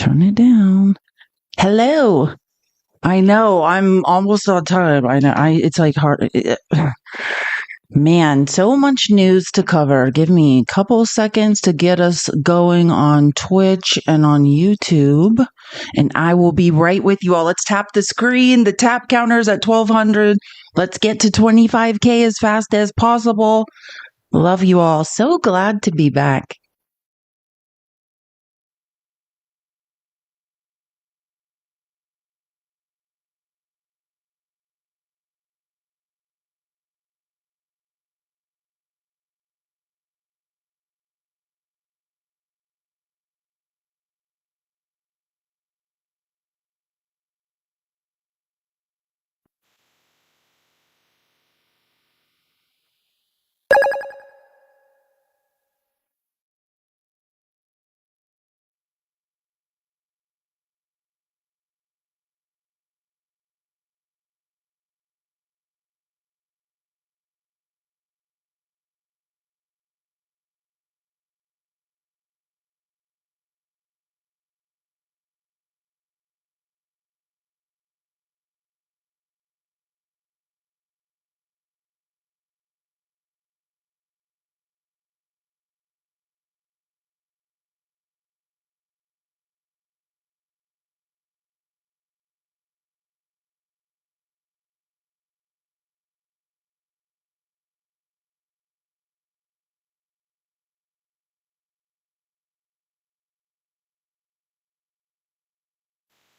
Turn it down. Hello. I know. I'm almost on time. I know. It's like hard. Man, so much news to cover. Give me a couple seconds to get us going on Twitch and on YouTube, and I will be right with you all. Let's tap the screen. The tap counter's at 1200. Let's get to 25K as fast as possible. Love you all. So glad to be back.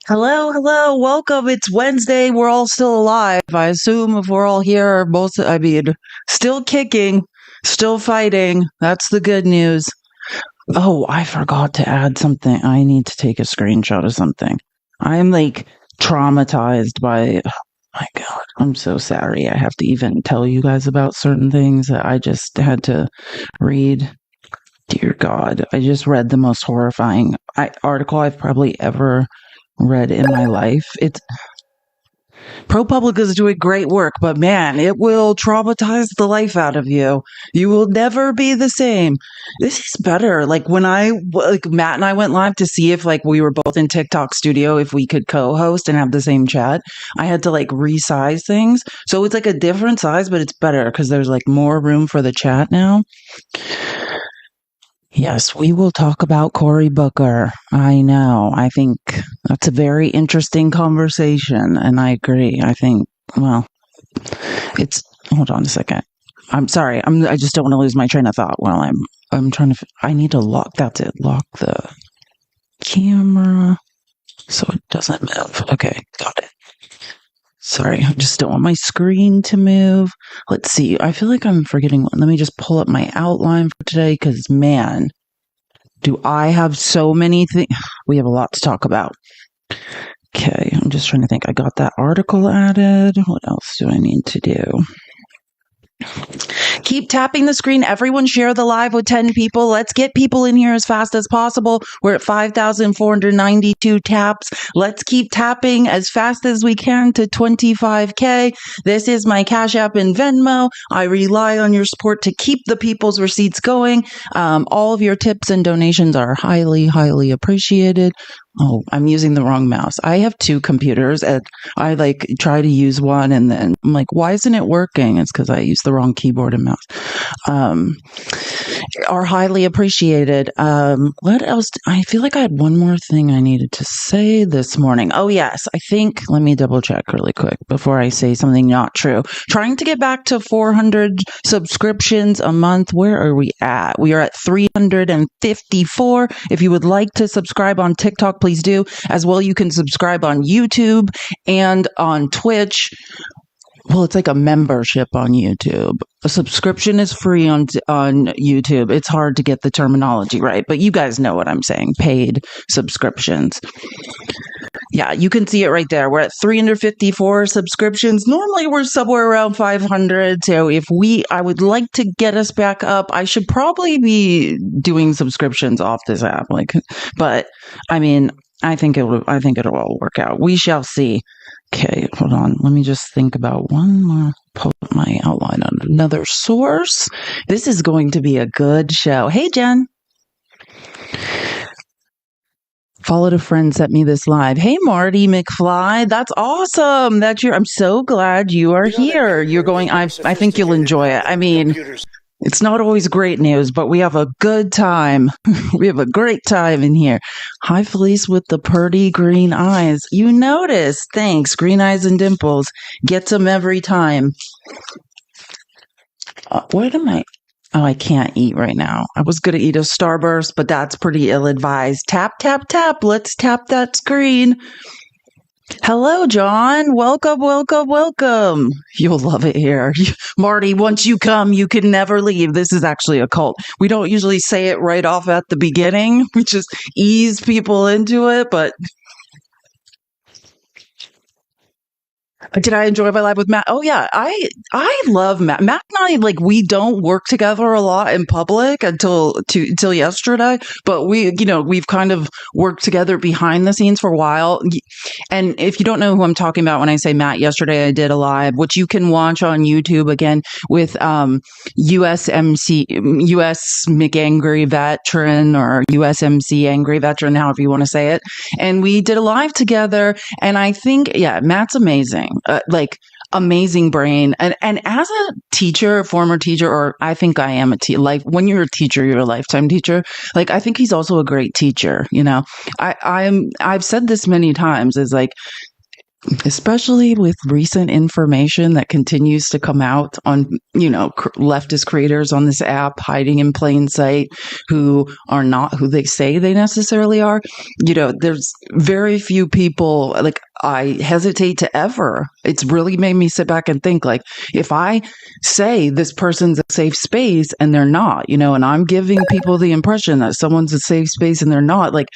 Hello, hello, welcome. It's Wednesday. We're all still alive. I assume if we're all here, still kicking, still fighting. That's the good news. Oh, I forgot to add something. I need to take a screenshot of something. I'm like traumatized by, oh my God, I'm so sorry. I have to even tell you guys about certain things that I just had to read. Dear God, I just read the most horrifying article I've probably ever read in my life. It's ProPublica is doing great work, but man, it will traumatize the life out of you. You will never be the same. This is better. Like when Matt and I went live to see if like we were both in TikTok studio, if we could co-host and have the same chat, I had to like resize things. So it's like a different size, but it's better because there's like more room for the chat now. Yes, we will talk about Cory Booker. I know. I think that's a very interesting conversation, and I agree. I think, well, hold on a second. I'm sorry. I just don't want to lose my train of thought while I'm trying to, I need to lock the camera so it doesn't move. Okay, got it. Sorry, I just don't want my screen to move. Let's see. I feel like I'm forgetting one. Let me just pull up my outline for today because, man, do I have so many things. We have a lot to talk about. Okay, I'm just trying to think. I got that article added. What else do I need to do? Keep tapping the screen. Everyone share the live with 10 people. Let's get people in here as fast as possible. We're at 5,492 taps. Let's keep tapping as fast as we can to 25K. This is my Cash App and Venmo. I rely on your support to keep the people's receipts going. All of your tips and donations are highly, highly appreciated. Oh, I'm using the wrong mouse. I have two computers and I like try to use one and then I'm like, why isn't it working? It's because I use the wrong keyboard and mouse. Are highly appreciated. What else? I feel like I had one more thing I needed to say this morning. Oh, yes. Let me double check really quick before I say something not true. Trying to get back to 400 subscriptions a month. Where are we at? We are at 354. If you would like to subscribe on TikTok, please do. As well, you can subscribe on YouTube and on Twitch. Well, it's like a membership on YouTube. A subscription is free on YouTube. It's hard to get the terminology right, but you guys know what I'm saying. Paid subscriptions. Yeah, you can see it right there. We're at 354 subscriptions. Normally we're somewhere around 500. So I would like to get us back up. I should probably be doing subscriptions off this app. But I mean, I think it'll all work out. We shall see. Okay, hold on. Let me just think about one more. Pull up my outline on another source. This is going to be a good show. Hey, Jen. Followed a friend, sent me this live. Hey, Marty McFly. That's awesome. I'm so glad you are here. You're going, I think you'll enjoy it. I mean, it's not always great news, but we have a good time. We have a great time in here. Hi, Felice with the purty green eyes. You notice. Thanks. Green eyes and dimples. Gets them every time. What am I? Oh, I can't eat right now. I was going to eat a Starburst, but that's pretty ill advised. Tap, tap, tap. Let's tap that screen. Hello, John. Welcome, welcome, welcome. You'll love it here. Marty, once you come, you can never leave. This is actually a cult. We don't usually say it right off at the beginning. We just ease people into it, but did I enjoy my life with Matt? Oh yeah, I love Matt. Matt and I, like, we don't work together a lot in public until yesterday, but we've kind of worked together behind the scenes for a while. And if you don't know who I'm talking about when I say Matt, yesterday I did a live, which you can watch on YouTube again with USMC US McAngry Veteran or USMC Angry Veteran, however you want to say it. And we did a live together, and I think Matt's amazing. Like, amazing brain. And as a teacher, former teacher, or I think I am like, when you're a teacher, you're a lifetime teacher. Like, I think he's also a great teacher. I've said this many times, is like, especially with recent information that continues to come out on, leftist creators on this app hiding in plain sight, who are not who they say they necessarily are. There's very few people, like, I hesitate to ever. It's really made me sit back and think, like, if I say this person's a safe space and they're not, and I'm giving people the impression that someone's a safe space and they're not, like,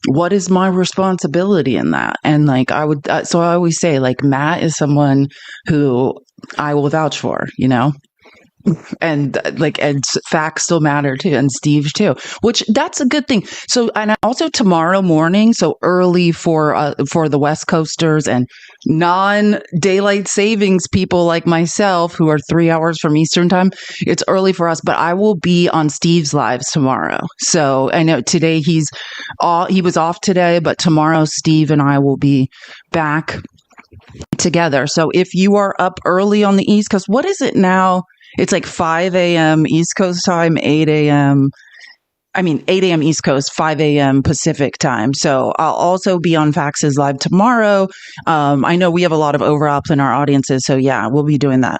what is my responsibility in that? And like, so I always say, like, Matt is someone who I will vouch for, and facts still matter too, and Steve too, which that's a good thing. So, and also tomorrow morning, so early for the West Coasters and non-daylight savings people like myself, who are 3 hours from Eastern time, it's early for us, but I will be on Steve's lives tomorrow. So I know today he was off today, but tomorrow Steve and I will be back together. So if you are up early on the East Coast, what is it now? It's like 5 a.m. East Coast time, 8 a.m. East Coast, 5 a.m. Pacific time. So I'll also be on Faxes Live tomorrow. I know we have a lot of overlaps in our audiences. So yeah, we'll be doing that.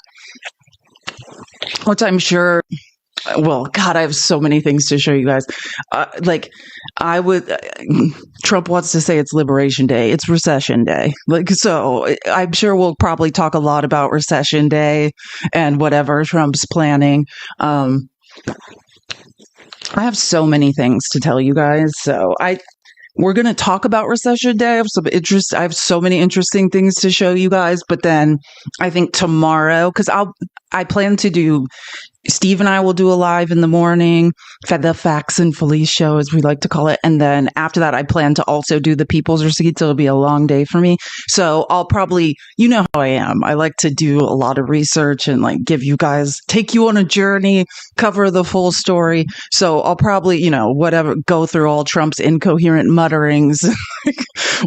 Which I'm sure, well, God, I have so many things to show you guys. Trump wants to say it's Liberation Day. It's Recession Day. So I'm sure we'll probably talk a lot about Recession Day and whatever Trump's planning. I have so many things to tell you guys. So we're going to talk about Recession Day. I have so many interesting things to show you guys. But then I think tomorrow, because I plan to do, Steve and I will do a live in the morning, the Fax and Felice show, as we like to call it. And then after that, I plan to also do the People's Receipts. It'll be a long day for me. So I'll probably, you know how I am. I like to do a lot of research and like take you on a journey, cover the full story. So I'll probably, go through all Trump's incoherent mutterings,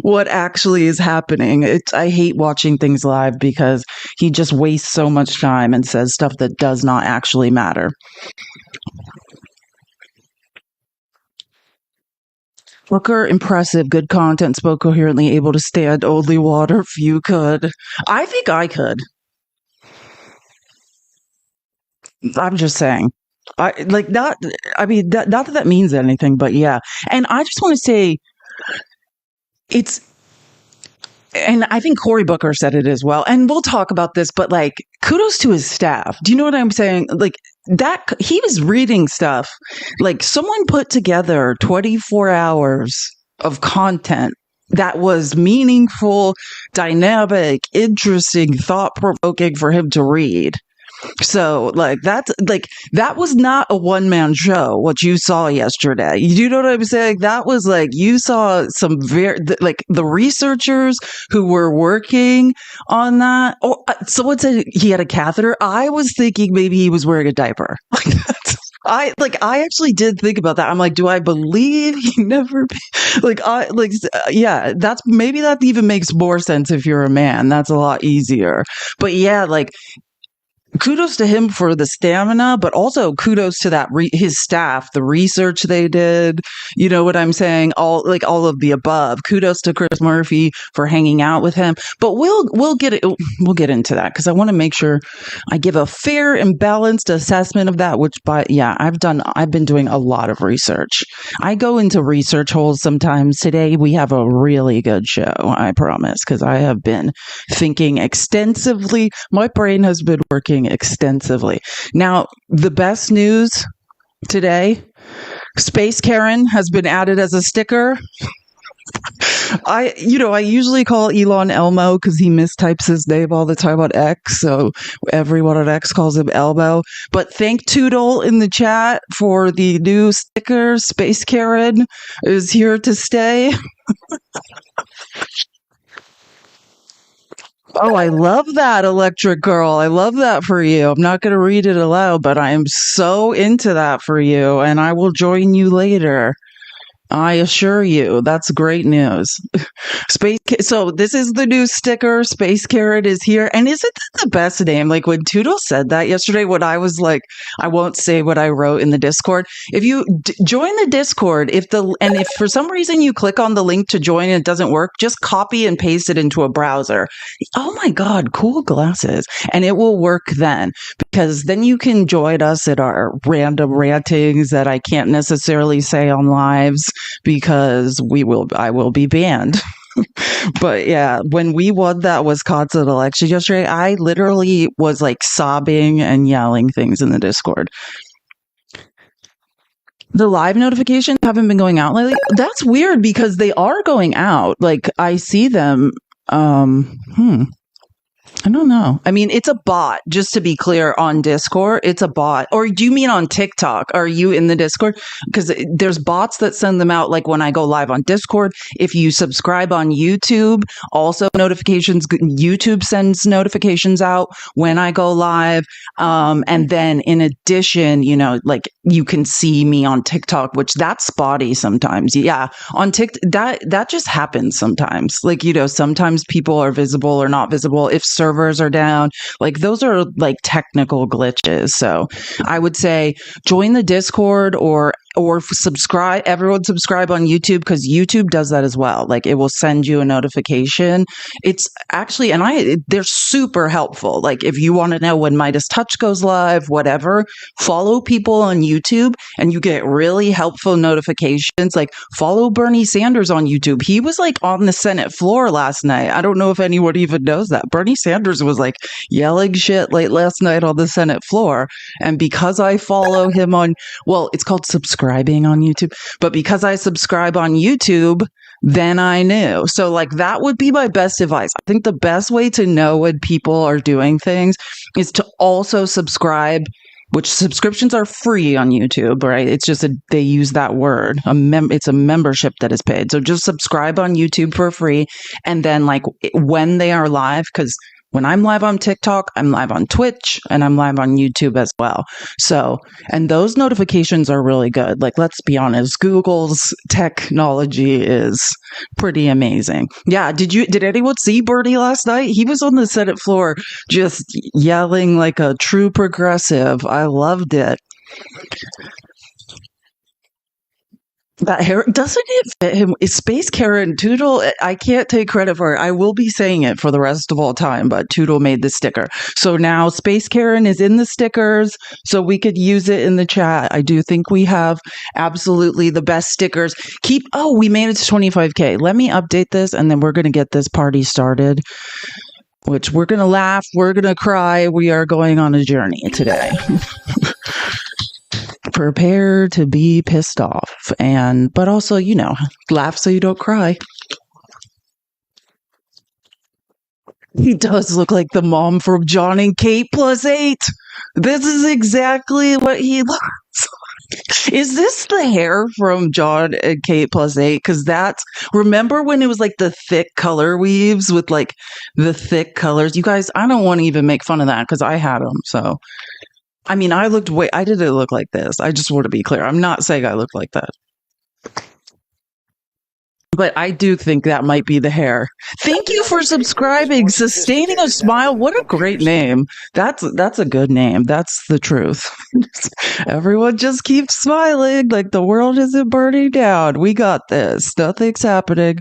what actually is happening. I hate watching things live because he just wastes so much time and says stuff that does not actually matter. Booker, impressive, good content, spoke coherently, able to stand only water. Few could. I think I could. I'm just saying. Not that that means anything, but yeah. And I just want to say, and I think Cory Booker said it as well, and we'll talk about this, but like, kudos to his staff. Do you know what I'm saying? Like, that he was reading stuff, like, someone put together 24 hours of content that was meaningful, dynamic, interesting, thought-provoking for him to read. So that was not a one-man show, what you saw yesterday. You know what I'm saying? That was like, you saw some the researchers who were working on that. Oh, someone said he had a catheter. I was thinking maybe he was wearing a diaper. I actually did think about that. I'm like, do I believe he never yeah, that's maybe that even makes more sense if you're a man. That's a lot easier. But yeah, like kudos to him for the stamina, but also kudos to his staff, the research they did. You know what I'm saying? All of the above. Kudos to Chris Murphy for hanging out with him. But we'll get into that because I want to make sure I give a fair and balanced assessment of that. Which, by yeah, I've been doing a lot of research. I go into research holes sometimes. Today we have a really good show, I promise, because I have been thinking extensively. My brain has been working extensively. Now, the best news today, Space Karen has been added as a sticker. I usually call Elon Elmo because he mistypes his name all the time on X. So everyone on X calls him Elmo. But thank Toodle in the chat for the new sticker. Space Karen is here to stay. Oh, I love that, Electric Girl. I love that for you. I'm not going to read it aloud, but I am so into that for you, and I will join you later. I assure you, that's great news. So this is the new sticker. Space Carrot is here, and isn't that the best name? Like when Toodle said that yesterday, when I was like, I won't say what I wrote in the Discord. If you join the Discord, if for some reason you click on the link to join and it doesn't work, just copy and paste it into a browser. Oh my God, cool glasses, and it will work then because then you can join us at our random rantings that I can't necessarily say on lives because I will be banned. But yeah, when we won that Wisconsin election yesterday, I literally was like sobbing and yelling things in the Discord. The live notifications haven't been going out lately. That's weird because they are going out. Like I see them. I don't know. I mean, it's a bot, just to be clear, on Discord. It's a bot. Or do you mean on TikTok? Are you in the Discord? Because there's bots that send them out, like when I go live on Discord. If you subscribe on YouTube, also notifications, YouTube sends notifications out when I go live. And then in addition, like you can see me on TikTok, which that's spotty sometimes. Yeah. On TikTok, that just happens sometimes. Like, sometimes people are visible or not visible. If servers are down, like those are like technical glitches. So I would say join the Discord or subscribe. Everyone subscribe on YouTube because YouTube does that as well. Like it will send you a notification. It's actually, they're super helpful. Like if you want to know when Midas Touch goes live, whatever, follow people on YouTube and you get really helpful notifications. Like follow Bernie Sanders on YouTube. He was like on the Senate floor last night. I don't know if anyone even knows that. Bernie Sanders was like yelling shit late last night on the Senate floor. And because I follow him it's called subscribing on YouTube, but because I subscribe on YouTube, then I knew. So like that would be my best advice. I think the best way to know when people are doing things is to also subscribe, which subscriptions are free on YouTube, right? It's just they use that word. It's a membership that is paid. So just subscribe on YouTube for free. And then like when they are live, because when I'm live on TikTok, I'm live on Twitch, and I'm live on YouTube as well. So, and those notifications are really good. Like, let's be honest, Google's technology is pretty amazing. Yeah. Did anyone see Bernie last night? He was on the Senate floor just yelling like a true progressive. I loved it. That hair, doesn't it fit him? Is Space Karen Toodle? I can't take credit for it. I will be saying it for the rest of all time, but Toodle made the sticker. So now Space Karen is in the stickers, so we could use it in the chat. I do think we have absolutely the best stickers. We made it to 25K. Let me update this, and then we're going to get this party started, which we're going to laugh. We're going to cry. We are going on a journey today. Prepare to be pissed off, but also, laugh so you don't cry. He does look like the mom from John and Kate +8. This is exactly what he looks like. Is this the hair from John and Kate +8? Because remember when it was like the thick color weaves with like the thick colors? You guys, I don't want to even make fun of that because I had them. So I mean, I didn't look like this. I just want to be clear. I'm not saying I look like that. But I do think that might be the hair. Thank you for subscribing. Sustaining a Smile. What a great name. That's a good name. That's the truth. Everyone just keeps smiling like the world isn't burning down. We got this. Nothing's happening.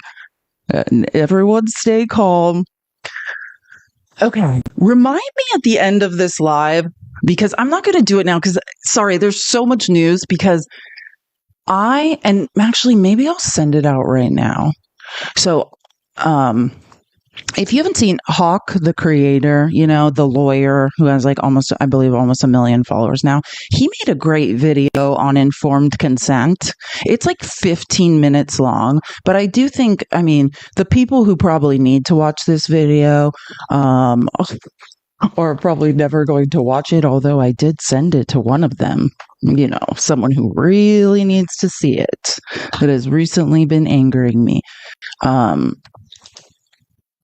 Everyone stay calm. Okay. Remind me at the end of this live, because I'm not going to do it now because, sorry, there's so much news because and actually maybe I'll send it out right now. So, if you haven't seen Hawk, the creator, the lawyer who has like almost 1 million followers now, he made a great video on informed consent. It's like 15 minutes long, but I do think, the people who probably need to watch this video, are probably never going to watch it, although I did send it to one of them, someone who really needs to see it, that has recently been angering me.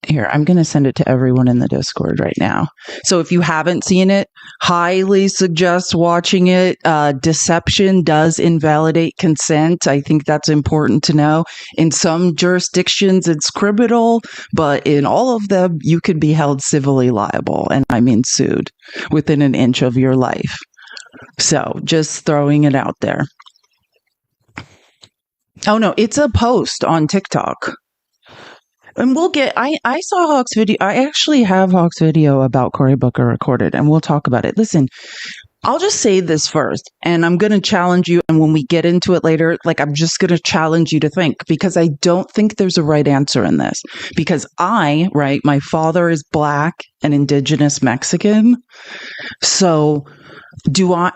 Here, I'm going to send it to everyone in the Discord right now. So if you haven't seen it, highly suggest watching it. Deception does invalidate consent. I think that's important to know. In some jurisdictions, it's criminal, but in all of them, you could be held civilly liable, and I mean sued, within an inch of your life. So just throwing it out there. Oh no, it's a post on TikTok. And I saw Hawk's video. I actually have Hawk's video about Cory Booker recorded, and we'll talk about it. Listen, I'll just say this first, and I'm going to challenge you. And when we get into it later, I'm just going to challenge you to think, because I don't think there's a right answer in this. Because my father is Black and Indigenous Mexican. So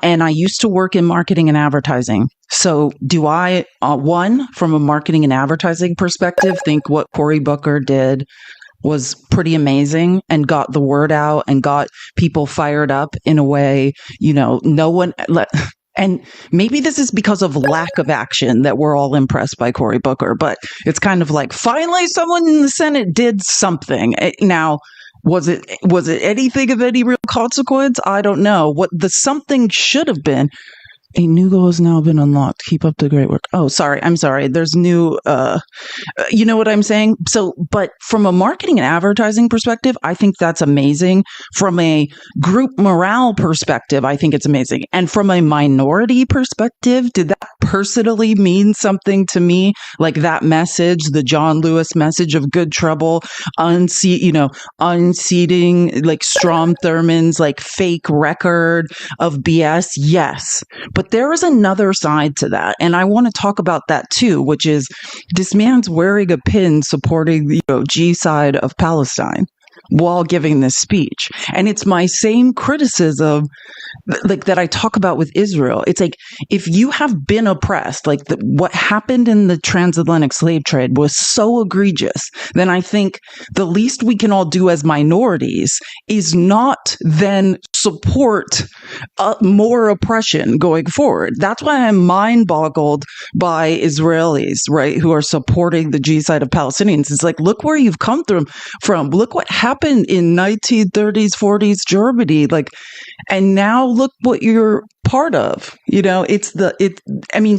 and I used to work in marketing and advertising. So do I, from a marketing and advertising perspective, think what Cory Booker did was pretty amazing and got the word out and got people fired up in a way, no one and maybe this is because of lack of action that we're all impressed by Cory Booker, but it's kind of like finally someone in the Senate did something. Now, was it anything of any real consequence? I don't know. What the something should have been. A new goal has now been unlocked. Keep up the great work. Oh, sorry. I'm sorry. There's new, you know what I'm saying? So, but from a marketing and advertising perspective, I think that's amazing. From a group morale perspective, I think it's amazing. And from a minority perspective, did that personally mean something to me? Like that message, the John Lewis message of good trouble, unseating, like Strom Thurmond's like fake record of BS. Yes. But there is another side to that. And I want to talk about that too, which is this man's wearing a pin supporting the G side of Palestine while giving this speech. And it's my same criticism that I talk about with Israel. It's like, if you have been oppressed, what happened in the transatlantic slave trade was so egregious, then I think the least we can all do as minorities is not then support more oppression going forward. That's why I'm mind boggled by Israelis, right, who are supporting the G side of Palestinians. It's like, look where you've come from. Look what happened in 1930s, 40s Germany. And now look what you're part of.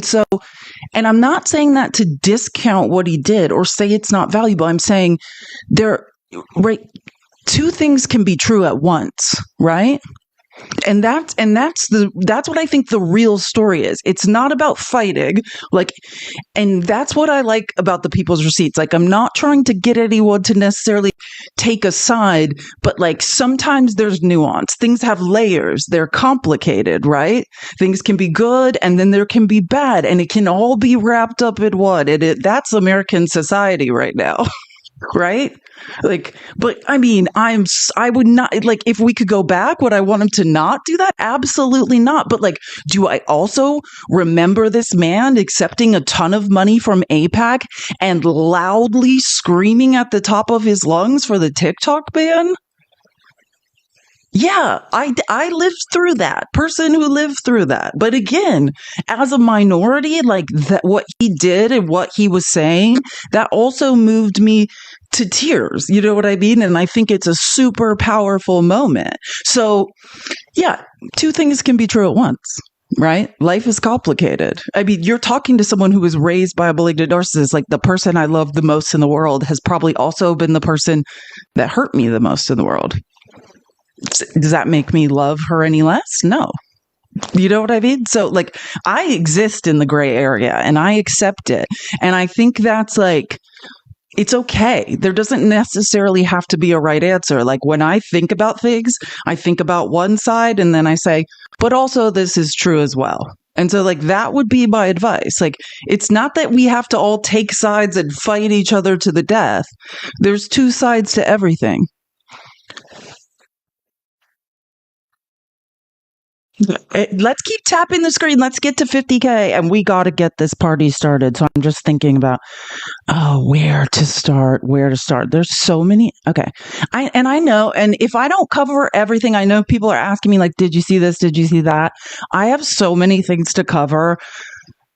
So, and I'm not saying that to discount what he did or say it's not valuable. I'm saying two things can be true at once, right? And that's what I think the real story is. It's not about fighting, and that's what I like about the People's Receipts. I'm not trying to get anyone to necessarily take a side, but sometimes there's nuance. Things have layers. They're complicated, right? Things can be good and then there can be bad, and it can all be wrapped up in one. And that's American society right now. Right? But I would not, if we could go back, would I want him to not do that? Absolutely not. But do I also remember this man accepting a ton of money from AIPAC and loudly screaming at the top of his lungs for the TikTok ban? Yeah, I lived through that. Person who lived through that. But again, as a minority, that what he did and what he was saying, that also moved me to tears. You know what I mean? And I think it's a super powerful moment. So Yeah, two things can be true at once, right? Life is complicated. I mean, you're talking to someone who was raised by a malignant narcissist. Like, the person I love the most in the world has probably also been the person that hurt me the most in the world. Does that make me love her any less? No. You know what I mean? So, like, I exist in the gray area and I accept it. And I think that's like, it's okay. There doesn't necessarily have to be a right answer. Like, when I think about things, I think about one side and then I say, but also this is true as well. And so, like, that would be my advice. Like, it's not that we have to all take sides and fight each other to the death. There's two sides to everything. Let's keep tapping the screen. Let's get to 50K and we got to get this party started. So I'm just thinking about, where to start. There's so many. Okay. I know. And if I don't cover everything, I know people are asking me, like, did you see this? Did you see that? I have so many things to cover.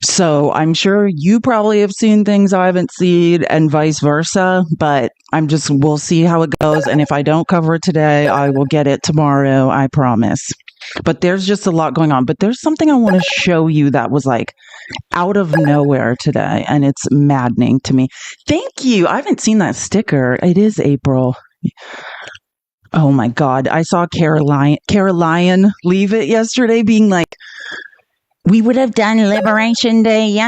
So I'm sure you probably have seen things I haven't seen and vice versa, but we'll see how it goes. And if I don't cover it today, I will get it tomorrow. I promise. But there's just a lot going on. But there's something I want to show you that was like out of nowhere today. And it's maddening to me. Thank you. I haven't seen that sticker. It is April. Oh my God. I saw Caroline leave it yesterday being like, we would have done Liberation Day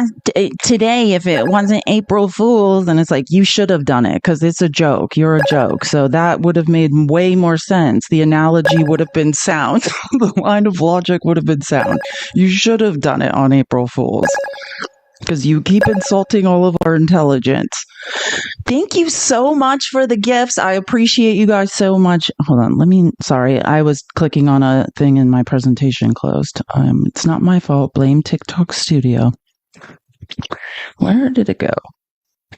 today if it wasn't April Fool's. And it's like, you should have done it because it's a joke. You're a joke. So that would have made way more sense. The analogy would have been sound. The line of logic would have been sound. You should have done it on April Fool's because you keep insulting all of our intelligence. Thank you so much for the gifts. I appreciate you guys so much. Hold on. Sorry. I was clicking on a thing and my presentation closed. It's not my fault. Blame TikTok Studio. Where did it go?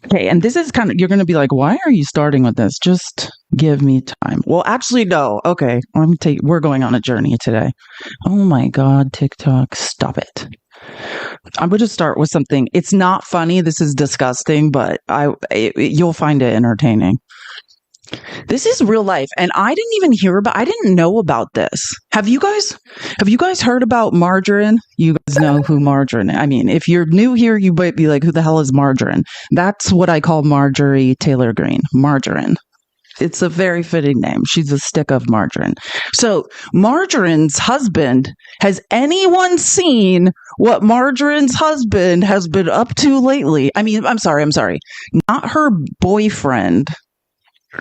Okay. And this is you're going to be like, why are you starting with this? Just give me time. Well, actually, no. Okay. We're going on a journey today. Oh my God, TikTok. Stop it. I'm going to start with something. It's not funny. This is disgusting, but you'll find it entertaining. This is real life, and I didn't know about this. Have you guys heard about margarine? You guys know who margarine is. I mean, if you're new here, you might be like, who the hell is margarine? That's what I call Marjorie Taylor Greene. Margarine. It's a very fitting name. She's a stick of margarine. So Margarine's husband, has anyone seen what Margarine's husband has been up to lately? I mean, I'm sorry. Not her boyfriend,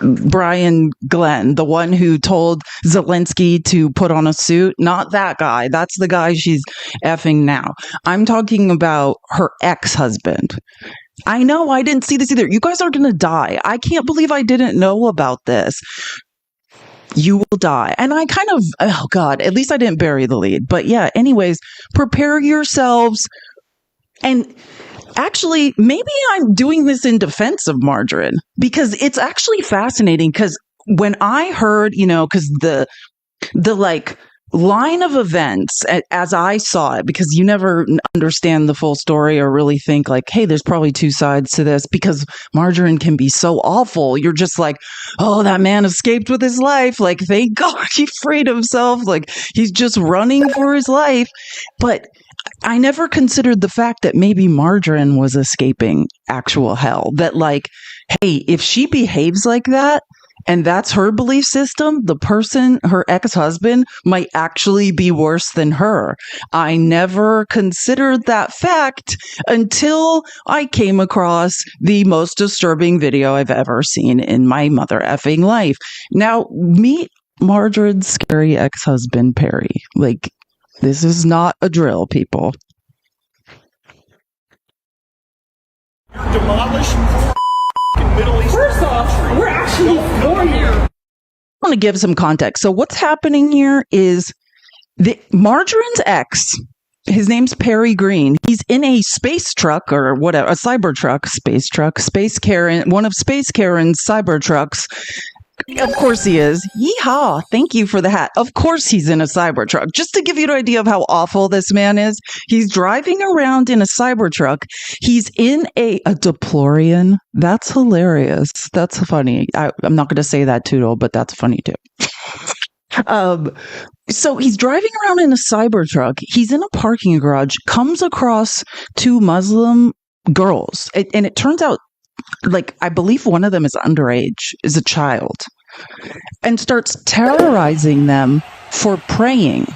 Brian Glenn, the one who told Zelensky to put on a suit. Not that guy. That's the guy she's effing now. I'm talking about her ex-husband. I know, I didn't see this either. You guys are going to die. I can't believe I didn't know about this. You will die. And I oh God, at least I didn't bury the lead. But yeah, anyways, prepare yourselves. And actually, maybe I'm doing this in defense of margarine because it's actually fascinating. Because when I heard, because the like line of events as I saw it, because you never understand the full story or really think like, hey, there's probably two sides to this because margarine can be so awful. You're just like, oh, that man escaped with his life. Like, thank God he freed himself. Like, he's just running for his life. But I never considered the fact that maybe margarine was escaping actual hell. That like, hey, if she behaves like that, and that's her belief system, the person, her ex-husband, might actually be worse than her. I never considered that fact until I came across the most disturbing video I've ever seen in my mother effing life. Now, meet Margarine's scary ex-husband, Perry. Like, this is not a drill, people. Demolish Middle East. First off, we're actually I want to give some context. So what's happening here is Margarine's ex, his name's Perry Green. He's in a space truck or whatever, a Cybertruck, Space Karen, one of Space Karen's Cybertrucks. Of course he is. Yeehaw. Thank you for the hat. Of course he's in a Cybertruck. Just to give you an idea of how awful this man is, he's driving around in a Cybertruck. He's in a DeLorean. That's hilarious. That's funny. I'm not going to say that, Toodle, but that's funny too. Um, so he's driving around in a Cybertruck. He's in a parking garage, comes across two Muslim girls. And it turns out, like, I believe one of them is underage, is a child, and starts terrorizing them for praying.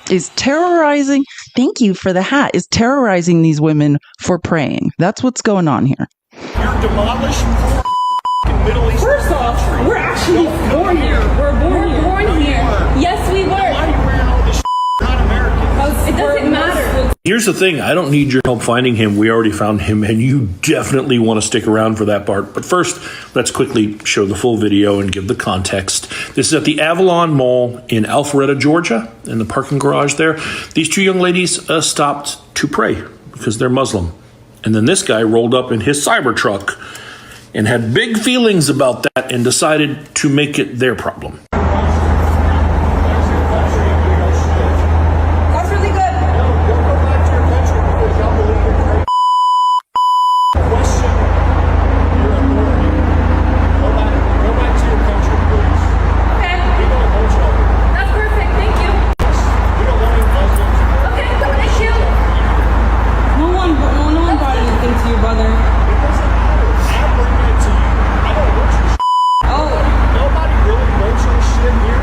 Thank you for the hat, is terrorizing these women for praying. That's what's going on here. You're demolished Middle East. First off, we're actually born here. We're born here. Yes, we were. Why are you wearing all this not American? It doesn't matter. Here's the thing. I don't need your help finding him. We already found him, and you definitely want to stick around for that part. But first, let's quickly show the full video and give the context. This is at the Avalon Mall in Alpharetta, Georgia, in the parking garage there. These two young ladies stopped to pray because they're Muslim. And then this guy rolled up in his Cybertruck and had big feelings about that and decided to make it their problem. That's really good. Go back to your country because y'all believe in crazy. Question your authority. Go back to your country, please. Okay. We don't hold y'all. That's perfect. Thank you. We don't want any Muslims. Okay, thank you. No one brought anything to you, brother. It doesn't matter. I'm bringing it to you. I don't want your shit. Oh, Nobody really wants your shit here.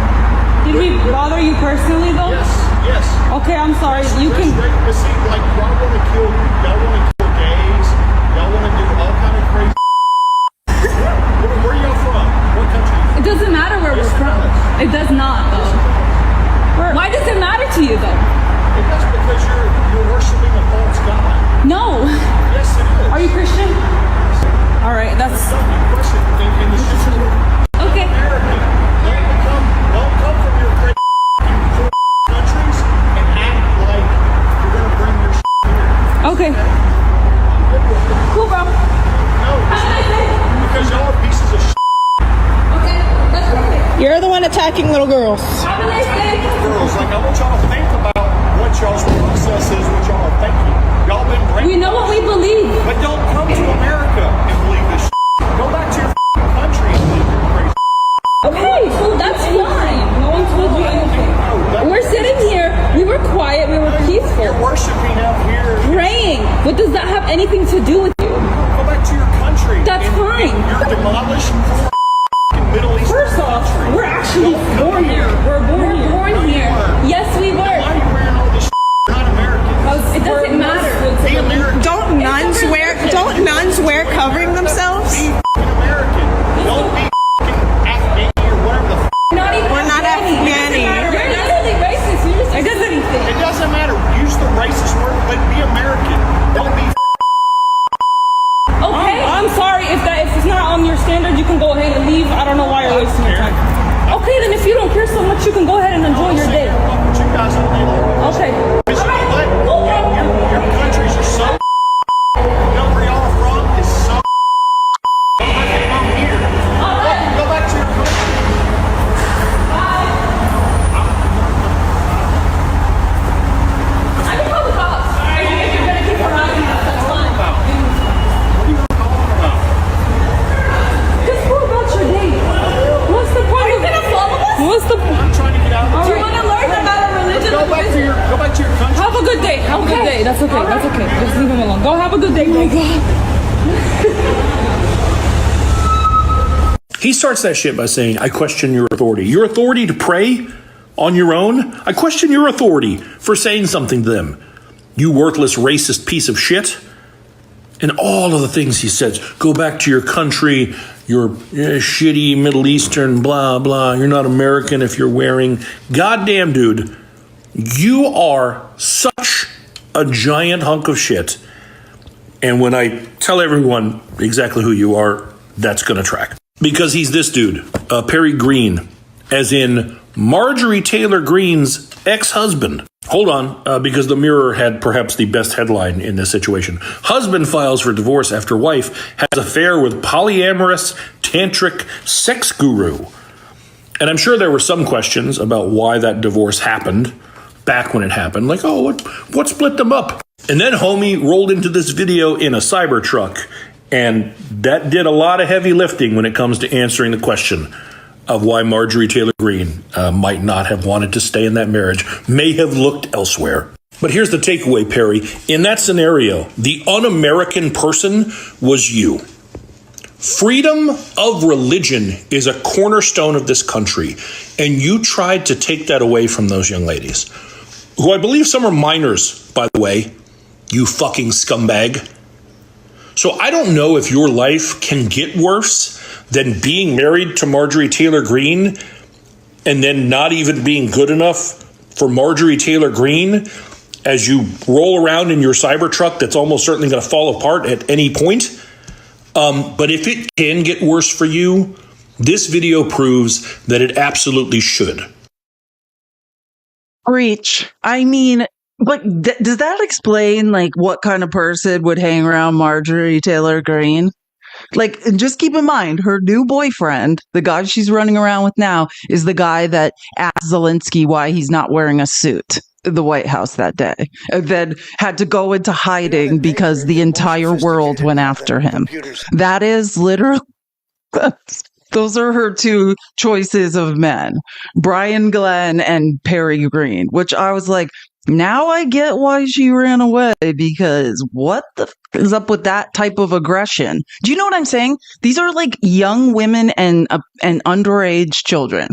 did we bother you personally, though? Yes. Okay, I'm sorry. You That's can. great. But see, like, y'all want to kill gays. Y'all want to do all kind of crazy. Where y'all from? What country? It doesn't matter where Yes, we're it from. does. It does not, though. Why does it matter to you, though? It does because you're worshiping a false god. No. Yes, it is. Are you Christian? All right, that's. Don't be questioned in the shit. Okay. American. Don't come from your crazy countries and act like you're gonna bring your shit here. Okay. Cool, bro. No, because y'all are pieces of shit. Okay. That's perfect. You're the one attacking little girls. Have a nice day. Girls, like, I want y'all to think about what y'all's process is, what y'all are thinking. Y'all been brainwashed. We know what we believe. But don't come to America and believe this shit. Go back to your country and believe your crazy. Okay, so that's fine. No one told you anything. We're sitting here. We were quiet. We were You're peaceful. worshiping out here. Praying. What does that have anything to do with you? Go back to your country. That's fine. You're demolished Middle East. First off, we're actually born here. We're born here. Yes, we Why were. are you wearing all this shit? You're not American. It doesn't matter. Be American. Don't nuns wear covering themselves? Be American. Don't be Afghani or whatever the Not even We're not Afghani. You're literally racist. You just it doesn't anything. It doesn't matter. Use the racist word, but be American. Don't be Okay. I'm sorry if it's not on your standard. You can go ahead and leave. I don't know why you're wasting your time. Okay, then if you don't care so much, you can go ahead and enjoy your day. I'll put you guys all day long. Okay. Because you know what? Your countries are so you know where y'all are from is so I'm here. Go back to your country. I can call the cops. If you're gonna keep harassing us, that's fine. What are you talking about? Just go about your day. What's the point? Are you gonna follow us? What's the? I'm trying to get out of Do the you want to learn about our religion? Go back to your country. Have a good day. Have a good day. That's okay. That's okay. Just leave him alone. Go have a good day. Oh my God. He starts that shit by saying, I question your authority. Your authority to pray on your own? I question your authority for saying something to them. You worthless, racist piece of shit. And all of the things he says. Go back to your country. You're shitty Middle Eastern, blah, blah. You're not American if you're wearing. Goddamn, dude. You are such a giant hunk of shit. And when I tell everyone exactly who you are, that's going to track. Because he's this dude, Perry Green, as in Marjorie Taylor Greene's ex-husband. Hold on, because the Mirror had perhaps the best headline in this situation. Husband files for divorce after wife has affair with polyamorous tantric sex guru. And I'm sure there were some questions about why that divorce happened back when it happened. Like, oh, what split them up? And then homie rolled into this video in a Cybertruck. And that did a lot of heavy lifting when it comes to answering the question of why Marjorie Taylor Greene might not have wanted to stay in that marriage, may have looked elsewhere. But here's the takeaway, Perry. In that scenario, the un-American person was you. Freedom of religion is a cornerstone of this country, and you tried to take that away from those young ladies, who I believe some are minors, by the way, you fucking scumbag. So I don't know if your life can get worse than being married to Marjorie Taylor Greene and then not even being good enough for Marjorie Taylor Greene as you roll around in your Cybertruck that's almost certainly going to fall apart at any point. But if it can get worse for you, this video proves that it absolutely should. Preach. I mean, but does that explain like what kind of person would hang around Marjorie Taylor Greene? Like, just keep in mind, her new boyfriend, the guy she's running around with now, is the guy that asked Zelensky why he's not wearing a suit in the White House that day, and then had to go into hiding because the entire world went after him. That is literally, those are her two choices of men, Brian Glenn and Perry Green, which I was like, now I get why she ran away, because what the is up with that type of aggression? Do you know what I'm saying? These are like young women and underage children.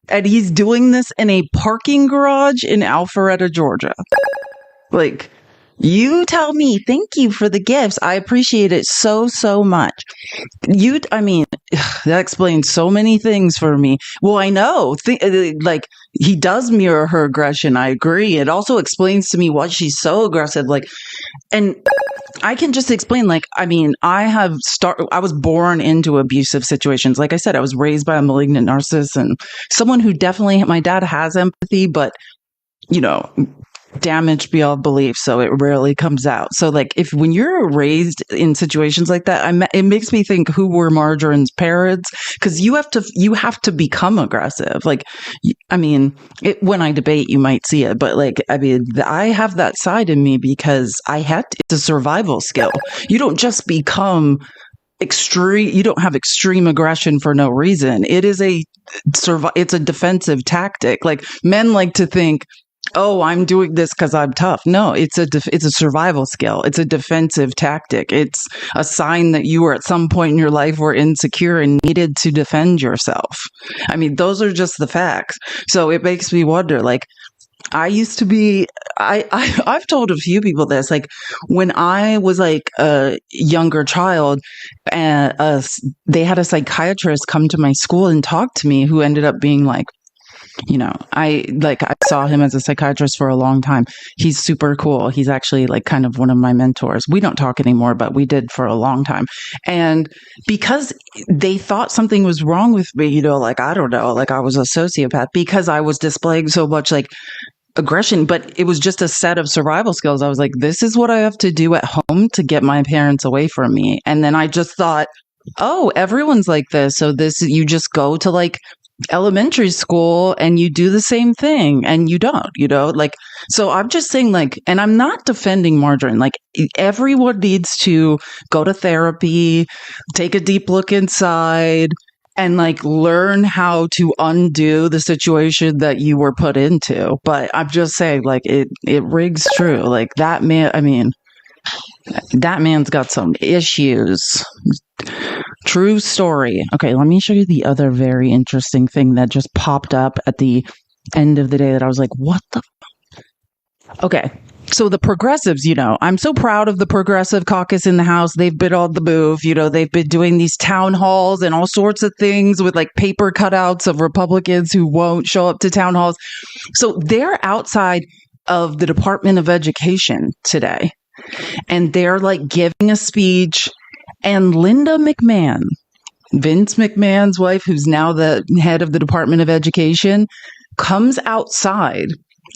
And he's doing this in a parking garage in Alpharetta, Georgia. Like, you tell me, thank you for the gifts. I appreciate it so, so much. I mean, that explains so many things for me. Well, I know, like, he does mirror her aggression. I agree. It also explains to me why she's so aggressive. Like, and I can just explain, like, I mean, I was born into abusive situations. Like I said, I was raised by a malignant narcissist and someone who definitely, my dad has empathy, but, you know, damaged beyond belief, so it rarely comes out. So like, when you're raised in situations like that, it makes me think, who were Marjorie's parents? Because you have to become aggressive. Like, I mean, when I debate, you might see it, but like, I mean, I have that side in me because it's a survival skill. You don't just become extreme. You don't have extreme aggression for no reason. It's a defensive tactic. Like, men like to think, oh, I'm doing this because I'm tough. No, it's a survival skill. It's a defensive tactic. It's a sign that you were at some point in your life were insecure and needed to defend yourself. I mean, those are just the facts. So it makes me wonder, like, I used to be, I've told a few people this, like, when I was like a younger child, they had a psychiatrist come to my school and talk to me, who ended up being like, you know, I saw him as a psychiatrist for a long time. He's super cool. He's actually like kind of one of my mentors. We don't talk anymore, but we did for a long time. And because they thought something was wrong with me, you know, like, I don't know, like I was a sociopath because I was displaying so much like aggression, but it was just a set of survival skills. I was like, this is what I have to do at home to get my parents away from me. And then I just thought, oh, everyone's like this. So you just go to like elementary school and you do the same thing, and you don't, you know, like, so I'm just saying, like, and I'm not defending Marjorie, like, everyone needs to go to therapy, take a deep look inside, and like learn how to undo the situation that you were put into. But I'm just saying, like, it rings true. Like, that man, I mean, that man's got some issues. True story. Okay, let me show you the other very interesting thing that just popped up at the end of the day that I was like, what the Okay, so the progressives, you know, I'm so proud of the progressive caucus in the House. They've been on the move. You know, they've been doing these town halls and all sorts of things with like paper cutouts of Republicans who won't show up to town halls. So they're outside of the Department of Education today, and they're like giving a speech. And Linda McMahon, Vince McMahon's wife, who's now the head of the Department of Education, comes outside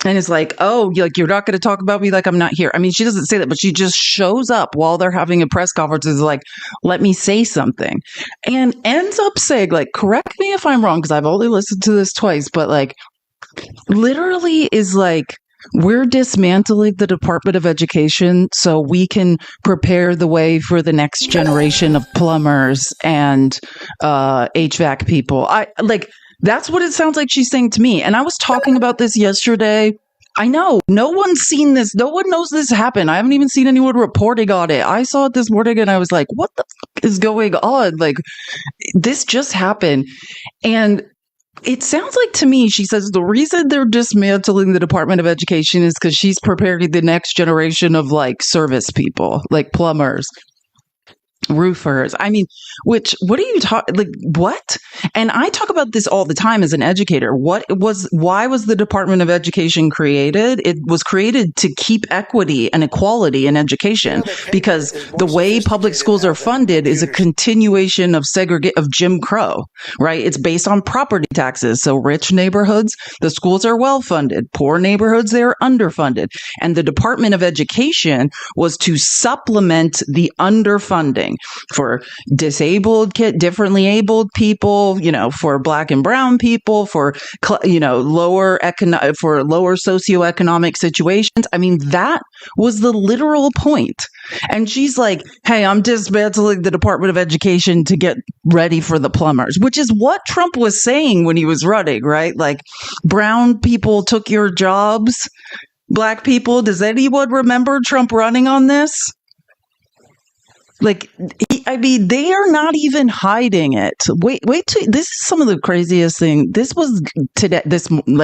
and is like, oh, you're not going to talk about me like I'm not here. I mean, she doesn't say that, but she just shows up while they're having a press conference, is like, let me say something. And ends up saying, like, correct me if I'm wrong, because I've only listened to this twice, but like, literally is like, we're dismantling the Department of Education so we can prepare the way for the next generation of plumbers and HVAC people. That's what it sounds like she's saying to me. And I was talking about this yesterday. I know no one's seen this. No one knows this happened. I haven't even seen anyone reporting on it. I saw it this morning and I was like, what the fuck is going on? Like, this just happened. And it sounds like to me, she says the reason they're dismantling the Department of Education is because she's preparing the next generation of like service people, like plumbers, roofers. I mean, what are you talking, like, what? And I talk about this all the time as an educator. Why was the Department of Education created? It was created to keep equity and equality in education, because the way public schools are funded is a continuation of Jim Crow, right? It's based on property taxes. So rich neighborhoods, the schools are well funded. Poor neighborhoods, they're underfunded. And the Department of Education was to supplement the underfunding for differently abled people, for Black and brown people, for lower socioeconomic situations. I mean, that was the literal point. And she's like, hey, I'm dismantling the Department of Education to get ready for the plumbers, which is what Trump was saying when he was running, right? Like, brown people took your jobs, Black people. Does anyone remember Trump running on this? Like, they are not even hiding it. Wait, this is some of the craziest thing. This was today,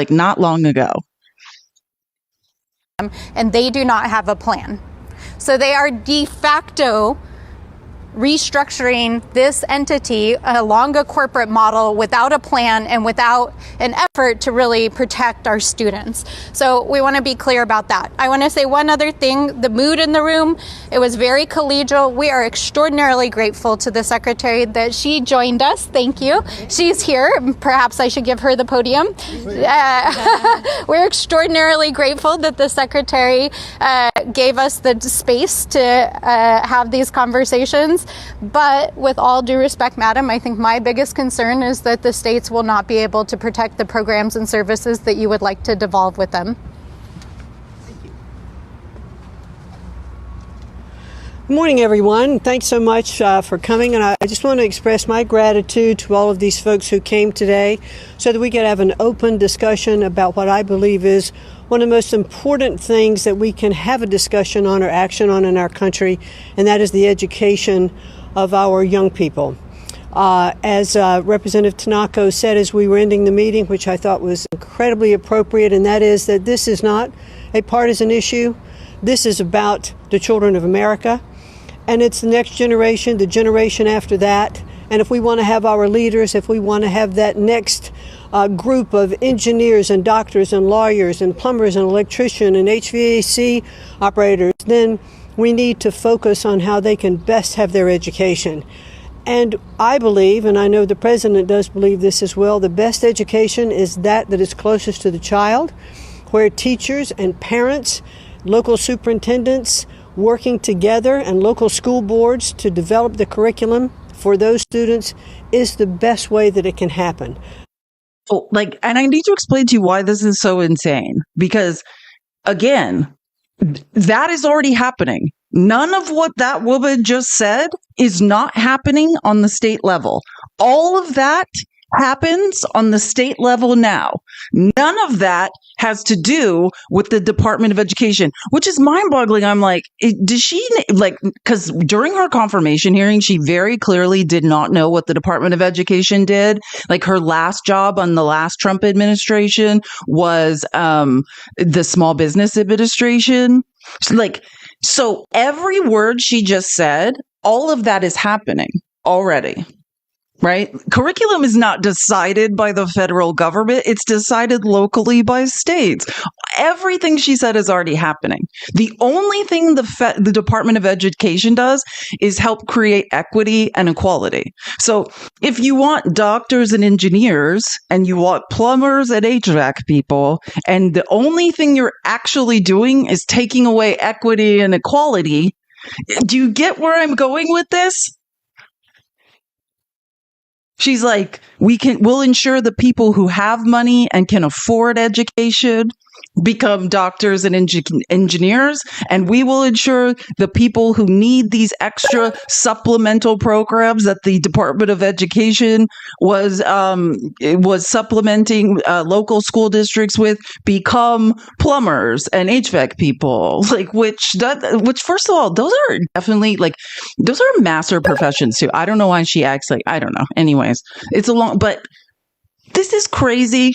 not long ago. And they do not have a plan. So they are de facto restructuring this entity along a corporate model without a plan and without an effort to really protect our students. So we want to be clear about that. I want to say one other thing. The mood in the room, it was very collegial. We are extraordinarily grateful to the secretary that she joined us. Thank you. She's here. Perhaps I should give her the podium. We're extraordinarily grateful that the secretary gave us the space to have these conversations. But with all due respect, madam, I think my biggest concern is that the states will not be able to protect the programs and services that you would like to devolve with them. Good morning, everyone. Thanks so much for coming. And I just want to express my gratitude to all of these folks who came today so that we could have an open discussion about what I believe is one of the most important things that we can have a discussion on or action on in our country, and that is the education of our young people. As Representative Tanaka said as we were ending the meeting, which I thought was incredibly appropriate, and that is that this is not a partisan issue. This is about the children of America, and it's the next generation, the generation after that. And if we want to have our leaders, if we want to have that next group of engineers and doctors and lawyers and plumbers and electricians and HVAC operators, then we need to focus on how they can best have their education. And I believe, and I know the president does believe this as well, the best education is that is closest to the child, where teachers and parents, local superintendents working together, and local school boards to develop the curriculum for those students is the best way that it can happen. And I need to explain to you why this is so insane, because again, that is already happening. None of what that woman just said is not happening on the state level. All of that happens on the state level now. None of that has to do with the Department of Education, which is mind-boggling. I'm like, does she, because during her confirmation hearing, she very clearly did not know what the Department of Education did. Like, her last job on the last Trump administration was the Small Business Administration. So every word she just said, all of that is happening already. Right? Curriculum is not decided by the federal government. It's decided locally by states. Everything she said is already happening. The only thing the Department of Education does is help create equity and equality. So if you want doctors and engineers, and you want plumbers and HVAC people, and the only thing you're actually doing is taking away equity and equality, do you get where I'm going with this? She's like, we'll ensure the people who have money and can afford education become doctors and engineers, and we will ensure the people who need these extra supplemental programs that the Department of Education was supplementing local school districts with become plumbers and HVAC people. Like which first of all, those are definitely those are master professions too. I don't know why she acts like I don't know. Anyways, it's a long, but this is crazy.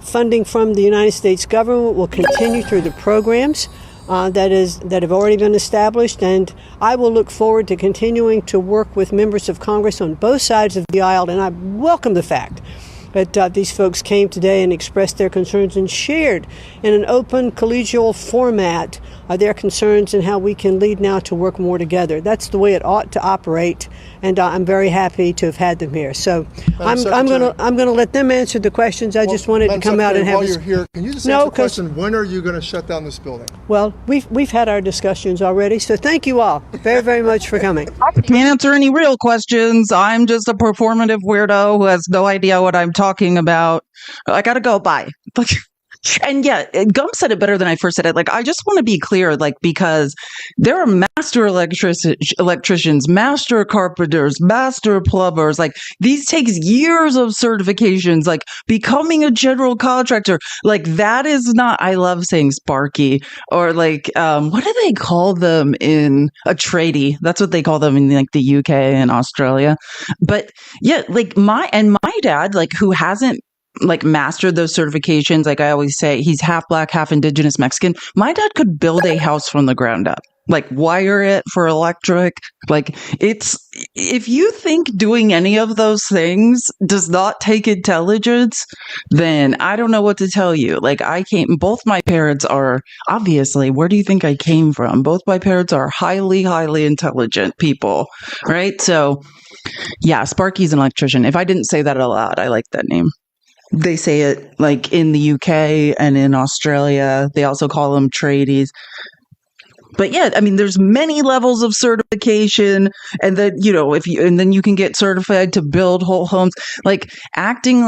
Funding from the United States government will continue through the programs that have already been established, and I will look forward to continuing to work with members of Congress on both sides of the aisle, and I welcome the fact that these folks came today and expressed their concerns and shared in an open collegial format their concerns and how we can lead now to work more together. That's the way it ought to operate, and I'm very happy to have had them here. So I'm going to let them answer the questions. I just wanted to come out and have. While you're here, can you just answer the question? When are you going to shut down this building? Well, we've had our discussions already. So thank you all very, very much for coming. I can't answer any real questions. I'm just a performative weirdo who has no idea what I'm talking about. I gotta go. Bye. And yeah, Gump said it better than I first said it. I just want to be clear, because there are master electricians, master carpenters, master plumbers. These takes years of certifications, becoming a general contractor. That is not, I love saying Sparky or what do they call them in a tradie? That's what they call them in the UK and Australia. But yeah, my dad, who hasn't mastered those certifications. I always say, he's half black, half indigenous Mexican. My dad could build a house from the ground up, wire it for electric. If you think doing any of those things does not take intelligence, then I don't know what to tell you. Both my parents are obviously, where do you think I came from? Both my parents are highly, highly intelligent people, right? So yeah, Sparky's an electrician. If I didn't say that aloud, I like that name. They say it in the UK and in Australia. They also call them tradies. But yeah, there's many levels of certification, and then then you can get certified to build whole homes. Acting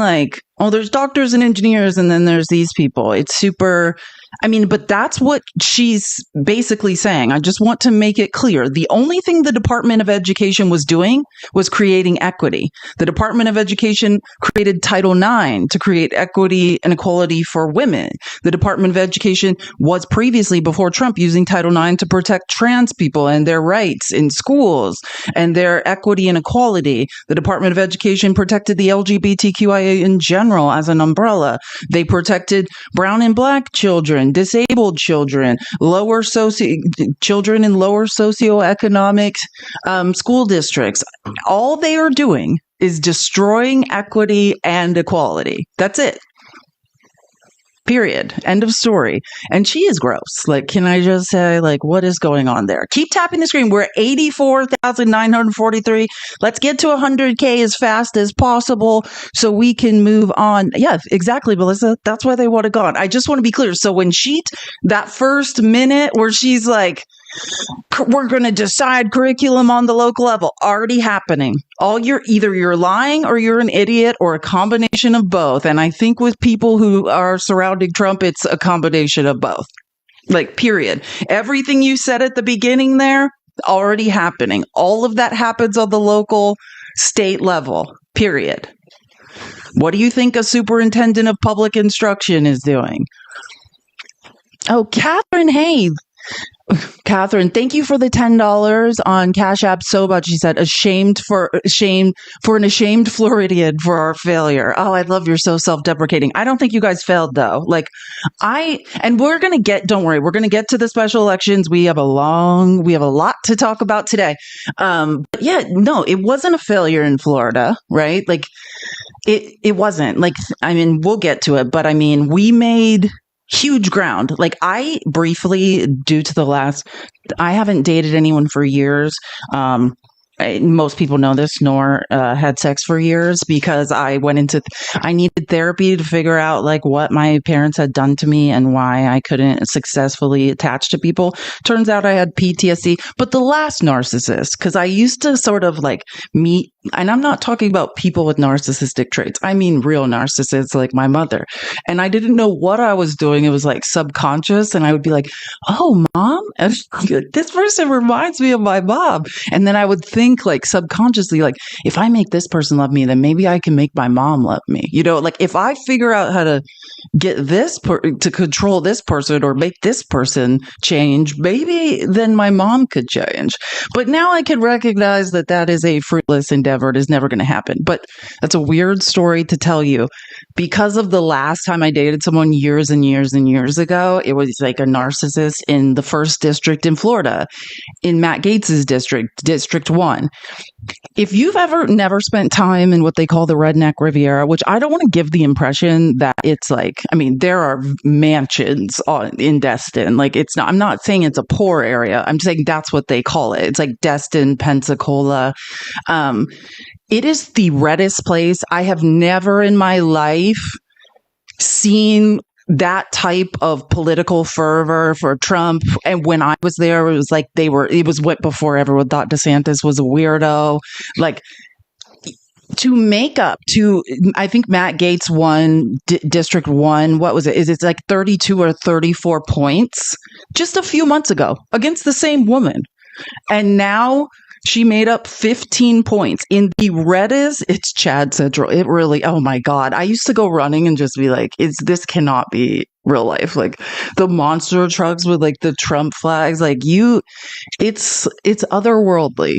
there's doctors and engineers, and then there's these people. It's super. But that's what she's basically saying. I just want to make it clear. The only thing the Department of Education was doing was creating equity. The Department of Education created Title IX to create equity and equality for women. The Department of Education was previously, before Trump, using Title IX to protect trans people and their rights in schools and their equity and equality. The Department of Education protected the LGBTQIA in general as an umbrella. They protected brown and black children, disabled children, children in lower socioeconomic school districts. All they are doing is destroying equity and equality. That's it. Period. End of story. And she is gross. Can I just say, what is going on there? Keep tapping the screen. We're at 84,943. Let's get to 100K as fast as possible so we can move on. Yeah, exactly, Melissa. That's why they want to go on. I just want to be clear. So when that first minute where she's we're going to decide curriculum on the local level, already happening. Either you're lying or you're an idiot or a combination of both. And I think with people who are surrounding Trump, it's a combination of both. Period. Everything you said at the beginning there, already happening. All of that happens on the local, state level. Period. What do you think a superintendent of public instruction is doing? Oh, Catherine Hayes. Catherine, thank you for the $10 on Cash App so much. She said, ashamed for an ashamed Floridian for our failure. Oh, I love you're so self-deprecating. I don't think you guys failed though. And we're going to don't worry, we're going to get to the special elections. We have a lot to talk about today. But yeah, no, it wasn't a failure in Florida, right? It wasn't we'll get to it, but we made huge ground. I briefly, due to I haven't dated anyone for years. Most people know this, nor had sex for years because I needed therapy to figure out what my parents had done to me and why I couldn't successfully attach to people. Turns out I had PTSD, but the last narcissist, because I used to sort of meet and I'm not talking about people with narcissistic traits. I mean real narcissists like my mother. And I didn't know what I was doing. It was like subconscious. And I would be like, oh, mom, and this person reminds me of my mom. And then I would think like subconsciously, like, if I make this person love me, then maybe I can make my mom love me. You know, like if I figure out how to get to control this person or make this person change, maybe then my mom could change. But now I can recognize that that is a fruitless endeavor. It is never going to happen. But that's a weird story to tell you because of the last time I dated someone years and years and years ago. It was like a narcissist in the 1st district in Florida, in Matt Gates's district, District 1. If you've ever never spent time in what they call the Redneck Riviera, which I don't want to give the impression that it's like, I mean, there are mansions in Destin. Like it's not, I'm not saying it's a poor area. I'm saying that's what they call it. It's like Destin, Pensacola. It is the reddest place. I have never in my life seen that type of political fervor for Trump. And when I was there, it was like it was what before everyone thought DeSantis was a weirdo. Like to make up to, I think Matt Gaetz won District 1. What was it? It's like 32 or 34 points just a few months ago against the same woman. And now she made up 15 points in the reddest. It's Chad Central. It really, oh my God. I used to go running and just be like, this cannot be real life. Like the monster trucks with like the Trump flags, like it's otherworldly.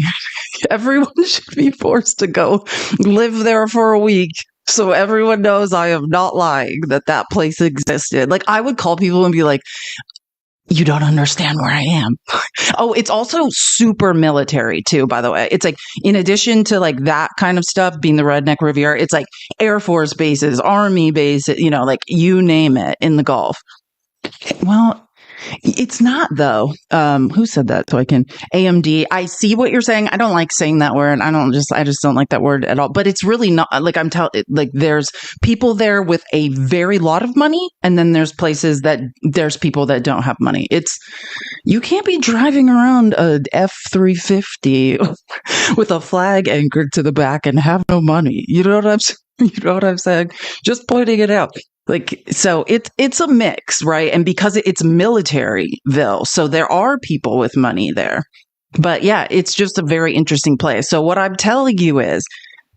Everyone should be forced to go live there for a week. So everyone knows I am not lying that place existed. Like I would call people and be like, you don't understand where I am. Oh, it's also super military too, by the way. It's like, in addition to like that kind of stuff being the Redneck Riviera, it's like Air Force bases, Army bases, you know, like you name it in the Gulf. Well, it's not though. Who said that? So I can AMD. I see what you're saying. I don't like saying that word. I just don't like that word at all. But it's really not like like there's people there with a very lot of money. And then there's there's people that don't have money. You can't be driving around a F-350 with a flag anchored to the back and have no money. You know what I'm saying? Just pointing it out. Like, so it's a mix, right? And because it's Militaryville, so there are people with money there. But yeah, it's just a very interesting place. So what I'm telling you is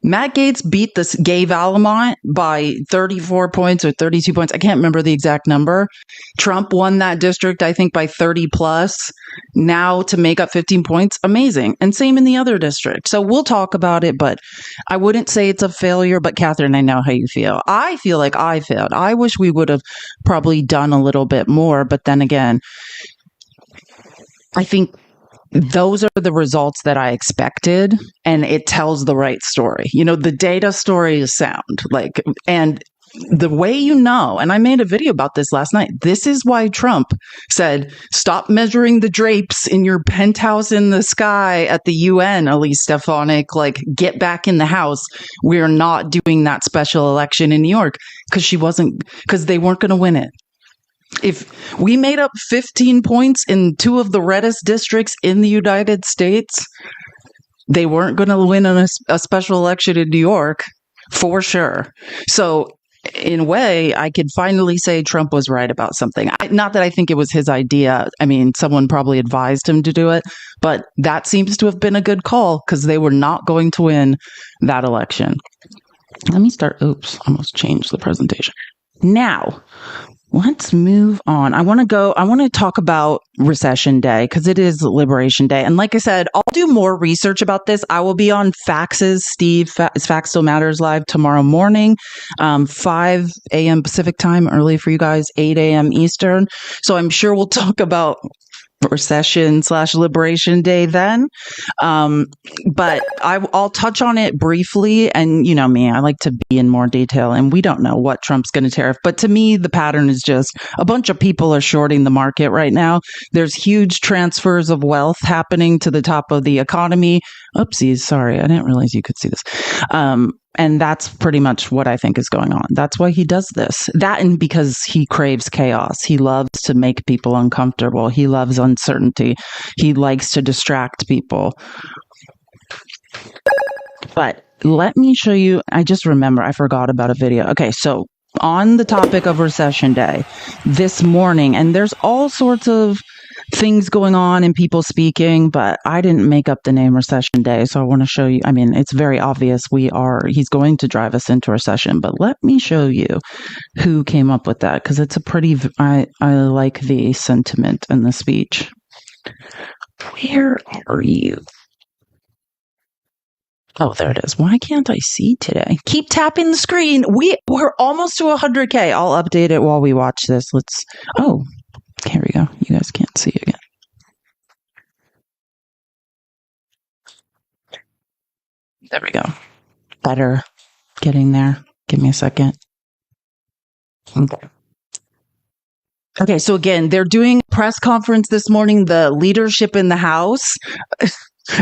Matt Gaetz beat this Gay Valamont by 34 points or 32 points. I can't remember the exact number. Trump won that district, I think, by 30 plus. Now to make up 15 points, amazing. And same in the other district. So we'll talk about it, but I wouldn't say it's a failure. But Catherine, I know how you feel. I feel like I failed. I wish we would have probably done a little bit more. But then again, I think those are the results that I expected, and it tells the right story. You know, the data story is sound, like, and the way you know, and I made a video about this last night. This is why Trump said, stop measuring the drapes in your penthouse in the sky at the UN, Elise Stefanik, like get back in the house. We're not doing that special election in New York because they weren't going to win it. If we made up 15 points in two of the reddest districts in the United States, they weren't going to win a special election in New York for sure. So in a way, I could finally say Trump was right about something. Not that I think it was his idea. I mean, someone probably advised him to do it, but that seems to have been a good call because they were not going to win that election. Let me start. Oops, almost changed the presentation. Now, let's move on. I want to talk about Recession Day because it is Liberation Day. And like I said, I'll do more research about this. I will be on Fax's Fax Still Matters Live tomorrow morning, 5 a.m. Pacific time, early for you guys, 8 a.m. Eastern. So I'm sure we'll talk about Recession/Liberation Day then. But I'll touch on it briefly. And you know me, I like to be in more detail, and we don't know what Trump's going to tariff. But to me, the pattern is just a bunch of people are shorting the market right now. There's huge transfers of wealth happening to the top of the economy. Oopsies, sorry, I didn't realize you could see this. And that's pretty much what I think is going on. That's why he does this. That and because he craves chaos. He loves to make people uncomfortable. He loves uncertainty. He likes to distract people. But let me show you. I just remember I forgot about a video. Okay, so on the topic of recession day this morning, and there's all sorts of things going on and people speaking, but I didn't make up the name recession day. So I want to show you. I mean, it's very obvious he's going to drive us into recession, but let me show you who came up with that, because it's a pretty, I like the sentiment in the speech. Where are you? Oh, there it is. Why can't I see today? Keep tapping the screen. We're almost to 100K. I'll update it while we watch this. Oh, here we go. You guys can't see again. There we go. Better. Getting there. Give me a second. Okay, so again, they're doing a press conference this morning, the leadership in the House.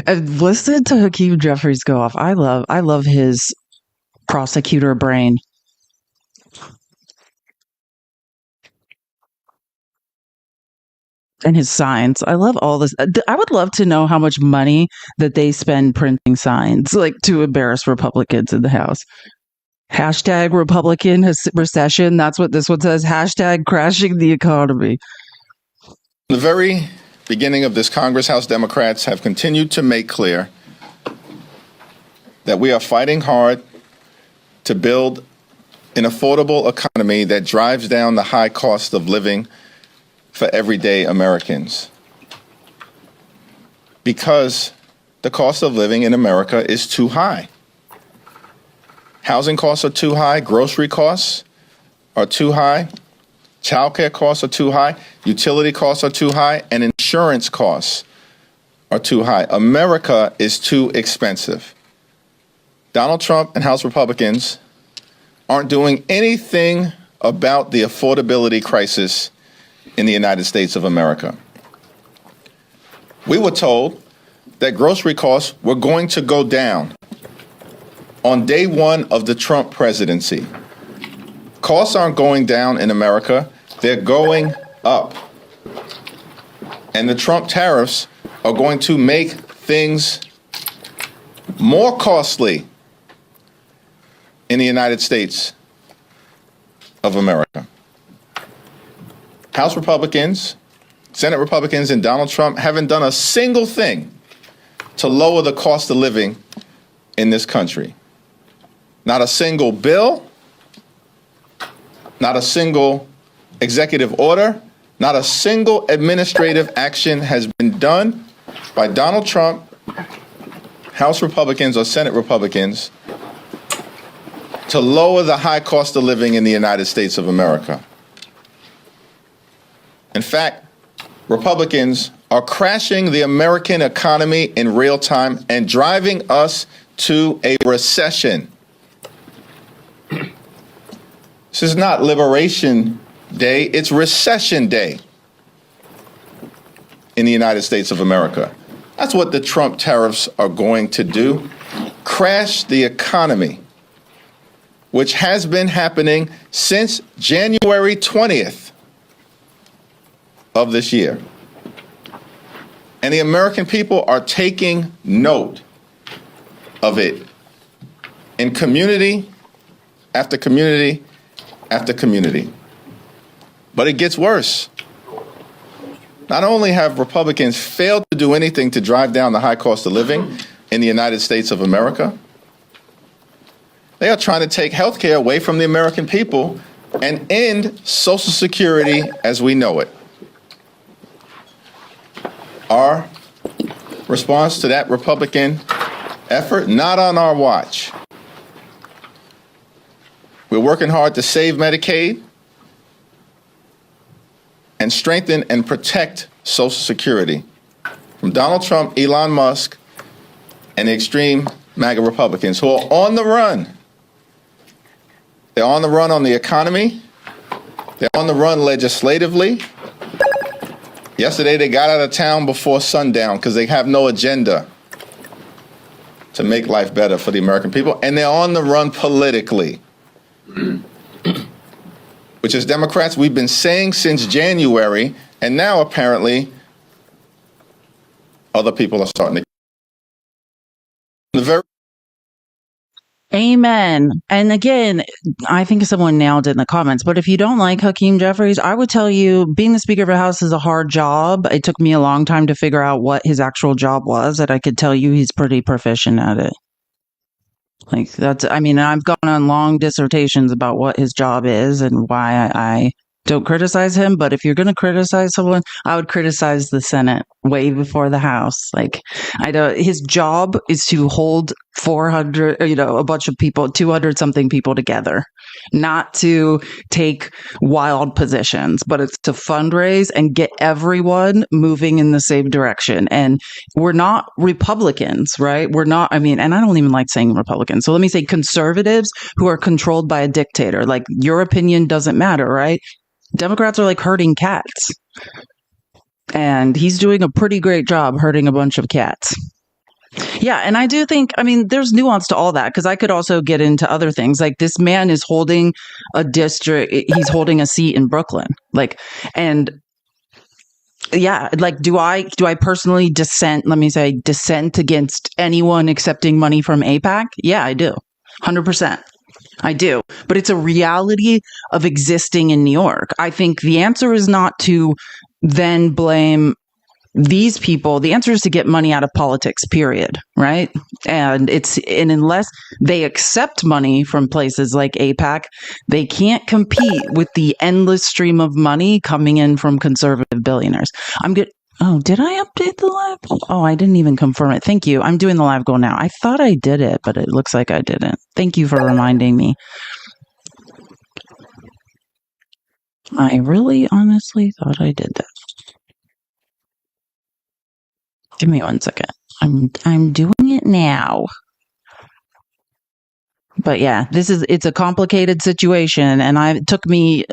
I've listened to Hakeem Jeffries go off. I love his prosecutor brain. And his signs. I love all this. I would love to know how much money that they spend printing signs, like, to embarrass Republicans in the House. Hashtag Republican recession. That's what this one says. Hashtag crashing the economy. The very beginning of this Congress, House Democrats have continued to make clear that we are fighting hard to build an affordable economy that drives down the high cost of living for everyday Americans. Because the cost of living in America is too high. Housing costs are too high, grocery costs are too high, childcare costs are too high, utility costs are too high, and insurance costs are too high. America is too expensive. Donald Trump and House Republicans aren't doing anything about the affordability crisis in the United States of America. We were told that grocery costs were going to go down on day one of the Trump presidency. Costs aren't going down in America, they're going up. And the Trump tariffs are going to make things more costly in the United States of America. House Republicans, Senate Republicans, and Donald Trump haven't done a single thing to lower the cost of living in this country. Not a single bill, not a single executive order, not a single administrative action has been done by Donald Trump, House Republicans, or Senate Republicans to lower the high cost of living in the United States of America. In fact, Republicans are crashing the American economy in real time and driving us to a recession. This is not Liberation Day, it's Recession Day in the United States of America. That's what the Trump tariffs are going to do. Crash the economy, which has been happening since January 20th of this year. And the American people are taking note of it in community after community after community. But it gets worse. Not only have Republicans failed to do anything to drive down the high cost of living in the United States of America, they are trying to take health care away from the American people and end Social Security as we know it. Our response to that Republican effort, not on our watch. We're working hard to save Medicaid and strengthen and protect Social Security from Donald Trump, Elon Musk, and the extreme MAGA Republicans who are on the run. They're on the run on the economy. They're on the run legislatively. Yesterday, they got out of town before sundown because they have no agenda to make life better for the American people. And they're on the run politically, which as Democrats, we've been saying since January, and now apparently other people are starting to. The very Amen. And again, I think someone nailed it in the comments, but if you don't like Hakeem Jeffries, I would tell you being the Speaker of the House is a hard job. It took me a long time to figure out what his actual job was, and I could tell you he's pretty proficient at it. Like that's, I mean, I've gone on long dissertations about what his job is and why I don't criticize him. But if you're going to criticize someone, I would criticize the Senate way before the House. Like, I don't, his job is to hold 400, a bunch of people, 200 something people together, not to take wild positions, but it's to fundraise and get everyone moving in the same direction. And we're not Republicans, right? We're not, I mean, and I don't even like saying Republicans. So let me say conservatives who are controlled by a dictator. Like, your opinion doesn't matter, right? Democrats are like herding cats. And he's doing a pretty great job herding a bunch of cats. Yeah, and I do think, I mean, there's nuance to all that, because I could also get into other things. Like, this man is holding a district, he's holding a seat in Brooklyn. Like, and yeah, like, do I personally dissent against anyone accepting money from AIPAC? Yeah, I do. 100%. I do. But it's a reality of existing in New York. I think the answer is not to then blame these people. The answer is to get money out of politics, period. Right? And unless they accept money from places like AIPAC, they can't compete with the endless stream of money coming in from conservative billionaires. Oh, did I update the live goal? Oh, I didn't even confirm it. Thank you. I'm doing the live goal now. I thought I did it, but it looks like I didn't. Thank you for reminding me. I really honestly thought I did that. Give me 1 second. I'm doing it now. But yeah, it's a complicated situation, and it took me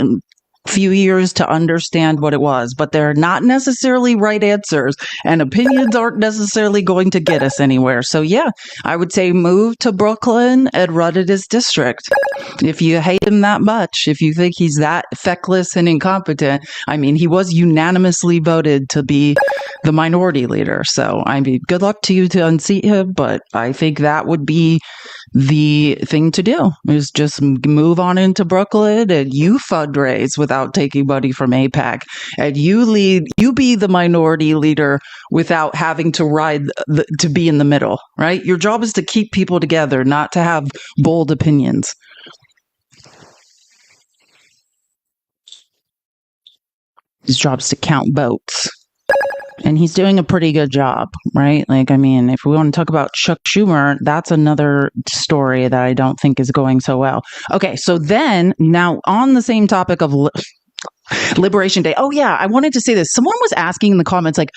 few years to understand what it was, but they're not necessarily right answers, and opinions aren't necessarily going to get us anywhere. So yeah, I would say move to Brooklyn and run it as district. If you hate him that much, if you think he's that feckless and incompetent, I mean, he was unanimously voted to be the minority leader. So I mean, good luck to you to unseat him, but I think that would be the thing to do, is just move on into Brooklyn and you fundraise without taking money from AIPAC, and you be the minority leader without having to to be in the middle, right? Your job is to keep people together, not to have bold opinions. His job is to count votes. And he's doing a pretty good job, right? Like, I mean, if we want to talk about Chuck Schumer, that's another story that I don't think is going so well. Okay, so then now on the same topic of Liberation Day. Oh yeah, I wanted to say this. Someone was asking in the comments, like,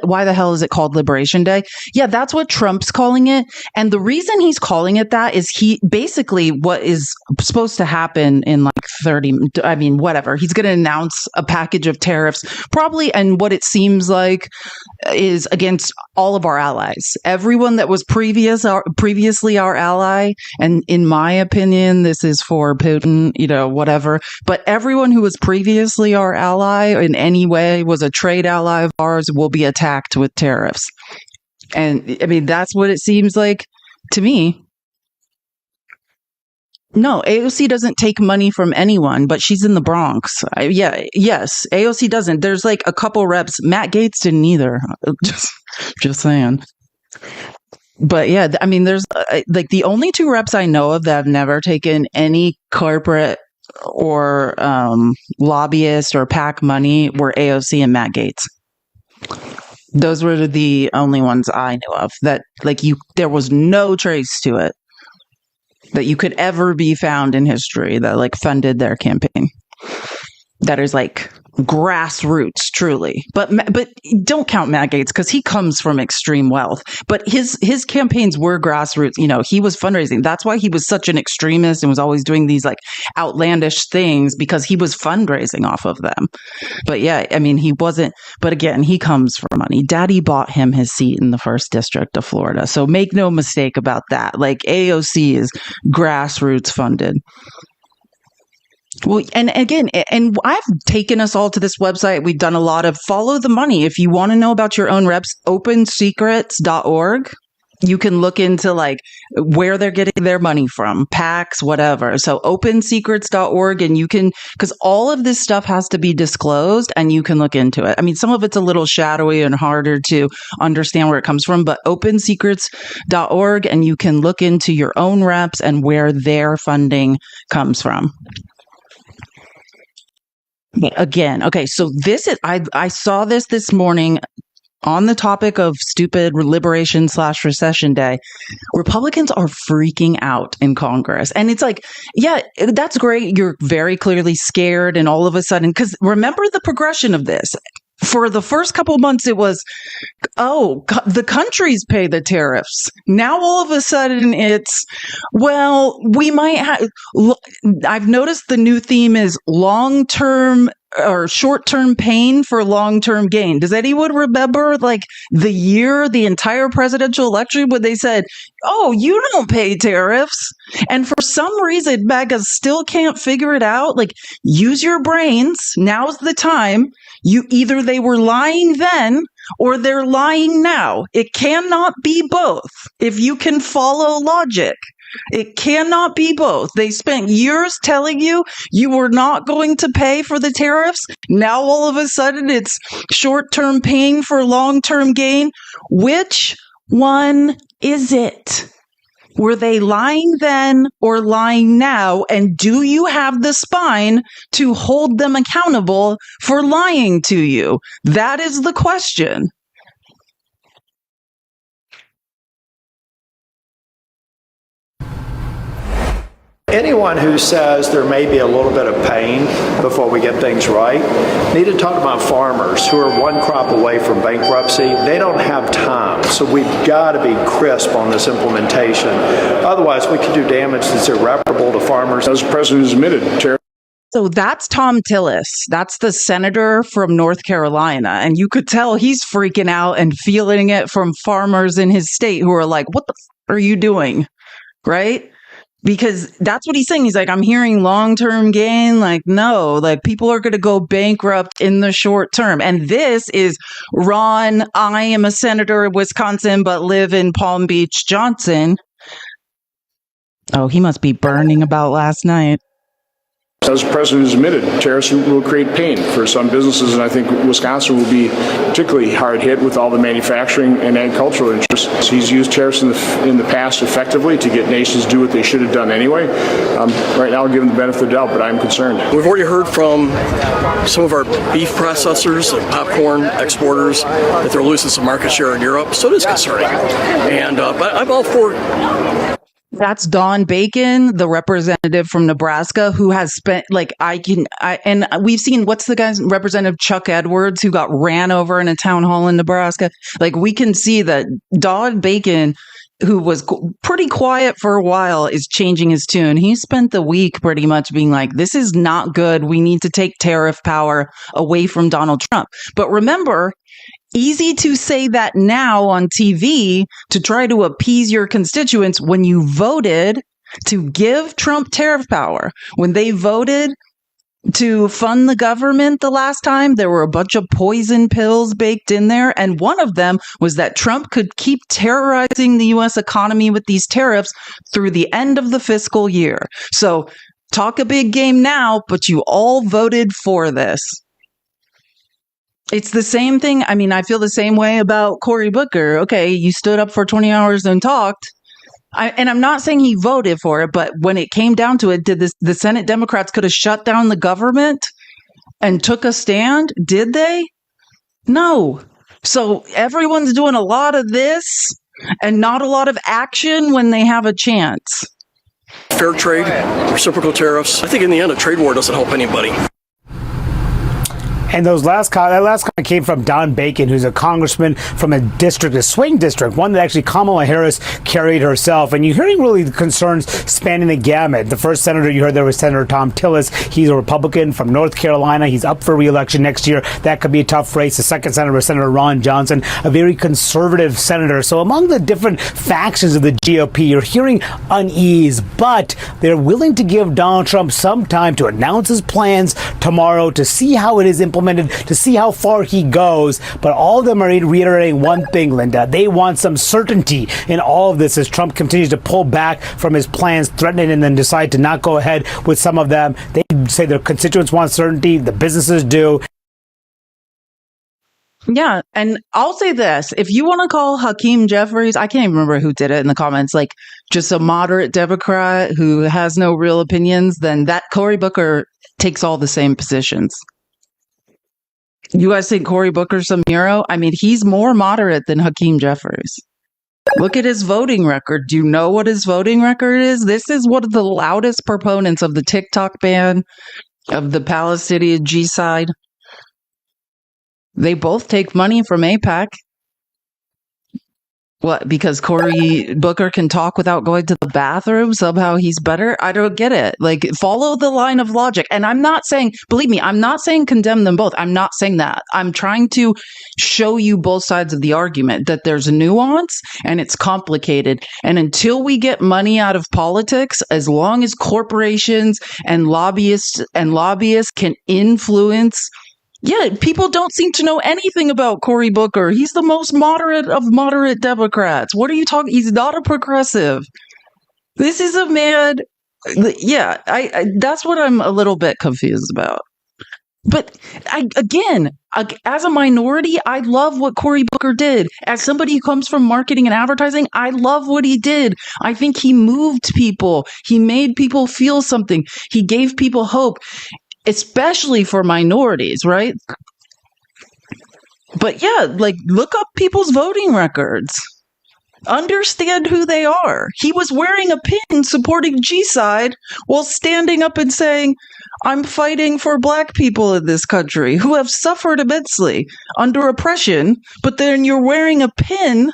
why the hell is it called Liberation Day? Yeah, that's what Trump's calling it. And the reason he's calling it that is basically what is supposed to happen in like whatever. He's going to announce a package of tariffs, probably, and what it seems like is against all of our allies. Everyone that was previously our ally, and in my opinion, this is for Putin, whatever, but everyone who was previously our ally in any way, was a trade ally of ours, will be attacked with tariffs. And I mean, that's what it seems like to me. No, AOC doesn't take money from anyone, but she's in the Bronx. Yes, AOC doesn't. There's like a couple reps. Matt Gaetz didn't either. Just saying. But yeah, I mean, there's like the only two reps I know of that have never taken any corporate or lobbyist or PAC money were AOC and Matt Gaetz. Those were the only ones I knew of that, like, there was no trace to it that you could ever be found in history that like funded their campaign. That is like grassroots, truly. But don't count Matt Gaetz, because he comes from extreme wealth. But his campaigns were grassroots. He was fundraising. That's why he was such an extremist and was always doing these like outlandish things, because he was fundraising off of them. But yeah, I mean, he wasn't. But again, he comes from money. Daddy bought him his seat in the 1st District of Florida. So make no mistake about that. Like, AOC is grassroots funded. Well, and again, and I've taken us all to this website. We've done a lot of follow the money. If you want to know about your own reps, opensecrets.org. You can look into like where they're getting their money from, PACs, whatever. So opensecrets.org, and you can, because all of this stuff has to be disclosed and you can look into it. I mean, some of it's a little shadowy and harder to understand where it comes from, but opensecrets.org, and you can look into your own reps and where their funding comes from. Again, okay, so this is, I saw this morning on the topic of stupid liberation/recession day. Republicans are freaking out in Congress. And it's like, yeah, that's great. You're very clearly scared. And all of a sudden, because remember the progression of this. For the first couple of months, it was, oh, the countries pay the tariffs. Now, all of a sudden, it's, well, we might have, I've noticed the new theme is long-term or short-term pain for long-term gain. Does anyone remember like the entire presidential election when they said, oh, you don't pay tariffs? And for some reason, MAGA still can't figure it out. Like, use your brains. Now's the time. They were lying then or they're lying now. It cannot be both. If you can follow logic, it cannot be both. They spent years telling you you were not going to pay for the tariffs. Now all of a sudden it's short-term pain for long-term gain. Which one is it? Were they lying then or lying now? And do you have the spine to hold them accountable for lying to you? That is the question. Anyone who says there may be a little bit of pain before we get things right need to talk about farmers who are one crop away from bankruptcy. They don't have time, so we've got to be crisp on this implementation. Otherwise, we could do damage that's irreparable to farmers. As the president has admitted, Chair. So that's Tom Tillis. That's the senator from North Carolina. And you could tell he's freaking out and feeling it from farmers in his state who are like, what the f are you doing? Right? Because that's what he's saying. He's like, I'm hearing long-term gain. Like, no, like people are going to go bankrupt in the short term. And this is Ron, I am a senator in Wisconsin, but live in Palm Beach, Johnson. Oh, he must be burning about last night. As the president has admitted, tariffs will create pain for some businesses, and I think Wisconsin will be particularly hard hit with all the manufacturing and agricultural interests. He's used tariffs in the past effectively to get nations to do what they should have done anyway. Right now, I'll give him the benefit of the doubt, but I'm concerned. We've already heard from some of our beef processors and popcorn exporters that they're losing some market share in Europe, so it is concerning. And but I'm all for. That's Don Bacon, the representative from Nebraska, who has spent and we've seen, what's the guy's Representative Chuck Edwards, who got ran over in a town hall in Nebraska. Like, we can see that Don Bacon, who was pretty quiet for a while, is changing his tune. He spent the week pretty much being like, this is not good. We need to take tariff power away from Donald Trump. But remember, easy to say that now on TV to try to appease your constituents when you voted to give Trump tariff power. When they voted to fund the government the last time, there were a bunch of poison pills baked in there. And one of them was that Trump could keep terrorizing the U.S. economy with these tariffs through the end of the fiscal year. So talk a big game now, but you all voted for this. It's the same thing. I mean, I feel the same way about Cory Booker. Okay, you stood up for 20 hours and talked. And I'm not saying he voted for it, but when it came down to it, the Senate Democrats could have shut down the government and took a stand? Did they? No. So everyone's doing a lot of this and not a lot of action when they have a chance. Fair trade, reciprocal tariffs. I think in the end, a trade war doesn't help anybody. And that last comment came from Don Bacon, who's a congressman from a swing district, one that actually Kamala Harris carried herself. And you're hearing really concerns spanning the gamut. The first senator you heard there was Senator Tom Tillis. He's a Republican from North Carolina. He's up for re-election next year. That could be a tough race. The second senator was Senator Ron Johnson, a very conservative senator. So among the different factions of the GOP, you're hearing unease, but they're willing to give Donald Trump some time to announce his plans tomorrow, to see how it is implemented, to see how far he he goes. But all of them are reiterating one thing, Linda. They want some certainty in all of this as Trump continues to pull back from his plans, threatening and then decide to not go ahead with some of them. They say their constituents want certainty. The businesses do. Yeah. And I'll say this. If you want to call Hakeem Jeffries, I can't even remember who did it in the comments, like just a moderate Democrat who has no real opinions, then that Cory Booker takes all the same positions. You guys think Cory Booker's some hero? I mean, he's more moderate than Hakeem Jeffries. Look at his voting record. Do you know what his voting record is? This is one of the loudest proponents of the TikTok ban, of the Palestinian G-side. They both take money from AIPAC. What, because Cory Booker can talk without going to the bathroom? Somehow he's better? I don't get it. Like, follow the line of logic. And I'm not saying, believe me, I'm not saying condemn them both. I'm not saying that. I'm trying to show you both sides of the argument, that there's nuance and it's complicated. And until we get money out of politics, as long as corporations and lobbyists can influence. Yeah, people don't seem to know anything about Cory Booker. He's the most moderate of moderate Democrats. What are you talking? He's not a progressive. This is a man. Yeah, I that's what I'm a little bit confused about. But as a minority, I love what Cory Booker did. As somebody who comes from marketing and advertising, I love what he did. I think he moved people. He made people feel something. He gave people hope. Especially for minorities, right? But yeah, like, look up people's voting records. Understand who they are. He was wearing a pin supporting G-side while standing up and saying, I'm fighting for black people in this country who have suffered immensely under oppression, but then you're wearing a pin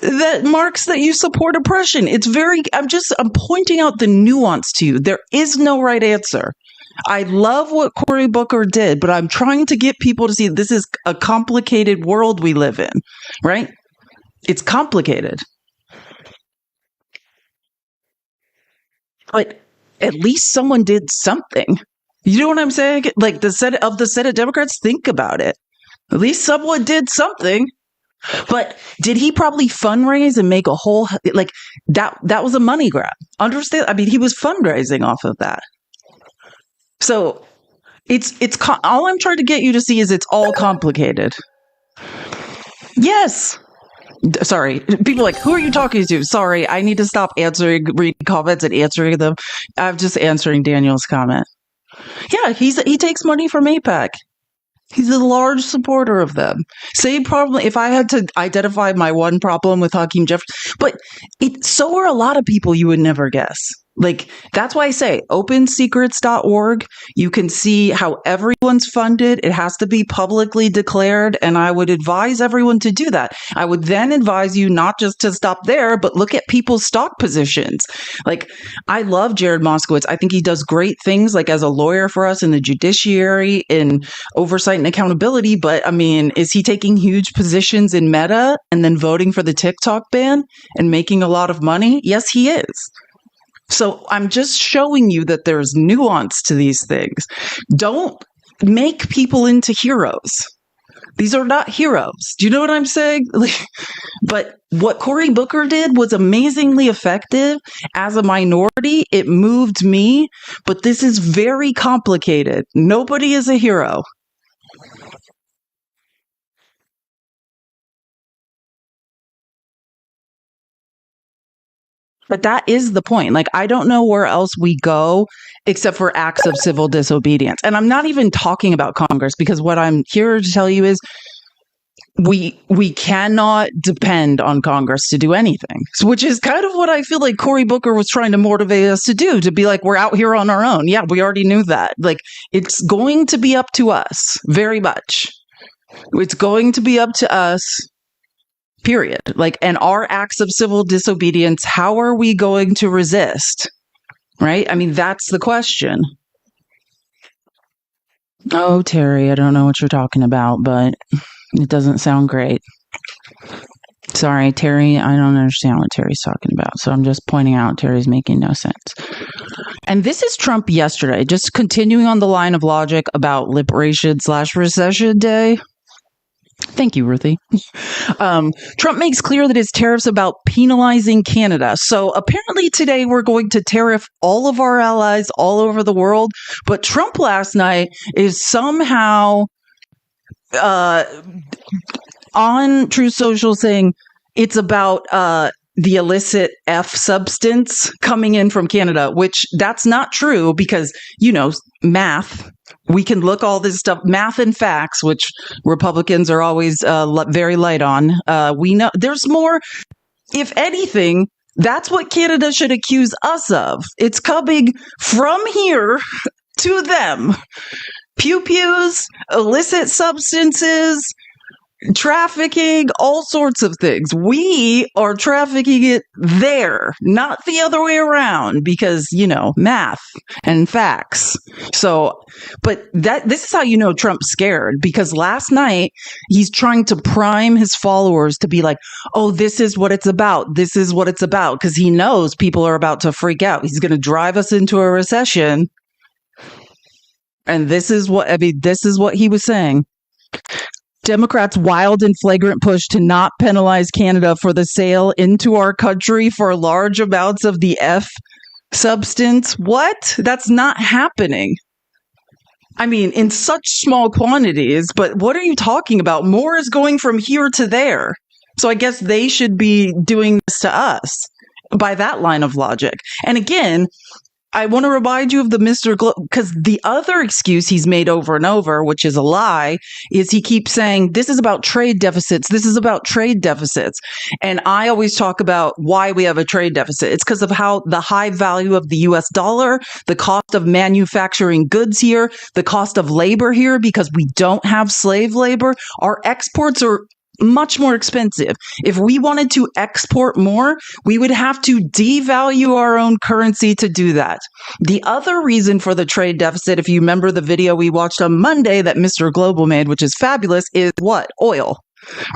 that marks that you support oppression. I'm pointing out the nuance to you. There is no right answer. I love what Cory Booker did, but I'm trying to get people to see this is a complicated world we live in, right? It's complicated. But at least someone did something. You know what I'm saying? Like the Senate Democrats, think about it. At least someone did something. But did he probably fundraise and make a whole, like, that was a money grab? Understand? I mean, he was fundraising off of that. So it's all I'm trying to get you to see is it's all complicated. Yes. Sorry. People are like, who are you talking to? Sorry. I need to stop reading comments and answering them. I'm just answering Daniel's comment. Yeah. He takes money from AIPAC. He's a large supporter of them. Same problem. If I had to identify my one problem with Hakeem Jeffries, but so are a lot of people you would never guess. Like, that's why I say opensecrets.org. You can see how everyone's funded. It has to be publicly declared. And I would advise everyone to do that. I would then advise you not just to stop there, but look at people's stock positions. Like, I love Jared Moskowitz. I think he does great things, like as a lawyer for us in the judiciary, in oversight and accountability. But I mean, is he taking huge positions in Meta and then voting for the TikTok ban and making a lot of money? Yes, he is. So I'm just showing you that there's nuance to these things. Don't make people into heroes. These are not heroes. Do you know what I'm saying? But what Cory Booker did was amazingly effective. As a minority, it moved me. But this is very complicated. Nobody is a hero. But that is the point. Like, I don't know where else we go except for acts of civil disobedience. And I'm not even talking about Congress, because what I'm here to tell you is we cannot depend on Congress to do anything. So, which is kind of what I feel like Cory Booker was trying to motivate us to do, to be like, we're out here on our own. Yeah, we already knew that. Like, it's going to be up to us, very much. It's going to be up to us. Period. Like, and our acts of civil disobedience, how are we going to resist? Right? I mean, that's the question. Oh, Terry, I don't know what you're talking about, but it doesn't sound great. Sorry, Terry, I don't understand what Terry's talking about. So I'm just pointing out Terry's making no sense. And this is Trump yesterday, just continuing on the line of logic about liberation/recession day. Thank you, Ruthie. Trump makes clear that his tariff's about penalizing Canada. So apparently today we're going to tariff all of our allies all over the world. But Trump last night is somehow on Truth Social saying it's about the illicit F substance coming in from Canada, which that's not true because, math. We can look all this stuff, math and facts, which Republicans are always very light on. We know there's more. If anything, that's what Canada should accuse us of. It's coming from here to them. Pew-pews, illicit substances, trafficking, all sorts of things. We are trafficking it there, not the other way around, because, math and facts. So, but this is how Trump's scared, because last night he's trying to prime his followers to be like, oh, this is what it's about. This is what it's about. Because he knows people are about to freak out. He's going to drive us into a recession. And this is what he was saying. Democrats' wild and flagrant push to not penalize Canada for the sale into our country for large amounts of the F substance. What? That's not happening. I mean, in such small quantities, but what are you talking about? More is going from here to there. So I guess they should be doing this to us by that line of logic. And again, I want to remind you of the Mr. because the other excuse he's made over and over, which is a lie, is he keeps saying, this is about trade deficits. This is about trade deficits. And I always talk about why we have a trade deficit. It's because of how the high value of the US dollar, the cost of manufacturing goods here, the cost of labor here, because we don't have slave labor. Our exports are much more expensive. If we wanted to export more, we would have to devalue our own currency to do that. The other reason for the trade deficit, if you remember the video we watched on Monday that Mr. Global made, which is fabulous, is what? Oil,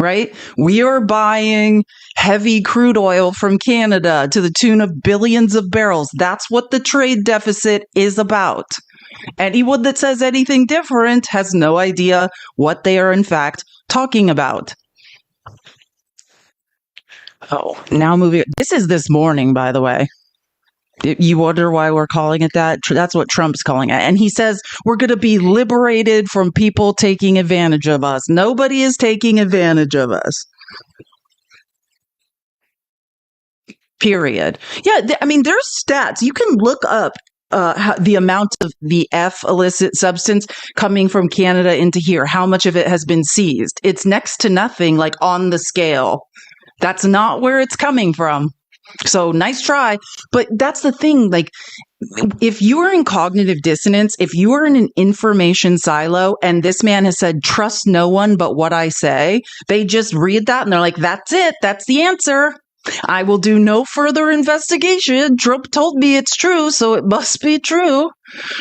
right? We are buying heavy crude oil from Canada to the tune of billions of barrels. That's what the trade deficit is about. Anyone that says anything different has no idea what they are in fact talking about. Oh, now moving. This is this morning, by the way. You wonder why we're calling it that? That's what Trump's calling it. And he says we're going to be liberated from people taking advantage of us. Nobody is taking advantage of us. Period. Yeah, I mean, there's stats. You can look up the amount of the F illicit substance coming from Canada into here, how much of it has been seized. It's next to nothing, like on the scale. That's not where it's coming from. So nice try. But that's the thing. Like, if you are in cognitive dissonance, if you are in an information silo, and this man has said, trust no one but what I say, they just read that and they're like, that's it. That's the answer. I will do no further investigation. Trump told me it's true, so it must be true.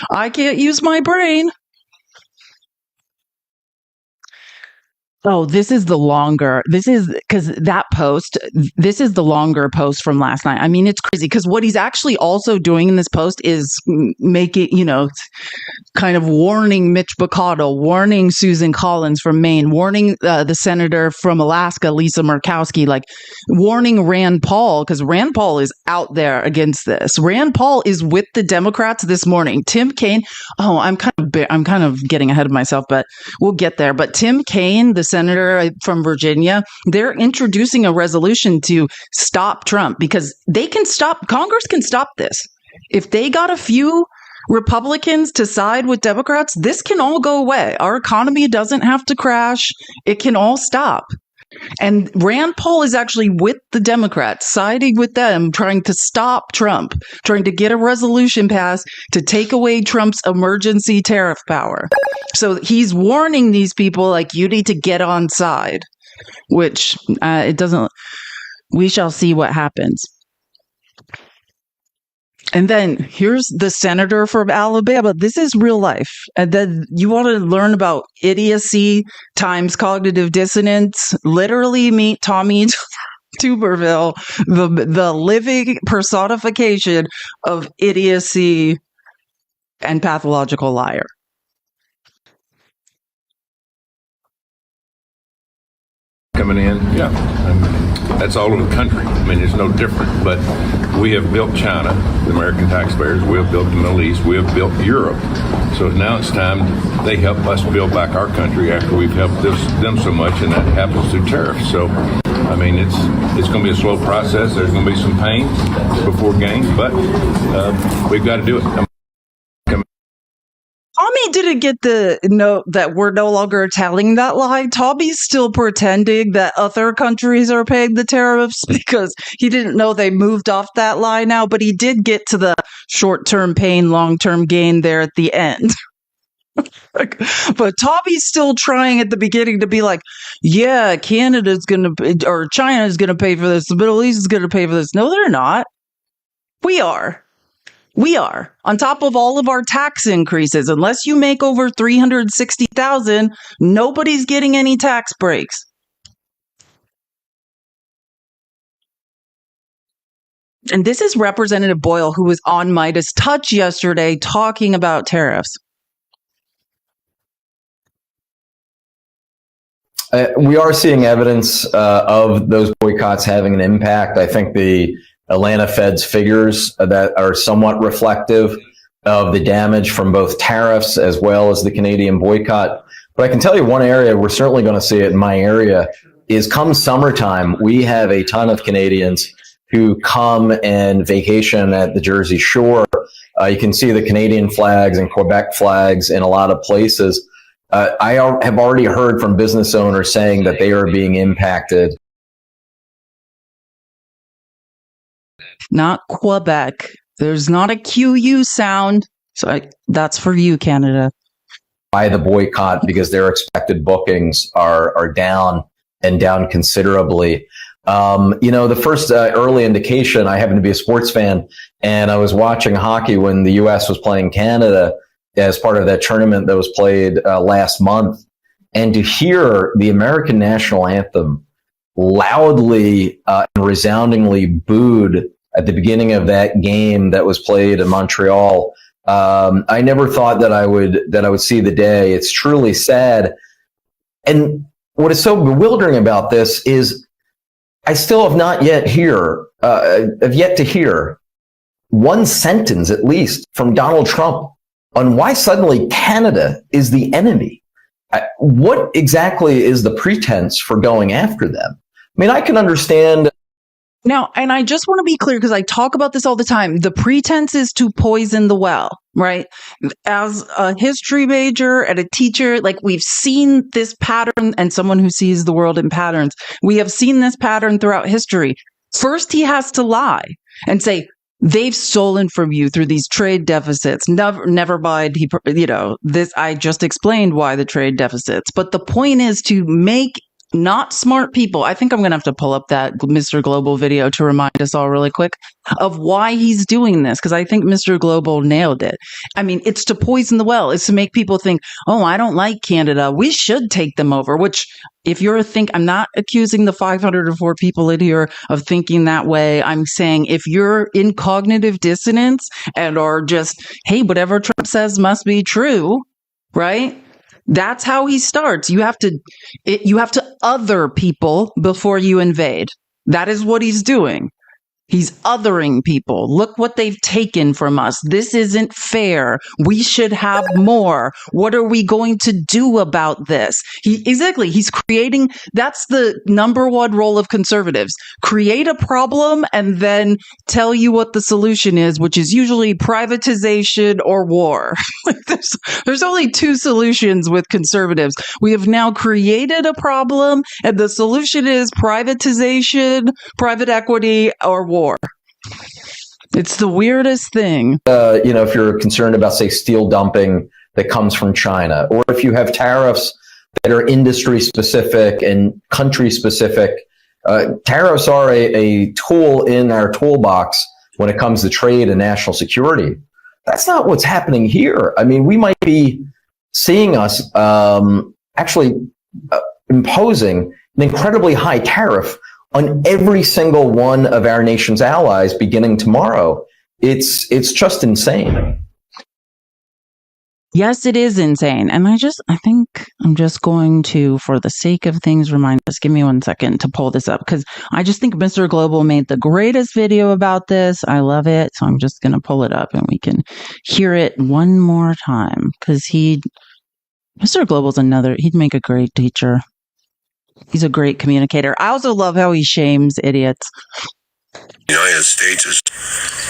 I can't use my brain. Oh, this is the longer. This is because that post, this is the longer post from last night. I mean, it's crazy because what he's actually also doing in this post is making, kind of warning Mitch McConnell, warning Susan Collins from Maine, warning the senator from Alaska, Lisa Murkowski, like warning Rand Paul, because Rand Paul is out there against this. Rand Paul is with the Democrats this morning. Tim Kaine. Oh, I'm kind of getting ahead of myself, but we'll get there. But Tim Kaine, the senator from Virginia, they're introducing a resolution to stop Trump because Congress can stop this. If they got a few Republicans to side with Democrats, this can all go away. Our economy doesn't have to crash. It can all stop. And Rand Paul is actually with the Democrats, siding with them, trying to stop Trump, trying to get a resolution passed to take away Trump's emergency tariff power. So he's warning these people, like, you need to get on side, which we shall see what happens. And then here's the senator from Alabama. This is real life. And then you want to learn about idiocy times cognitive dissonance. Literally meet Tommy Tuberville, the living personification of idiocy and pathological liar. coming in, yeah, that's all over the country. I mean, it's no different. But we have built China, the American taxpayers. We have built the Middle East. We have built Europe. So now it's time they help us build back our country after we've helped them so much, and that happens through tariffs. So, I mean, it's going to be a slow process. There's going to be some pain before gain, but we've got to do it. Tommy didn't get the note that we're no longer telling that lie. Tommy's still pretending that other countries are paying the tariffs because he didn't know they moved off that lie now, but he did get to the short-term pain, long-term gain there at the end. But Tommy's still trying at the beginning to be like, yeah, Canada's going to, or China's going to pay for this. The Middle East is going to pay for this. No, they're not. We are. On top of all of our tax increases. Unless you make over $360,000, nobody's getting any tax breaks. And this is Representative Boyle, who was on Midas Touch yesterday talking about tariffs. We are seeing evidence of those boycotts having an impact. I think the Atlanta Fed's figures that are somewhat reflective of the damage from both tariffs as well as the Canadian boycott. But I can tell you one area we're certainly going to see it in my area is come summertime, we have a ton of Canadians who come and vacation at the Jersey Shore. You can see the Canadian flags and Quebec flags in a lot of places. I have already heard from business owners saying that they are being impacted. Not Quebec. There's not a QU sound. So that's for you, Canada. By the boycott because their expected bookings are down and down considerably. The first early indication, I happen to be a sports fan, and I was watching hockey when the U.S. was playing Canada as part of that tournament that was played last month. And to hear the American national anthem loudly and resoundingly booed at the beginning of that game that was played in Montreal, I never thought that I would see the day. It's truly sad. And what is so bewildering about this is I still have not yet to hear one sentence at least from Donald Trump on why suddenly Canada is the enemy. What exactly is the pretense for going after them? I mean, I can understand. Now, and I just want to be clear because I talk about this all the time. The pretense is to poison the well, right? As a history major and a teacher, like we've seen this pattern, and someone who sees the world in patterns, we have seen this pattern throughout history. First, he has to lie and say, they've stolen from you through these trade deficits. Never mind, this, I just explained why the trade deficits. But the point is to make not smart people. I think I'm going to have to pull up that Mr. Global video to remind us all really quick of why he's doing this, because I think Mr. Global nailed it. I mean, it's to poison the well. It's to make people think, oh, I don't like Canada. We should take them over, which if you're I'm not accusing the 504 people in here of thinking that way. I'm saying if you're in cognitive dissonance and are just, hey, whatever Trump says must be true, right? That's how he starts. You have to other people before you invade. That is what he's doing. He's othering people. Look what they've taken from us. This isn't fair. We should have more. What are we going to do about this? He's creating, that's the number one role of conservatives. Create a problem and then tell you what the solution is, which is usually privatization or war. There's only two solutions with conservatives. We have now created a problem and the solution is privatization, private equity, or war. It's the weirdest thing. If you're concerned about, say, steel dumping that comes from China, or if you have tariffs that are industry specific and country specific, tariffs are a tool in our toolbox when it comes to trade and national security. That's not what's happening here. I mean, we might be seeing us imposing an incredibly high tariff on every single one of our nation's allies beginning tomorrow. It's just insane. Yes, it is insane. And I I'm just going to, for the sake of things, remind us. Give me 1 second to pull this up because I just think Mr. Global made the greatest video about this. I love it. So I'm just going to pull it up and we can hear it one more time because Mr. Global's he'd make a great teacher. He's a great communicator. I also love how he shames idiots. The United States is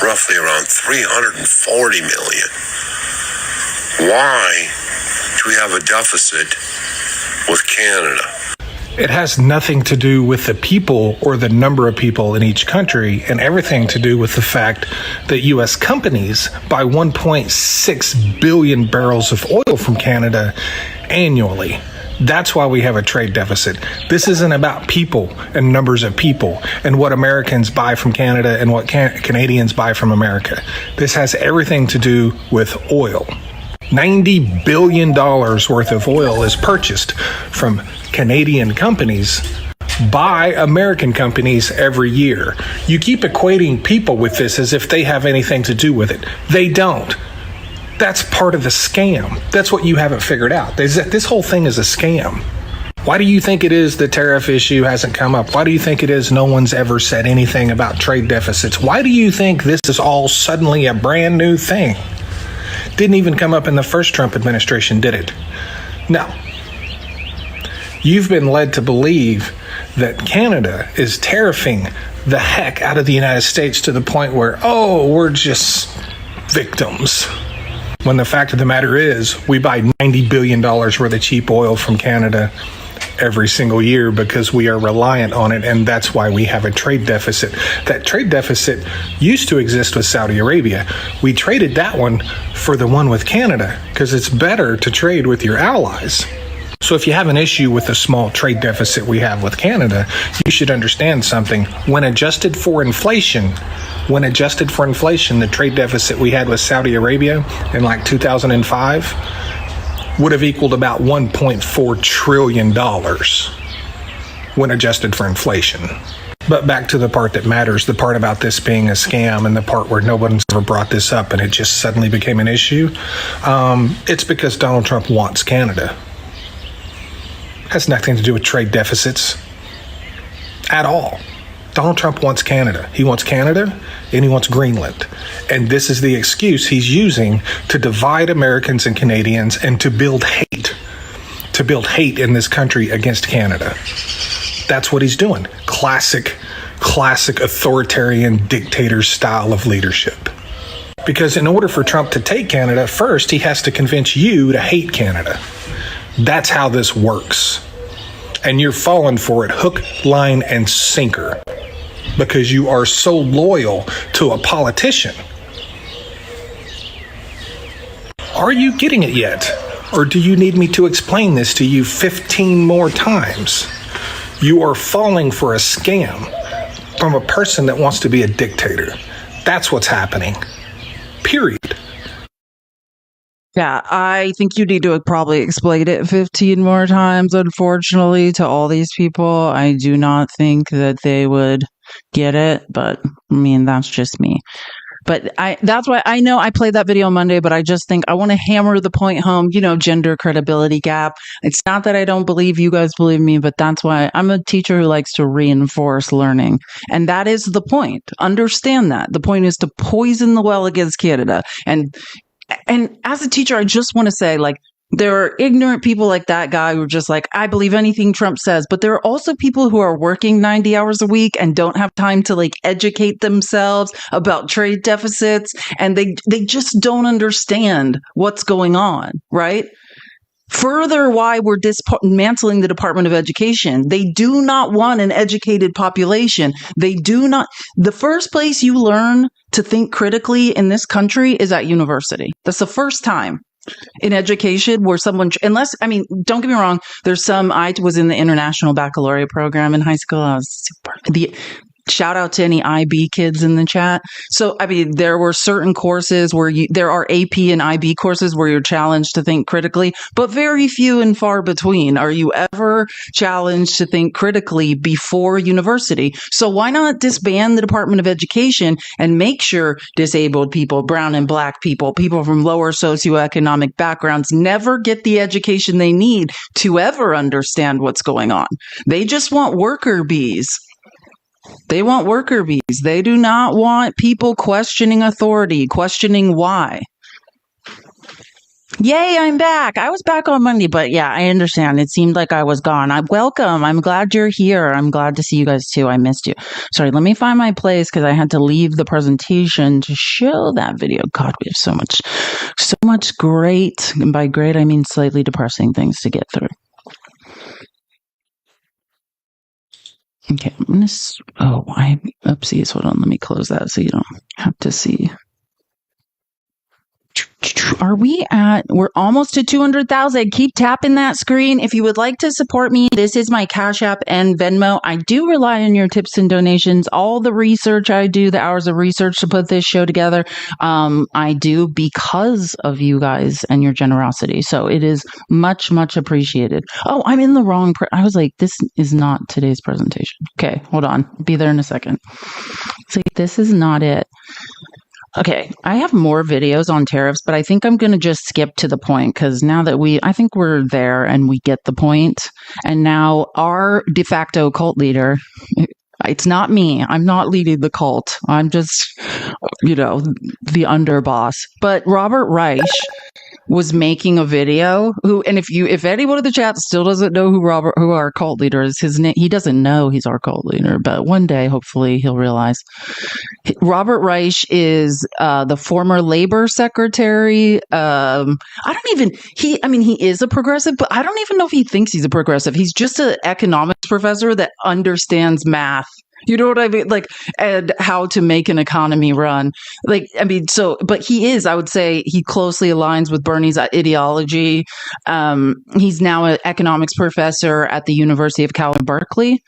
roughly around 340 million. Why do we have a deficit with Canada? It has nothing to do with the people or the number of people in each country, and everything to do with the fact that U.S. companies buy 1.6 billion barrels of oil from Canada annually. That's why we have a trade deficit. This isn't about people and numbers of people and what Americans buy from Canada and what Canadians buy from America. This has everything to do with oil. $90 billion worth of oil is purchased from Canadian companies by American companies every year. You keep equating people with this as if they have anything to do with it. They don't. That's part of the scam. That's what you haven't figured out. This whole thing is a scam. Why do you think it is the tariff issue hasn't come up? Why do you think it is no one's ever said anything about trade deficits? Why do you think this is all suddenly a brand new thing? Didn't even come up in the first Trump administration, did it? No. You've been led to believe that Canada is tariffing the heck out of the United States to the point where, we're just victims. When the fact of the matter is, we buy $90 billion worth of cheap oil from Canada every single year because we are reliant on it, and that's why we have a trade deficit. That trade deficit used to exist with Saudi Arabia. We traded that one for the one with Canada because it's better to trade with your allies. So if you have an issue with the small trade deficit we have with Canada, you should understand something. When adjusted for inflation, the trade deficit we had with Saudi Arabia in like 2005 would have equaled about $1.4 trillion when adjusted for inflation. But back to the part that matters, the part about this being a scam and the part where no one's ever brought this up and it just suddenly became an issue. It's because Donald Trump wants Canada. Has nothing to do with trade deficits at all. Donald Trump wants Canada. He wants Canada and he wants Greenland. And this is the excuse he's using to divide Americans and Canadians and to build hate in this country against Canada. That's what he's doing. Classic authoritarian dictator style of leadership. Because in order for Trump to take Canada, first he has to convince you to hate Canada. That's how this works. And you're falling for it hook, line, and sinker because you are so loyal to a politician. Are you getting it yet? Or do you need me to explain this to you 15 more times? You are falling for a scam from a person that wants to be a dictator. That's what's happening. Period. Yeah, I think you need to probably explain it 15 more times, unfortunately, to all these people. I do not think that they would get it, but I mean, that's just me. But that's why I know I played that video Monday, but I just think I want to hammer the point home, gender credibility gap. It's not that I don't believe you guys believe me, but that's why I'm a teacher who likes to reinforce learning. And that is the point. Understand that. The point is to poison the well against Canada. And as a teacher, I just want to say, there are ignorant people like that guy who are just like, I believe anything Trump says. But there are also people who are working 90 hours a week and don't have time to educate themselves about trade deficits. And they just don't understand what's going on, right? Further, why we're dismantling the Department of Education. They do not want an educated population. The first place you learn to think critically in this country is at university. That's the first time in education where don't get me wrong, I was in the International Baccalaureate program in high school. Shout out to any IB kids in the chat. So, I mean, there were certain courses where there are AP and IB courses where you're challenged to think critically, but very few and far between are you ever challenged to think critically before university. So why not disband the Department of Education and make sure disabled people, brown and black people, people from lower socioeconomic backgrounds never get the education they need to ever understand what's going on. They just want worker bees. They want worker bees. They do not want people questioning authority, questioning why. Yay, I'm back. I was back on Monday, but yeah, I understand. It seemed like I was gone. Welcome. I'm glad you're here. I'm glad to see you guys too. I missed you. Sorry, let me find my place because I had to leave the presentation to show that video. God, we have so much great, and by great, I mean slightly depressing things to get through. Okay, I'm going to, oopsies, hold on, let me close that so you don't have to see. We're almost to 200,000. Keep tapping that screen. If you would like to support me, this is my Cash App and Venmo. I do rely on your tips and donations. All the research I do, the hours of research to put this show together, I do because of you guys and your generosity. So it is much, much appreciated. Oh, I'm in the wrong. I was like, this is not today's presentation. Okay, hold on. Be there in a second. See, this is not it. Okay, I have more videos on tariffs, but I think I'm going to just skip to the point because now that I think we're there and we get the point. And now our de facto cult leader, it's not me. I'm not leading the cult. I'm just, the underboss. But Robert Reich was making a video if anyone in the chat still doesn't know who our cult leader is, his name, he doesn't know he's our cult leader, but one day hopefully he'll realize. Robert Reich is the former labor secretary. He is a progressive, but I don't even know if he thinks he's a progressive. He's just an economics professor that understands math. You know what I mean? And how to make an economy run. But he is, I would say, he closely aligns with Bernie's ideology. He's now an economics professor at the University of California, Berkeley.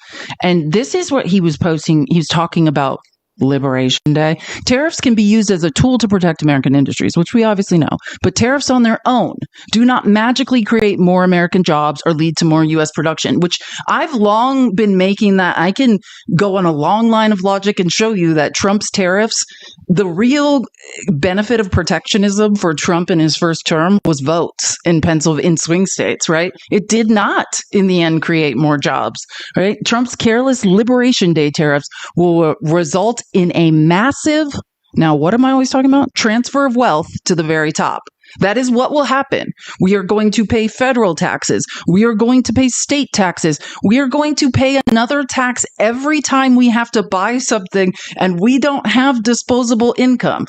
And this is what he was posting. He was talking about Liberation Day. Tariffs can be used as a tool to protect American industries, which we obviously know, but tariffs on their own do not magically create more American jobs or lead to more U.S. production, which I've long been making that. I can go on a long line of logic and show you that Trump's tariffs, the real benefit of protectionism for Trump in his first term was votes in swing states, right? It did not in the end create more jobs, right? Trump's careless Liberation Day tariffs will result in a massive, now what am I always talking about? Transfer of wealth to the very top. That is what will happen. We are going to pay federal taxes. We are going to pay state taxes. We are going to pay another tax every time we have to buy something and we don't have disposable income.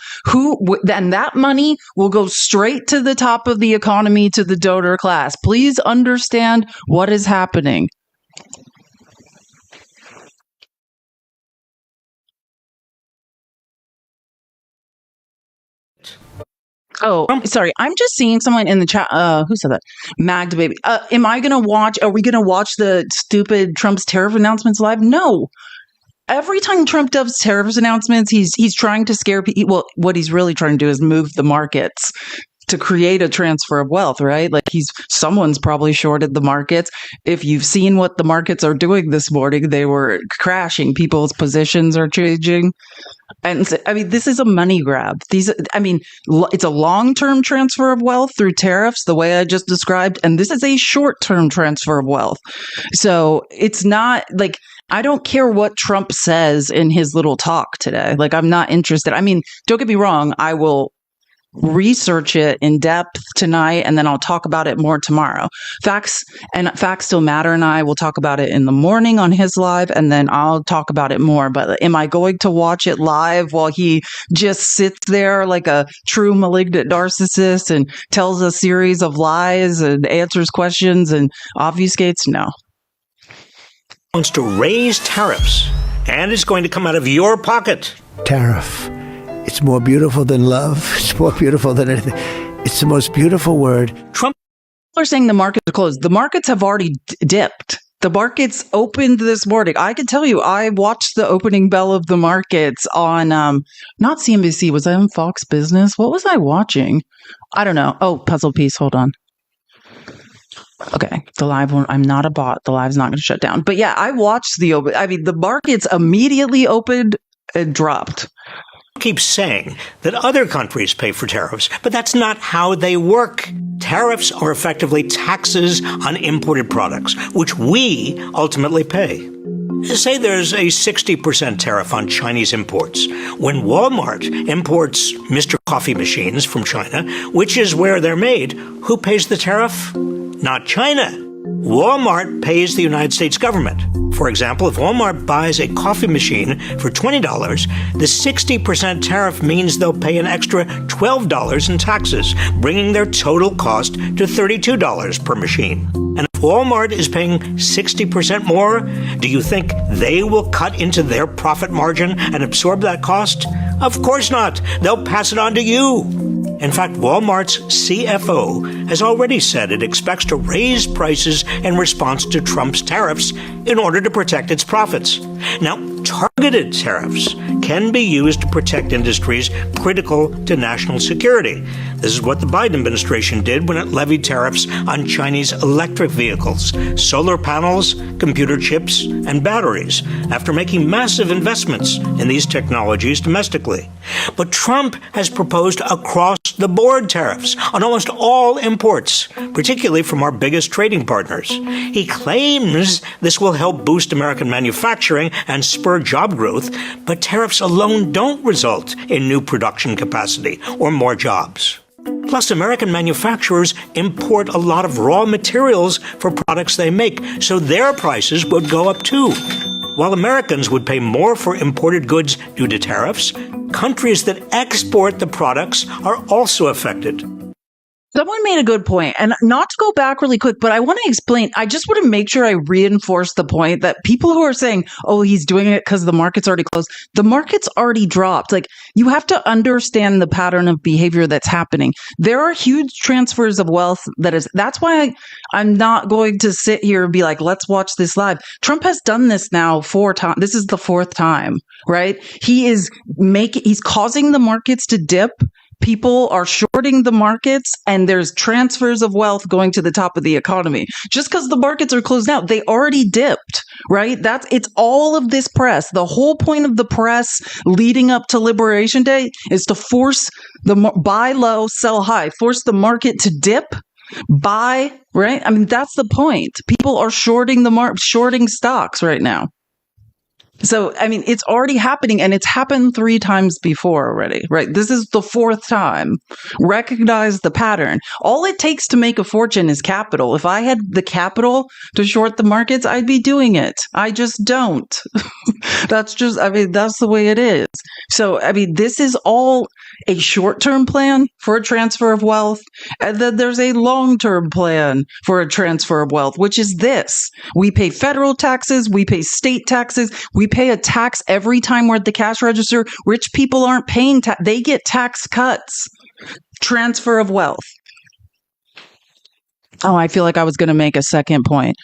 Then that money will go straight to the top of the economy, to the donor class. Please understand what is happening. Oh, sorry. I'm just seeing someone in the chat. Who said that? Magda baby. Are we going to watch the stupid Trump's tariff announcements live? No. Every time Trump does tariff announcements, he's trying to scare people. Well, what he's really trying to do is move the markets to create a transfer of wealth, right? Someone's probably shorted the markets. If you've seen what the markets are doing this morning, they were crashing. People's positions are changing. And this is a money grab. It's a long-term transfer of wealth through tariffs, the way I just described. And this is a short-term transfer of wealth. So it's not I don't care what Trump says in his little talk today. I'm not interested. Don't get me wrong. I will research it in depth tonight and then I'll talk about it more tomorrow. Facts Still Matter and I will talk about it in the morning on his live and then I'll talk about it more. But am I going to watch it live while he just sits there like a true malignant narcissist and tells a series of lies and answers questions and obfuscates? No. Wants to raise tariffs and it's going to come out of your pocket. Tariff. It's more beautiful than love. It's more beautiful than anything. It's the most beautiful word. Trump are saying the markets are closed. The markets have already dipped. The markets opened this morning. I can tell you, I watched the opening bell of the markets on, not CNBC. Was I on Fox Business? What was I watching? I don't know. Oh, puzzle piece. Hold on. Okay. The live one. I'm not a bot. The live's not going to shut down. But yeah, I watched the markets immediately opened and dropped. Keeps saying that other countries pay for tariffs, but that's not how they work. Tariffs are effectively taxes on imported products, which we ultimately pay. Say there's a 60% tariff on Chinese imports. When Walmart imports Mr. Coffee machines from China, which is where they're made, who pays the tariff? Not China. Walmart pays the United States government. For example, if Walmart buys a coffee machine for $20, the 60% tariff means they'll pay an extra $12 in taxes, bringing their total cost to $32 per machine. And if Walmart is paying 60% more, do you think they will cut into their profit margin and absorb that cost? Of course not. They'll pass it on to you. In fact, Walmart's CFO has already said it expects to raise prices in response to Trump's tariffs in order to protect its profits. Now, targeted tariffs can be used to protect industries critical to national security. This is what the Biden administration did when it levied tariffs on Chinese electric vehicles, solar panels, computer chips, and batteries, after making massive investments in these technologies domestically. But Trump has proposed across-the-board tariffs on almost all imports, particularly from our biggest trading partners. He claims this will help boost American manufacturing and spur job growth, but tariffs alone don't result in new production capacity or more jobs. Plus, American manufacturers import a lot of raw materials for products they make, so their prices would go up too. While Americans would pay more for imported goods due to tariffs, countries that export the products are also affected. Someone made a good point, and not to go back really quick, but I want to explain. I just want to make sure I reinforce the point that people who are saying, oh, he's doing it because the market's already closed. The market's already dropped. Like, you have to understand the pattern of behavior that's happening. There are huge transfers of wealth. That's why I'm not going to sit here and be like, let's watch this live. Trump has done this now 4 times. This is the 4th time, right? He's causing the markets to dip. People are shorting the markets, and there's transfers of wealth going to the top of the economy. Just because the markets are closed now, they already dipped, right? It's all of this press. The whole point of the press leading up to Liberation Day is to force buy low, sell high, force the market to dip, buy, right? I mean, that's the point. People are shorting shorting stocks right now. So, I mean, it's already happening, and it's happened 3 times before already, right? This is the 4th time. Recognize the pattern. All it takes to make a fortune is capital. If I had the capital to short the markets, I'd be doing it. I just don't. That's the way it is. So, I mean, this is all a short-term plan for a transfer of wealth, and then there's a long-term plan for a transfer of wealth, which is this. We pay federal taxes, we pay state taxes, we pay a tax every time we're at the cash register. Rich people aren't paying tax. They get tax cuts. Transfer of wealth. Oh, I feel like I was going to make a second point.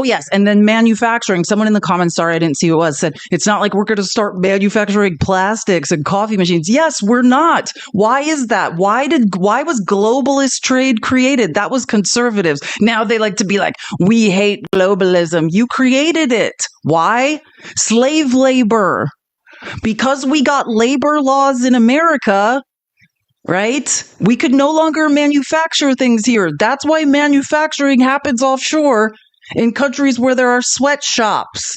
Yes. And then manufacturing. Someone in the comments, sorry, I didn't see who it was, said, it's not like we're going to start manufacturing plastics and coffee machines. Yes, we're not. Why is that? Why was globalist trade created? That was conservatives. Now they like to be like, we hate globalism. You created it. Why? Slave labor. Because we got labor laws in America, right? We could no longer manufacture things here. That's why manufacturing happens offshore in countries where there are sweatshops.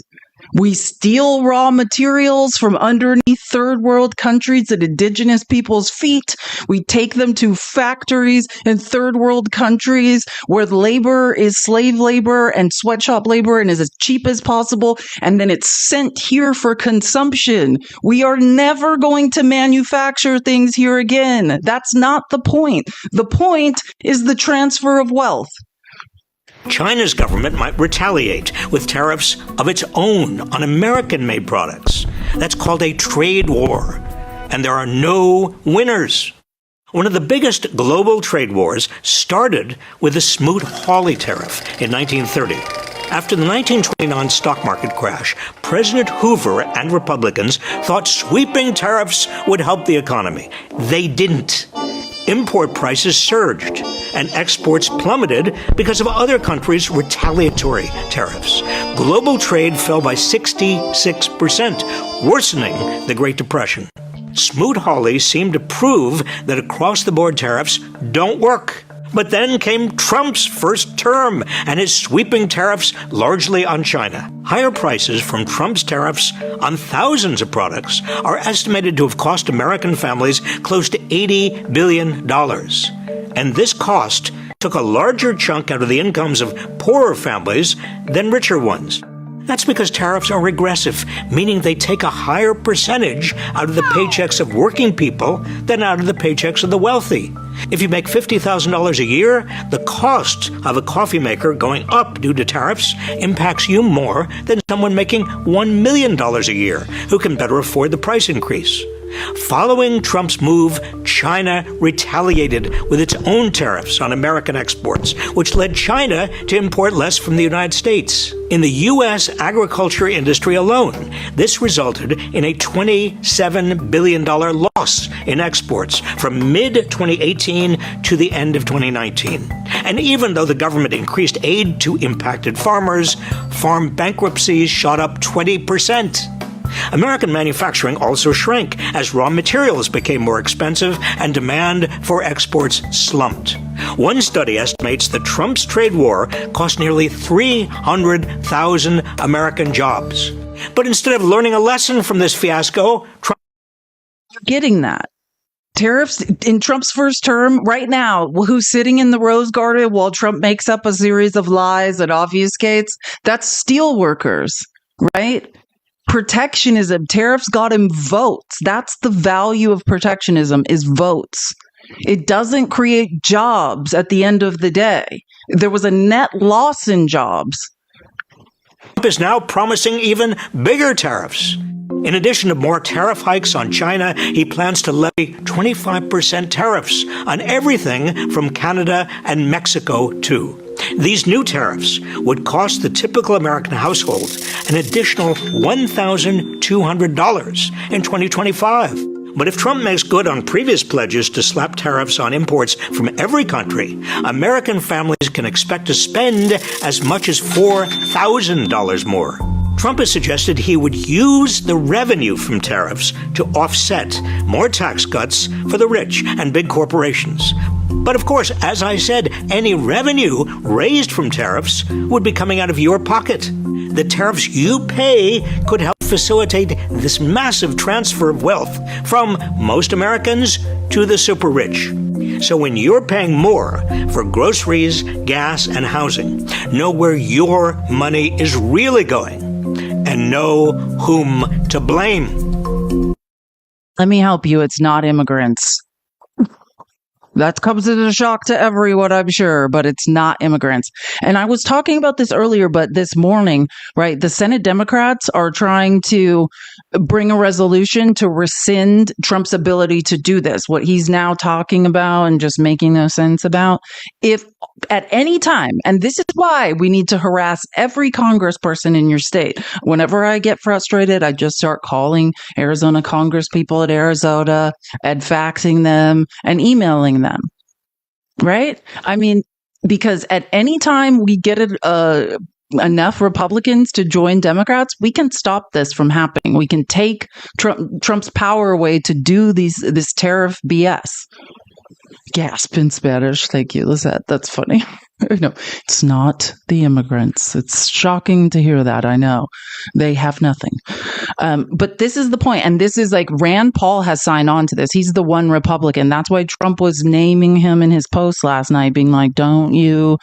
We steal raw materials from underneath third world countries at indigenous people's feet. We take them to factories in third world countries where the labor is slave labor and sweatshop labor and is as cheap as possible. And then it's sent here for consumption. We are never going to manufacture things here again. That's not the point. The point is the transfer of wealth. China's government might retaliate with tariffs of its own on American-made products. That's called a trade war, and there are no winners. One of the biggest global trade wars started with the Smoot-Hawley tariff in 1930. After the 1929 stock market crash, President Hoover and Republicans thought sweeping tariffs would help the economy. They didn't. Import prices surged, and exports plummeted because of other countries' retaliatory tariffs. Global trade fell by 66%, worsening the Great Depression. Smoot-Hawley seemed to prove that across-the-board tariffs don't work. But then came Trump's first term and his sweeping tariffs largely on China. Higher prices from Trump's tariffs on thousands of products are estimated to have cost American families close to $80 billion. And this cost took a larger chunk out of the incomes of poorer families than richer ones. That's because tariffs are regressive, meaning they take a higher percentage out of the paychecks of working people than out of the paychecks of the wealthy. If you make $50,000 a year, the cost of a coffee maker going up due to tariffs impacts you more than someone making $1 million a year, who can better afford the price increase. Following Trump's move, China retaliated with its own tariffs on American exports, which led China to import less from the United States. In the U.S. agriculture industry alone, this resulted in a $27 billion loss in exports from mid-2018 to the end of 2019. And even though the government increased aid to impacted farmers, farm bankruptcies shot up 20%. American manufacturing also shrank as raw materials became more expensive and demand for exports slumped. One study estimates that Trump's trade war cost nearly 300,000 American jobs. But instead of learning a lesson from this fiasco, Trump... You're getting that. Tariffs in Trump's first term right now, who's sitting in the Rose Garden while Trump makes up a series of lies that obfuscates, that's steel workers, right? Protectionism. Tariffs got him votes. That's the value of protectionism, is votes. It doesn't create jobs at the end of the day. There was a net loss in jobs. Trump is now promising even bigger tariffs. In addition to more tariff hikes on China, he plans to levy 25% tariffs on everything from Canada and Mexico, too. These new tariffs would cost the typical American household an additional $1,200 in 2025. But if Trump makes good on previous pledges to slap tariffs on imports from every country, American families can expect to spend as much as $4,000 more. Trump has suggested he would use the revenue from tariffs to offset more tax cuts for the rich and big corporations. But of course, as I said, any revenue raised from tariffs would be coming out of your pocket. The tariffs you pay could help facilitate this massive transfer of wealth from most Americans to the super rich. So when you're paying more for groceries, gas, and housing, know where your money is really going and know whom to blame. Let me help you. It's not immigrants. That comes as a shock to everyone, I'm sure, but it's not immigrants. And I was talking about this earlier, but this morning, right, the Senate Democrats are trying to bring a resolution to rescind Trump's ability to do this, what he's now talking about and just making no sense about. If at any time, and this is why we need to harass every congressperson in your state. Whenever I get frustrated, I just start calling Arizona Congress people at Arizona and faxing them and emailing them. Right? I mean, because at any time we get enough Republicans to join Democrats, we can stop this from happening. We can take Trump's power away to do this tariff BS. Gasp in Spanish. Thank you, Lizette. That's funny. No, it's not the immigrants. It's shocking to hear that. I know. They have nothing. But this is the point. And this is like Rand Paul has signed on to this. He's the one Republican. That's why Trump was naming him in his post last night, being like, don't you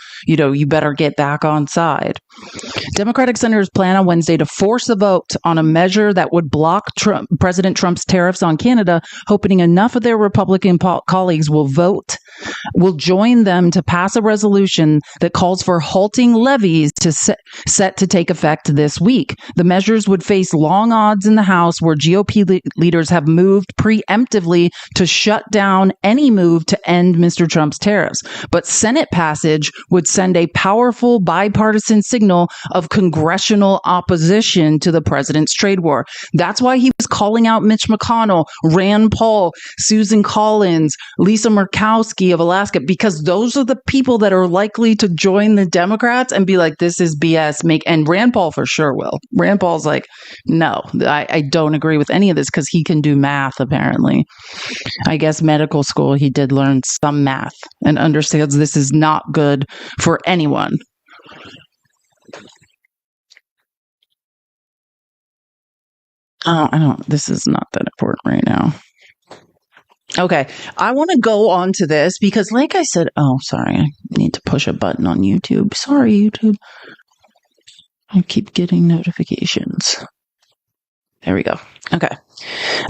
better get back on side. Democratic senators plan on Wednesday to force a vote on a measure that would block President Trump's tariffs on Canada, hoping enough of their Republican colleagues will vote will join them to pass a resolution that calls for halting levies set to take effect this week. The measures would face long odds in the House, where GOP leaders have moved preemptively to shut down any move to end Mr. Trump's tariffs. But Senate passage would send a powerful bipartisan signal of congressional opposition to the president's trade war. That's why he was calling out Mitch McConnell, Rand Paul, Susan Collins, Lisa Murkowski of Alaska, because those are the people that are likely to join the Democrats and be like, this is BS. And Rand Paul for sure will. Rand Paul's like, no, I don't agree with any of this, because he can do math, apparently. I guess medical school, he did learn some math and understands this is not good for anyone. This is not that important right now. Okay, I want to go on to this because, like I said, sorry, I need to push a button on YouTube. Sorry, YouTube. I keep getting notifications. There we go. Okay.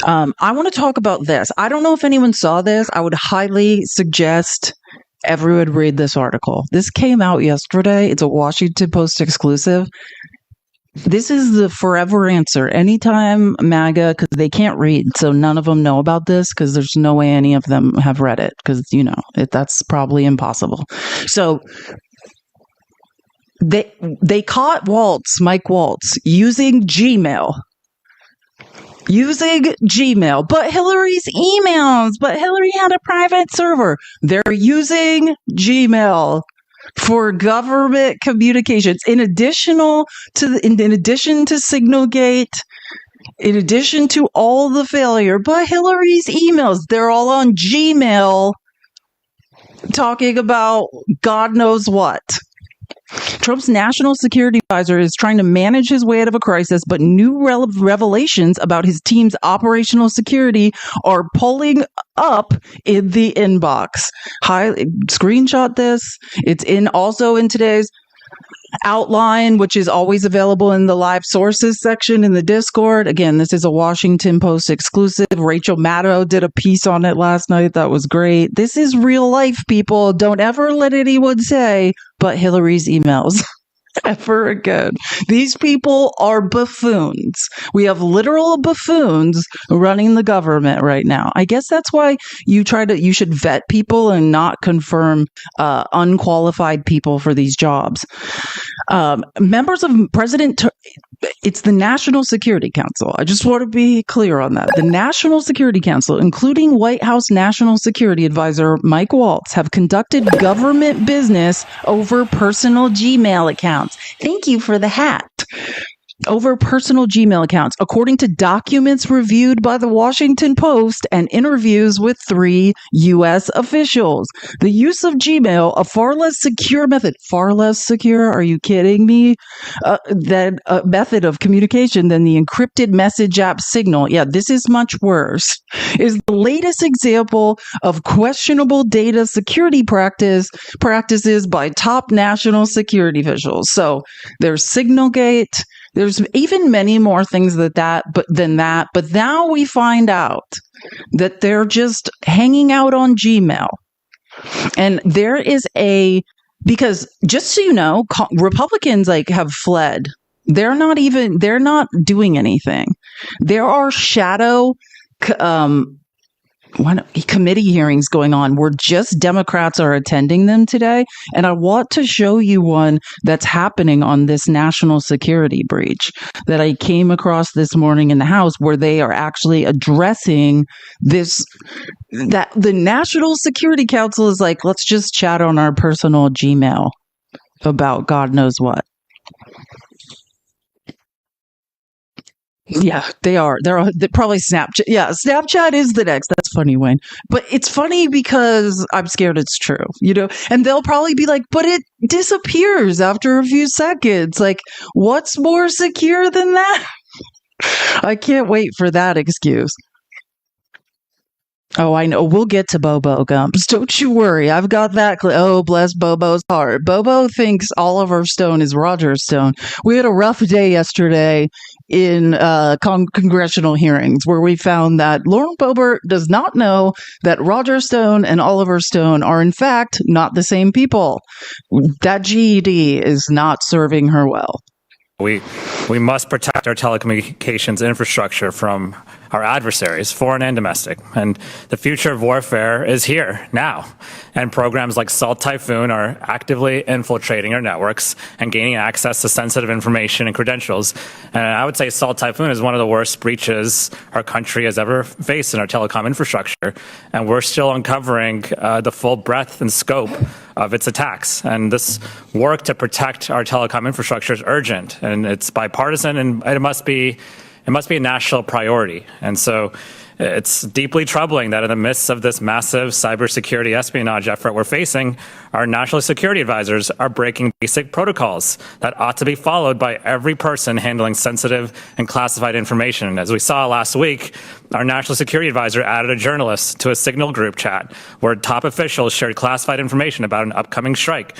I want to talk about this. I don't know if anyone saw this. I would highly suggest everyone read this article. This came out yesterday. It's a Washington Post exclusive. This is the forever answer. Anytime MAGA, because they can't read, so none of them know about this, because there's no way any of them have read it, because, that's probably impossible. So they caught Mike Waltz, using Gmail, but Hillary's emails, but Hillary had a private server. They're using Gmail for government communications, in addition to Signalgate, in addition to all the failure. But Hillary's emails, they're all on Gmail, talking about God knows what. Trump's national security advisor is trying to manage his way out of a crisis, but new revelations about his team's operational security are pulling up in the inbox. Screenshot this. It's also in today's outline, which is always available in the live sources section in the Discord. Again, this is a Washington Post exclusive. Rachel Maddow did a piece on it last night. That was great. This is real life, people. Don't ever let anyone say, but Hillary's emails. Ever again. These people are buffoons. We have literal buffoons running the government right now. I guess that's why you should vet people and not confirm unqualified people for these jobs. Members of it's the National Security Council. I just want to be clear on that. The National Security Council, including White House National Security Advisor Mike Waltz, have conducted government business over personal Gmail accounts. Thank you for the hat. Over personal Gmail accounts, according to documents reviewed by the Washington Post and interviews with 3 U.S. officials. The use of Gmail, a far less secure method, are you kidding me? That method of communication than the encrypted message app Signal, this is much worse, is the latest example of questionable data security practices by top national security officials. So there's Signalgate. There's even many more things than that. But now we find out that they're just hanging out on Gmail. And there is because just so you know, Republicans have fled. They're not doing anything. There are shadow committee hearings going on where just Democrats are attending them today. And I want to show you one that's happening on this national security breach that I came across this morning in the House, where they are actually addressing this, that the National Security Council is like, let's just chat on our personal Gmail about God knows what. Yeah, they are. They're probably Snapchat. Yeah, Snapchat is the next. That's funny, Wayne. But it's funny because I'm scared it's true, and they'll probably be like, but it disappears after a few seconds. Like, what's more secure than that? I can't wait for that excuse. Oh, I know. We'll get to Bobo Gumps. Don't you worry. I've got that. Oh, bless Bobo's heart. Bobo thinks Oliver Stone is Roger Stone. We had a rough day yesterday in congressional hearings where we found that Lauren Boebert does not know that Roger Stone and Oliver Stone are in fact not the same people. That GED is not serving her well. We must protect our telecommunications infrastructure from our adversaries, foreign and domestic. And the future of warfare is here now. And programs like Salt Typhoon are actively infiltrating our networks and gaining access to sensitive information and credentials. And I would say Salt Typhoon is one of the worst breaches our country has ever faced in our telecom infrastructure. And we're still uncovering the full breadth and scope of its attacks. And this work to protect our telecom infrastructure is urgent, and it's bipartisan, and it must be a national priority. And so it's deeply troubling that in the midst of this massive cybersecurity espionage effort we're facing, our national security advisors are breaking basic protocols that ought to be followed by every person handling sensitive and classified information. And as we saw last week, our national security advisor added a journalist to a Signal group chat where top officials shared classified information about an upcoming strike.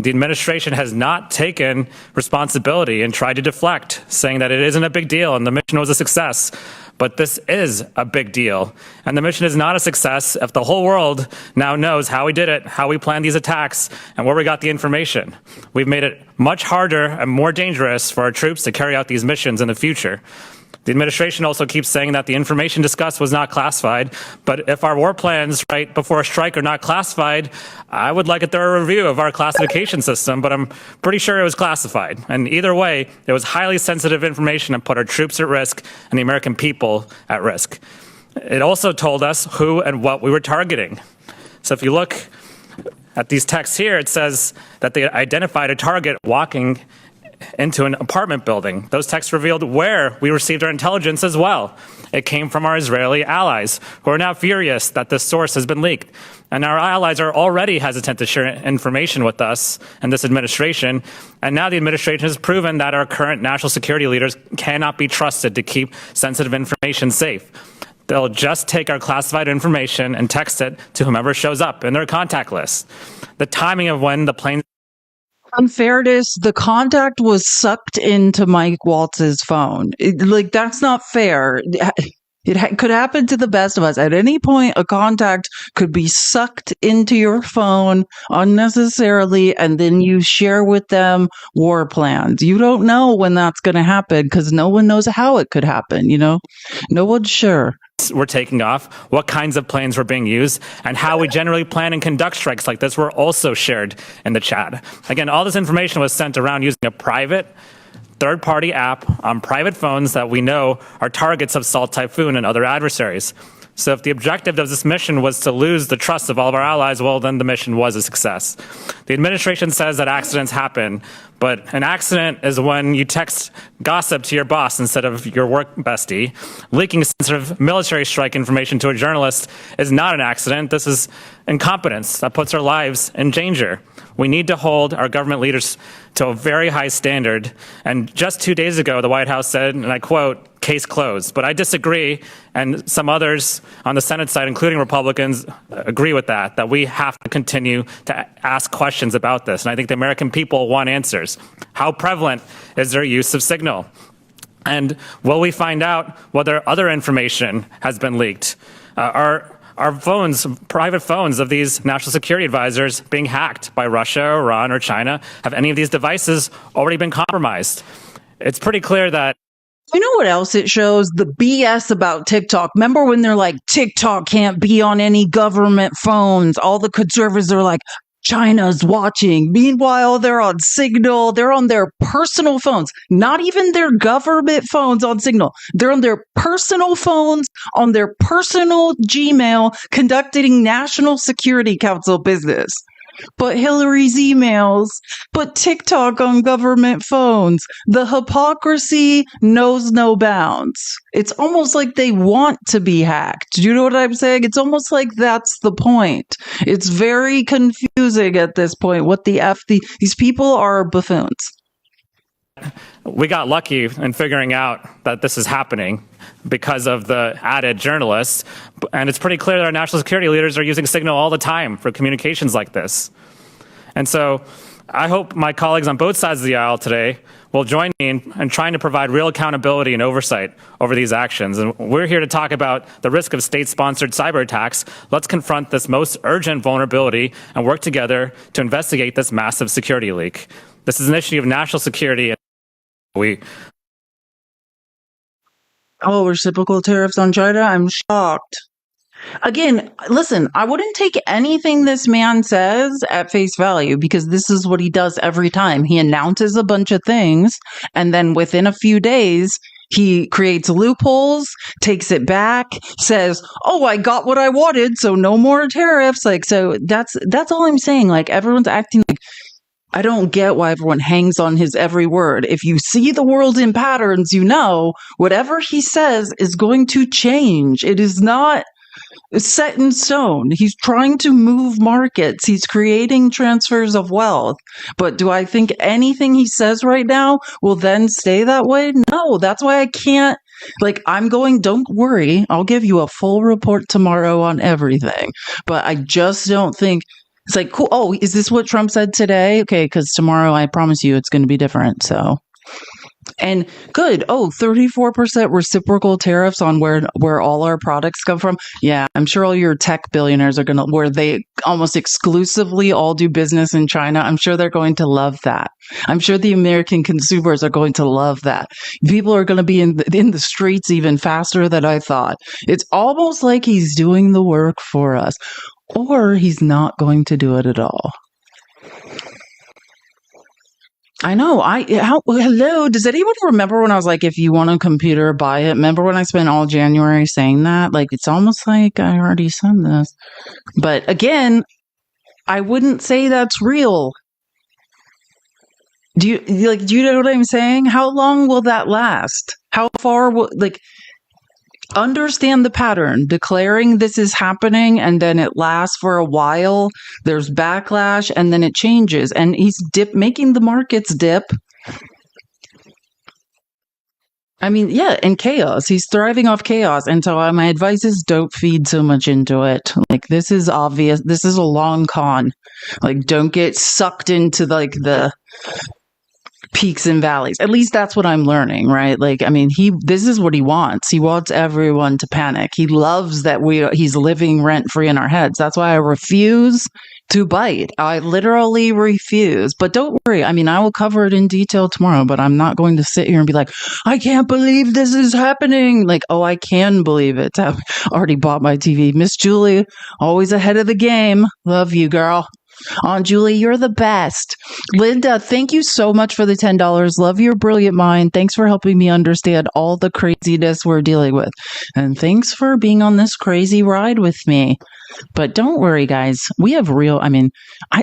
The administration has not taken responsibility and tried to deflect, saying that it isn't a big deal and the mission was a success. But this is a big deal. And the mission is not a success if the whole world now knows how we did it, how we planned these attacks, and where we got the information. We've made it much harder and more dangerous for our troops to carry out these missions in the future. The administration also keeps saying that the information discussed was not classified, but if our war plans right before a strike are not classified, I would like a thorough review of our classification system, but I'm pretty sure it was classified. And either way, it was highly sensitive information and put our troops at risk and the American people at risk. It also told us who and what we were targeting. So if you look at these texts here, it says that they identified a target walking into an apartment building. Those texts revealed where we received our intelligence as well. It came from our Israeli allies, who are now furious that this source has been leaked. And our allies are already hesitant to share information with us and this administration. And now the administration has proven that our current national security leaders cannot be trusted to keep sensitive information safe. They'll just take our classified information and text it to whomever shows up in their contact list. The timing of when the planes Unfairness, the contact was sucked into Mike Waltz's phone. That's not fair. It could happen to the best of us. At any point, a contact could be sucked into your phone unnecessarily, and then you share with them war plans. You don't know when that's going to happen because no one knows how it could happen, No one's sure. Were taking off, what kinds of planes were being used, and how we generally plan and conduct strikes like this were also shared in the chat. Again, all this information was sent around using a private third-party app on private phones that we know are targets of Salt Typhoon and other adversaries. So if the objective of this mission was to lose the trust of all of our allies, well, then the mission was a success. The administration says that accidents happen, but an accident is when you text gossip to your boss instead of your work bestie. Leaking sensitive military strike information to a journalist is not an accident. This is incompetence that puts our lives in danger. We need to hold our government leaders to a very high standard. And just 2 days ago, the White House said, and I quote, "case closed." But I disagree, and some others on the Senate side, including Republicans, agree with that we have to continue to ask questions about this. And I think the American people want answers. How prevalent is their use of Signal? And will we find out whether other information has been leaked? Our phones, private phones of these national security advisors being hacked by Russia, Iran, or China, have any of these devices already been compromised? It's pretty clear that You know what else it shows? The BS about TikTok. Remember when they're like, TikTok can't be on any government phones? All the conservatives are like, China's watching. Meanwhile, they're on Signal. They're on their personal phones, not even their government phones on Signal. They're on their personal phones, on their personal Gmail, conducting National Security Council business. But Hillary's emails, but TikTok on government phones. The hypocrisy knows no bounds. It's almost like they want to be hacked. Do you know what I'm saying? It's almost like that's the point. It's very confusing at this point. What the F? These people are buffoons. We got lucky in figuring out that this is happening because of the added journalists. And it's pretty clear that our national security leaders are using Signal all the time for communications like this. And so I hope my colleagues on both sides of the aisle today will join me in trying to provide real accountability and oversight over these actions. And we're here to talk about the risk of state-sponsored cyber attacks. Let's confront this most urgent vulnerability and work together to investigate this massive security leak. This is an issue of national security. Reciprocal tariffs on China? I'm shocked. Again, listen, I wouldn't take anything this man says at face value because this is what he does every time. He announces a bunch of things and then within a few days, he creates loopholes, takes it back, says, "Oh, I got what I wanted, so no more tariffs." So that's all I'm saying. Everyone's acting like I don't get why everyone hangs on his every word. If you see the world in patterns, whatever he says is going to change. It is not set in stone. He's trying to move markets. He's creating transfers of wealth. But do I think anything he says right now will then stay that way? No, that's why I can't. Don't worry. I'll give you a full report tomorrow on everything. But I just don't think it's cool. Oh, is this what Trump said today? Okay, because tomorrow I promise you it's going to be different. So. And good. 34% reciprocal tariffs on where all our products come from. Yeah, I'm sure all your tech billionaires are where they almost exclusively all do business in China. I'm sure they're going to love that. I'm sure the American consumers are going to love that. People are going to be in the streets even faster than I thought. It's almost like he's doing the work for us, or he's not going to do it at all. I know. Hello. Does anyone remember when I was like, if you want a computer, buy it? Remember when I spent all January saying that? It's almost like I already said this. But again, I wouldn't say that's real. Do you know what I'm saying? How long will that last? How far will, understand the pattern, declaring this is happening, and then it lasts for a while. There's backlash, and then it changes. And he's making the markets dip. I mean, yeah, and chaos. He's thriving off chaos. And so my advice is don't feed so much into it. This is obvious. This is a long con. Don't get sucked into the peaks and valleys. At least that's what I'm learning, right? This is what he wants. He wants everyone to panic. He loves that he's living rent free in our heads. That's why I refuse to bite. I literally refuse. But don't worry. I will cover it in detail tomorrow, but I'm not going to sit here and be like, I can't believe this is happening. I can believe it. I already bought my TV. Miss Julie, always ahead of the game. Love you, girl. Aunt Julie, you're the best. Linda, thank you so much for the $10. Love your brilliant mind. Thanks for helping me understand all the craziness we're dealing with. And thanks for being on this crazy ride with me. But don't worry, guys. We have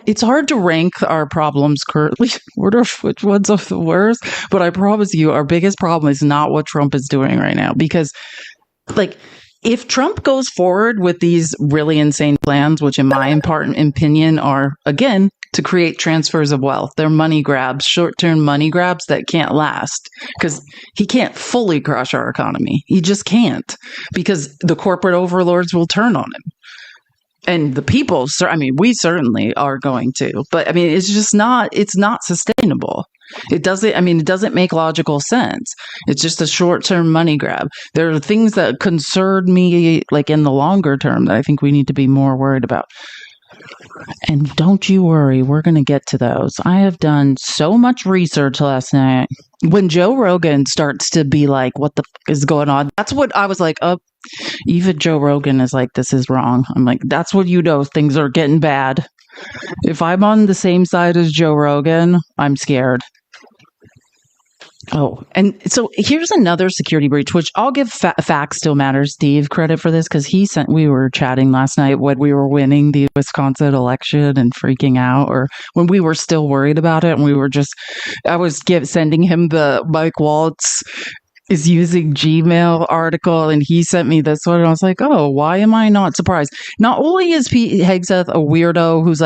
it's hard to rank our problems currently, order which ones are the worst. But I promise you, our biggest problem is not what Trump is doing right now. Because, if Trump goes forward with these really insane plans, which in my opinion are, again, to create transfers of wealth, they're money grabs, short-term money grabs that can't last because he can't fully crush our economy. He just can't because the corporate overlords will turn on him. And the people, we certainly are going to. But, it's not sustainable. It doesn't make logical sense. It's just a short-term money grab. There are things that concern me, in the longer term, that I think we need to be more worried about. And don't you worry, we're going to get to those. I have done so much research last night. When Joe Rogan starts to be like, what the fuck is going on? That's what I was like, even Joe Rogan is like, this is wrong. I'm like, that's what things are getting bad. If I'm on the same side as Joe Rogan, I'm scared. Oh, and so here's another security breach, which I'll give Facts Still Matter Steve credit for this because we were chatting last night when we were winning the Wisconsin election and freaking out, or when we were still worried about it. And I was sending him the Mike Waltz is using Gmail article, and he sent me this one, and I was like, oh, why am I not surprised? Not only is Pete Hegseth a weirdo who's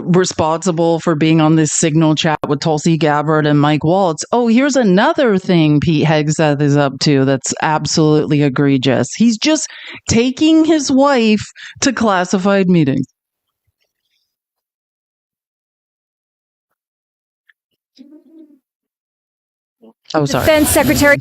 responsible for being on this Signal chat with Tulsi Gabbard and Mike Waltz. Oh, here's another thing Pete Hegseth is up to that's absolutely egregious. He's just taking his wife to classified meetings. Oh, sorry. Defense Secretary.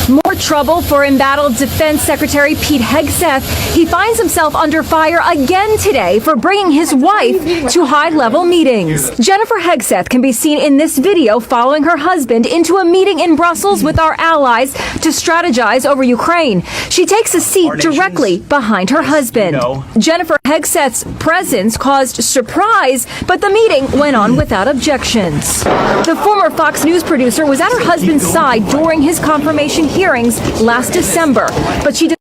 More trouble for embattled Defense Secretary Pete Hegseth. He finds himself under fire again today for bringing his wife to high-level meetings. Jennifer Hegseth can be seen in this video following her husband into a meeting in Brussels with our allies to strategize over Ukraine. She takes a seat directly behind her husband. Jennifer Hegseth's presence caused surprise, but the meeting went on without objections. The former Fox News producer was at her husband's side during his confirmation hearings last December, but she did.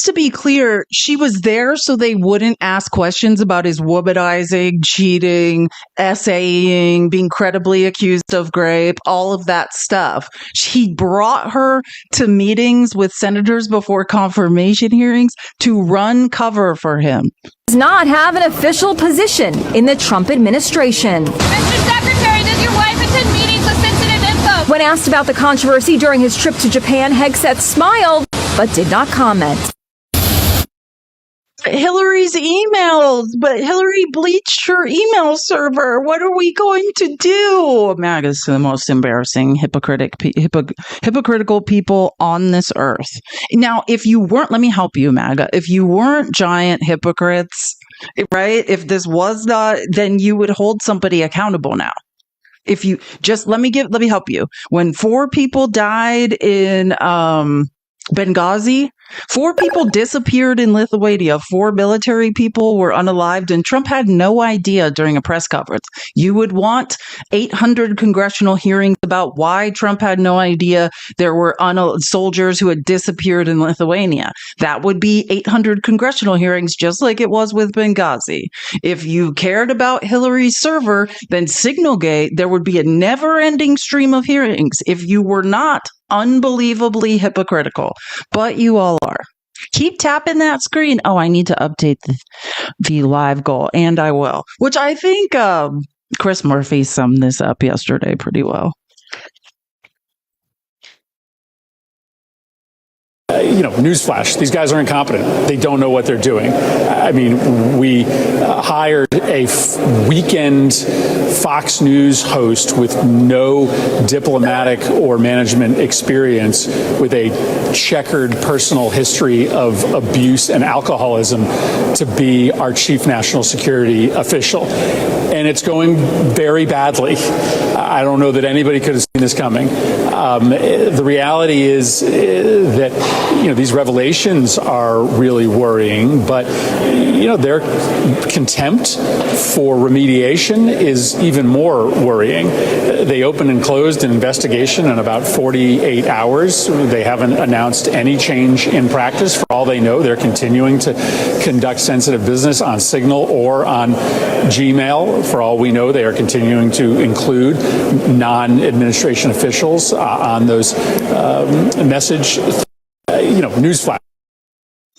To be clear, she was there so they wouldn't ask questions about his womanizing, cheating, essaying, being credibly accused of rape, all of that stuff. He brought her to meetings with senators before confirmation hearings to run cover for him. Does not have an official position in the Trump administration. Mr. Secretary, does your wife attend meetings with sensitive info? When asked about the controversy during his trip to Japan, Hegseth smiled but did not comment. Hillary's emails, but Hillary bleached her email server. What are we going to do? MAGA's the most embarrassing, hypocritical people on this earth. Now, if you weren't, let me help you, MAGA. If you weren't giant hypocrites, right? If this was not, then you would hold somebody accountable now. If you just, let me help you. When 4 people died in, Benghazi, 4 people disappeared in Lithuania. 4 military people were unalived, and Trump had no idea during a press conference. You would want 800 congressional hearings about why Trump had no idea there were soldiers who had disappeared in Lithuania. That would be 800 congressional hearings, just like it was with Benghazi. If you cared about Hillary's server, then Signalgate, there would be a never-ending stream of hearings if you were not unbelievably hypocritical, but you all are. Keep tapping that screen. Oh, I need to update the live goal, and I will. Which I think Chris Murphy summed this up yesterday pretty well. Newsflash, these guys are incompetent. They don't know what they're doing. I mean, we hired a weekend Fox News host with no diplomatic or management experience, with a checkered personal history of abuse and alcoholism, to be our chief national security official. And it's going very badly. I don't know that anybody could have seen this coming. The reality is that these revelations are really worrying, but their contempt for remediation is even more worrying. They opened and closed an investigation in about 48 hours. They haven't announced any change in practice. For all they know, they're continuing to conduct sensitive business on Signal or on Gmail. For all we know, they are continuing to include non-administration officials on those message, newsflash.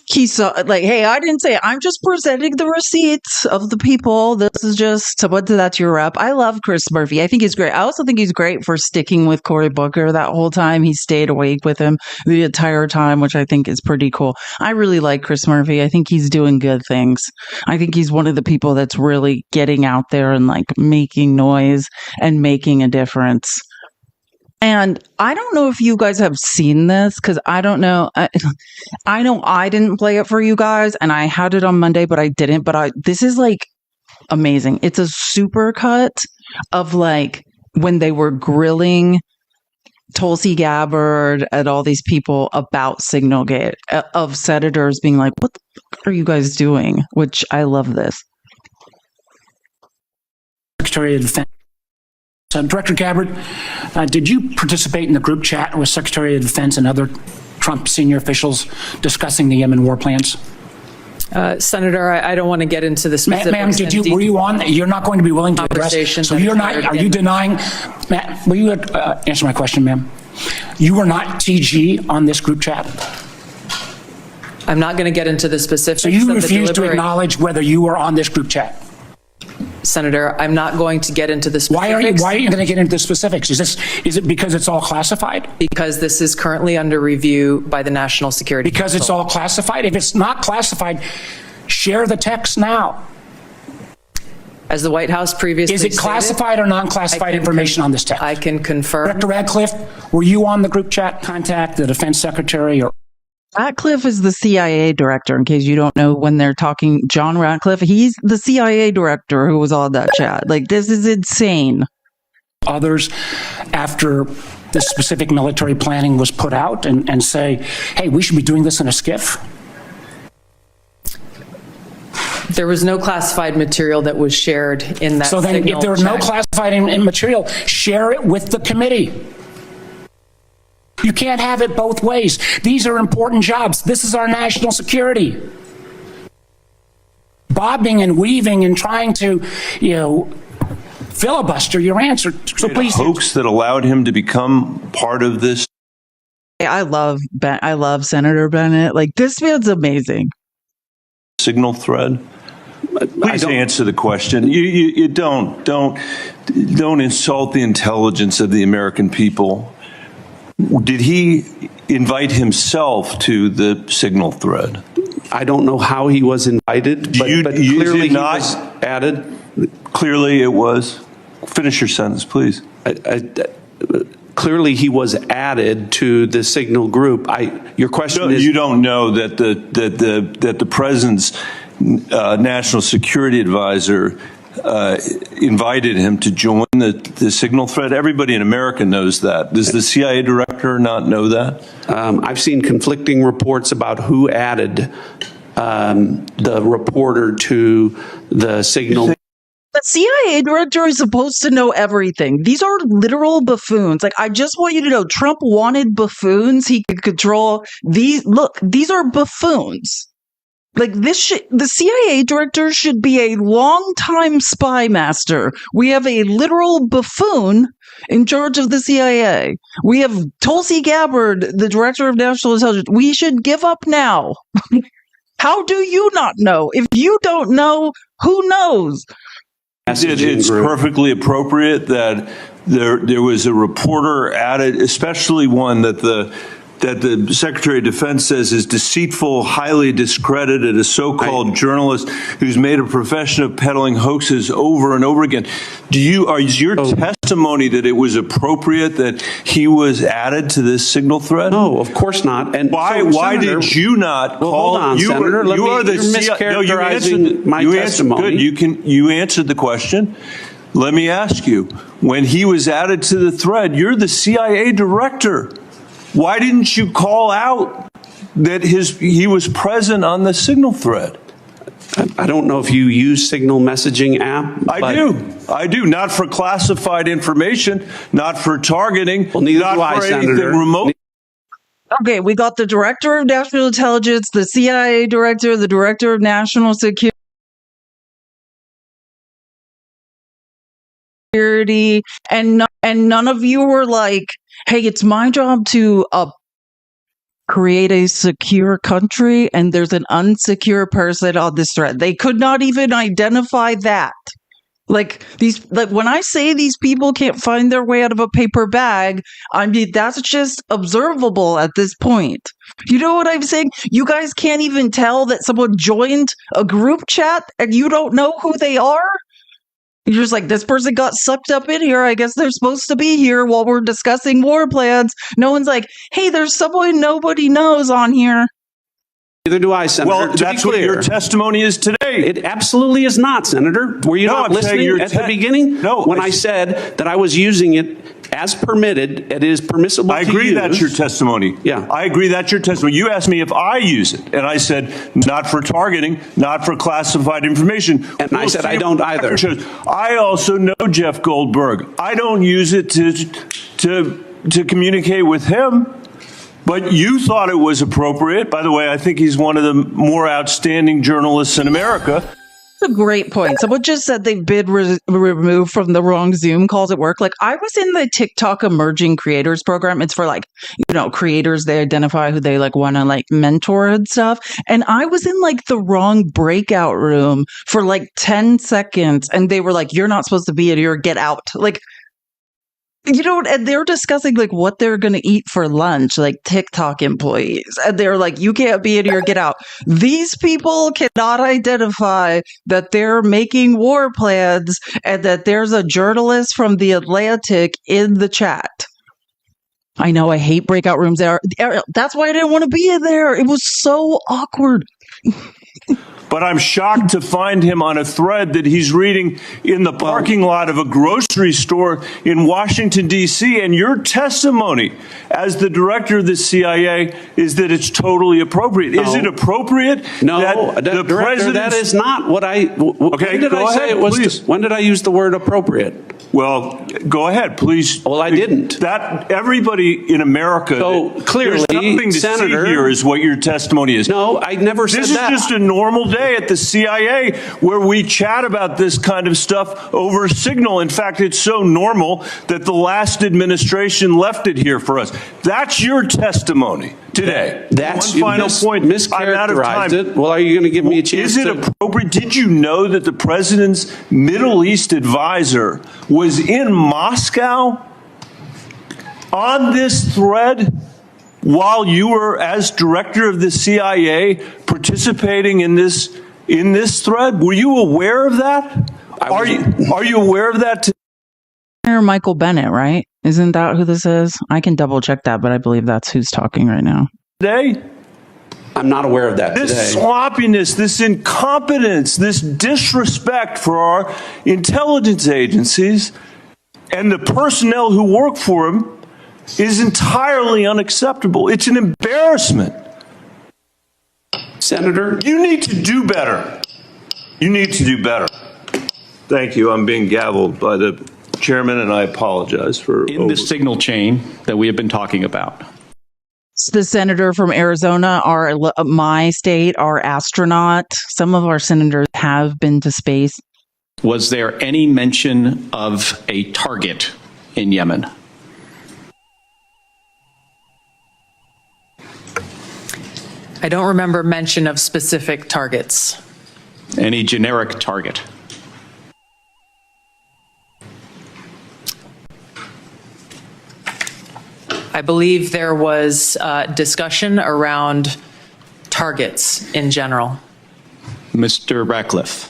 He's like, hey, I didn't say it. I'm just presenting the receipts of the people. This is just that's your rep. I love Chris Murphy. I think he's great. I also think he's great for sticking with Cory Booker that whole time. He stayed awake with him the entire time, which I think is pretty cool. I really like Chris Murphy. I think he's doing good things. I think he's one of the people that's really getting out there and making noise and making a difference. And I don't know if you guys have seen this, because I don't know. I know I didn't play it for you guys, and I had it on Monday, but I didn't. But this is amazing. It's a super cut of when they were grilling Tulsi Gabbard and all these people about Signalgate, of senators being like, what the fuck are you guys doing? Which I love this. Secretary of Defense. Director Gabbard, did you participate in the group chat with Secretary of Defense and other Trump senior officials discussing the Yemen war plans? Senator, I don't want to get into the specifics. Ma'am, were you on? You're not going to be willing to address. So you're not. Are you denying? Will you answer my question, ma'am? You were not TG on this group chat. I'm not going to get into the specifics. So you refuse to acknowledge whether you were on this group chat. Senator, I'm not going to get into the specifics. Why are you going to get into the specifics? Is it because it's all classified? Because this is currently under review by the National Security Council. Because it's all classified? If it's not classified, share the text now. As the White House previously Is it classified or non-classified information on this text? I can confirm. Director Radcliffe, were you on the group chat contact, the defense secretary, or? Ratcliffe is the CIA director, in case you don't know when they're talking. John Ratcliffe, he's the CIA director who was on that chat. Like, this is insane. Others after the specific military planning was put out and say, hey, we should be doing this in a skiff? There was no classified material that was shared in that. So then if there was no classified material, share it with the committee. You can't have it both ways. These are important jobs. This is our national security. Bobbing and weaving and trying to, filibuster your answer. So please. Hoax that allowed him to become part of this. I love Senator Bennett. Like, this man's amazing. Signal thread. Please answer the question. You don't insult the intelligence of the American people. Did he invite himself to the signal thread? I don't know how he was invited, but clearly he was added. Clearly it was. Finish your sentence, please. Clearly he was added to the signal group. Your question is, you don't know that the president's national security advisor invited him to join the signal thread. Everybody in America knows that. Does the CIA director not know that? I've seen conflicting reports about who added the reporter to the signal. The CIA director is supposed to know everything. These are literal buffoons. Like, I just want you to know, Trump wanted buffoons he could control. These are buffoons. Like, the CIA director should be a longtime spy master. We have a literal buffoon in charge of the CIA. We have Tulsi Gabbard, the director of national intelligence. We should give up now. How do you not know? If you don't know, who knows? It's perfectly appropriate that there was a reporter added, especially one that the Secretary of Defense says is deceitful, highly discredited, a so-called journalist who's made a profession of peddling hoaxes over and over again. Is your testimony that it was appropriate that he was added to this signal thread? No, of course not. And why did you not call? Hold on, Senator. You're mischaracterizing my testimony. Good. You answered the question. Let me ask you: when he was added to the thread, you're the CIA director. Why didn't you call out that he was present on the signal thread? I don't know if you use signal messaging app. I do. Not for classified information, not for targeting, well, neither not do I, for anything Senator. remote. Okay, we got the director of national intelligence, the CIA director, the director of national security, and none of you were like, hey, it's my job to create a secure country, and there's an unsecure person on this thread. They could not even identify that. Like, when I say these people can't find their way out of a paper bag, I mean, that's just observable at this point. You know what I'm saying? You guys can't even tell that someone joined a group chat and you don't know who they are? You're just like, this person got sucked up in here. I guess they're supposed to be here while we're discussing war plans. No one's like, hey, there's someone nobody knows on here. Neither do I, Senator. Well, that's what your testimony is today. It absolutely is not, Senator. Were you not listening at the beginning? No. When I said that I was using it as permitted, it is permissible to use. I agree that's your testimony. Yeah. I agree that's your testimony. You asked me if I use it, and I said not for targeting, not for classified information. And I said I don't either. I also know Jeff Goldberg. I don't use it to communicate with him. But you thought it was appropriate. By the way, I think he's one of the more outstanding journalists in America. That's a great point. Someone just said they've been removed from the wrong Zoom calls at work. Like, I was in the TikTok Emerging Creators program. It's for creators. They identify who they want to mentor and stuff. And I was in the wrong breakout room for 10 seconds. And they were like, you're not supposed to be in here. Get out. You know, and they're discussing like what they're going to eat for lunch, like TikTok employees. And they're like, you can't be in here, get out. These people cannot identify that they're making war plans and that there's a journalist from The Atlantic in the chat. I know I hate breakout rooms there. That's why I didn't want to be in there. It was so awkward. But I'm shocked to find him on a thread that he's reading in the parking lot of a grocery store in Washington, D.C. And your testimony as the director of the CIA is that it's totally appropriate. No. Is it appropriate? No, that the Director, that is not what I... Okay, when did go I say ahead, it was? please. When did I use the word appropriate? Well, go ahead, please. Well, I didn't. That everybody in America. So clearly, there's nothing to Senator, see here is what your testimony is. No, I never said that. This is just a normal day at the CIA where we chat about this kind of stuff over Signal. In fact, it's so normal that the last administration left it here for us. That's your testimony today. That's one final point. I'm out of time. It. Well, are you going to give me a chance? Is it appropriate? Did you know that the president's Middle East advisor was in Moscow on this thread while you were, as director of the CIA, participating in this thread? Were you aware of that? Are you aware of that? Michael Bennett, right? Isn't that who this is? I can double check that, but I believe that's who's talking right now. Today? I'm not aware of that this today. Sloppiness, this incompetence, this disrespect for our intelligence agencies and the personnel who work for them is entirely unacceptable. It's an embarrassment. Senator, you need to do better. You need to do better. Thank you. I'm being gavelled by the chairman, and I apologize for in the signal chain that we have been talking about. The senator from Arizona, my state, our astronaut. Some of our senators have been to space. Was there any mention of a target in Yemen? I don't remember mention of specific targets. Any generic target? I believe there was discussion around targets in general. Mr. Ratcliffe.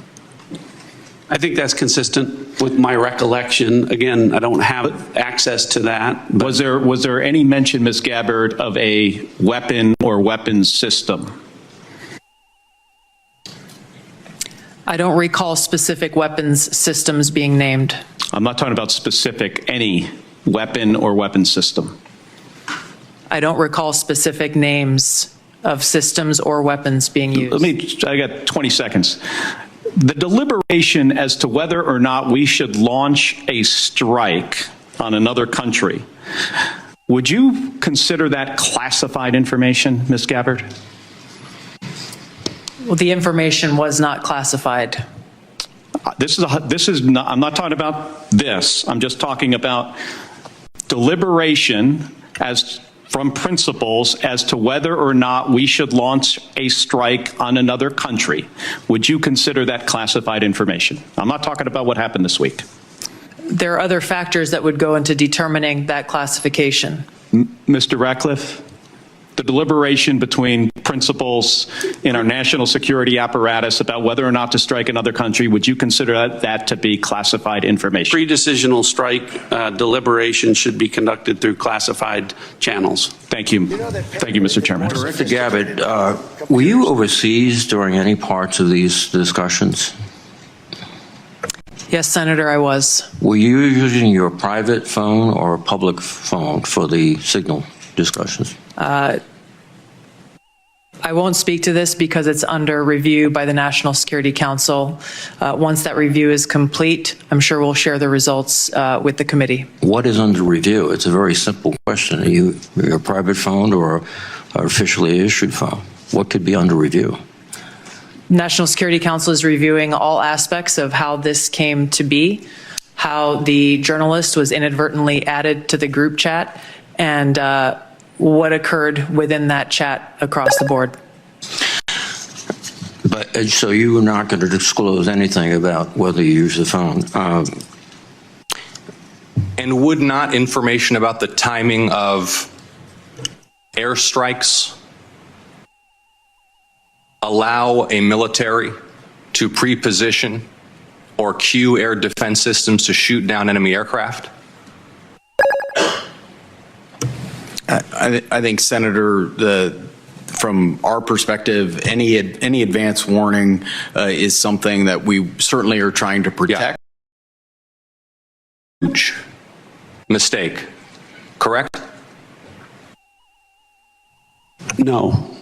I think that's consistent with my recollection. Again, I don't have access to that. Was there any mention, Ms. Gabbard, of a weapon or weapons system? I don't recall specific weapons systems being named. I'm not talking about specific, any weapon or weapons system. I don't recall specific names of systems or weapons being used. I got 20 seconds. The deliberation as to whether or not we should launch a strike on another country, would you consider that classified information, Ms. Gabbard? Well, the information was not classified. This is not, I'm not talking about this. I'm just talking about deliberation as from principles as to whether or not we should launch a strike on another country. Would you consider that classified information? I'm not talking about what happened this week. There are other factors that would go into determining that classification. Mr. Ratcliffe, the deliberation between principals in our national security apparatus about whether or not to strike another country, would you consider that to be classified information? Pre-decisional strike deliberation should be conducted through classified channels. Thank you. Thank you, Mr. Chairman. Director Gabbard, were you overseas during any parts of these discussions? Yes, Senator, I was. Were you using your private phone or a public phone for the signal discussions? I won't speak to this because it's under review by the National Security Council. Once that review is complete, I'm sure we'll share the results with the committee. What is under review? It's a very simple question. Are you your private phone or officially issued phone? What could be under review? National Security Council is reviewing all aspects of how this came to be, how the journalist was inadvertently added to the group chat, and what occurred within that chat across the board. But so you were not going to disclose anything about whether you use the phone. And would not information about the timing of airstrikes allow a military to pre-position or cue air defense systems to shoot down enemy aircraft? I think, Senator, from our perspective, any advance warning is something that we certainly are trying to protect. Huge mistake, correct? No.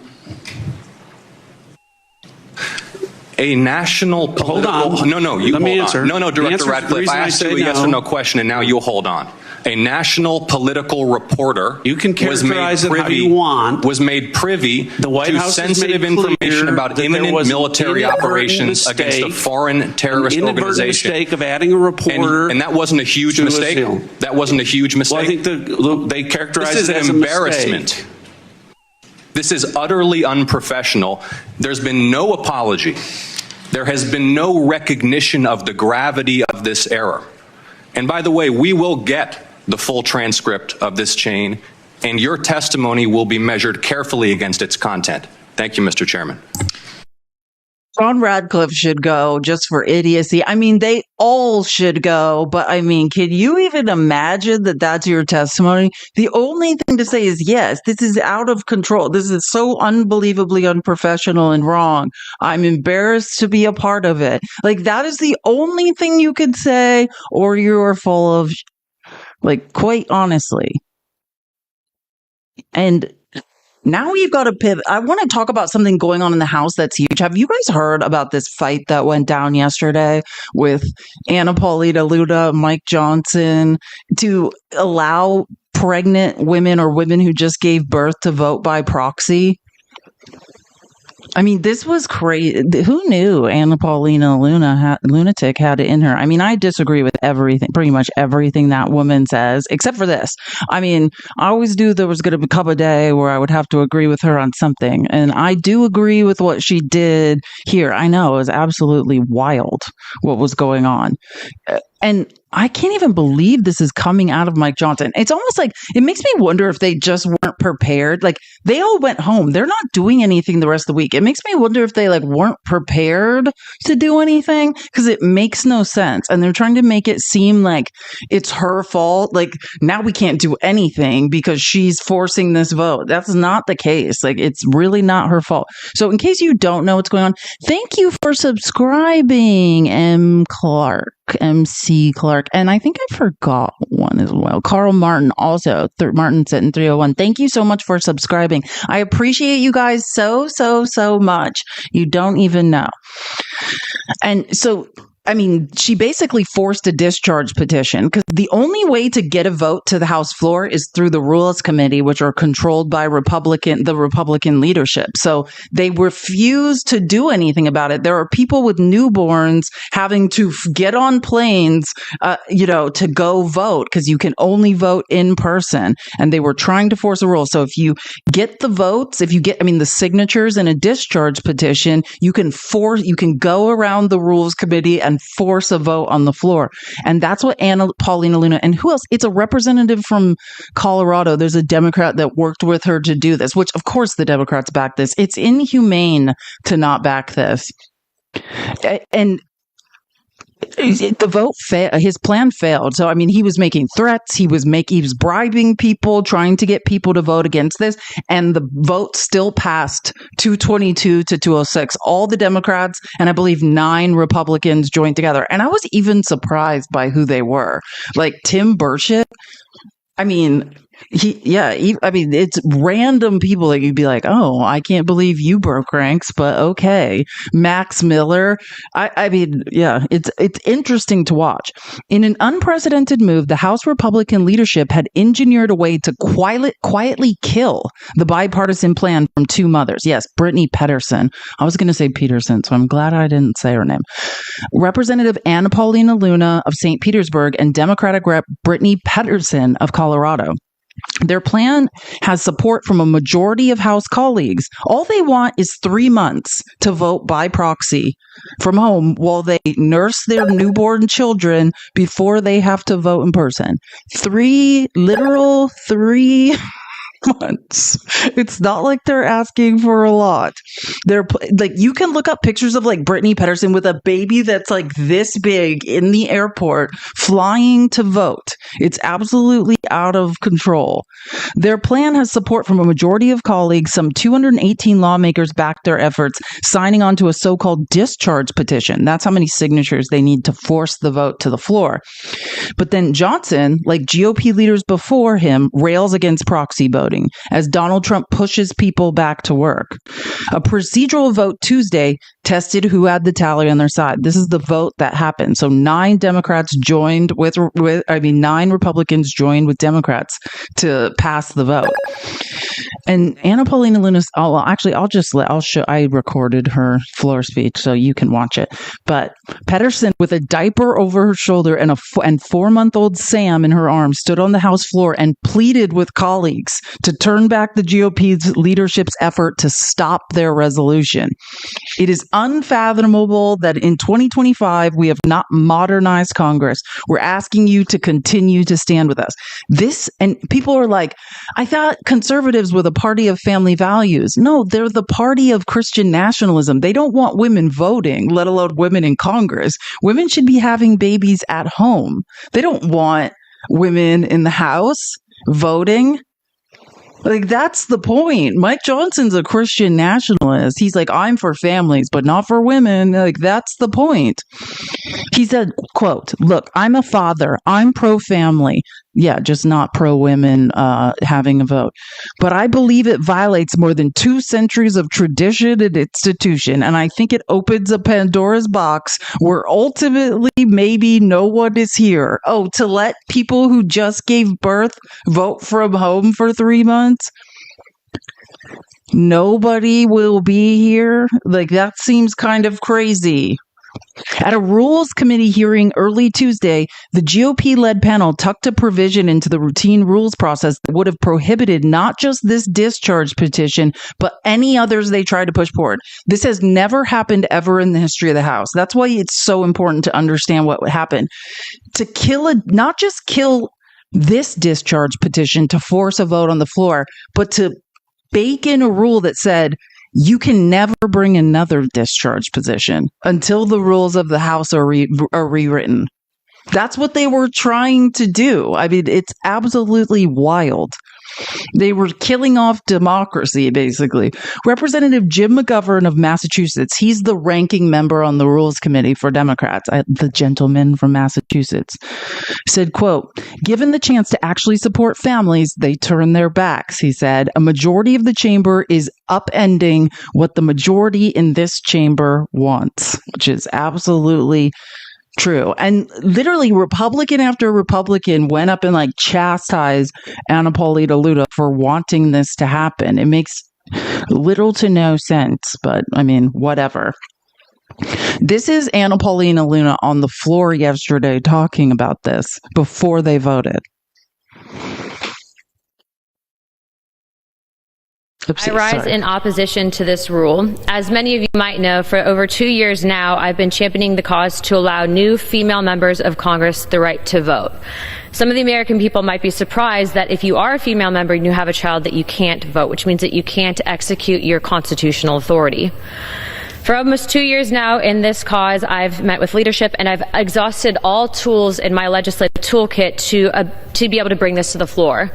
A national political... Hold on. No, you Let me hold answer. on. No, Director Ratcliffe, I asked you a yes or no question, and now you hold on. A national political reporter you can characterize it how you want. Was made privy to sensitive information about imminent military operations against a foreign terrorist organization. Mistake of adding a reporter, and that wasn't a huge mistake. That wasn't a huge mistake. Well, I think they characterize it as an embarrassment. This is utterly unprofessional. There's been no apology. There has been no recognition of the gravity of this error. And by the way, we will get the full transcript of this chain, and your testimony will be measured carefully against its content. Thank you, Mr. Chairman. John Radcliffe should go just for idiocy. I mean, they all should go, but I mean, can you even imagine that that's your testimony? The only thing to say is, yes, this is out of control. This is so unbelievably unprofessional and wrong. I'm embarrassed to be a part of it. Like, that is the only thing you could say, or you're full of, like, quite honestly. And now we've got to pivot. I want to talk about something going on in the House that's huge. Have you guys heard about this fight that went down yesterday with Anna Paulina Luna, Mike Johnson, to allow pregnant women or women who just gave birth to vote by proxy? I mean, this was crazy. Who knew Anna Paulina Lunatic had it in her? I mean, I disagree with everything, pretty much everything that woman says, except for this. I mean, I always knew there was going to come a day where I would have to agree with her on something. And I do agree with what she did here. I know it was absolutely wild what was going on. And I can't even believe this is coming out of Mike Johnson. It's almost like, it makes me wonder if they just weren't prepared. Like, they all went home. They're not doing anything the rest of the week. It makes me wonder if they weren't prepared to do anything, because it makes no sense. And they're trying to make it seem like it's her fault. Like, now we can't do anything because she's forcing this vote. That's not the case. Like, it's really not her fault. So in case you don't know what's going on, thank you for subscribing, MC Clark. And I think I forgot one as well. Carl Martin also. Martin sitting 301. Thank you so much for subscribing. I appreciate you guys so much. You don't even know. And so, I mean, she basically forced a discharge petition, because the only way to get a vote to the House floor is through the Rules Committee, which are controlled by the Republican leadership. So they refuse to do anything about it. There are people with newborns having to get on planes, to go vote, because you can only vote in person. And they were trying to force a rule. So if you get the votes, the signatures in a discharge petition, you can go around the Rules Committee and force a vote on the floor. And that's what Anna Paulina Luna, and who else? It's a representative from Colorado. There's a Democrat that worked with her to do this, which of course the Democrats back this. It's inhumane to not back this. And the vote his plan failed. So, I mean, he was making threats. He was bribing people, trying to get people to vote against this. And the vote still passed 222 to 206. All the Democrats and I believe 9 Republicans joined together. And I was even surprised by who they were. Like Tim Burchett. I mean, it's random people that you'd be like, oh, I can't believe you broke ranks, but okay. Max Miller. It's interesting to watch. In an unprecedented move, the House Republican leadership had engineered a way to quietly kill the bipartisan plan from 2 mothers. Yes, Brittany Pedersen. I was going to say Peterson, so I'm glad I didn't say her name. Representative Anna Paulina Luna of St. Petersburg and Democratic Rep. Brittany Pedersen of Colorado. Their plan has support from a majority of House colleagues. All they want is 3 months to vote by proxy from home while they nurse their newborn children before they have to vote in person. 3 months. It's not like they're asking for a lot. They're like, you can look up pictures of like Brittany Pedersen with a baby that's like this big in the airport flying to vote. It's absolutely out of control. Their plan has support from a majority of colleagues. Some 218 lawmakers backed their efforts, signing on to a so-called discharge petition. That's how many signatures they need to force the vote to the floor. But then Johnson, like GOP leaders before him, rails against proxy voting as Donald Trump pushes people back to work. A procedural vote Tuesday tested who had the tally on their side. This is the vote that happened. So 9 Republicans joined with Democrats to pass the vote. And Anna Paulina Lunas, I recorded her floor speech so you can watch it. But Pedersen, with a diaper over her shoulder and 4-month-old Sam in her arms, stood on the House floor and pleaded with colleagues to turn back the GOP's leadership's effort to stop their resolution. It is unfathomable that in 2025 we have not modernized Congress. We're asking you to continue to stand with us. And people are like, I thought conservatives were the party of family values. No, they're the party of Christian nationalism. They don't want women voting, let alone women in Congress. Women should be having babies at home. They don't want women in the House voting. Like, that's the point. Mike Johnson's a Christian nationalist. He's like, I'm for families, but not for women. Like, that's the point. He said, quote, look, I'm a father. I'm pro-family. Yeah, just not pro-women having a vote. But I believe it violates more than 2 centuries of tradition and institution. And I think it opens a Pandora's box where ultimately maybe no one is here. Oh, to let people who just gave birth vote from home for 3 months? Nobody will be here? Like, that seems kind of crazy. At a Rules Committee hearing early Tuesday, the GOP-led panel tucked a provision into the routine rules process that would have prohibited not just this discharge petition, but any others they tried to push forward. This has never happened ever in the history of the House. That's why it's so important to understand what would happen. To not just kill this discharge petition to force a vote on the floor, but to bake in a rule that said, you can never bring another discharge petition until the rules of the House are rewritten. That's what they were trying to do. I mean, it's absolutely wild. They were killing off democracy, basically. Representative Jim McGovern of Massachusetts, he's the ranking member on the Rules Committee for Democrats, the gentleman from Massachusetts, said, quote, given the chance to actually support families, they turn their backs, he said. A majority of the chamber is upending what the majority in this chamber wants, which is absolutely true. And literally Republican after Republican went up and like chastised Anna Paulina Luna for wanting this to happen. It makes little to no sense, but I mean, whatever. This is Anna Paulina Luna on the floor yesterday talking about this before they voted. I rise in opposition to this rule. As many of you might know, for over 2 years now, I've been championing the cause to allow new female members of Congress the right to vote. Some of the American people might be surprised that if you are a female member and you have a child that you can't vote, which means that you can't execute your constitutional authority. For almost 2 years now in this cause, I've met with leadership and I've exhausted all tools in my legislative toolkit to be able to bring this to the floor.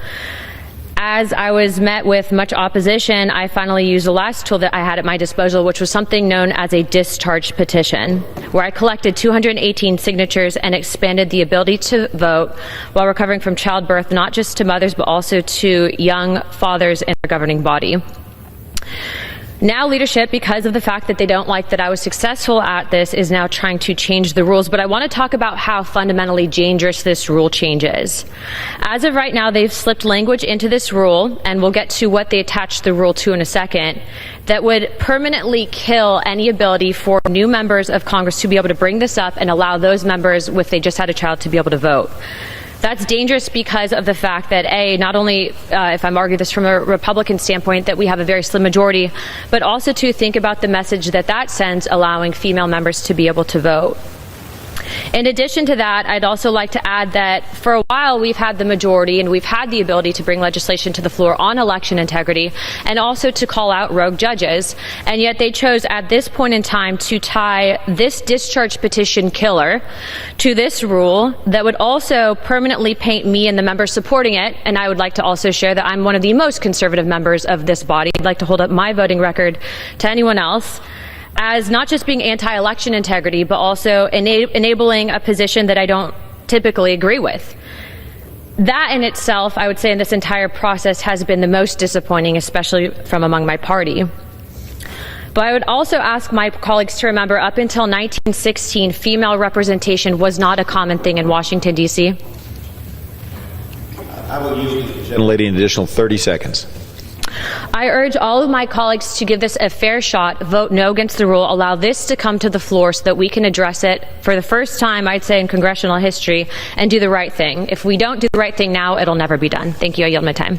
As I was met with much opposition, I finally used the last tool that I had at my disposal, which was something known as a discharge petition, where I collected 218 signatures and expanded the ability to vote while recovering from childbirth, not just to mothers, but also to young fathers in their governing body. Now leadership, because of the fact that they don't like that I was successful at this, is now trying to change the rules. But I want to talk about how fundamentally dangerous this rule change is. As of right now, they've slipped language into this rule, and we'll get to what they attach the rule to in a second, that would permanently kill any ability for new members of Congress to be able to bring this up and allow those members, if they just had a child, to be able to vote. That's dangerous because of the fact that, A, not only, if I'm arguing this from a Republican standpoint, that we have a very slim majority, but also to think about the message that that sends allowing female members to be able to vote. In addition to that, I'd also like to add that for a while we've had the majority and we've had the ability to bring legislation to the floor on election integrity and also to call out rogue judges, and yet they chose at this point in time to tie this discharge petition killer to this rule that would also permanently paint me and the members supporting it, and I would like to also share that I'm one of the most conservative members of this body. I'd like to hold up my voting record to anyone else as not just being anti-election integrity, but also enabling a position that I don't typically agree with. That in itself, I would say in this entire process has been the most disappointing, especially from among my party. But I would also ask my colleagues to remember up until 1916, female representation was not a common thing in Washington, D.C. I will use the gentlelady an additional 30 seconds. I urge all of my colleagues to give this a fair shot, vote no against the rule, allow this to come to the floor so that we can address it for the first time, I'd say, in congressional history, and do the right thing. If we don't do the right thing now, it'll never be done. Thank you. I yield my time.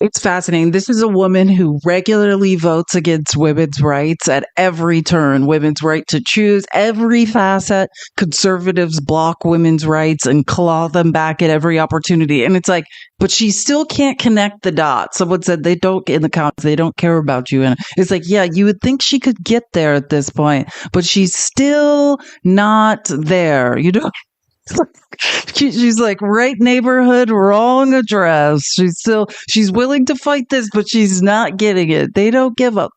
It's fascinating. This is a woman who regularly votes against women's rights at every turn. Women's right to choose, every facet. Conservatives block women's rights and claw them back at every opportunity. And it's like, but she still can't connect the dots. Someone said they don't, in the comments, they don't care about you. And it's like, yeah, you would think she could get there at this point, but she's still not there. You know? She's like, right neighborhood, wrong address. She's willing to fight this, but she's not getting it. They don't give up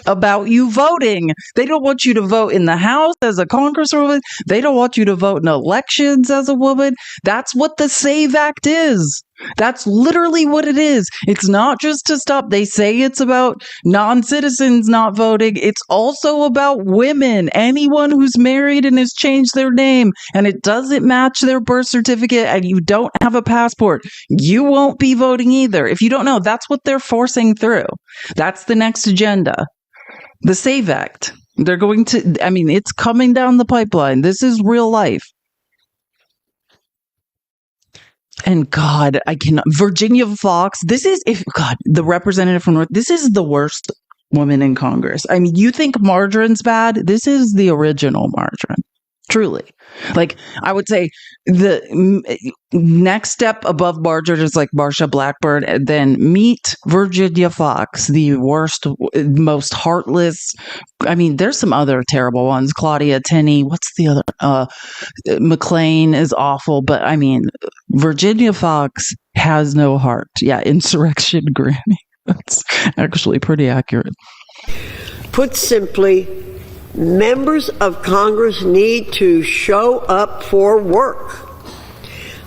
about you voting. They don't want you to vote in the House as a congresswoman. They don't want you to vote in elections as a woman. That's what the SAVE Act is. That's literally what it is. It's not just to stop. They say it's about non-citizens not voting. It's also about women. Anyone who's married and has changed their name and it doesn't match their birth certificate and you don't have a passport, you won't be voting either. If you don't know, that's what they're forcing through. That's the next agenda. The SAVE Act. They're going to, I mean, it's coming down the pipeline. This is real life. And God, I cannot. Virginia Fox, the representative from North, this is the worst woman in Congress. I mean, you think Margarine's bad? This is the original Margarine. Truly. Like, I would say the next step above Margarine is like Marsha Blackburn, and then meet Virginia Fox, the worst, most heartless. I mean, there's some other terrible ones. Claudia Tenney. What's the other? McLean is awful, but I mean, Virginia Fox has no heart. Yeah, insurrection granny. That's actually pretty accurate. Put simply, members of Congress need to show up for work.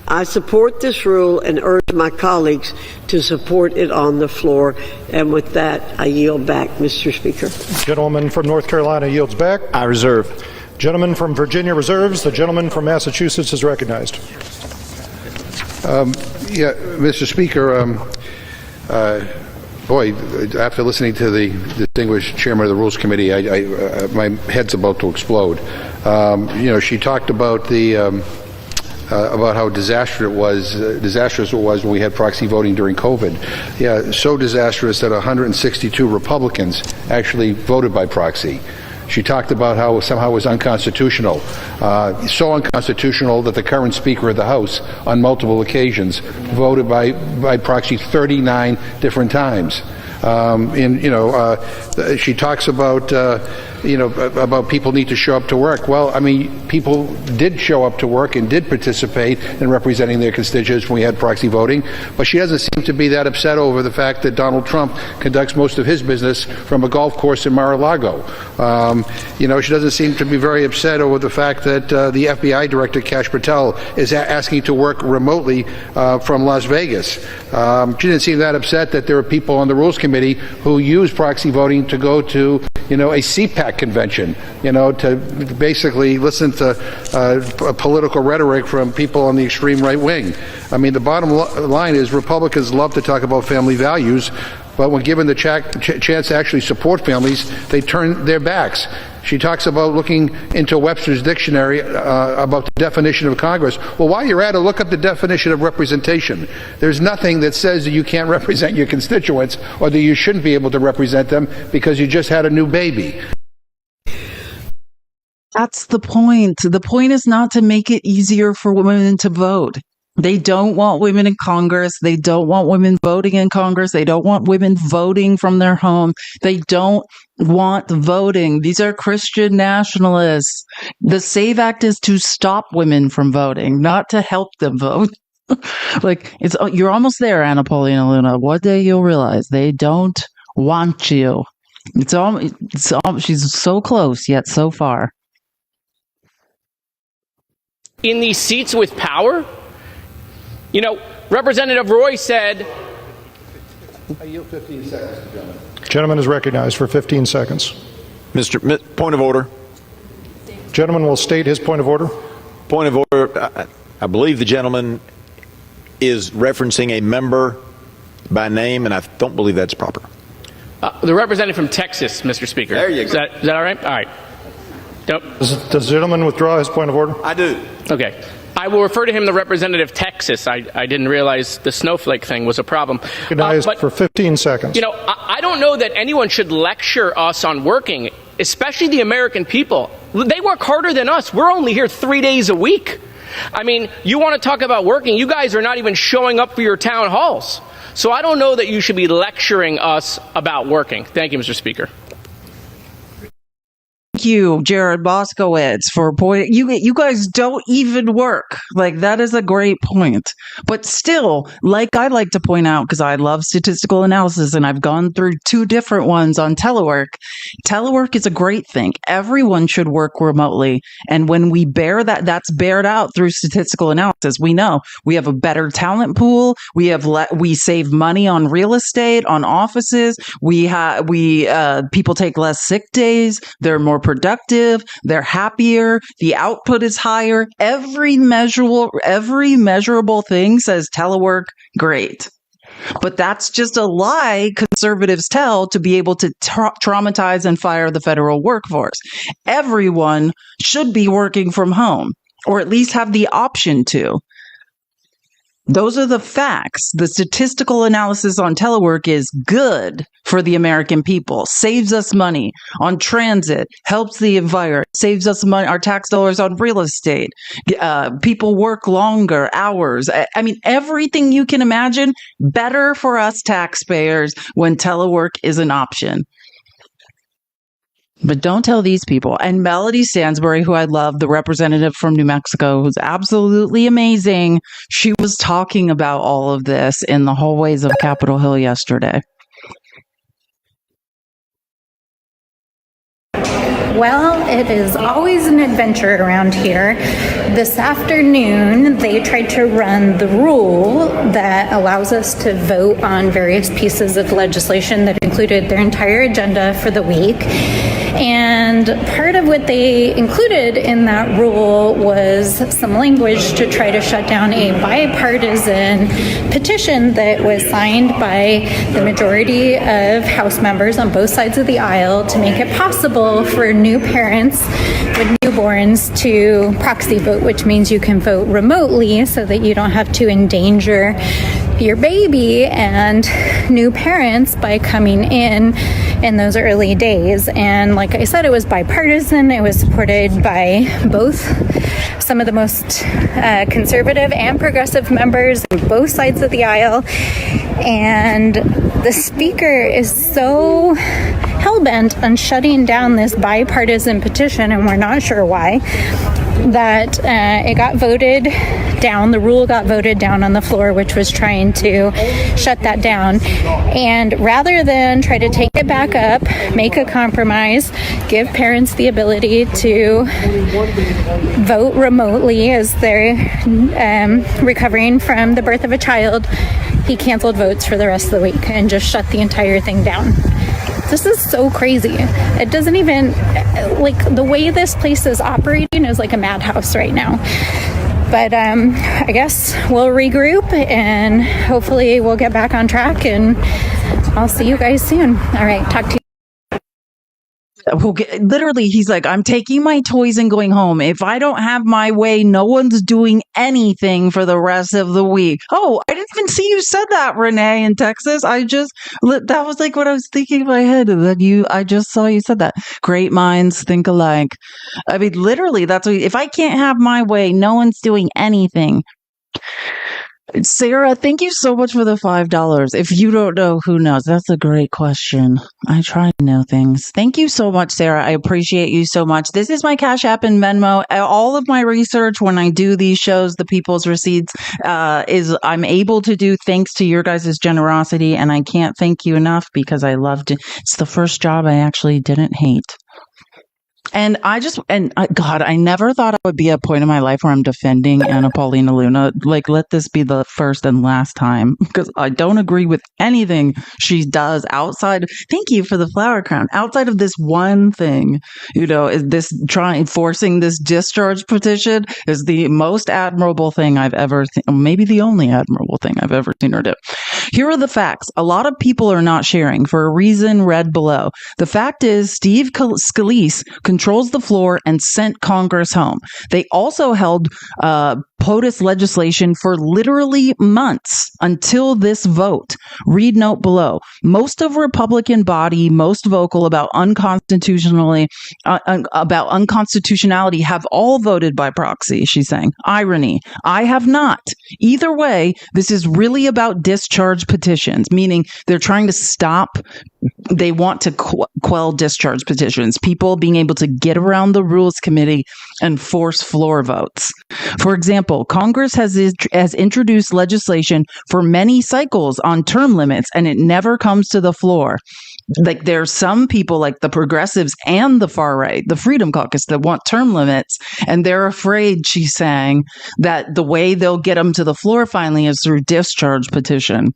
I support this rule and urge my colleagues to support it on the floor. And with that, I yield back, Mr. Speaker. Gentleman from North Carolina yields back. I reserve. Gentleman from Virginia reserves. The gentleman from Massachusetts is recognized. Mr. Speaker, boy, after listening to the distinguished chairman of the Rules Committee, my head's about to explode. She talked about about how disastrous it was when we had proxy voting during COVID. Yeah, so disastrous that 162 Republicans actually voted by proxy. She talked about how somehow it was unconstitutional, so unconstitutional that the current Speaker of the House, on multiple occasions, voted by proxy 39 different times. She talks about about people need to show up to work. Well, I mean, people did show up to work and did participate in representing their constituents when we had proxy voting, but she doesn't seem to be that upset over the fact that Donald Trump conducts most of his business from a golf course in Mar-a-Lago. She doesn't seem to be very upset over the fact that the FBI Director, Kash Patel, is asking to work remotely from Las Vegas. She didn't seem that upset that there are people on the Rules Committee who use proxy voting to go to, a CPAC convention, to basically listen to political rhetoric from people on the extreme right wing. I mean, the bottom line is Republicans love to talk about family values, but when given the chance to actually support families, they turn their backs. She talks about looking into Webster's dictionary about the definition of Congress. Well, while you're at it, look up the definition of representation. There's nothing that says that you can't represent your constituents or that you shouldn't be able to represent them because you just had a new baby. That's the point. The point is not to make it easier for women to vote. They don't want women in Congress. They don't want women voting in Congress. They don't want women voting from their home. They don't want voting. These are Christian nationalists. The SAVE Act is to stop women from voting, not to help them vote. You're almost there, Anna Paulina Luna. One day you'll realize they don't want you. She's so close, yet so far. In these seats with power, Representative Roy said... I yield 15 seconds, gentlemen. Gentleman is recognized for 15 seconds. Point of order. Gentleman will state his point of order. Point of order. I believe the gentleman is referencing a member by name, and I don't believe that's proper. The representative from Texas, Mr. Speaker. There you go. Is that all right? All right. Nope. Does the gentleman withdraw his point of order? I do. Okay. I will refer to him, the representative Texas. I didn't realize the snowflake thing was a problem. Recognized for 15 seconds. I don't know that anyone should lecture us on working, especially the American people. They work harder than us. We're only here 3 days a week. I mean, you want to talk about working, you guys are not even showing up for your town halls. So I don't know that you should be lecturing us about working. Thank you, Mr. Speaker. Thank you, Jared Boskowitz, for pointing. You guys don't even work. That is a great point. But still, I like to point out, because I love statistical analysis, and I've gone through 2 different ones on telework. Telework is a great thing. Everyone should work remotely. And when we bear that's bared out through statistical analysis. We know we have a better talent pool. We save money on real estate, on offices. People take less sick days. They're more productive, they're happier, the output is higher. Every measurable thing says telework, great. But that's just a lie conservatives tell to be able to traumatize and fire the federal workforce. Everyone should be working from home, or at least have the option to. Those are the facts. The statistical analysis on telework is good for the American people, saves us money on transit, helps the environment, saves us money, our tax dollars on real estate. People work longer hours. I mean, everything you can imagine, better for us taxpayers when telework is an option. But don't tell these people. And Melody Stansbury, who I love, the representative from New Mexico, who's absolutely amazing. She was talking about all of this in the hallways of Capitol Hill yesterday. Well, it is always an adventure around here. This afternoon, they tried to run the rule that allows us to vote on various pieces of legislation that included their entire agenda for the week. And part of what they included in that rule was some language to try to shut down a bipartisan petition that was signed by the majority of House members on both sides of the aisle to make it possible for new parents with newborns to proxy vote, which means you can vote remotely so that you don't have to endanger your baby and new parents by coming in those early days. And like I said, it was bipartisan. It was supported by both some of the most conservative and progressive members on both sides of the aisle. And the speaker is so hell-bent on shutting down this bipartisan petition, and we're not sure why, that it got voted down. The rule got voted down on the floor, which was trying to shut that down. And rather than try to take it back up, make a compromise, give parents the ability to vote remotely as they're recovering from the birth of a child, he canceled votes for the rest of the week and just shut the entire thing down. This is so crazy. It doesn't even, the way this place is operating is like a madhouse right now. But I guess we'll regroup and hopefully we'll get back on track, and I'll see you guys soon. All right, talk to you. Literally, he's like, I'm taking my toys and going home. If I don't have my way, no one's doing anything for the rest of the week. Oh, I didn't even see you said that, Renee, in Texas. That was like what I was thinking in my head. I just saw you said that. Great minds think alike. I mean, literally, that's what, if I can't have my way, no one's doing anything. Sarah, thank you so much for the $5. If you don't know, who knows? That's a great question. I try to know things. Thank you so much, Sarah. I appreciate you so much. This is my Cash App and Venmo. All of my research when I do these shows, the People's Receipts, is I'm able to do thanks to your guys' generosity, and I can't thank you enough because I loved it. It's the first job I actually didn't hate. And God, I never thought I would be at a point in my life where I'm defending Anna Paulina Luna. Like, let this be the first and last time, because I don't agree with anything she does outside. Thank you for the flower crown. Outside of this one thing, is this forcing this discharge petition is the most admirable thing I've ever seen. Maybe the only admirable thing I've ever seen her do. Here are the facts. A lot of people are not sharing for a reason read below. The fact is, Steve Scalise controls the floor and sent Congress home. They also held POTUS legislation for literally months until this vote. Read note below. Most of Republican body, most vocal about unconstitutionality, have all voted by proxy, she's saying. Irony. I have not. Either way, this is really about discharge petitions, meaning they're trying to stop. They want to quell discharge petitions, people being able to get around the Rules Committee and force floor votes. For example, Congress has introduced legislation for many cycles on term limits, and it never comes to the floor. Like, there's some people like the progressives and the far right, the Freedom Caucus, that want term limits, and they're afraid, she's saying, that the way they'll get them to the floor finally is through discharge petition.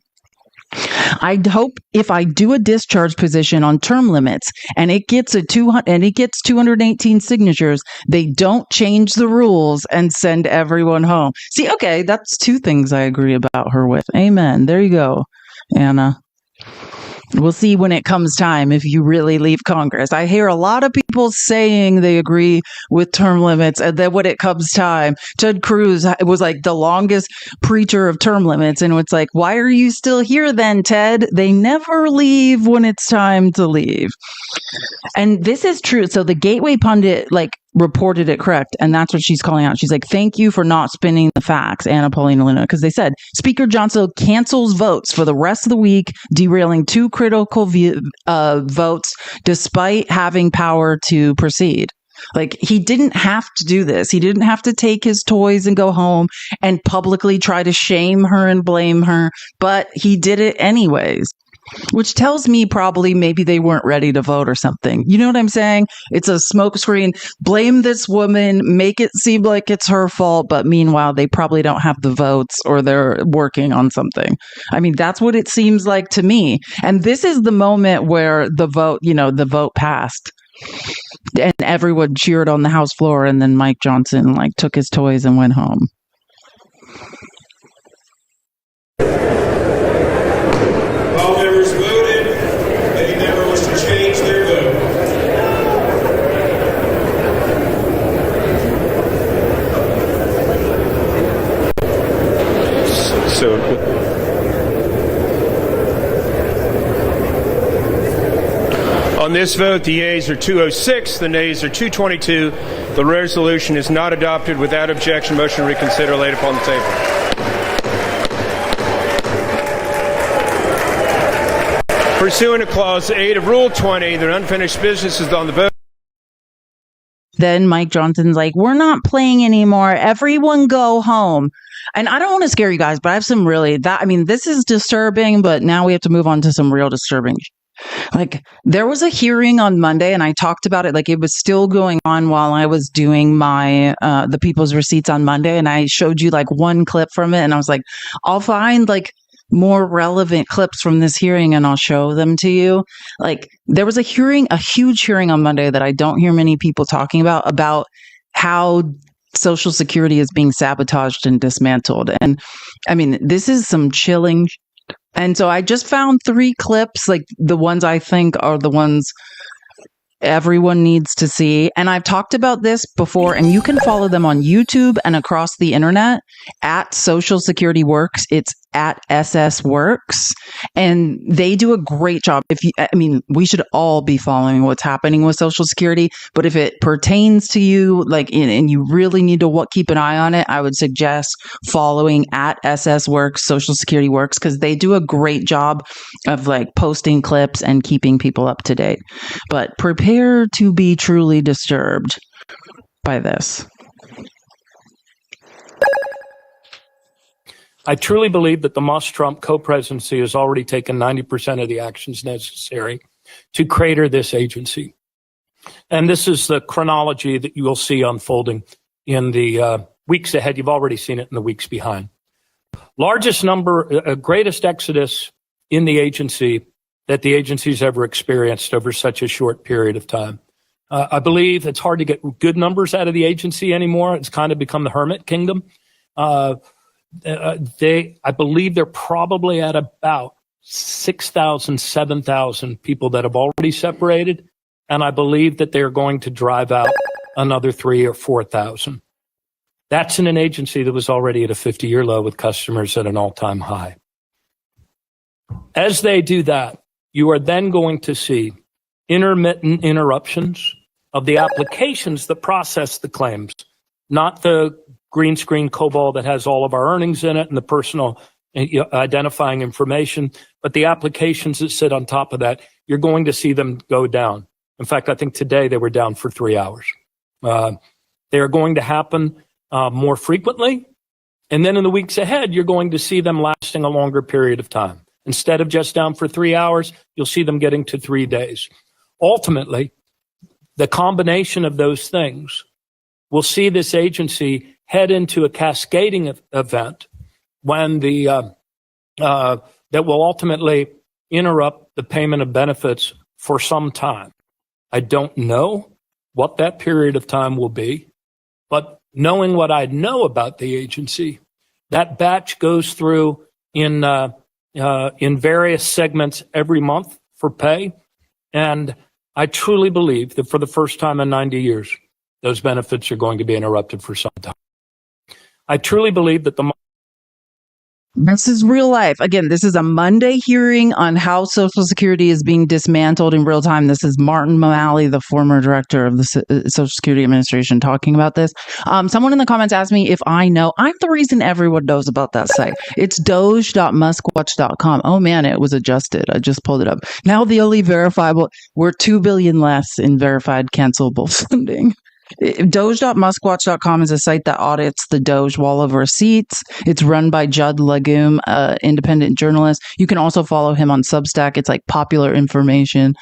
I hope if I do a discharge petition on term limits and it gets 218 signatures, they don't change the rules and send everyone home. See, okay, that's two things I agree about her with. Amen. There you go, Anna. We'll see when it comes time if you really leave Congress. I hear a lot of people saying they agree with term limits, and then when it comes time, Ted Cruz was like the longest preacher of term limits, and it's like, why are you still here then, Ted? They never leave when it's time to leave. And this is true. So the Gateway pundit reported it correct, and that's what she's calling out. She's like, thank you for not spinning the facts, Anna Paulina Luna, because they said Speaker Johnson cancels votes for the rest of the week, derailing two critical votes despite having power to proceed. Like, he didn't have to do this. He didn't have to take his toys and go home and publicly try to shame her and blame her, but he did it anyways. Which tells me probably maybe they weren't ready to vote or something. You know what I'm saying? It's a smokescreen. Blame this woman, make it seem like it's her fault, but meanwhile, they probably don't have the votes or they're working on something. I mean, that's what it seems like to me. And this is the moment where the vote passed. And everyone cheered on the House floor, and then Mike Johnson took his toys and went home. All members voted. Any member wish to change their vote? On this vote, the yeas are 206, the nays are 222. The resolution is not adopted. Without objection, motion to reconsider laid upon the table. Pursuant to Clause 8 of Rule 20, the unfinished business is on the vote. Then Mike Johnson's like, we're not playing anymore. Everyone go home. And I don't want to scare you guys, but I have some this is disturbing, but now we have to move on to some real disturbing. There was a hearing on Monday, and I talked about it. It was still going on while I was doing my the People's Receipts on Monday, and I showed you one clip from it, and I was like, I'll find more relevant clips from this hearing and I'll show them to you. There was a huge hearing on Monday that I don't hear many people talking about how Social Security is being sabotaged and dismantled. And I mean, this is some chilling. And so I just found 3 clips, the ones I think are the ones everyone needs to see. And I've talked about this before, and you can follow them on YouTube and across the internet at Social Security Works. It's at SS Works, and they do a great job. We should all be following what's happening with Social Security, but if it pertains to you, and you really need to keep an eye on it, I would suggest following at SS Works, Social Security Works, because they do a great job of posting clips and keeping people up to date. But prepare to be truly disturbed by this. I truly believe that the Musk-Trump co-presidency has already taken 90% of the actions necessary to crater this agency. And this is the chronology that you will see unfolding in the weeks ahead. You've already seen it in the weeks behind. Greatest exodus in the agency that the agency's ever experienced over such a short period of time. I believe it's hard to get good numbers out of the agency anymore. It's kind of become the hermit kingdom. I believe they're probably at about 6,000, 7,000 people that have already separated. And I believe that they're going to drive out another 3,000 or 4,000. That's in an agency that was already at a 50-year low with customers at an all-time high. As they do that, you are then going to see intermittent interruptions of the applications that process the claims, not the green screen COBOL that has all of our earnings in it and the personal identifying information, but the applications that sit on top of that, you're going to see them go down. In fact, I think today they were down for 3 hours. They are going to happen more frequently. And then in the weeks ahead, you're going to see them lasting a longer period of time. Instead of just down for 3 hours, you'll see them getting to 3 days. Ultimately, the combination of those things will see this agency head into a cascading event when that will ultimately interrupt the payment of benefits for some time. I don't know what that period of time will be, but knowing what I know about the agency, that batch goes through in various segments every month for pay. And I truly believe that for the first time in 90 years, those benefits are going to be interrupted for some time. I truly believe that This is real life. Again, this is a Monday hearing on how Social Security is being dismantled in real time. This is Martin O'Malley, the former director of the Social Security Administration, talking about this. Someone in the comments asked me if I know. I'm the reason everyone knows about that site. It's doge.muskwatch.com. Oh man, it was adjusted. I just pulled it up. Now the only verifiable, we're $2 billion less in verified cancelable funding. Doge.muskwatch.com is a site that audits the Doge wall of receipts. It's run by Judd Legume, independent journalist. You can also follow him on Substack. It's like popular information.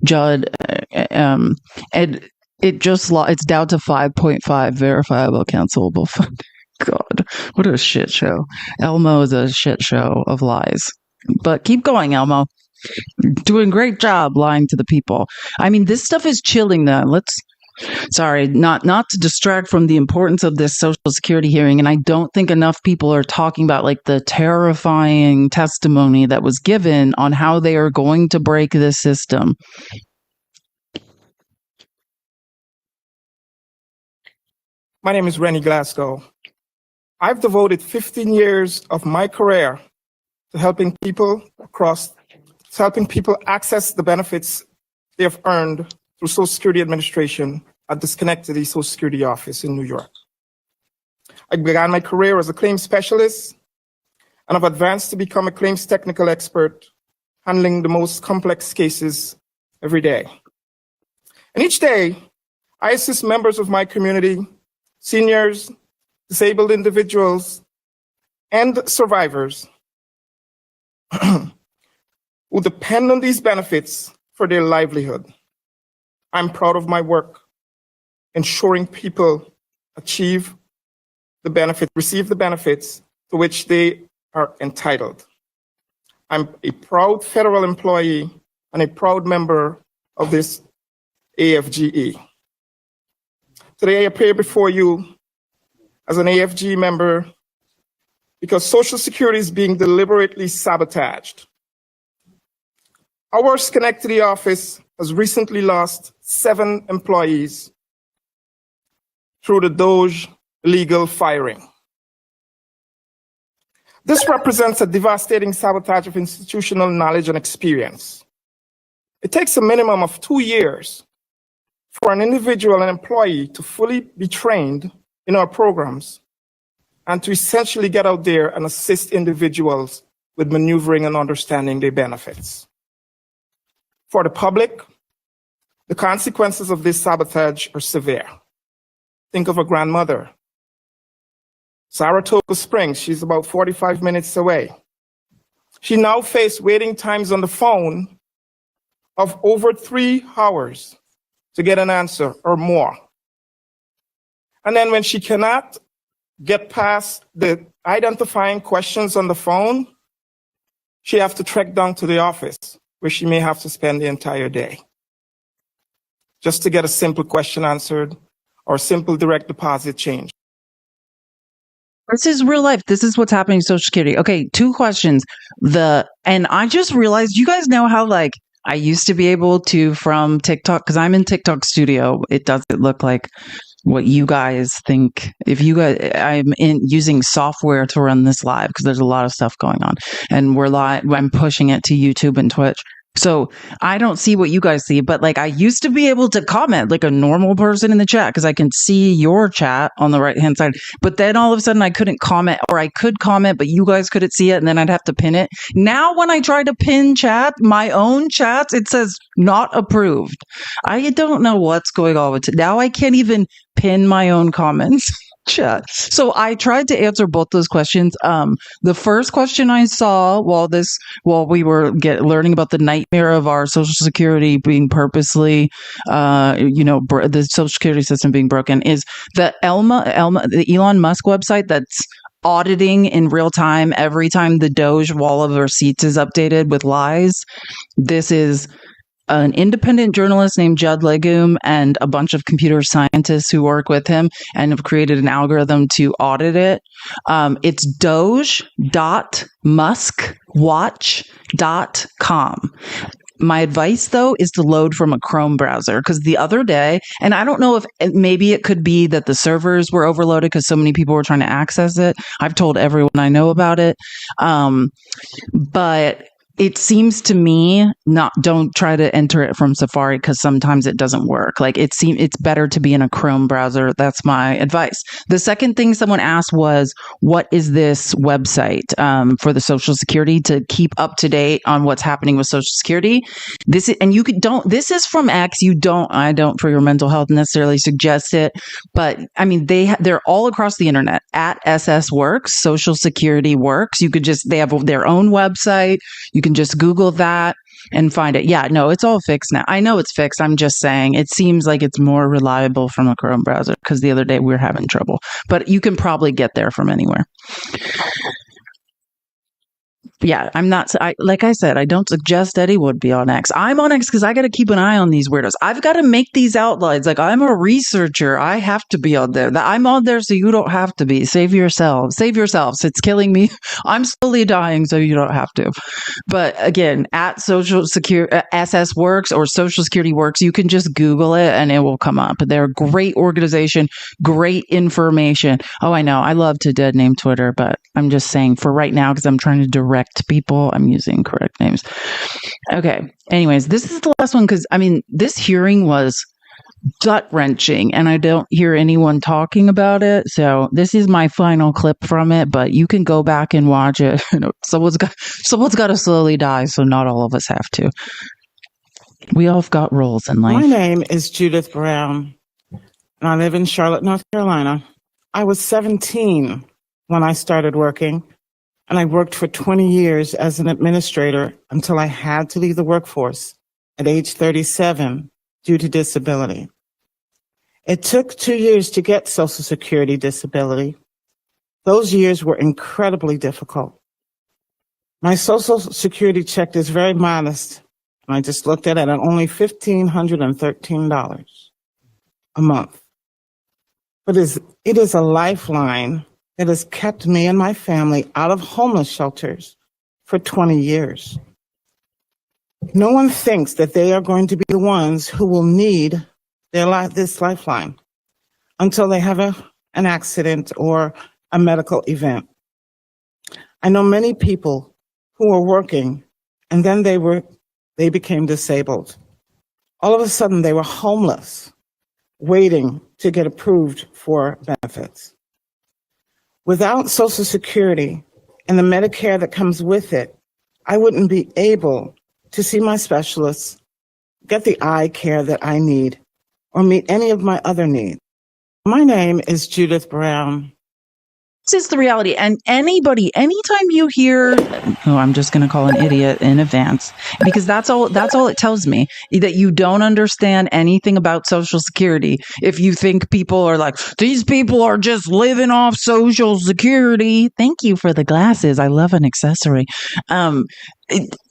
Judd, and it's down to 5.5 verifiable cancelable funding. God, what a shit show. Elmo is a shit show of lies. But keep going, Elmo. Doing a great job lying to the people. I mean, this stuff is chilling them. Sorry, not to distract from the importance of this Social Security hearing, and I don't think enough people are talking about like the terrifying testimony that was given on how they are going to break this system. My name is Rennie Glasgow. I've devoted 15 years of my career to helping people access the benefits they have earned through Social Security Administration at the Schenectady Social Security office in New York. I began my career as a claims specialist and have advanced to become a claims technical expert, handling the most complex cases every day. And each day, I assist members of my community, seniors, disabled individuals, and survivors who depend on these benefits for their livelihood. I'm proud of my work, ensuring people receive the benefits to which they are entitled. I'm a proud federal employee and a proud member of this AFGE. Today, I appear before you as an AFG member because Social Security is being deliberately sabotaged. Our Schenectady office has recently lost 7 employees through the DOJ illegal firing. This represents a devastating sabotage of institutional knowledge and experience. It takes a minimum of 2 years for an individual, an employee, to fully be trained in our programs and to essentially get out there and assist individuals with maneuvering and understanding their benefits. For the public, the consequences of this sabotage are severe. Think of a grandmother. Saratoga Springs, she's about 45 minutes away. She now faces waiting times on the phone of over 3 hours to get an answer or more. And then when she cannot get past the identifying questions on the phone, she has to trek down to the office where she may have to spend the entire day just to get a simple question answered or simple direct deposit change. This is real life. This is what's happening to Social Security. Okay, 2 questions. And I just realized, you guys know how I used to be able to from TikTok, because I'm in TikTok Studio. It doesn't look like what you guys think. I'm using software to run this live because there's a lot of stuff going on, and we're live. I'm pushing it to YouTube and Twitch. So I don't see what you guys see, but I used to be able to comment like a normal person in the chat because I can see your chat on the right hand side. But then all of a sudden I couldn't comment, or I could comment, but you guys couldn't see it, and then I'd have to pin it. Now when I try to pin my own chats, it says not approved. I don't know what's going on with it. Now I can't even pin my own comments. Chat. So I tried to answer both those questions. The first question I saw while we were learning about the nightmare of our Social Security being purposely, the Social Security system being broken, is the the Elon Musk website that's auditing in real time every time the Doge wall of receipts is updated with lies. This is an independent journalist named Judd Legum and a bunch of computer scientists who work with him and have created an algorithm to audit it. It's doge.muskwatch.com. My advice, though, is to load from a Chrome browser, because the other day, and I don't know if maybe it could be that the servers were overloaded because so many people were trying to access it. I've told everyone I know about it. But it seems to me don't try to enter it from Safari, because sometimes it doesn't work. It's better to be in a Chrome browser. That's my advice. The second thing someone asked was, what is this website for the Social Security to keep up to date on what's happening with Social Security? This is from X. I don't for your mental health necessarily suggest it, but I mean they're all across the internet at SS Works, Social Security Works. They have their own website. You can just Google that and find it. Yeah, no, it's all fixed now. I know it's fixed. I'm just saying it seems like it's more reliable from a Chrome browser, because the other day we were having trouble. But you can probably get there from anywhere. Yeah, like I said, I don't suggest Eddie would be on X. I'm on X because I got to keep an eye on these weirdos. I've got to make these outlines. I'm a researcher. I have to be on there. I'm on there so you don't have to be. Save yourselves. It's killing me. I'm slowly dying so you don't have to. But again, at Social Security, SS Works or Social Security Works, you can just Google it and it will come up. They're a great organization, great information. Oh, I know. I love to dead name Twitter, but I'm just saying for right now, because I'm trying to direct people, I'm using correct names. Okay. Anyways, this is the last one, because this hearing was gut-wrenching and I don't hear anyone talking about it. So this is my final clip from it, but you can go back and watch it. Someone's got to slowly die, so not all of us have to. We all have got roles in life. My name is Judith Brown, and I live in Charlotte, North Carolina. I was 17 when I started working, and I worked for 20 years as an administrator until I had to leave the workforce at age 37 due to disability. It took 2 years to get Social Security disability. Those years were incredibly difficult. My Social Security check is very modest, and I just looked at it at only $1,513 a month. But it is a lifeline that has kept me and my family out of homeless shelters for 20 years. No one thinks that they are going to be the ones who will need this lifeline until they have an accident or a medical event. I know many people who were working and then they became disabled. All of a sudden they were homeless, waiting to get approved for benefits. Without Social Security and the Medicare that comes with it, I wouldn't be able to see my specialists, get the eye care that I need, or meet any of my other needs. My name is Judith Brown. This is the reality. And anytime you hear, I'm just going to call an idiot in advance, because that's all it tells me, that you don't understand anything about Social Security. If you think people are like, these people are just living off Social Security. Thank you for the glasses. I love an accessory.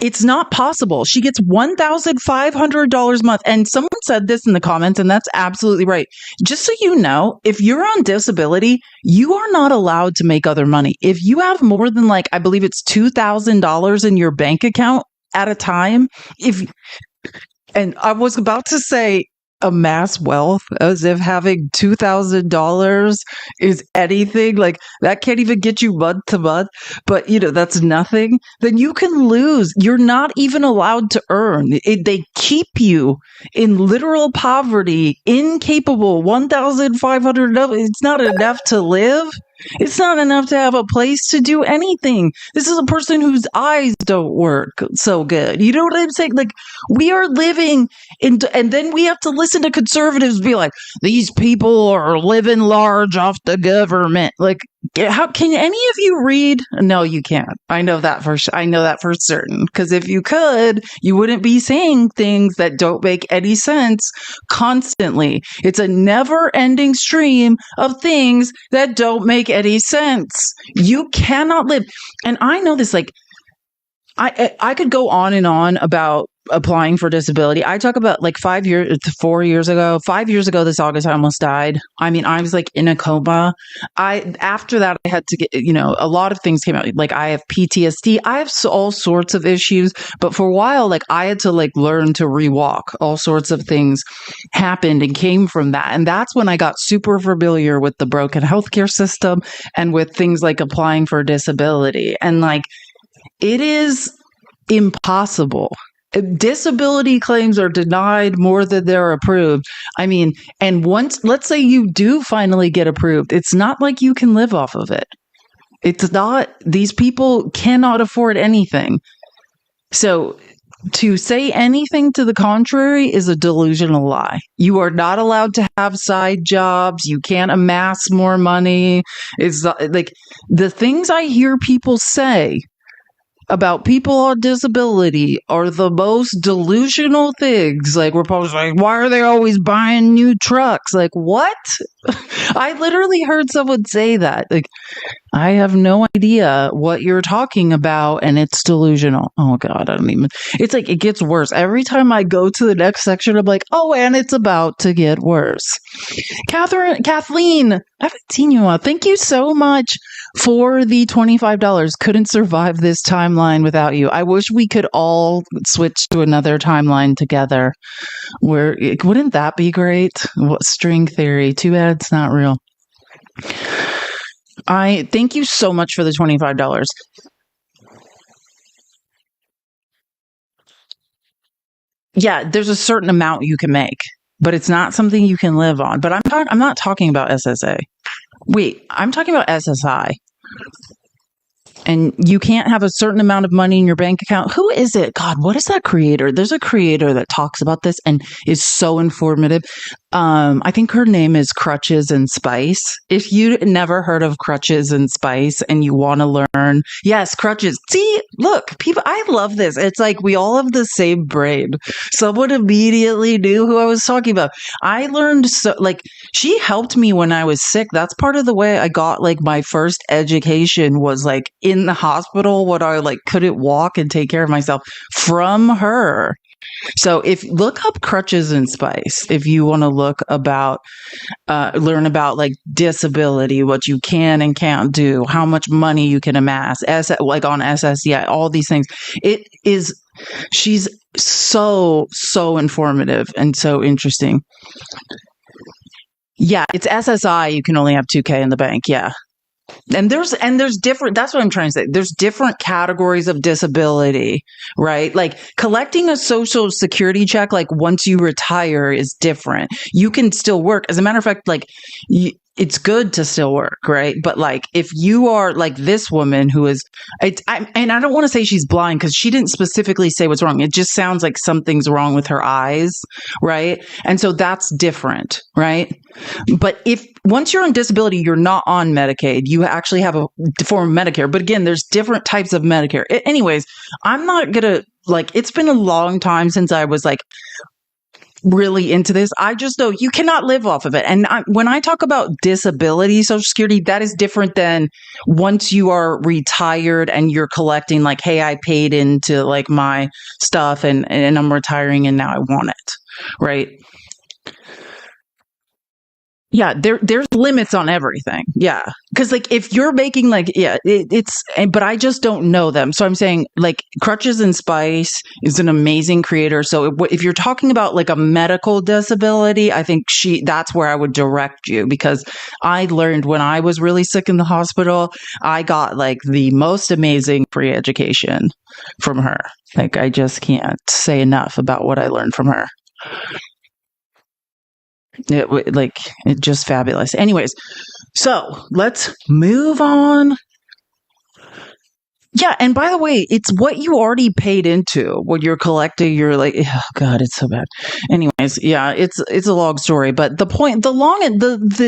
It's not possible. She gets $1,500 a month. And someone said this in the comments, and that's absolutely right. Just so you know, if you're on disability, you are not allowed to make other money. If you have more than, like, I believe it's $2,000 in your bank account at a time, and I was about to say amass wealth, as if having $2,000 is anything, like that can't even get you month to month, but that's nothing, then you can lose. You're not even allowed to earn. They keep you in literal poverty, incapable. $1,500, it's not enough to live. It's not enough to have a place to do anything. This is a person whose eyes don't work so good. You know what I'm saying? Like, we are living in, and then we have to listen to conservatives be like, these people are living large off the government. Like, how can any of you read? No, you can't. I know that for certain. Because if you could, you wouldn't be saying things that don't make any sense constantly. It's a never-ending stream of things that don't make any sense. You cannot live. And I know this, like, I could go on and on about applying for disability. I talk about, like, 5 years ago this August, I almost died. I mean, I was like in a coma. After that, I had to get, a lot of things came out. Like, I have PTSD. I have all sorts of issues, but for a while, like, I had to, like, learn to rewalk. All sorts of things happened and came from that. And that's when I got super familiar with the broken healthcare system and with things like applying for disability. And, like, it is impossible. Disability claims are denied more than they're approved. I mean, and once, let's say you do finally get approved, it's not like you can live off of it. It's not, these people cannot afford anything. So to say anything to the contrary is a delusional lie. You are not allowed to have side jobs. You can't amass more money. It's like the things I hear people say about people on disability are the most delusional things. Like, we're probably like, why are they always buying new trucks? Like, what? I literally heard someone say that. Like, I have no idea what you're talking about, and it's delusional. Oh God, it's like, it gets worse. Every time I go to the next section, I'm like, oh, and it's about to get worse. Kathleen, I haven't seen you all. Thank you so much for the $25. Couldn't survive this timeline without you. I wish we could all switch to another timeline together. Wouldn't that be great? What, string theory? Too bad it's not real. I thank you so much for the $25. Yeah, there's a certain amount you can make, but it's not something you can live on. But I'm not talking about SSA. Wait, I'm talking about SSI. And you can't have a certain amount of money in your bank account. Who is it? God, what is that creator? There's a creator that talks about this and is so informative. I think her name is Crutches and Spice. If you never heard of Crutches and Spice and you want to learn, yes, Crutches. See, look, people, I love this. It's like we all have the same brain. Someone immediately knew who I was talking about. I learned she helped me when I was sick. That's part of the way I got like my first education was like in the hospital when I like couldn't walk and take care of myself from her. So look up Crutches and Spice if you want to learn about like disability, what you can and can't do, how much money you can amass, like on SSI, all these things. She's so informative and so interesting. Yeah, it's SSI. You can only have 2K in the bank. Yeah. And there's different, that's what I'm trying to say. There's different categories of disability, right? Like collecting a social security check, like once you retire is different. You can still work. As a matter of fact, like it's good to still work, right? But like if you are like this woman who is, and I don't want to say she's blind because she didn't specifically say what's wrong. It just sounds like something's wrong with her eyes, right? And so that's different, right? But if once you're on disability, you're not on Medicaid. You actually have a form of Medicare. But again, there's different types of Medicare. Anyways, I'm not gonna like. It's been a long time since I was like really into this. I just know you cannot live off of it. And when I talk about disability Social Security, that is different than once you are retired and you're collecting like, hey, I paid into like my stuff and I'm retiring and now I want it, right? Yeah, there's limits on everything. Yeah. Because like if you're making like, yeah, but I just don't know them. So I'm saying like Crutches and Spice is an amazing creator. So if you're talking about like a medical disability, I think that's where I would direct you, because I learned when I was really sick in the hospital, I got like the most amazing free education from her. Like I just can't say enough about what I learned from her. It's just fabulous. Anyways, so let's move on. Yeah, and by the way, it's what you already paid into. What you're collecting, you're like, oh God, it's so bad. Anyways, yeah, it's a long story, but the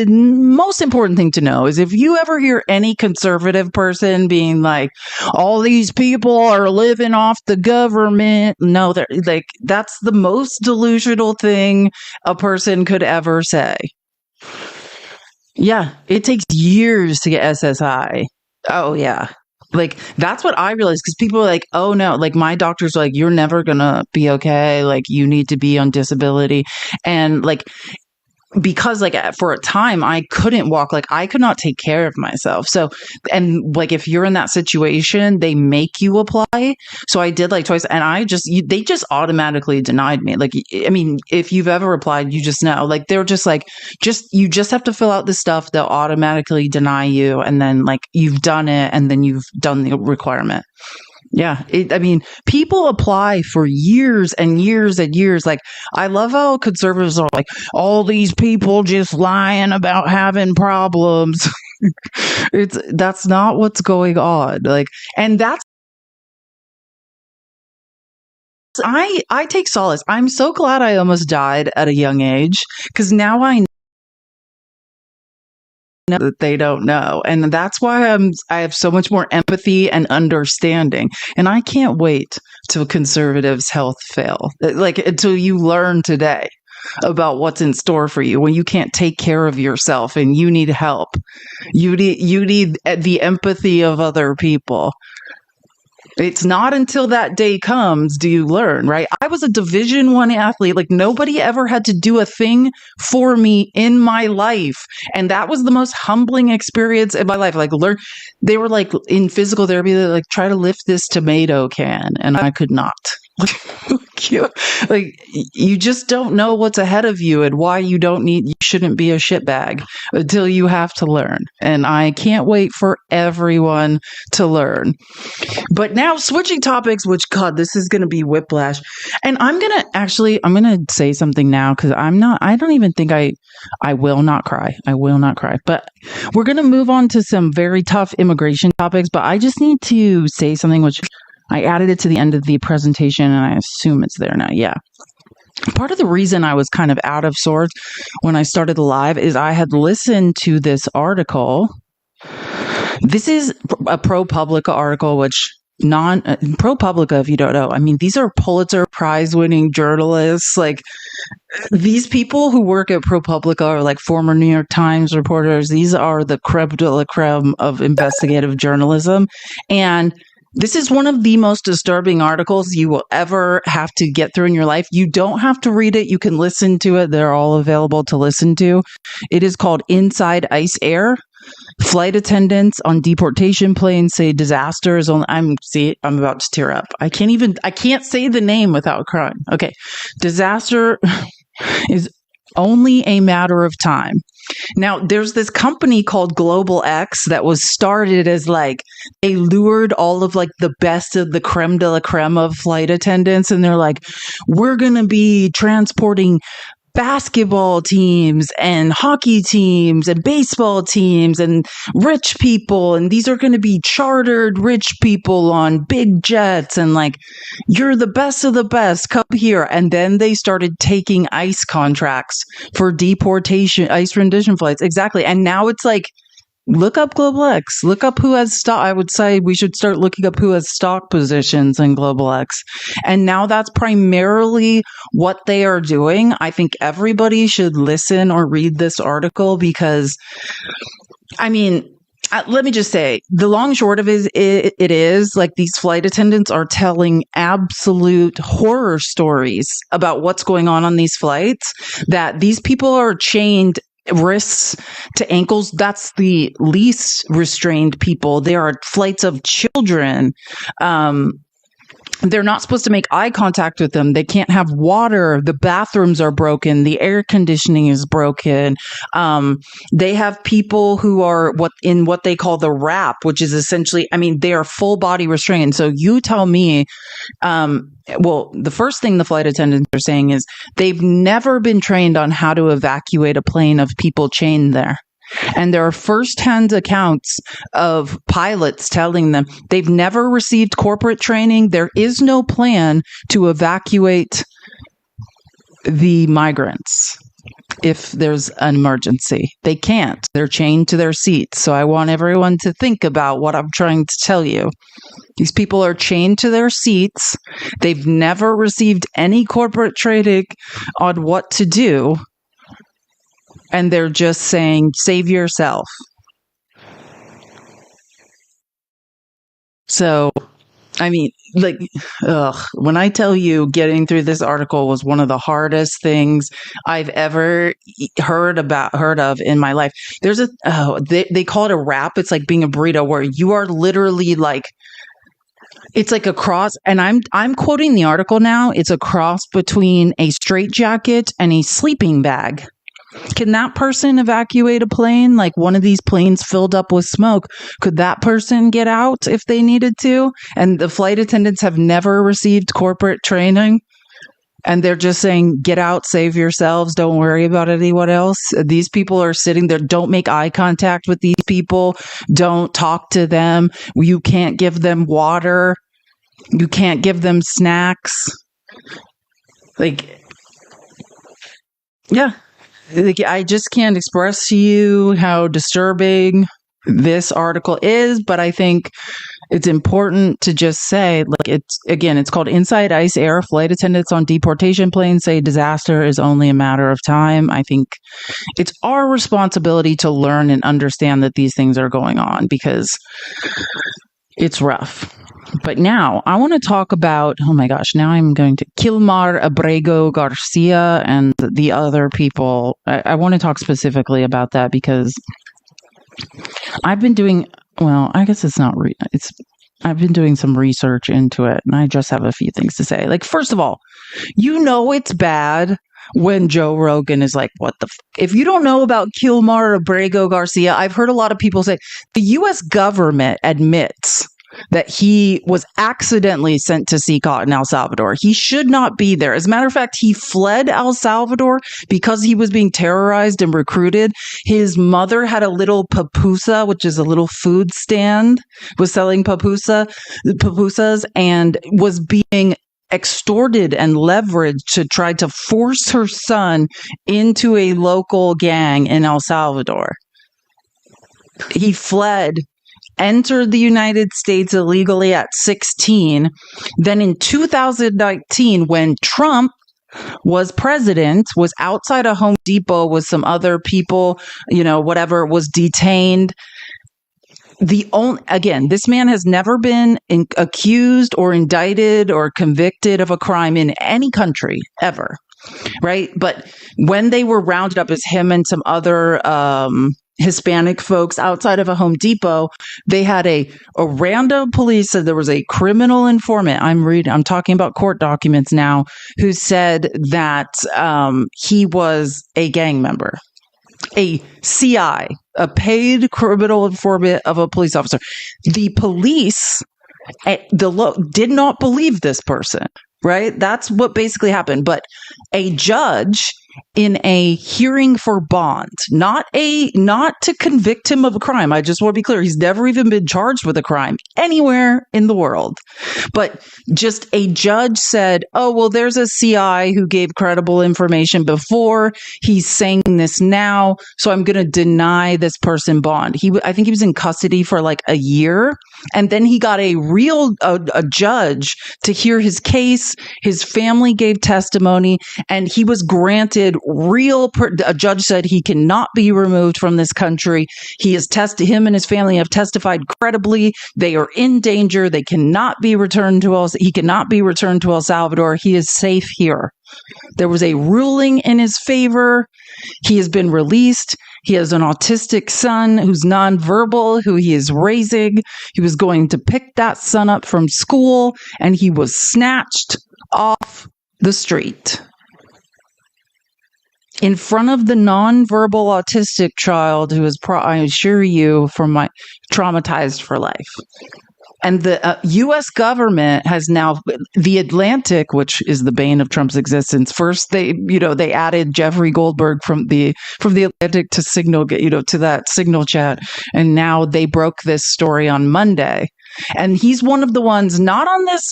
most important thing to know is if you ever hear any conservative person being like, all these people are living off the government, no, they're like, that's the most delusional thing a person could ever say. Yeah, it takes years to get SSI. Oh yeah. Like, that's what I realized, because people are like, oh no, like my doctor's like, you're never gonna be okay. Like, you need to be on disability. And like, because like for a time I couldn't walk, like I could not take care of myself. So, and like if you're in that situation, they make you apply. So I did like twice, and they just automatically denied me. Like, I mean, if you've ever applied, you just know, like they're just like, you just have to fill out the stuff. They'll automatically deny you, and then like you've done it, and then you've done the requirement. Yeah. I mean, people apply for years and years and years. Like, I love how conservatives are like, all these people just lying about having problems. That's not what's going on. Like, and I take solace. I'm so glad I almost died at a young age, because now I know that they don't know, and that's why I have so much more empathy and understanding, and I can't wait till conservatives' health fail, like until you learn today about what's in store for you when you can't take care of yourself and you need help. You need the empathy of other people. It's not until that day comes do you learn, right? I was a Division I athlete. Like, nobody ever had to do a thing for me in my life. And that was the most humbling experience in my life. Like, they were like in physical therapy, they're like, try to lift this tomato can. And I could not. Like, you just don't know what's ahead of you and why you shouldn't be a shitbag until you have to learn. And I can't wait for everyone to learn. But now switching topics, which God, this is going to be whiplash. And I'm going to say something now, because I don't even think I will not cry. I will not cry. But we're going to move on to some very tough immigration topics. But I just need to say something which I added it to the end of the presentation, and I assume it's there now. Yeah. Part of the reason I was kind of out of sorts when I started live is I had listened to this article. This is a ProPublica article, which ProPublica, if you don't know, I mean, these are Pulitzer Prize winning journalists. Like, these people who work at ProPublica are like former New York Times reporters. These are the creme de la creme of investigative journalism. And this is one of the most disturbing articles you will ever have to get through in your life. You don't have to read it. You can listen to it. They're all available to listen to. It is called Inside Ice Air Flight attendants on deportation planes say disaster is only, I'm about to tear up. I can't say the name without crying. Okay. Disaster is only a matter of time. Now, there's this company called Global X that was started as like, they lured all of like the best of the creme de la creme of flight attendants. And they're like, we're going to be transporting basketball teams and hockey teams and baseball teams and rich people. And these are going to be chartered rich people on big jets. And like, you're the best of the best. Come here. And then they started taking ICE contracts for deportation, ICE rendition flights. Exactly. And now it's like, look up Global X. Look up who has stock. I would say we should start looking up who has stock positions in Global X. And now that's primarily what they are doing. I think everybody should listen or read this article because, I mean, let me just say, the long and short of it is like these flight attendants are telling absolute horror stories about what's going on these flights, that these people are chained wrists to ankles. That's the least restrained people. There are flights of children. They're not supposed to make eye contact with them. They can't have water. The bathrooms are broken. The air conditioning is broken. They have people who are what they call the wrap, which is essentially, I mean, they are full body restrained. So you tell me, well, the first thing the flight attendants are saying is they've never been trained on how to evacuate a plane of people chained there. And there are firsthand accounts of pilots telling them they've never received corporate training. There is no plan to evacuate the migrants if there's an emergency. They can't. They're chained to their seats. So I want everyone to think about what I'm trying to tell you. These people are chained to their seats. They've never received any corporate training on what to do. And they're just saying, save yourself. So, I mean, like, when I tell you getting through this article was one of the hardest things I've ever heard of in my life. There's they call it a wrap. It's like being a burrito where you are literally like, it's like a cross, and I'm quoting the article now. It's a cross between a straitjacket and a sleeping bag. Can that person evacuate a plane? Like one of these planes filled up with smoke. Could that person get out if they needed to? And the flight attendants have never received corporate training. And they're just saying, get out, save yourselves. Don't worry about anyone else. These people are sitting there. Don't make eye contact with these people. Don't talk to them. You can't give them water. You can't give them snacks. Like, yeah. I just can't express to you how disturbing this article is, but I think it's important to just say, like, it's called Inside Ice Air. Flight attendants on deportation planes say disaster is only a matter of time. I think it's our responsibility to learn and understand that these things are going on because it's rough. But now I want to talk about, oh my gosh, now I'm going to Kilmar Abrego Garcia and the other people. I want to talk specifically about that because I've been doing, well, I guess it's not, I've been doing some research into it and I just have a few things to say. Like, first of all, you know it's bad when Joe Rogan is like, what the if you don't know about Kilmar Abrego Garcia, I've heard a lot of people say the U.S. government admits that he was accidentally sent to CECOT in El Salvador. He should not be there. As a matter of fact, he fled El Salvador because he was being terrorized and recruited. His mother had a little pupusa, which is a little food stand, was selling pupusas, and was being extorted and leveraged to try to force her son into a local gang in El Salvador. He fled, entered the United States illegally at 16. Then in 2019, when Trump was president, was outside a Home Depot with some other people, whatever, was detained. Again, this man has never been accused or indicted or convicted of a crime in any country ever. Right. But when they were rounded up as him and some other Hispanic folks outside of a Home Depot. They had a random police said there was a criminal informant. I'm talking about court documents now, who said that he was a gang member, a CI, a paid criminal informant of a police officer. The police did not believe this person, right? That's what basically happened. But a judge in a hearing for bond, not to convict him of a crime. I just want to be clear. He's never even been charged with a crime anywhere in the world. But just a judge said, oh, well, there's a CI who gave credible information before. He's saying this now. So I'm going to deny this person bond. I think he was in custody for like a year. And then he got a judge to hear his case. His family gave testimony and he was granted a judge said he cannot be removed from this country. Him and his family have testified credibly. They are in danger. He cannot be returned to El Salvador. He is safe here. There was a ruling in his favor. He has been released. He has an autistic son who's nonverbal, who he is raising. He was going to pick that son up from school, and he was snatched off the street in front of the nonverbal autistic child who is, I assure you, traumatized for life. And the U.S. government has now, The Atlantic, which is the bane of Trump's existence. First, they added Jeffrey Goldberg from the Atlantic to Signal, to that Signal chat, and now they broke this story on Monday. And he's one of the ones not on this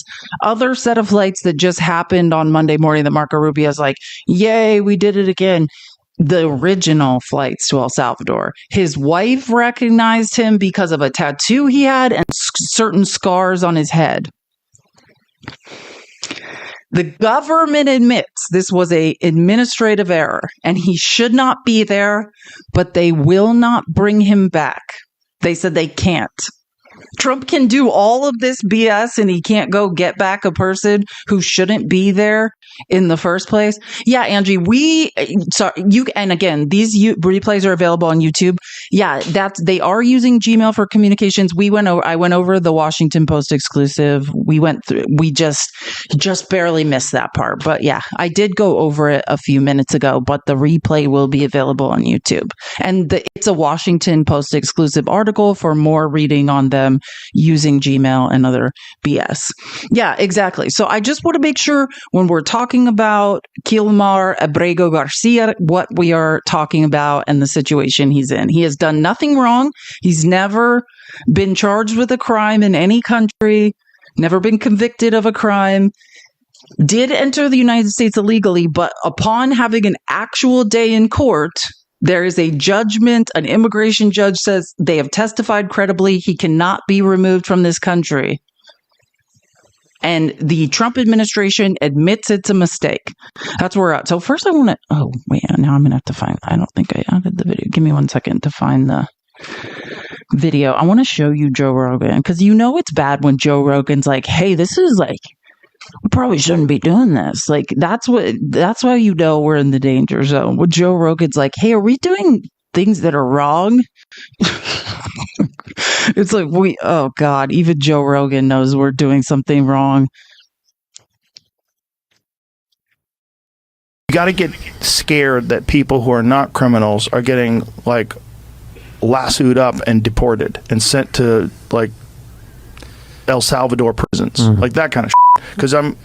other set of flights that just happened on Monday morning that Marco Rubio's like, yay, we did it again. The original flights to El Salvador. His wife recognized him because of a tattoo he had and certain scars on his head. The government admits this was an administrative error and he should not be there, but they will not bring him back. They said they can't. Trump can do all of this BS and he can't go get back a person who shouldn't be there in the first place. Yeah, Angie, and again, these replays are available on YouTube. Yeah, they are using Gmail for communications. I went over the Washington Post exclusive. We just barely missed that part. But yeah, I did go over it a few minutes ago, but the replay will be available on YouTube. And it's a Washington Post exclusive article for more reading on them using Gmail and other BS. Yeah, exactly. So I just want to make sure when we're talking about Kilmar Abrego Garcia, what we are talking about and the situation he's in. He has done nothing wrong. He's never been charged with a crime in any country, never been convicted of a crime, did enter the United States illegally, but upon having an actual day in court, there is a judgment. An immigration judge says they have testified credibly. He cannot be removed from this country. And the Trump administration admits it's a mistake. That's where we're at. So first I want to, now I'm going to have to find, I don't think I added the video. Give me 1 second to find the video. I want to show you Joe Rogan because it's bad when Joe Rogan's like, hey, this is like, we probably shouldn't be doing this. Like, that's why we're in the danger zone. When Joe Rogan's like, hey, are we doing things that are wrong? It's like, oh God, even Joe Rogan knows we're doing something wrong. You got to get scared that people who are not criminals are getting like lassoed up and deported and sent to like El Salvador prisons, like that kind of shit. Because I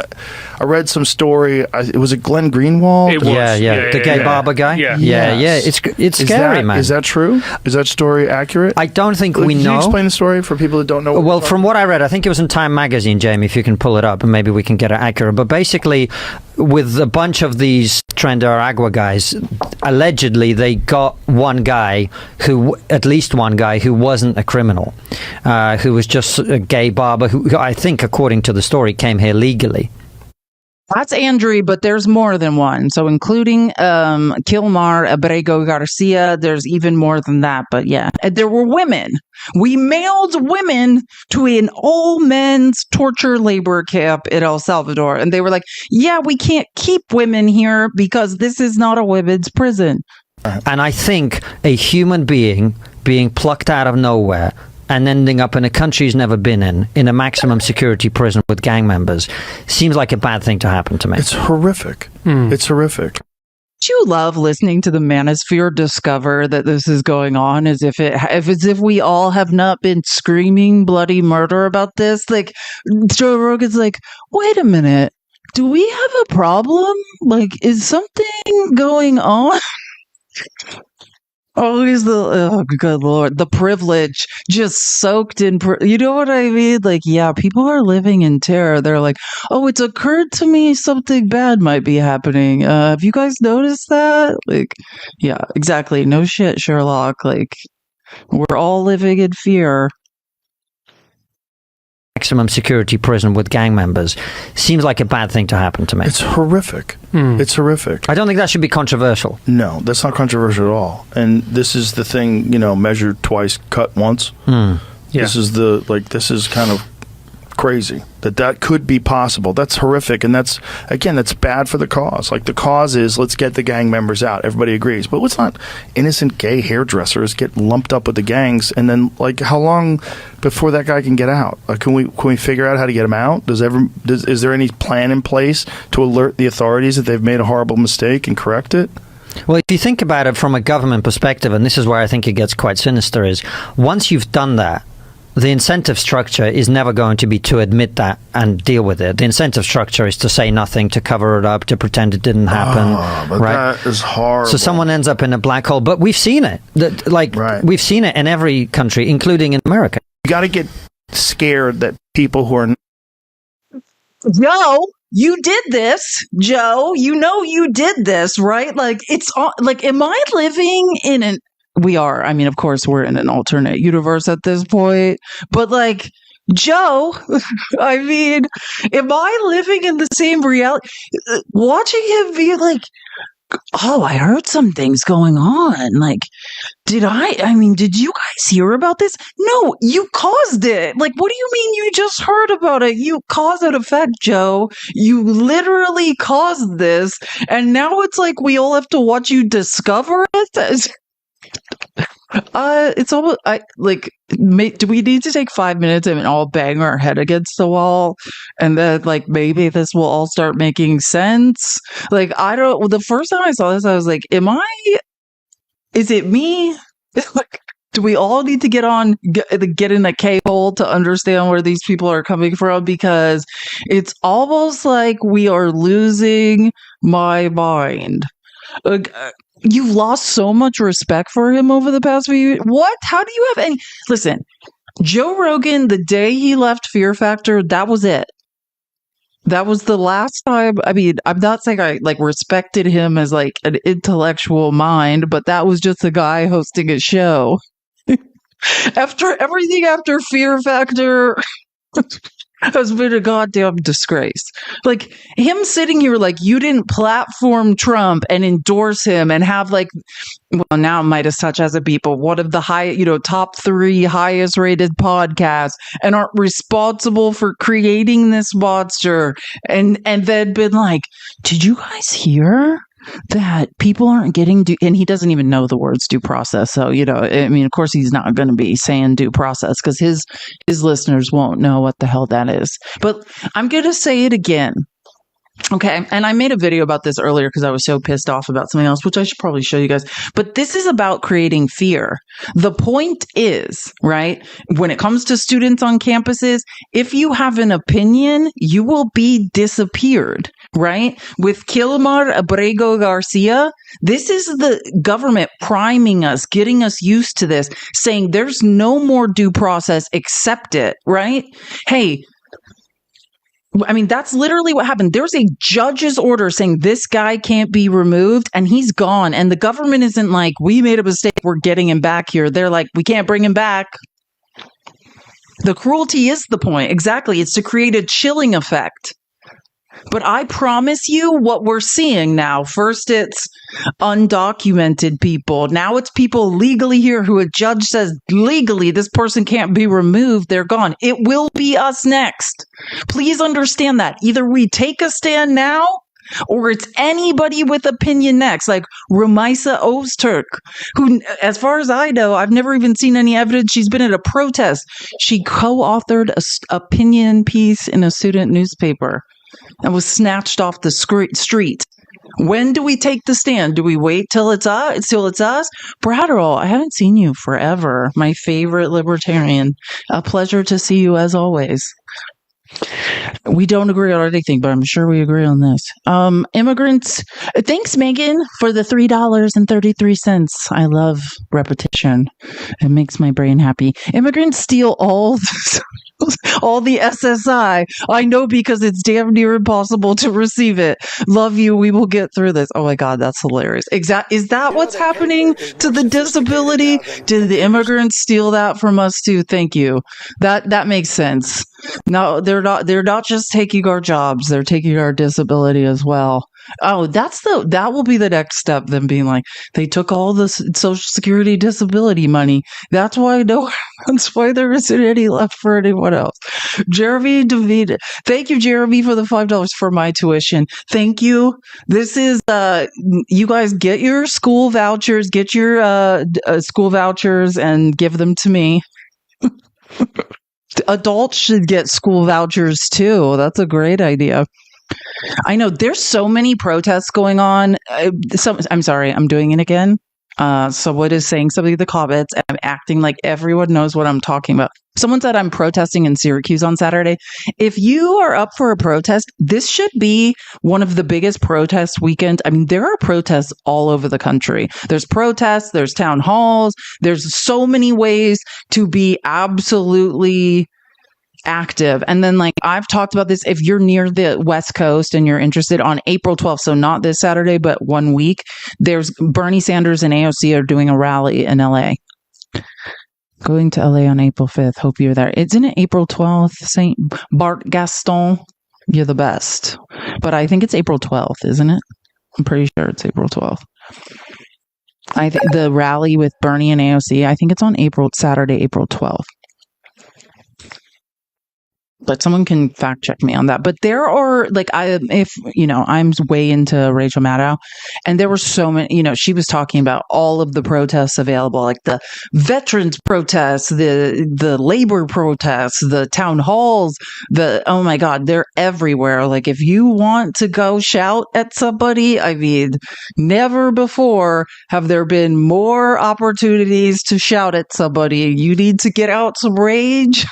read some story. Was it Glenn Greenwald? It was. Yeah. The gay barber guy. Yeah. It's scary, man. Is that true? Is that story accurate? I don't think we know. Can you explain the story for people that don't know? Well, from what I read, I think it was in Time magazine, Jamie. If you can pull it up, and maybe we can get it accurate. But basically, with a bunch of these Agua guys, allegedly they got at least one guy who wasn't a criminal, who was just a gay barber who I think, according to the story, came here legally. That's Andrew, but there's more than one. So including Kilmar Abrego Garcia, there's even more than that. But yeah, there were women. We mailed women to an all-men's torture labor camp in El Salvador. And they were like, yeah, we can't keep women here because this is not a women's prison. And I think a human being plucked out of nowhere and ending up in a country he's never been in a maximum security prison with gang members, seems like a bad thing to happen to me. It's horrific. It's horrific. Do you love listening to the manosphere discover that this is going on as if we all have not been screaming bloody murder about this? Like, Joe Rogan's like, wait a minute, do we have a problem? Like, is something going on? Always oh, good Lord, the privilege just soaked in, you know what I mean? Like, yeah, people are living in terror. They're like, oh, it's occurred to me something bad might be happening. Have you guys noticed that? Like, yeah, exactly. No shit, Sherlock. Like, we're all living in fear. Maximum security prison with gang members seems like a bad thing to happen to me. It's horrific. It's horrific. I don't think that should be controversial. No, that's not controversial at all. And this is the thing, measure twice, cut once. Yeah. This is kind of crazy that could be possible. That's horrific. And that's bad for the cause. Like, the cause is, let's get the gang members out. Everybody agrees. But let's not innocent gay hairdressers get lumped up with the gangs. And then, like, how long before that guy can get out? Can we figure out how to get him out? Is there any plan in place to alert the authorities that they've made a horrible mistake and correct it? Well, if you think about it from a government perspective, and this is where I think it gets quite sinister, is once you've done that, the incentive structure is never going to be to admit that and deal with it. The incentive structure is to say nothing, to cover it up, to pretend it didn't happen. But right? that is horrible. So someone ends up in a black hole. But we've seen it. We've seen it in every country, including in America. You got to get scared that people who are... Joe, you did this. Joe, you did this, right? Like, it's like, am I living in an... We are. I mean, of course, we're in an alternate universe at this point. But, like, Joe, I mean, am I living in the same reality? Watching him be like, oh, I heard some things going on. Like, did you guys hear about this? No, you caused it. Like, what do you mean you just heard about it? You cause and effect, Joe. You literally caused this. And now it's like we all have to watch you discover it. It's almost do we need to take 5 minutes and all bang our head against the wall and then, like, maybe this will all start making sense? Like, the first time I saw this, I was like, is it me? Like, do we all need to get in a K-hole to understand where these people are coming from? Because it's almost like we are losing my mind. You've lost so much respect for him over the past few years. What? How do you have any... Listen, Joe Rogan, the day he left Fear Factor, that was it. That was the last time. I mean, I'm not saying I, like, respected him as, like, an intellectual mind, but that was just a guy hosting a show. After Fear Factor... has been a goddamn disgrace. Like, him sitting here like, you didn't platform Trump and endorse him and have, like, well, now Midas Touch has a beat, but one of the top 3 highest rated podcasts, and aren't responsible for creating this monster, and then been like, did you guys hear that people aren't getting and he doesn't even know the words due process. So, I mean, of course he's not going to be saying due process because his listeners won't know what the hell that is. But I'm going to say it again. Okay. And I made a video about this earlier because I was so pissed off about something else, which I should probably show you guys. But this is about creating fear. The point is, right, when it comes to students on campuses, if you have an opinion, you will be disappeared, right? With Kilmar Abrego Garcia, this is the government priming us, getting us used to this, saying there's no more due process, accept it, right? Hey, I mean, that's literally what happened. There's a judge's order saying this guy can't be removed, and he's gone. And the government isn't like, we made a mistake, we're getting him back here. They're like, we can't bring him back. The cruelty is the point. Exactly. It's to create a chilling effect. But I promise you what we're seeing now. First, it's undocumented people. Now it's people legally here who a judge says legally this person can't be removed. They're gone. It will be us next. Please understand that. Either we take a stand now or it's anybody with opinion next, like Rumaisa Ozturk, who, as far as I know, I've never even seen any evidence she's been at a protest. She co-authored a opinion piece in a student newspaper and was snatched off the street. When do we take the stand? Do we wait till it's us? Brad Earl, I haven't seen you forever. My favorite libertarian. A pleasure to see you as always. We don't agree on anything, but I'm sure we agree on this. Immigrants. Thanks, Megan, for the $3.33. I love repetition. It makes my brain happy. Immigrants steal all the SSI. I know because it's damn near impossible to receive it. Love you. We will get through this. Oh my God, that's hilarious. Is that what's happening to the disability? Did the immigrants steal that from us too? Thank you. That makes sense. No, they're not just taking our jobs. They're taking our disability as well. Oh, that will be the next step. Them being like, they took all the Social Security disability money. That's why there isn't any left for anyone else. Jeremy David, thank you, Jeremy, for the $5 for my tuition. Thank you. This is you guys get your school vouchers, and give them to me. Adults should get school vouchers too. That's a great idea. I know there's so many protests going on. I'm sorry, I'm doing it again. Someone is saying something in the comments, and I'm acting like everyone knows what I'm talking about. Someone said I'm protesting in Syracuse on Saturday. If you are up for a protest, this should be one of the biggest protest weekends. I mean, there are protests all over the country. There's protests, there's town halls, there's so many ways to be absolutely active. And then, like, I've talked about this, if you're near the West Coast and you're interested, on April 12th, so not this Saturday, but 1 week, there's Bernie Sanders and AOC are doing a rally in LA. Going to LA on April 5th. Hope you're there. Isn't it April 12th? St. Bart Gaston. You're the best. But I think it's April 12th, isn't it? I'm pretty sure it's April 12th. I think the rally with Bernie and AOC, I think it's on Saturday, April 12th. But someone can fact check me on that. But there are, like, I'm way into Rachel Maddow, and there were so many, she was talking about all of the protests available, like the veterans protests, the labor protests, the town halls, oh my God, they're everywhere. Like, if you want to go shout at somebody, I mean, never before have there been more opportunities to shout at somebody. You need to get out some rage.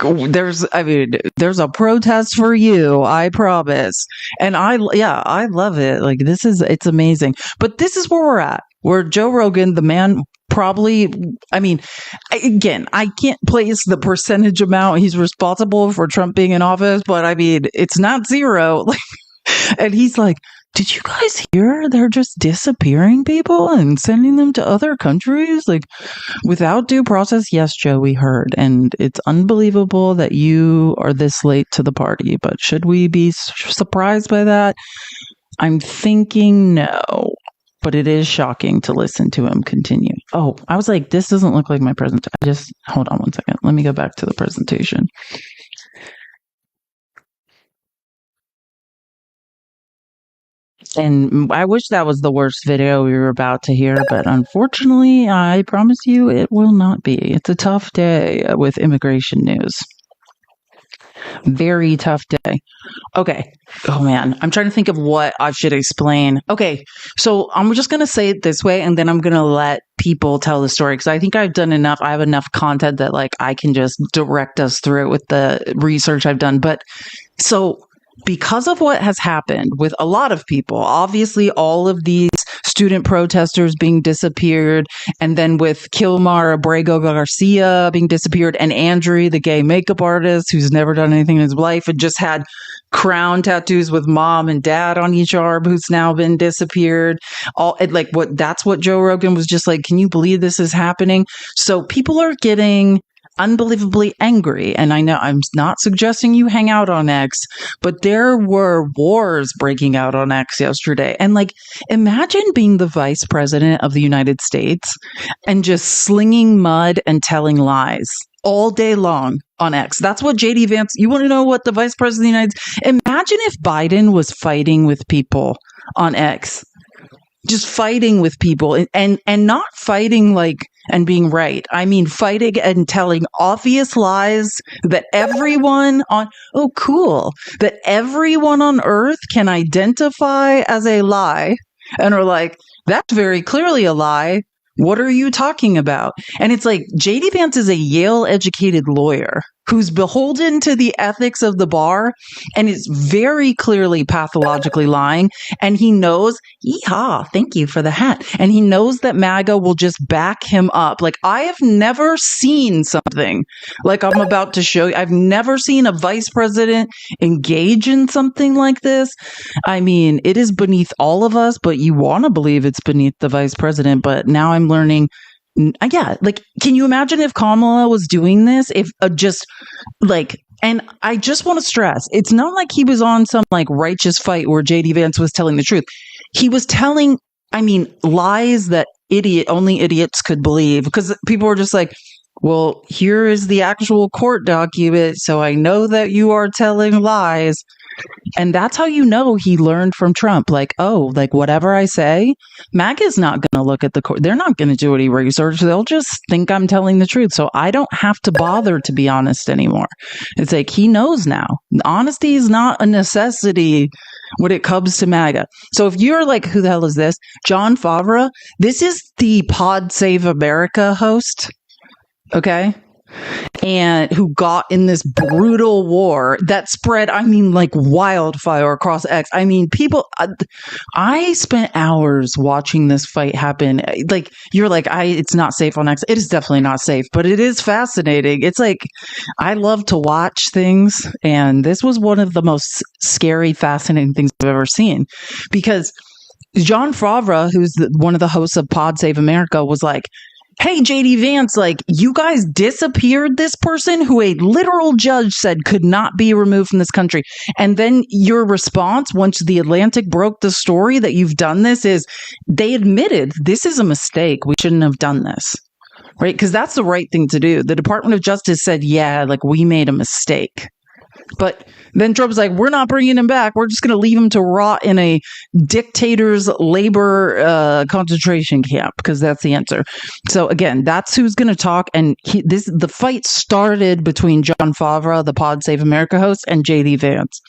There's a protest for you, I promise. And I love it. Like, it's amazing. But this is where we're at. Where Joe Rogan, the man, probably, I mean, again, I can't place the percentage amount he's responsible for Trump being in office, but I mean, it's not zero. And he's like, did you guys hear they're just disappearing people and sending them to other countries, like, without due process? Yes, Joe, we heard. And it's unbelievable that you are this late to the party. But should we be surprised by that? I'm thinking no. But it is shocking to listen to him continue. Oh, I was like, this doesn't look like my presentation. Hold on one second. Let me go back to the presentation. And I wish that was the worst video we were about to hear, but unfortunately, I promise you it will not be. It's a tough day with immigration news. Very tough day. Okay. Oh man, I'm trying to think of what I should explain. Okay, so I'm just going to say it this way, and then I'm going to let people tell the story, because I think I've done enough. I have enough content that, like, I can just direct us through it with the research I've done. But so, because of what has happened with a lot of people, obviously all of these student protesters being disappeared, and then with Kilmar Abrego Garcia being disappeared, and Andrew, the gay makeup artist who's never done anything in his life and just had crown tattoos with mom and dad on each arm, who's now been disappeared. That's what Joe Rogan was just like, can you believe this is happening? So people are getting unbelievably angry. And I know I'm not suggesting you hang out on X, but there were wars breaking out on X yesterday. And, like, imagine being the vice president of the United States and just slinging mud and telling lies all day long on X. That's what JD Vance, you want to know what the vice president of the United States, imagine if Biden was fighting with people on X, just fighting with people and not fighting like and being right. I mean, fighting and telling obvious lies that everyone on, that everyone on earth can identify as a lie and are like, that's very clearly a lie. What are you talking about? And it's like JD Vance is a Yale educated lawyer who's beholden to the ethics of the bar and is very clearly pathologically lying. And he knows, yeehaw, thank you for the hat. And he knows that MAGA will just back him up. Like, I have never seen something like I'm about to show you. I've never seen a vice president engage in something like this. I mean, it is beneath all of us, but you want to believe it's beneath the vice president. But now I'm learning. Yeah, like, can you imagine if Kamala was doing this? If just like, and I just want to stress, it's not like he was on some like righteous fight where JD Vance was telling the truth. He was telling, I mean, lies that only idiots could believe, because people were just like, well, here is the actual court document, so I know that you are telling lies. And that's how you know he learned from Trump. Like, oh, like whatever I say, MAGA's not going to look at the court. They're not going to do any research. They'll just think I'm telling the truth. So I don't have to bother to be honest anymore. It's like he knows now. Honesty is not a necessity when it comes to MAGA. So if you're like, who the hell is this? Jon Favreau, this is the Pod Save America host. Okay. And who got in this brutal war that spread, I mean, like wildfire across X. I mean, people, I spent hours watching this fight happen. Like, you're like, it's not safe on X. It is definitely not safe, but it is fascinating. It's like, I love to watch things. And this was one of the most scary, fascinating things I've ever seen, because Jon Favreau, who's one of the hosts of Pod Save America, was like, hey, JD Vance, like, you guys disappeared this person who a literal judge said could not be removed from this country. And then your response, once The Atlantic broke the story that you've done this, is they admitted this is a mistake. We shouldn't have done this. Right? Because that's the right thing to do. The Department of Justice said, yeah, like, we made a mistake. But then Trump's like, we're not bringing him back. We're just going to leave him to rot in a dictator's labor concentration camp, because that's the answer. So again, that's who's going to talk. And the fight started between Jon Favreau, the Pod Save America host, and JD Vance.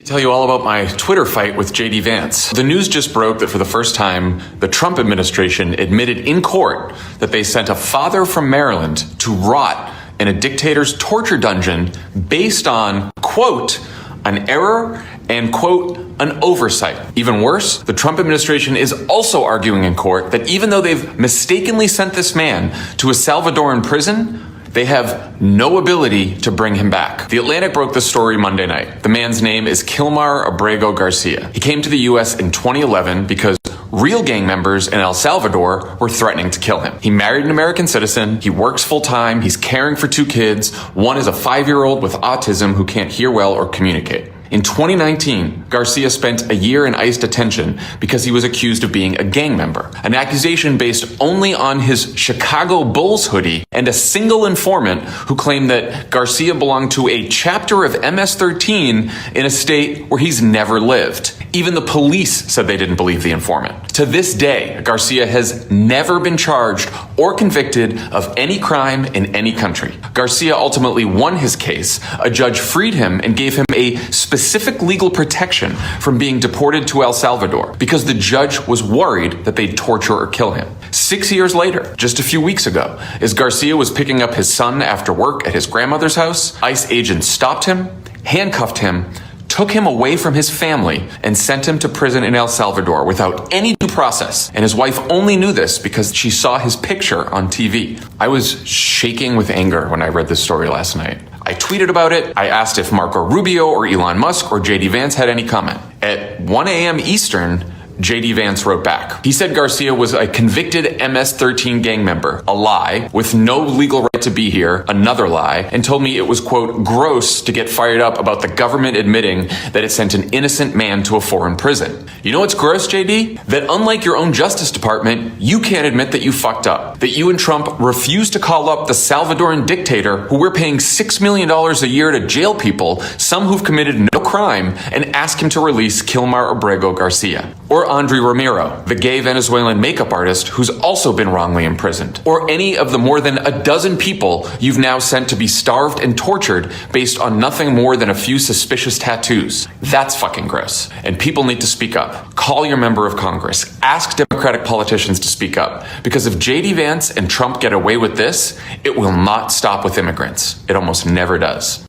Tell you all about my Twitter fight with JD Vance. The news just broke that for the first time, the Trump administration admitted in court that they sent a father from Maryland to rot in a dictator's torture dungeon based on, quote, an error and, quote, an oversight. Even worse, the Trump administration is also arguing in court that even though they've mistakenly sent this man to a Salvadoran prison, they have no ability to bring him back. The Atlantic broke the story Monday night. The man's name is Kilmar Abrego Garcia. He came to the U.S. in 2011 because real gang members in El Salvador were threatening to kill him. He married an American citizen. He works full-time. He's caring for 2 kids. One is a 5-year-old with autism who can't hear well or communicate. In 2019, Garcia spent a year in ICE detention because he was accused of being a gang member, an accusation based only on his Chicago Bulls hoodie and a single informant who claimed that Garcia belonged to a chapter of MS-13 in a state where he's never lived. Even the police said they didn't believe the informant. To this day, Garcia has never been charged or convicted of any crime in any country. Garcia ultimately won his case. A judge freed him and gave him a specific legal protection from being deported to El Salvador because the judge was worried that they'd torture or kill him. 6 years later, just a few weeks ago, as Garcia was picking up his son after work at his grandmother's house, ICE agents stopped him, handcuffed him, took him away from his family, and sent him to prison in El Salvador without any due process. And his wife only knew this because she saw his picture on TV. I was shaking with anger when I read this story last night. I tweeted about it. I asked if Marco Rubio or Elon Musk or JD Vance had any comment. At 1 a.m. Eastern, J.D. Vance wrote back. He said Garcia was a convicted MS-13 gang member, a lie, with no legal right to be here, another lie, and told me it was, quote, gross to get fired up about the government admitting that it sent an innocent man to a foreign prison. You know what's gross, JD? That unlike your own Justice Department, you can't admit that you fucked up. That you and Trump refused to call up the Salvadoran dictator who we're paying $6 million a year to jail people, some who've committed no crime, and ask him to release Kilmar Abrego Garcia. Or Andre Romero, the gay Venezuelan makeup artist who's also been wrongly imprisoned. Or any of the more than a dozen people you've now sent to be starved and tortured based on nothing more than a few suspicious tattoos. That's fucking gross. And people need to speak up. Call your member of Congress. Ask Democratic politicians to speak up. Because if J.D. Vance and Trump get away with this, it will not stop with immigrants. It almost never does.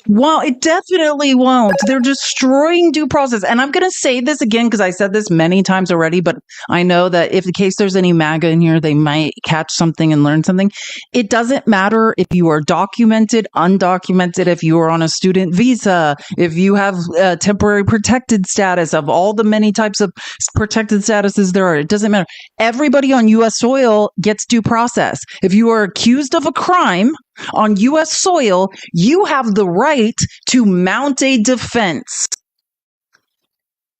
Well, it definitely won't. They're destroying due process. And I'm going to say this again because I said this many times already, but I know that if in case there's any MAGA in here, they might catch something and learn something. It doesn't matter if you are documented, undocumented, if you are on a student visa, if you have temporary protected status, of all the many types of protected statuses there are. It doesn't matter. Everybody on U.S. soil gets due process. If you are accused of a crime on U.S. soil, you have the right to mount a defense.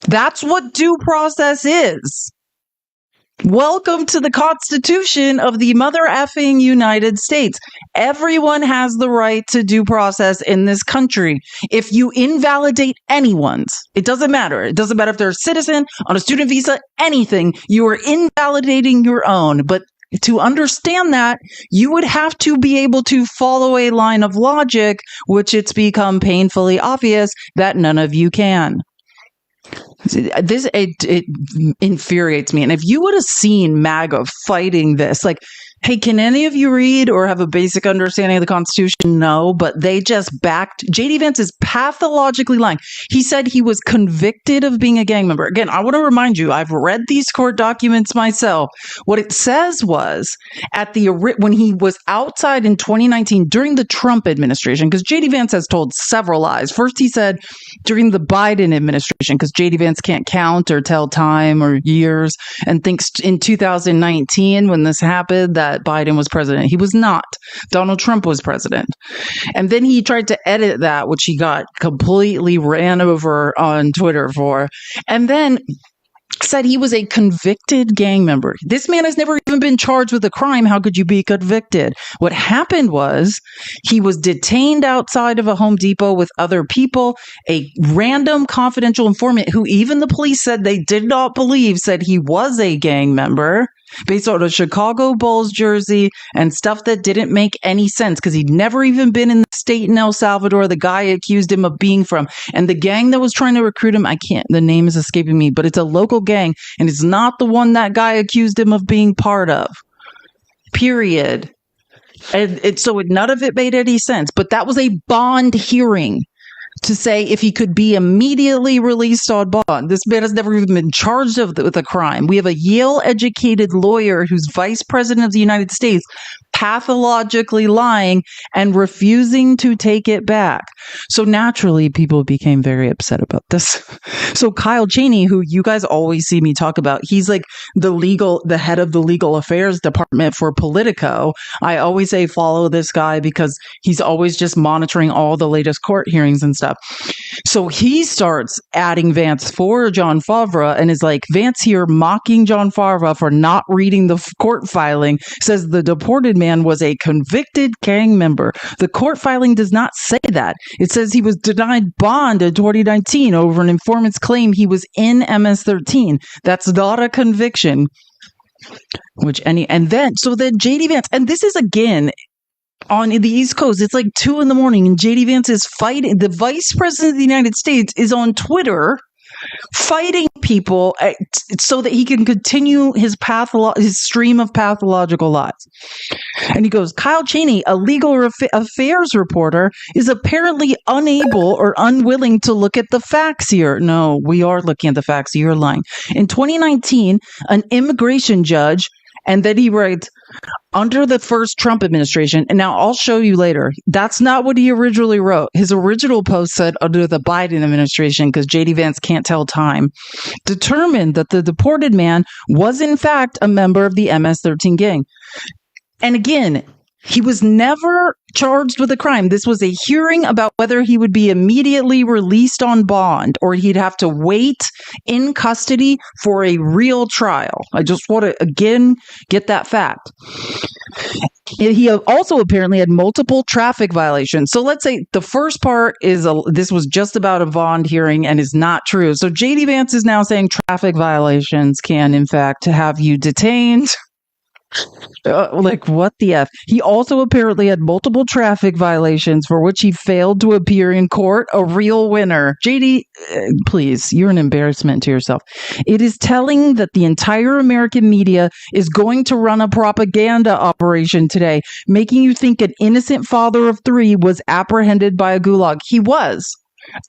That's what due process is. Welcome to the Constitution of the mother effing United States. Everyone has the right to due process in this country. If you invalidate anyone's, it doesn't matter. It doesn't matter if they're a citizen, on a student visa, anything. You are invalidating your own. But to understand that, you would have to be able to follow a line of logic, which it's become painfully obvious that none of you can. It infuriates me. And if you would have seen MAGA fighting this, like, hey, can any of you read or have a basic understanding of the Constitution? No, but they just backed. J.D. Vance is pathologically lying. He said he was convicted of being a gang member. Again, I want to remind you, I've read these court documents myself. What it says was when he was outside in 2019 during the Trump administration, because J.D. Vance has told several lies. First, he said during the Biden administration, because J.D. Vance can't count or tell time or years, and thinks in 2019 when this happened that Biden was president. He was not. Donald Trump was president. And then he tried to edit that, which he got completely ran over on Twitter for. And then said he was a convicted gang member. This man has never even been charged with a crime. How could you be convicted? What happened was he was detained outside of a Home Depot with other people. A random confidential informant who even the police said they did not believe said he was a gang member based on a Chicago Bulls jersey and stuff that didn't make any sense because he'd never even been in the state in El Salvador the guy accused him of being from. And the gang that was trying to recruit him, the name is escaping me, but it's a local gang and it's not the one that guy accused him of being part of. Period. And so none of it made any sense, but that was a bond hearing to say if he could be immediately released on bond. This man has never even been charged with a crime. We have a Yale-educated lawyer who's vice president of the United States pathologically lying and refusing to take it back. So naturally, people became very upset about this. So Kyle Cheney, who you guys always see me talk about, he's like the head of the legal affairs department for Politico. I always say follow this guy because he's always just monitoring all the latest court hearings and stuff. So he starts adding Vance for John Favreau and is like, Vance here mocking John Favreau for not reading the court filing, says the deported man was a convicted gang member. The court filing does not say that. It says he was denied bond in 2019 over an informant's claim he was in MS-13. That's not a conviction. And then JD Vance, and this is again on the East Coast, it's like 2 a.m. and JD Vance is fighting. The vice president of the United States is on Twitter fighting people so that he can continue his stream of pathological lies. And he goes, Kyle Cheney, a legal affairs reporter, is apparently unable or unwilling to look at the facts here. No, we are looking at the facts. You're lying. In 2019, an immigration judge And then he writes, under the first Trump administration, and now I'll show you later, that's not what he originally wrote. His original post said under the Biden administration, because JD Vance can't tell time, determined that the deported man was in fact a member of the MS-13 gang. And again, he was never charged with a crime. This was a hearing about whether he would be immediately released on bond or he'd have to wait in custody for a real trial. I just want to, again, get that fact. He also apparently had multiple traffic violations. So let's say the first part is this was just about a bond hearing and is not true. So JD Vance is now saying traffic violations can, in fact, have you detained. Like, what the F? He also apparently had multiple traffic violations for which he failed to appear in court. A real winner. JD, please, you're an embarrassment to yourself. It is telling that the entire American media is going to run a propaganda operation today, making you think an innocent father of three was apprehended by a gulag. He was.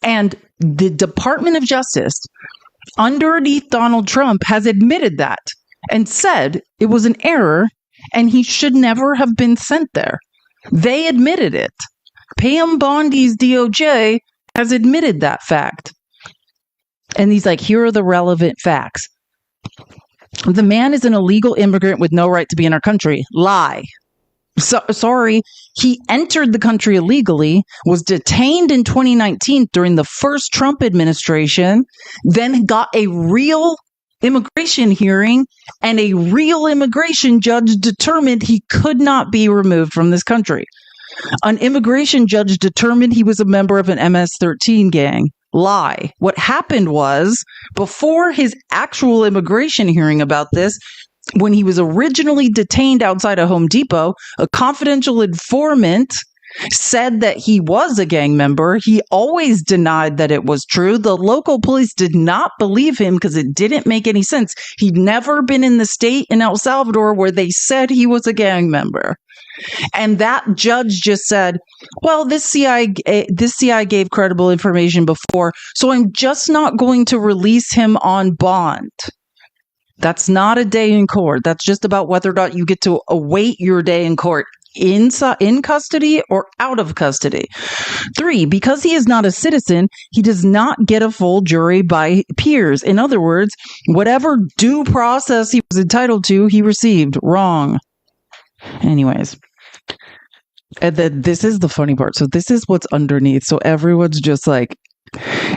And the Department of Justice, underneath Donald Trump, has admitted that and said it was an error and he should never have been sent there. They admitted it. Pam Bondi's DOJ has admitted that fact. And he's like, here are the relevant facts. The man is an illegal immigrant with no right to be in our country. Lie. Sorry, he entered the country illegally, was detained in 2019 during the first Trump administration, then got a real immigration hearing, and a real immigration judge determined he could not be removed from this country. An immigration judge determined he was a member of an MS-13 gang. Lie. What happened was, before his actual immigration hearing about this, when he was originally detained outside a Home Depot, a confidential informant said that he was a gang member. He always denied that it was true. The local police did not believe him because it didn't make any sense. He'd never been in the state in El Salvador where they said he was a gang member. And that judge just said, well, this CI gave credible information before, so I'm just not going to release him on bond. That's not a day in court. That's just about whether or not you get to await your day in court. In custody or out of custody. 3, because he is not a citizen, he does not get a full jury by peers. In other words, whatever due process he was entitled to, he received. Wrong. Anyways. And then this is the funny part. So this is what's underneath. So everyone's just like,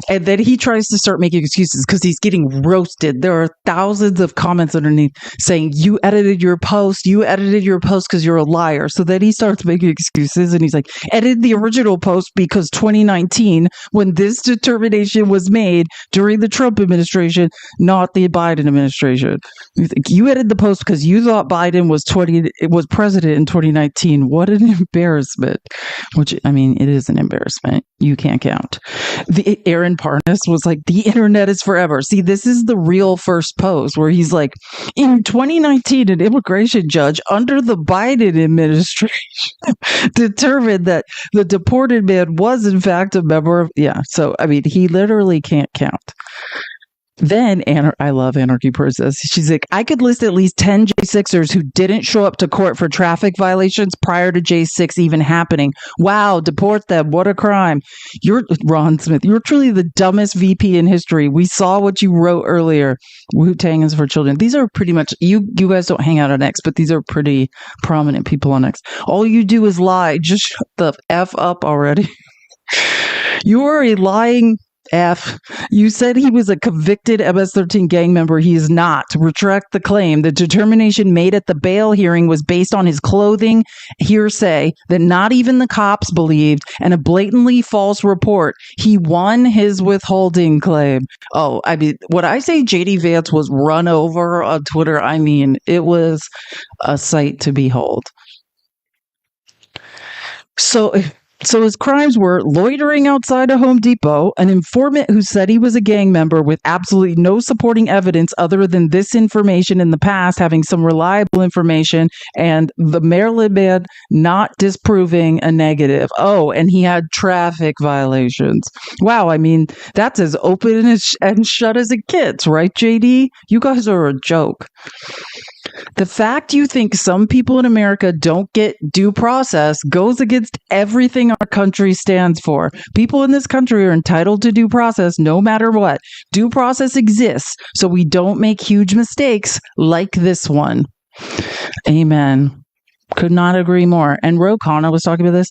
and then he tries to start making excuses because he's getting roasted. There are thousands of comments underneath saying, you edited your post because you're a liar. So then he starts making excuses and he's like, edit the original post because 2019, when this determination was made during the Trump administration, not the Biden administration. You edited the post because you thought Biden was president in 2019. What an embarrassment. Which, I mean, it is an embarrassment. You can't count. Aaron Parnas was like, the internet is forever. See, this is the real first post where he's like, in 2019, an immigration judge under the Biden administration determined that the deported man was in fact a member of, so, I mean, he literally can't count. Then, I love Anarchy Princess. She's like, I could list at least 10 J6ers who didn't show up to court for traffic violations prior to J6 even happening. Wow, deport them. What a crime. You're, Ron Smith, you're truly the dumbest VP in history. We saw what you wrote earlier. Wu-Tang is for children. These are pretty much, you guys don't hang out on X, but these are pretty prominent people on X. All you do is lie. Just shut the F up already. You are a lying F. You said he was a convicted MS-13 gang member. He is not. Retract the claim. The determination made at the bail hearing was based on his clothing, hearsay that not even the cops believed, and a blatantly false report. He won his withholding claim. Oh, I mean, when I say JD Vance was run over on Twitter, I mean, it was a sight to behold. So his crimes were loitering outside a Home Depot, an informant who said he was a gang member with absolutely no supporting evidence other than this information in the past, having some reliable information, and the Maryland man not disproving a negative. Oh, and he had traffic violations. Wow, I mean, that's as open and shut as it gets, right, JD? You guys are a joke. The fact you think some people in America don't get due process goes against everything our country stands for. People in this country are entitled to due process no matter what. Due process exists so we don't make huge mistakes like this one. Amen. Could not agree more. And Ro Khanna was talking about this.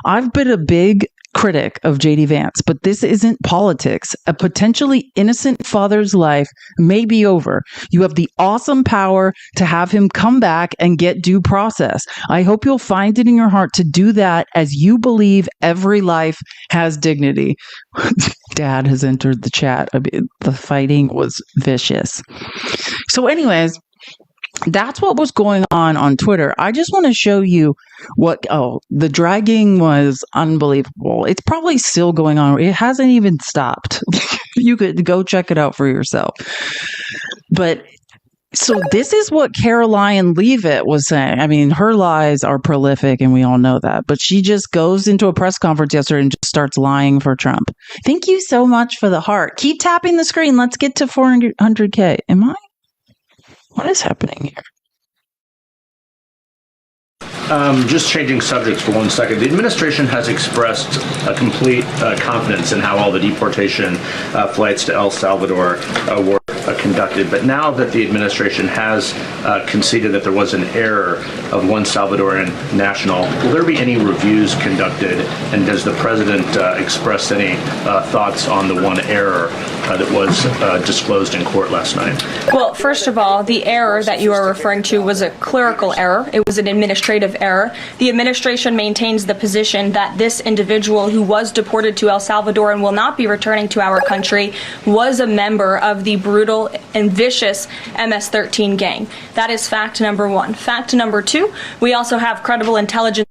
I've been a big critic of JD Vance, but this isn't politics. A potentially innocent father's life may be over. You have the awesome power to have him come back and get due process. I hope you'll find it in your heart to do that, as you believe every life has dignity. Dad has entered the chat. I mean, the fighting was vicious. So anyways, that's what was going on Twitter. I just want to show you the dragging was unbelievable. It's probably still going on. It hasn't even stopped. You could go check it out for yourself. But so this is what Caroline Leavitt was saying. I mean, her lies are prolific and we all know that. But she just goes into a press conference yesterday and just starts lying for Trump. Thank you so much for the heart. Keep tapping the screen. Let's get to 400K. Am I? What is happening here? Just changing subjects for 1 second. The administration has expressed a complete confidence in how all the deportation flights to El Salvador were conducted. But now that the administration has conceded that there was an error of one Salvadoran national, will there be any reviews conducted? And does the president express any thoughts on the one error that was disclosed in court last night? Well, first of all, the error that you are referring to was a clerical error. It was an administrative error. The administration maintains the position that this individual who was deported to El Salvador and will not be returning to our country was a member of the brutal and vicious MS-13 gang. That is fact number one. Fact number two, we also have credible intelligence.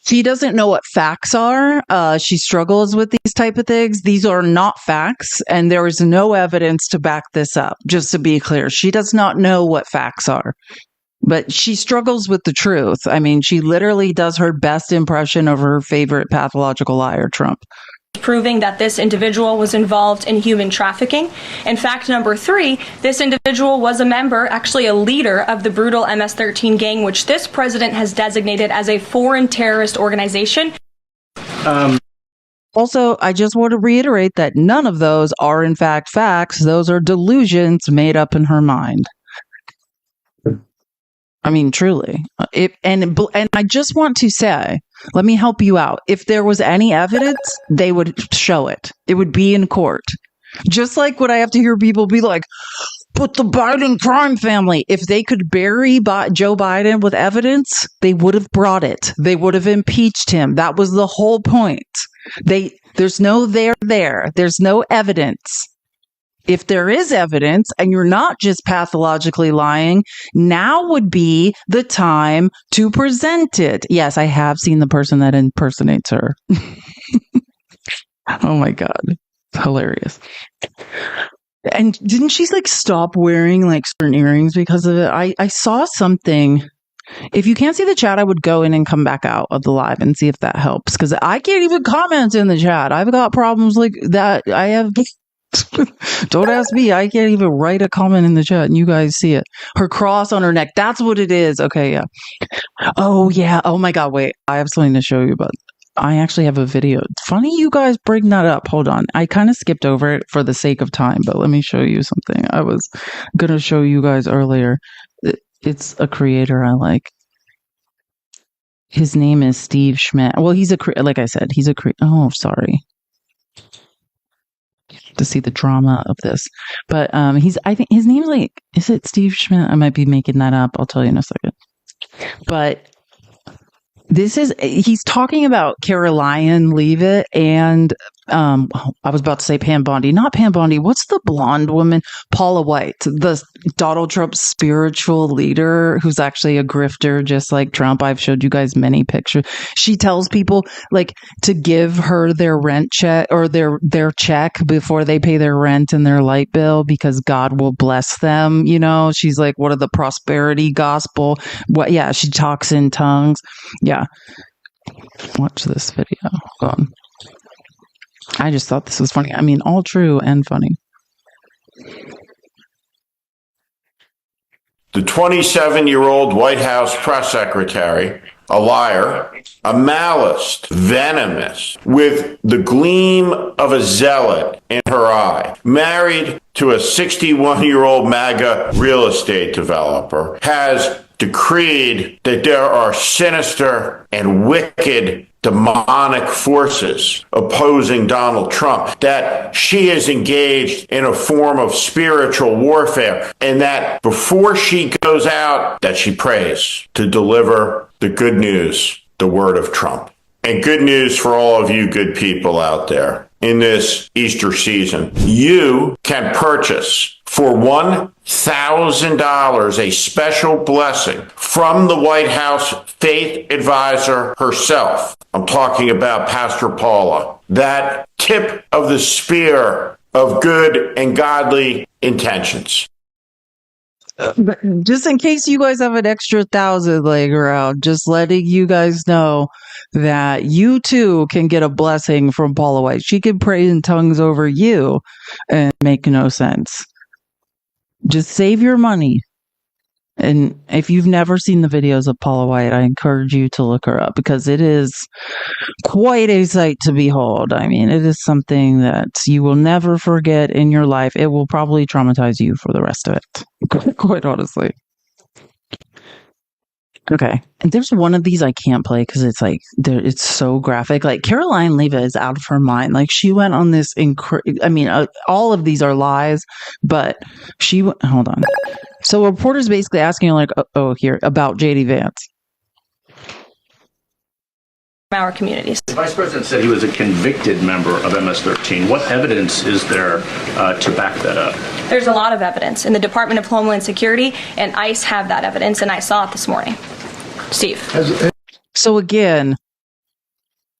She doesn't know what facts are. She struggles with these type of things. These are not facts, and there is no evidence to back this up. Just to be clear, she does not know what facts are, but she struggles with the truth. I mean, she literally does her best impression of her favorite pathological liar, Trump, proving that this individual was involved in human trafficking. And fact number three, this individual was a member, actually a leader of the brutal MS-13 gang, which this president has designated as a foreign terrorist organization. Also, I just want to reiterate that none of those are in fact facts. Those are delusions made up in her mind. I mean, truly. And I just want to say, let me help you out. If there was any evidence, they would show it. It would be in court. Just like what I have to hear people be like, but the Biden crime family, if they could bury Joe Biden with evidence, they would have brought it. They would have impeached him. That was the whole point. There's no there. There's no evidence. If there is evidence and you're not just pathologically lying, now would be the time to present it. Yes, I have seen the person that impersonates her. Oh my God. Hilarious. And didn't she stop wearing certain earrings because of it? I saw something. If you can't see the chat, I would go in and come back out of the live and see if that helps. Because I can't even comment in the chat. I've got problems like that. I have... Don't ask me. I can't even write a comment in the chat and you guys see it. Her cross on her neck. That's what it is. Okay, yeah. Oh, yeah. Oh, my God. Wait. I have something to show you about. I actually have a video. It's funny you guys bring that up. Hold on. I kind of skipped over it for the sake of time, but let me show you something. I was going to show you guys earlier. It's a creator I like. His name is Steve Schmidt. Well, like I said, he's a oh, sorry. To see the drama of this, but I think his name's is it Steve Schmidt? I might be making that up. I'll tell you in a second. But he's talking about Caroline Leavitt and I was about to say Pam Bondi, not Pam Bondi. What's the blonde woman? Paula White, the Donald Trump's spiritual leader, who's actually a grifter, just like Trump. I've showed you guys many pictures. She tells people to give her their rent check or their check before they pay their rent and their light bill because God will bless them. You know, she's like, what are the prosperity gospel? What? Yeah, she talks in tongues. Yeah. Watch this video. Hold on. I just thought this was funny. I mean, all true and funny. the 27-year-old White House press secretary, a liar, a malice, venomous, with the gleam of a zealot in her eye, married to a 61-year-old MAGA real estate developer, has decreed that there are sinister and wicked demonic forces opposing Donald Trump, that she is engaged in a form of spiritual warfare, and that before she goes out, that she prays to deliver the good news, the word of Trump. And good news for all of you good people out there in this Easter season. You can purchase for $1,000 a special blessing from the White House faith advisor herself. I'm talking about Pastor Paula. That tip of the spear of good and godly intentions. But just in case you guys have an extra 1,000 laying around, just letting you guys know that you too can get a blessing from Paula White. She can pray in tongues over you and make no sense. Just save your money. And if you've never seen the videos of Paula White, I encourage you to look her up because it is quite a sight to behold. I mean, it is something that you will never forget in your life. It will probably traumatize you for the rest of it, quite honestly. Okay. And there's one of these I can't play because it's like, it's so graphic. Like Caroline Leva is out of her mind. Like she went on this, all of these are lies, but hold on. So a reporter's basically asking like, here about JD Vance. Our communities. The Vice President said he was a convicted member of MS-13. What evidence is there to back that up? There's a lot of evidence, and the Department of Homeland Security and ICE have that evidence, and I saw it this morning. Steve. So again,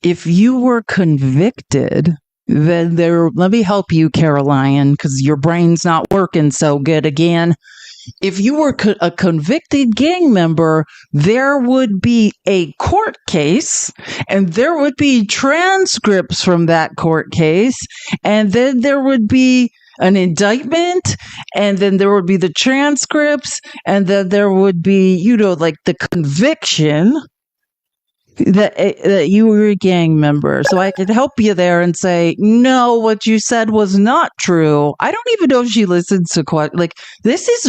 if you were convicted, then let me help you, Caroline, because your brain's not working so good again. If you were a convicted gang member, there would be a court case, and there would be transcripts from that court case, and then there would be an indictment, and then there would be the transcripts, and then there would be, like the conviction that you were a gang member. So I could help you there and say, no, what you said was not true. I don't even know if she listens to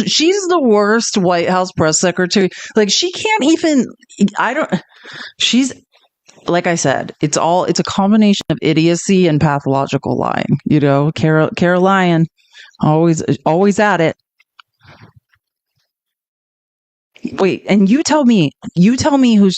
she's the worst White House press secretary. Like she can't even, she's, like I said, it's a combination of idiocy and pathological lying. Caroline, always at it. Wait, and you tell me who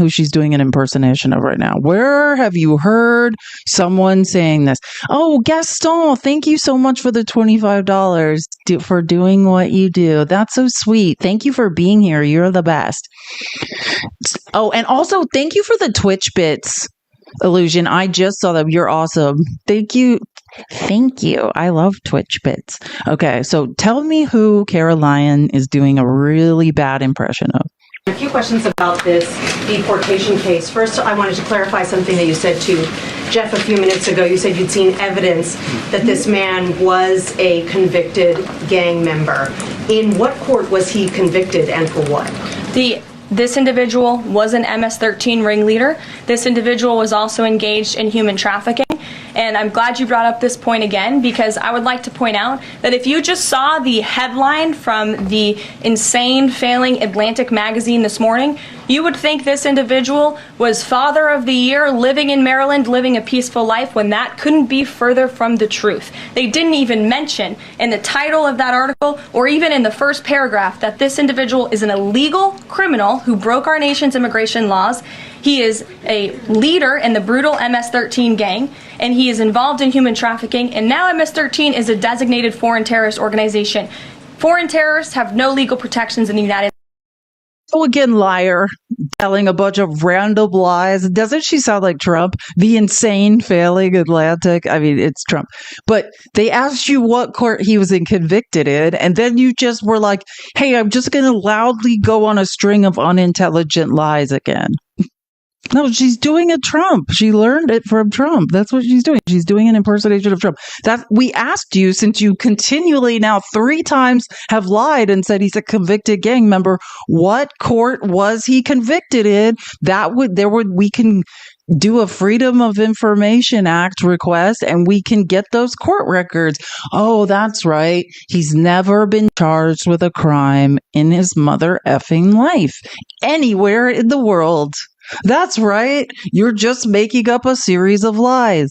she's doing an impersonation of right now. Where have you heard someone saying this? Oh, Gaston, thank you so much for the $25 for doing what you do. That's so sweet. Thank you for being here. You're the best. Oh, and also thank you for the Twitch bits, Illusion. I just saw them. You're awesome. Thank you. I love Twitch bits. Okay, so tell me who Caroline is doing a really bad impression of. A few questions about this deportation case. First, I wanted to clarify something that you said to Jeff a few minutes ago. You said you'd seen evidence that this man was a convicted gang member. In what court was he convicted and for what? This individual was an MS-13 ringleader. This individual was also engaged in human trafficking. And I'm glad you brought up this point again, because I would like to point out that if you just saw the headline from the insane failing Atlantic magazine this morning, you would think this individual was Father of the Year, living in Maryland, living a peaceful life, when that couldn't be further from the truth. They didn't even mention in the title of that article, or even in the first paragraph, that this individual is an illegal criminal who broke our nation's immigration laws. He is a leader in the brutal MS-13 gang, and he is involved in human trafficking, and now MS-13 is a designated foreign terrorist organization. Foreign terrorists have no legal protections in the United States. So again, liar, telling a bunch of random lies. Doesn't she sound like Trump? The insane failing Atlantic. I mean, it's Trump. But they asked you what court he was convicted in, and then you just were like, hey, I'm just going to loudly go on a string of unintelligent lies again. No, she's doing a Trump. She learned it from Trump. That's what she's doing. She's doing an impersonation of Trump. That we asked you, since you continually now 3 times have lied and said he's a convicted gang member, what court was he convicted in? We can do a Freedom of Information Act request and we can get those court records. Oh, that's right. He's never been charged with a crime in his mother effing life anywhere in the world. That's right. You're just making up a series of lies.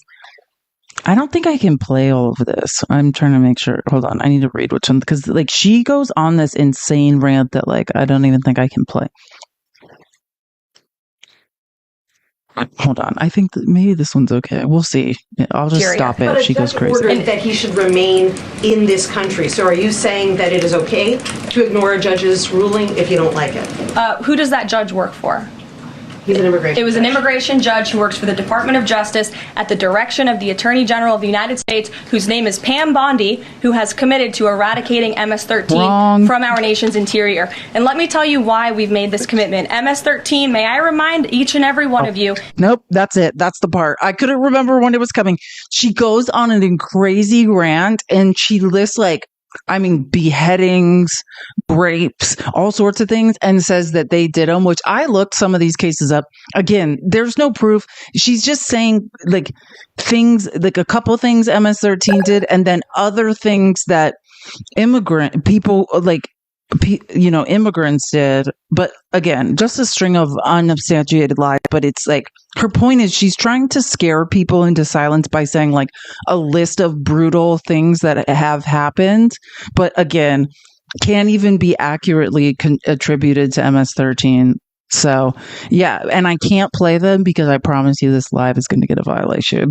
I don't think I can play all of this. I'm trying to make sure. Hold on. I need to read which one, because like she goes on this insane rant that like I don't even think I can play. Hold on. I think that maybe this one's okay. We'll see. I'll just stop it if she goes crazy. Ordered that he should remain in this country. So are you saying that it is okay to ignore a judge's ruling if you don't like it? Who does that judge work for? He's an immigration It was an immigration judge who works for the Department of Justice at the direction of the Attorney General of the United States, whose name is Pam Bondi, who has committed to eradicating MS-13 from our nation's interior. And let me tell you why we've made this commitment. MS-13, may I remind each and every one of you. Nope, that's it. That's the part. I couldn't remember when it was coming. She goes on an crazy rant and she lists beheadings, rapes, all sorts of things, and says that they did them, which I looked some of these cases up. Again, there's no proof. She's just saying things, like a couple things MS-13 did, and then other things that immigrants did. But again, just a string of unsubstantiated lies. But it's like, her point is she's trying to scare people into silence by saying like a list of brutal things that have happened. But again, can't even be accurately attributed to MS-13. So, yeah, and I can't play them because I promise you this live is going to get a violation.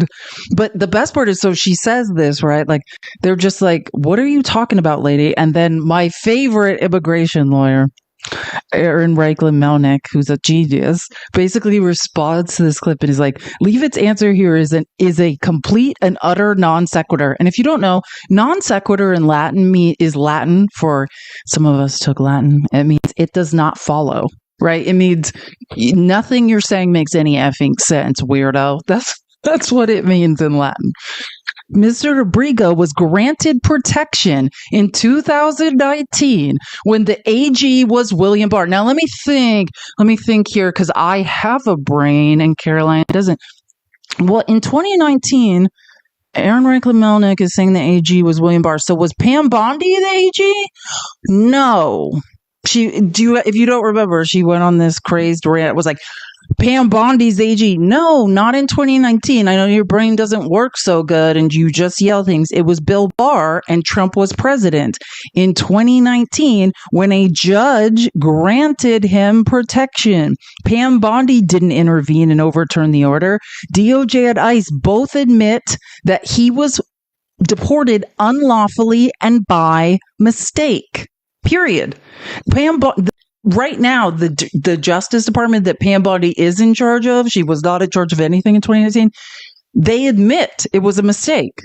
But the best part is, so she says this, right? Like, they're just like, what are you talking about, lady? And then my favorite immigration lawyer, Aaron Reichlin-Melnick, who's a genius, basically responds to this clip and is like, Leavitt's answer here is a complete and utter non sequitur. And if you don't know, non sequitur in Latin is Latin for, some of us took Latin, it means it does not follow. Right? It means nothing you're saying makes any effing sense, weirdo. That's what it means in Latin. Mr. Abrigo was granted protection in 2019 when the AG was William Barr. Now, let me think here, because I have a brain and Caroline doesn't. Well, in 2019, Aaron Reichlin-Melnick is saying the AG was William Barr. So was Pam Bondi the AG? No. If you don't remember, she went on this crazed rant. It was like, Pam Bondi's AG. No, not in 2019. I know your brain doesn't work so good and you just yell things. It was Bill Barr and Trump was president. In 2019, when a judge granted him protection, Pam Bondi didn't intervene and overturn the order. DOJ and ICE both admit that he was deported unlawfully and by mistake. Period. Right now, the Justice Department that Pam Bondi is in charge of, she was not in charge of anything in 2019. They admit it was a mistake,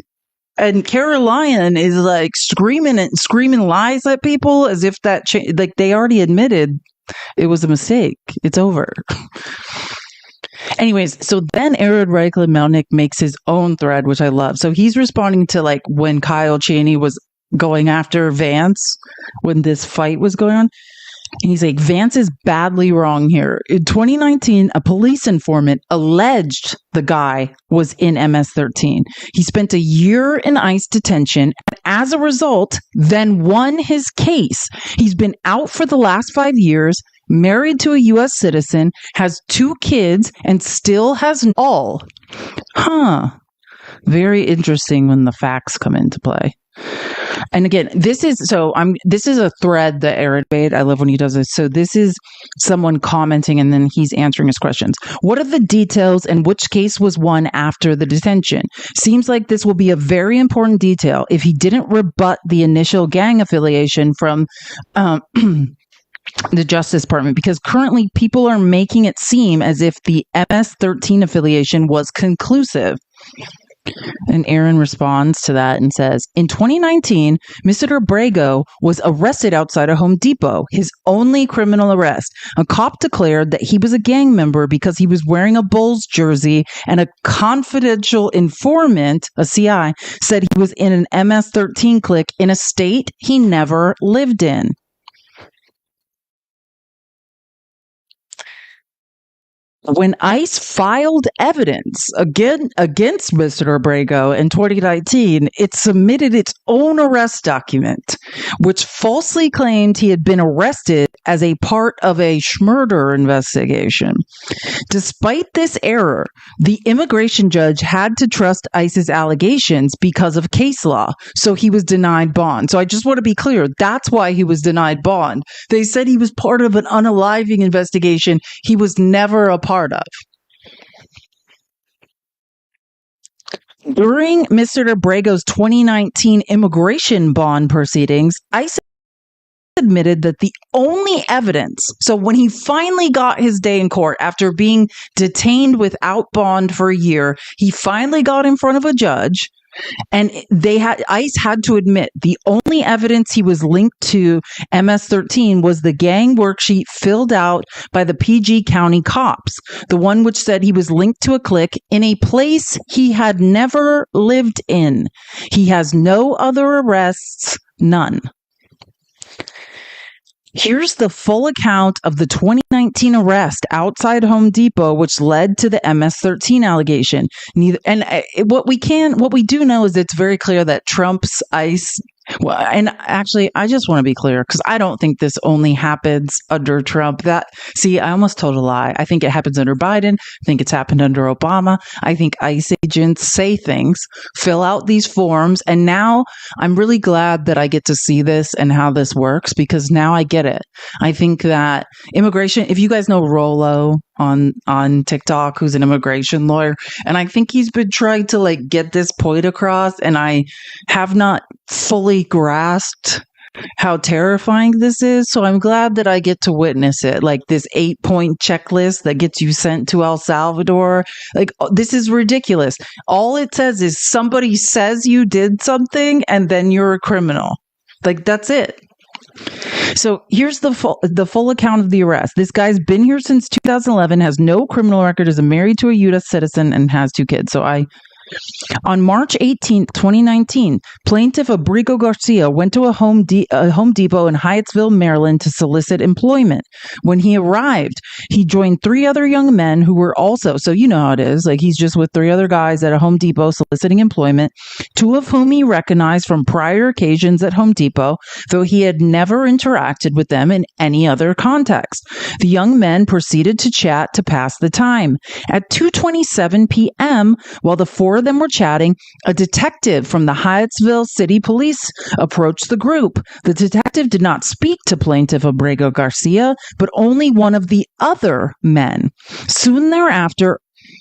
and Caroline is like screaming lies at people as if that like they already admitted it was a mistake. It's over. Anyways, so then Aaron Reichlin-Melnick makes his own thread, which I love. So he's responding to like when Kyle Cheney was going after Vance when this fight was going on. And he's like, Vance is badly wrong here. In 2019, a police informant alleged the guy was in MS-13. He spent a year in ICE detention and as a result, then won his case. He's been out for the last 5 years, married to a U.S. citizen, has 2 kids, and still has all. Very interesting when the facts come into play. And again, this is a thread that Aaron made. I love when he does this. So this is someone commenting and then he's answering his questions. What are the details and which case was won after the detention? Seems like this will be a very important detail if he didn't rebut the initial gang affiliation from the Justice Department, because currently people are making it seem as if the MS-13 affiliation was conclusive. And Aaron responds to that and says, in 2019, Mr. Abrego was arrested outside a Home Depot, his only criminal arrest. A cop declared that he was a gang member because he was wearing a Bulls jersey, and a confidential informant, a CI, said he was in an MS-13 clique in a state he never lived in. When ICE filed evidence against Mr. Abrego in 2019, it submitted its own arrest document, which falsely claimed he had been arrested as a part of a murder investigation. Despite this error, the immigration judge had to trust ICE's allegations because of case law, so he was denied bond. So I just want to be clear, that's why he was denied bond. They said he was part of an unaliving investigation he was never a part of. During Mr. Abrego's 2019 immigration bond proceedings, ICE admitted that the only evidence, so when he finally got his day in court after being detained without bond for a year, he finally got in front of a judge, and ICE had to admit the only evidence he was linked to MS-13 was the gang worksheet filled out by the PG County cops, the one which said he was linked to a clique in a place he had never lived in. He has no other arrests, none. Here's the full account of the 2019 arrest outside Home Depot, which led to the MS-13 allegation. What we do know is it's very clear that Trump's ICE. Well, and actually, I just want to be clear because I don't think this only happens under Trump. I almost told a lie. I think it happens under Biden. I think it's happened under Obama. I think ICE agents say things, fill out these forms, and now I'm really glad that I get to see this and how this works because now I get it. I think that immigration, if you guys know Rollo on TikTok, who's an immigration lawyer, and I think he's been trying to get this point across, and I have not fully grasped how terrifying this is. So I'm glad that I get to witness it. Like this 8-point checklist that gets you sent to El Salvador. This is ridiculous. All it says is somebody says you did something and then you're a criminal. That's it. So here's the full account of the arrest. This guy's been here since 2011, has no criminal record, is married to a U.S. citizen, and has 2 kids. On March 18, 2019, plaintiff Abrego Garcia went to a Home Depot in Hyattsville, Maryland to solicit employment. When he arrived, he joined 3 other young men who were also, so you know how it is, he's just with 3 other guys at a Home Depot soliciting employment, 2 of whom he recognized from prior occasions at Home Depot, though he had never interacted with them in any other context. The young men proceeded to chat to pass the time. At 2:27 p.m., while the 4 of them were chatting, a detective from the Hyattsville City Police approached the group. The detective did not speak to plaintiff Abrego Garcia, but only one of the other men. Soon thereafter,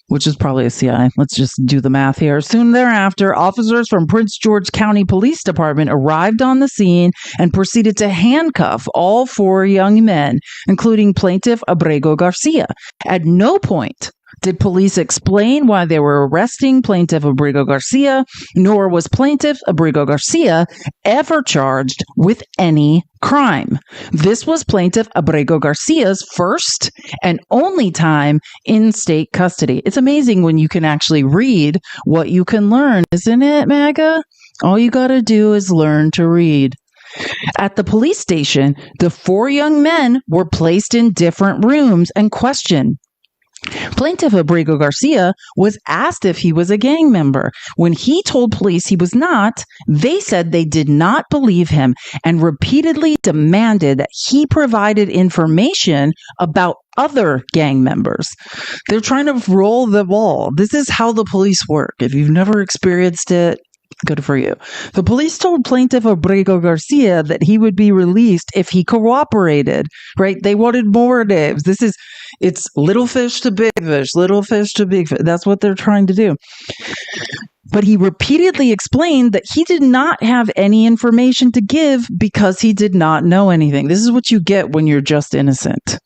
which is probably a CI. Let's just do the math here. Soon thereafter, officers from Prince George County Police Department arrived on the scene and proceeded to handcuff all 4 young men, including plaintiff Abrego Garcia. At no point did police explain why they were arresting plaintiff Abrego Garcia, nor was plaintiff Abrego Garcia ever charged with any crime. This was plaintiff Abrego Garcia's first and only time in state custody. It's amazing when you can actually read what you can learn, isn't it, MAGA? All you got to do is learn to read. At the police station, the 4 young men were placed in different rooms and questioned. Plaintiff Abrego Garcia was asked if he was a gang member. When he told police he was not, they said they did not believe him and repeatedly demanded that he provided information about other gang members. They're trying to roll the ball. This is how the police work. If you've never experienced it, good for you. The police told plaintiff Abrego Garcia that he would be released if he cooperated, right? They wanted more names. It's little fish to big fish, little fish to big fish. That's what they're trying to do. But he repeatedly explained that he did not have any information to give because he did not know anything. This is what you get when you're just innocent.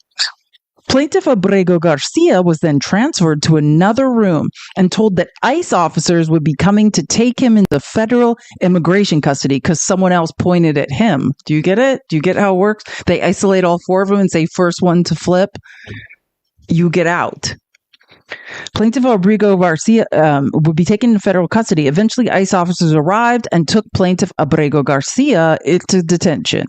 Plaintiff Abrego Garcia was then transferred to another room and told that ICE officers would be coming to take him into federal immigration custody because someone else pointed at him. Do you get it? Do you get how it works? They isolate all four of them and say, first one to flip, you get out. Plaintiff Abrego Garcia would be taken into federal custody. Eventually, ICE officers arrived and took Plaintiff Abrego Garcia into detention.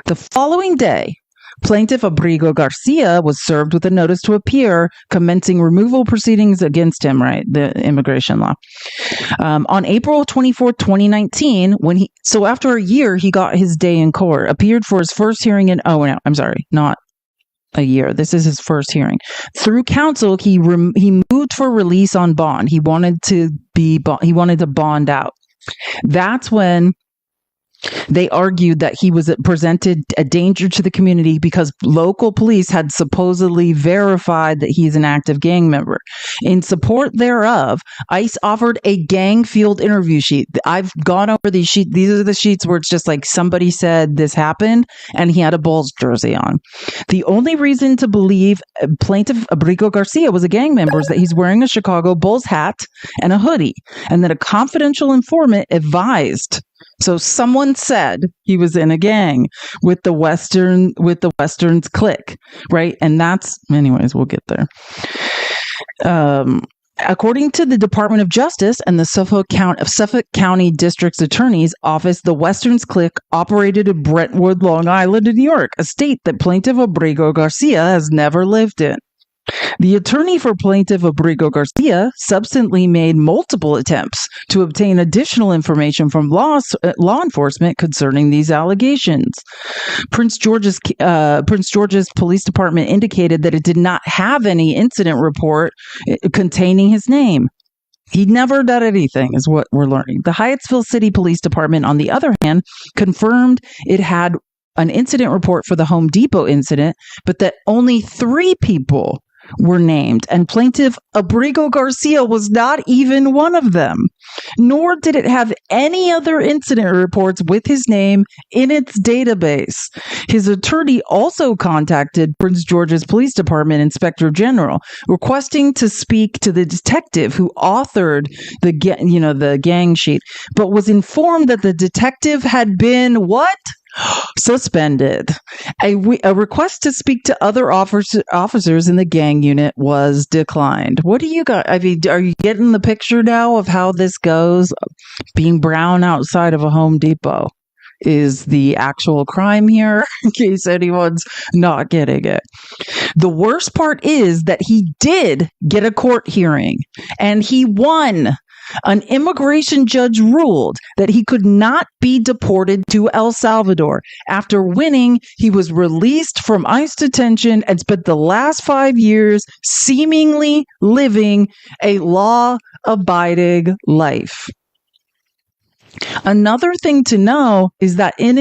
The following day, Plaintiff Abrego Garcia was served with a notice to appear, commencing removal proceedings against him, right? The immigration law. On April 24, 2019, so after a year, he got his day in court, appeared for his first hearing not a year. This is his first hearing. Through counsel, he moved for release on bond. He wanted to bond out. That's when they argued that he was presented a danger to the community because local police had supposedly verified that he's an active gang member. In support thereof, ICE offered a gang field interview sheet. I've gone over these sheets. These are the sheets where it's just like somebody said this happened and he had a Bulls jersey on. The only reason to believe Plaintiff Abrego Garcia was a gang member is that he's wearing a Chicago Bulls hat and a hoodie, and that a confidential informant advised. So someone said he was in a gang with the Westerns clique, right? And anyways, we'll get there. According to the Department of Justice and the Suffolk County District's Attorney's Office, the Westerns clique operated in Brentwood, Long Island, in New York, a state that Plaintiff Abrego Garcia has never lived in. The attorney for Plaintiff Abrego Garcia subsequently made multiple attempts to obtain additional information from law enforcement concerning these allegations. Prince George's Police Department indicated that it did not have any incident report containing his name. He never did anything, is what we're learning. The Hyattsville City Police Department, on the other hand, confirmed it had an incident report for the Home Depot incident, but that only 3 people were named, and Plaintiff Abrego Garcia was not even one of them, nor did it have any other incident reports with his name in its database. His attorney also contacted Prince George's Police Department Inspector General, requesting to speak to the detective who authored the gang sheet, but was informed that the detective had been what? Suspended. A request to speak to other officers in the gang unit was declined. What do you got? I mean, are you getting the picture now of how this goes? Being brown outside of a Home Depot is the actual crime here, in case anyone's not getting it. The worst part is that he did get a court hearing and he won. An immigration judge ruled that he could not be deported to El Salvador. After winning, he was released from ICE detention and spent the last 5 years seemingly living a law-abiding life. Another thing to know is that in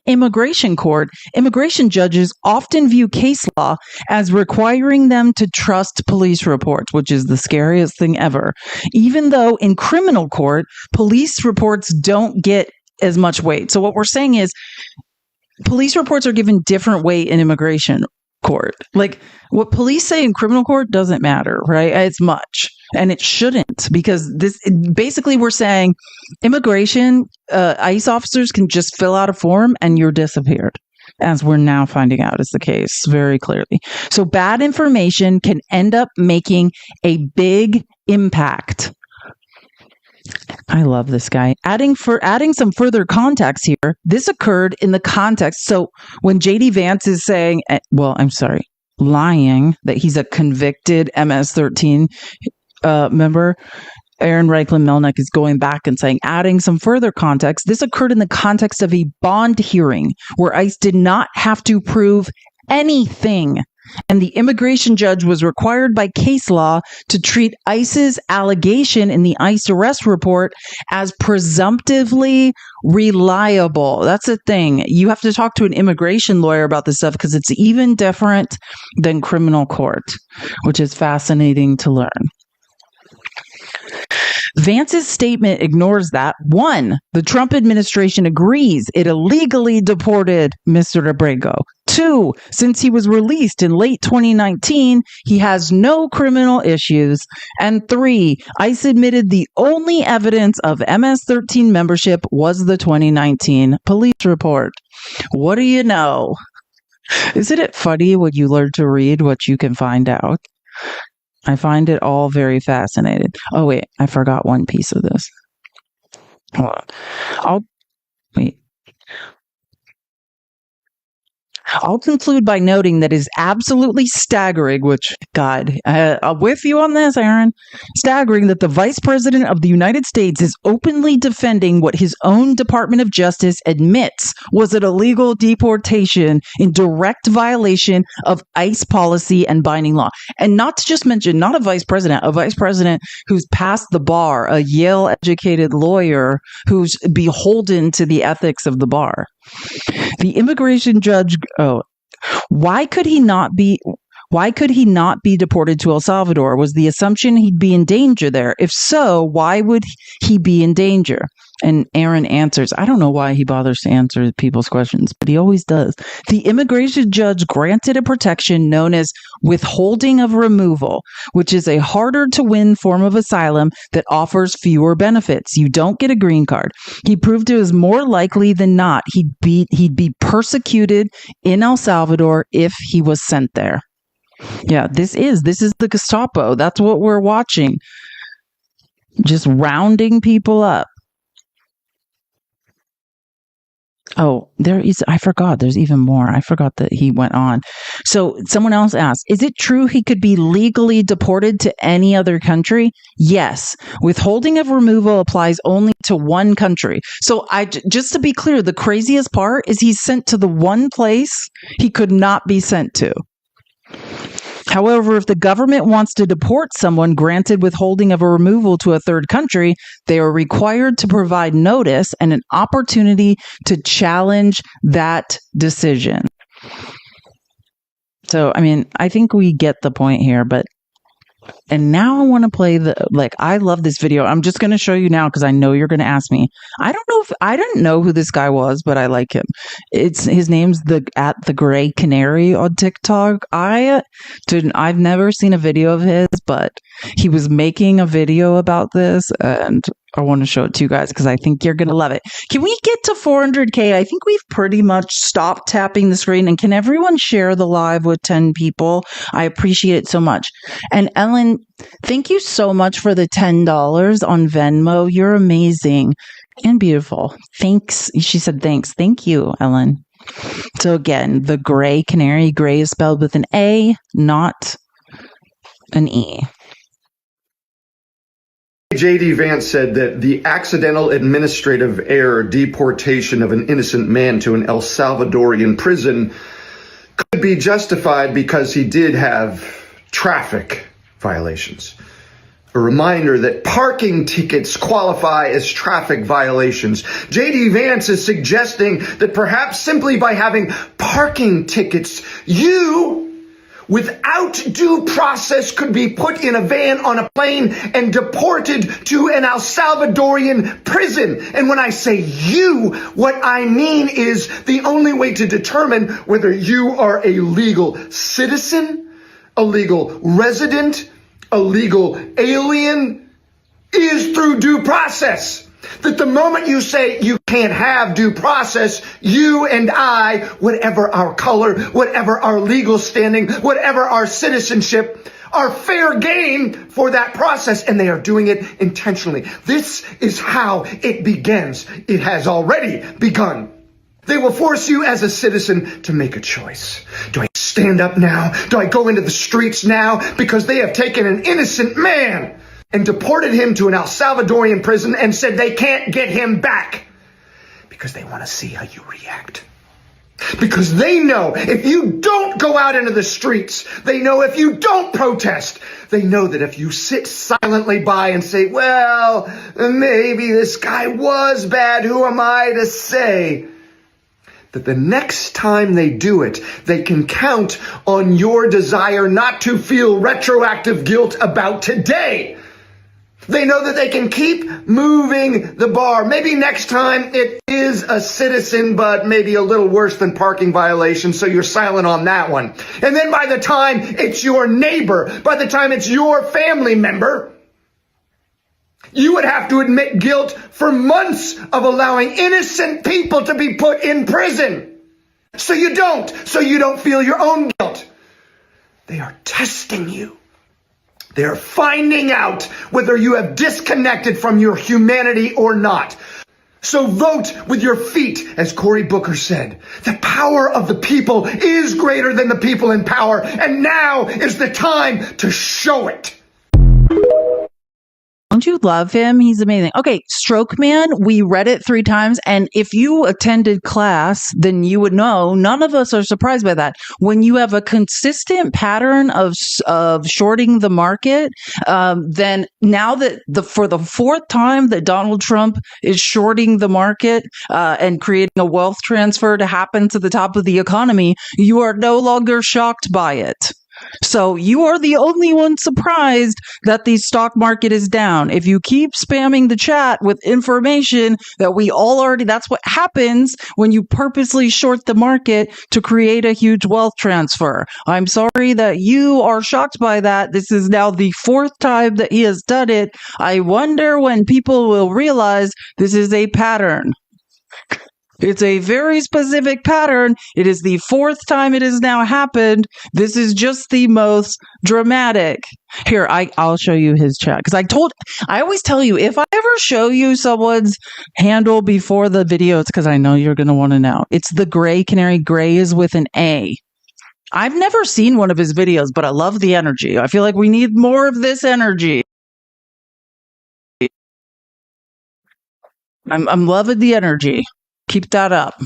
immigration court, immigration judges often view case law as requiring them to trust police reports, which is the scariest thing ever. Even though in criminal court, police reports don't get as much weight. So what we're saying is police reports are given different weight in immigration court. Like what police say in criminal court doesn't matter, right? It's much. And it shouldn't, because basically we're saying immigration, ICE officers can just fill out a form and you're disappeared, as we're now finding out is the case very clearly. So bad information can end up making a big impact. I love this guy. Adding some further context here, this occurred in the context. So when JD Vance is saying, lying that he's a convicted MS-13 member, Aaron Reichlin-Melnick is going back and saying, adding some further context, this occurred in the context of a bond hearing where ICE did not have to prove anything. And the immigration judge was required by case law to treat ICE's allegation in the ICE arrest report as presumptively reliable. That's the thing. You have to talk to an immigration lawyer about this stuff because it's even different than criminal court, which is fascinating to learn. Vance's statement ignores that. 1, the Trump administration agrees it illegally deported Mr. Abrego. 2, since he was released in late 2019, he has no criminal issues. And 3, ICE admitted the only evidence of MS-13 membership was the 2019 police report. What do you know? Isn't it funny when you learn to read what you can find out? I find it all very fascinating. Oh, wait, I forgot one piece of this. Hold on. I'll conclude by noting that it is absolutely staggering, which, God, I'm with you on this, Aaron, staggering that the Vice President of the United States is openly defending what his own Department of Justice admits was an illegal deportation in direct violation of ICE policy and binding law. And not to just mention, not a vice president who's passed the bar, a Yale-educated lawyer who's beholden to the ethics of the bar. The immigration judge, why could he not be deported to El Salvador? Was the assumption he'd be in danger there? If so, why would he be in danger? And Aaron answers, I don't know why he bothers to answer people's questions, but he always does. The immigration judge granted a protection known as withholding of removal, which is a harder to win form of asylum that offers fewer benefits. You don't get a green card. He proved it was more likely than not he'd be persecuted in El Salvador if he was sent there. Yeah, this is the Gestapo. That's what we're watching. Just rounding people up. Oh, I forgot. There's even more. I forgot that he went on. So someone else asked, is it true he could be legally deported to any other country? Yes. Withholding of removal applies only to one country. So just to be clear, the craziest part is he's sent to the one place he could not be sent to. However, if the government wants to deport someone granted withholding of a removal to a third country, they are required to provide notice and an opportunity to challenge that decision. So, I mean, I think we get the point here, and now I want to play I love this video. I'm just going to show you now because I know you're going to ask me. I didn't know who this guy was, but I like him. His name's the Gray Canary on TikTok. I've never seen a video of his, but he was making a video about this, and I want to show it to you guys because I think you're going to love it. Can we get to 400K? I think we've pretty much stopped tapping the screen. And can everyone share the live with 10 people? I appreciate it so much. And Ellen, thank you so much for the $10 on Venmo. You're amazing and beautiful. Thanks. She said thanks. Thank you, Ellen. So again, the Gray Canary, gray is spelled with an A, not an E. J.D. Vance said that the accidental administrative error deportation of an innocent man to an El Salvadorian prison could be justified because he did have traffic violations. A reminder that parking tickets qualify as traffic violations. J.D. Vance is suggesting that perhaps simply by having parking tickets, you, without due process, could be put in a van on a plane and deported to an El Salvadorian prison. And when I say you, what I mean is the only way to determine whether you are a legal citizen, a legal resident, a legal alien, is through due process. That the moment you say you can't have due process, you and I, whatever our color, whatever our legal standing, whatever our citizenship, are fair game for that process, and they are doing it intentionally. This is how it begins. It has already begun. They will force you as a citizen to make a choice. Do I stand up now? Do I go into the streets now? Because they have taken an innocent man and deported him to an El Salvadorian prison and said they can't get him back because they want to see how you react. Because they know if you don't go out into the streets, they know if you don't protest, they know that if you sit silently by and say, well, maybe this guy was bad, who am I to say? That the next time they do it, they can count on your desire not to feel retroactive guilt about today, They know that they can keep moving the bar. Maybe next time it is a citizen, but maybe a little worse than parking violation, so you're silent on that one. And then by the time it's your neighbor, by the time it's your family member, you would have to admit guilt for months of allowing innocent people to be put in prison. So you don't feel your own guilt. They are testing you. They're finding out whether you have disconnected from your humanity or not. So vote with your feet, as Cory Booker said. The power of the people is greater than the people in power, and now is the time to show it. Don't you love him? He's amazing. Okay, Stroke Man, we read it 3 times, and if you attended class, then you would know none of us are surprised by that. When you have a consistent pattern of shorting the market, then now that for the 4th time that Donald Trump is shorting the market and creating a wealth transfer to happen to the top of the economy, you are no longer shocked by it. So you are the only one surprised that the stock market is down. If you keep spamming the chat with information that we all already, that's what happens when you purposely short the market to create a huge wealth transfer. I'm sorry that you are shocked by that. This is now the 4th time that he has done it. I wonder when people will realize this is a pattern. It's a very specific pattern. It is the 4th time it has now happened. This is just the most dramatic. Here, I'll show you his chat. Because I always tell you, if I ever show you someone's handle before the video, it's because I know you're going to want to know. It's the Gray Canary. Gray is with an A. I've never seen one of his videos, but I love the energy. I feel like we need more of this energy. I'm loving the energy. Keep that up.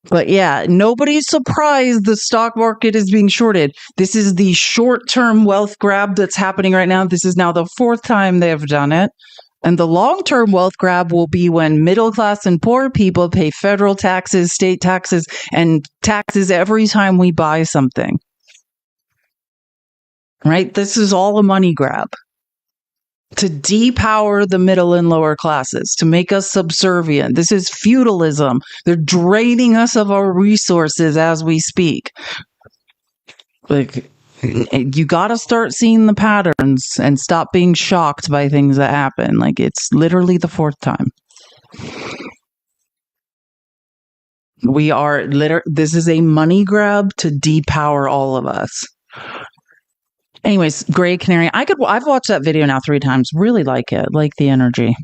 But yeah, nobody's surprised the stock market is being shorted. This is the short-term wealth grab that's happening right now. This is now the 4th time they have done it. And the long-term wealth grab will be when middle class and poor people pay federal taxes, state taxes, and taxes every time we buy something. Right? This is all a money grab. To depower the middle and lower classes, to make us subservient. This is feudalism. They're draining us of our resources as we speak. Like, you got to start seeing the patterns and stop being shocked by things that happen. Like, it's literally the 4th time. This is a money grab to depower all of us. Anyways, Gray Canary. I've watched that video now 3 times. Really like it. Like the energy.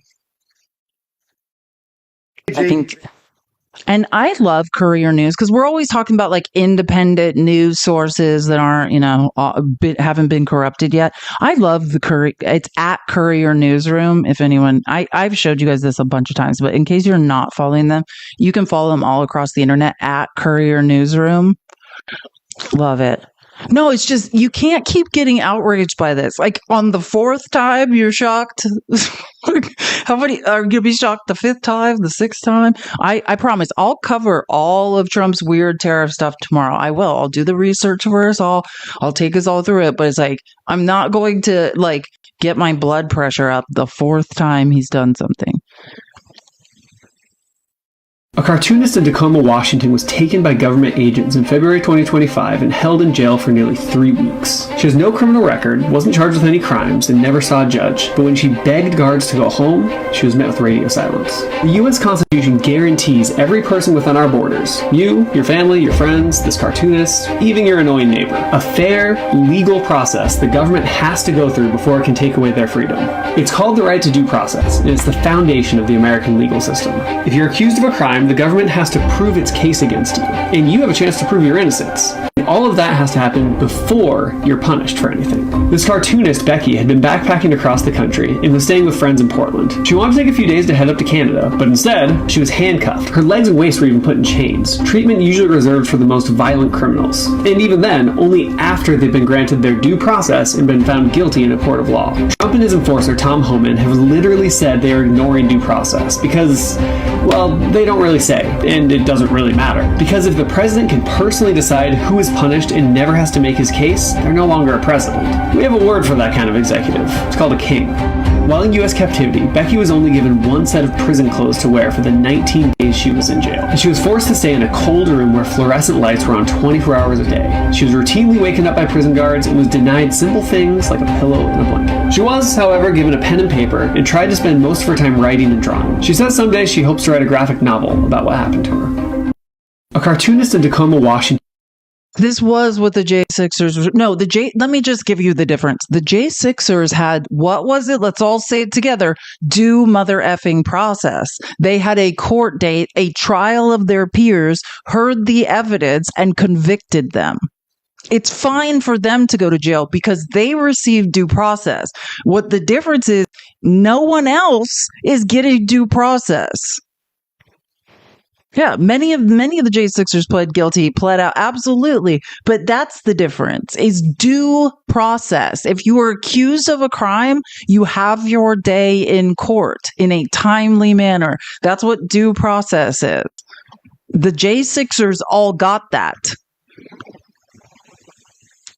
I think, and I love Courier News because we're always talking about like independent news sources that aren't, haven't been corrupted yet. I love the Courier. It's at Courier Newsroom. If anyone, I've showed you guys this a bunch of times, but in case you're not following them, you can follow them all across the internet at Courier Newsroom. Love it. No, it's just, you can't keep getting outraged by this. Like, on the 4th time, you're shocked. How many are you going to be shocked the 5th time, the 6th time? I promise, I'll cover all of Trump's weird tariff stuff tomorrow. I will. I'll do the research for us all. I'll take us all through it. But it's like, I'm not going to, like, get my blood pressure up the 4th time he's done something. A cartoonist in Tacoma, Washington was taken by government agents in February 2025 and held in jail for nearly 3 weeks. She has no criminal record, wasn't charged with any crimes, and never saw a judge, but when she begged guards to go home, she was met with radio silence. The U.S. Constitution guarantees every person within our borders, you, your family, your friends, this cartoonist, even your annoying neighbor, a fair, legal process the government has to go through before it can take away their freedom. It's called the right to due process, and it's the foundation of the American legal system. If you're accused of a crime, the government has to prove its case against you, and you have a chance to prove your innocence. And all of that has to happen before you're punished for anything. This cartoonist, Becky, had been backpacking across the country and was staying with friends in Portland. She wanted to take a few days to head up to Canada, but instead, she was handcuffed. Her legs and waist were even put in chains, treatment usually reserved for the most violent criminals. And even then, only after they've been granted their due process and been found guilty in a court of law. Trump and his enforcer, Tom Homan, have literally said they are ignoring due process because Well, they don't really say, and it doesn't really matter. Because if the president can personally decide who is punished and never has to make his case, they're no longer a president. We have a word for that kind of executive. It's called a king. While in U.S. captivity, Becky was only given one set of prison clothes to wear for the 19 days she was in jail. And she was forced to stay in a cold room where fluorescent lights were on 24 hours a day. She was routinely wakened up by prison guards and was denied simple things like a pillow and a blanket. She was, however, given a pen and paper and tried to spend most of her time writing and drawing. She says someday she hopes to write a graphic novel about what happened to her. A cartoonist in Tacoma, Washington. This was what the J6ers. Let me just give you the difference. The J6ers had, what was it? Let's all say it together. Due mother effing process. They had a court date, a trial of their peers, heard the evidence, and convicted them. It's fine for them to go to jail because they received due process. What the difference is, no one else is getting due process. Yeah, many of the J6ers pled out, absolutely. But that's the difference, is due process. If you are accused of a crime, you have your day in court in a timely manner. That's what due process is. The J6ers all got that.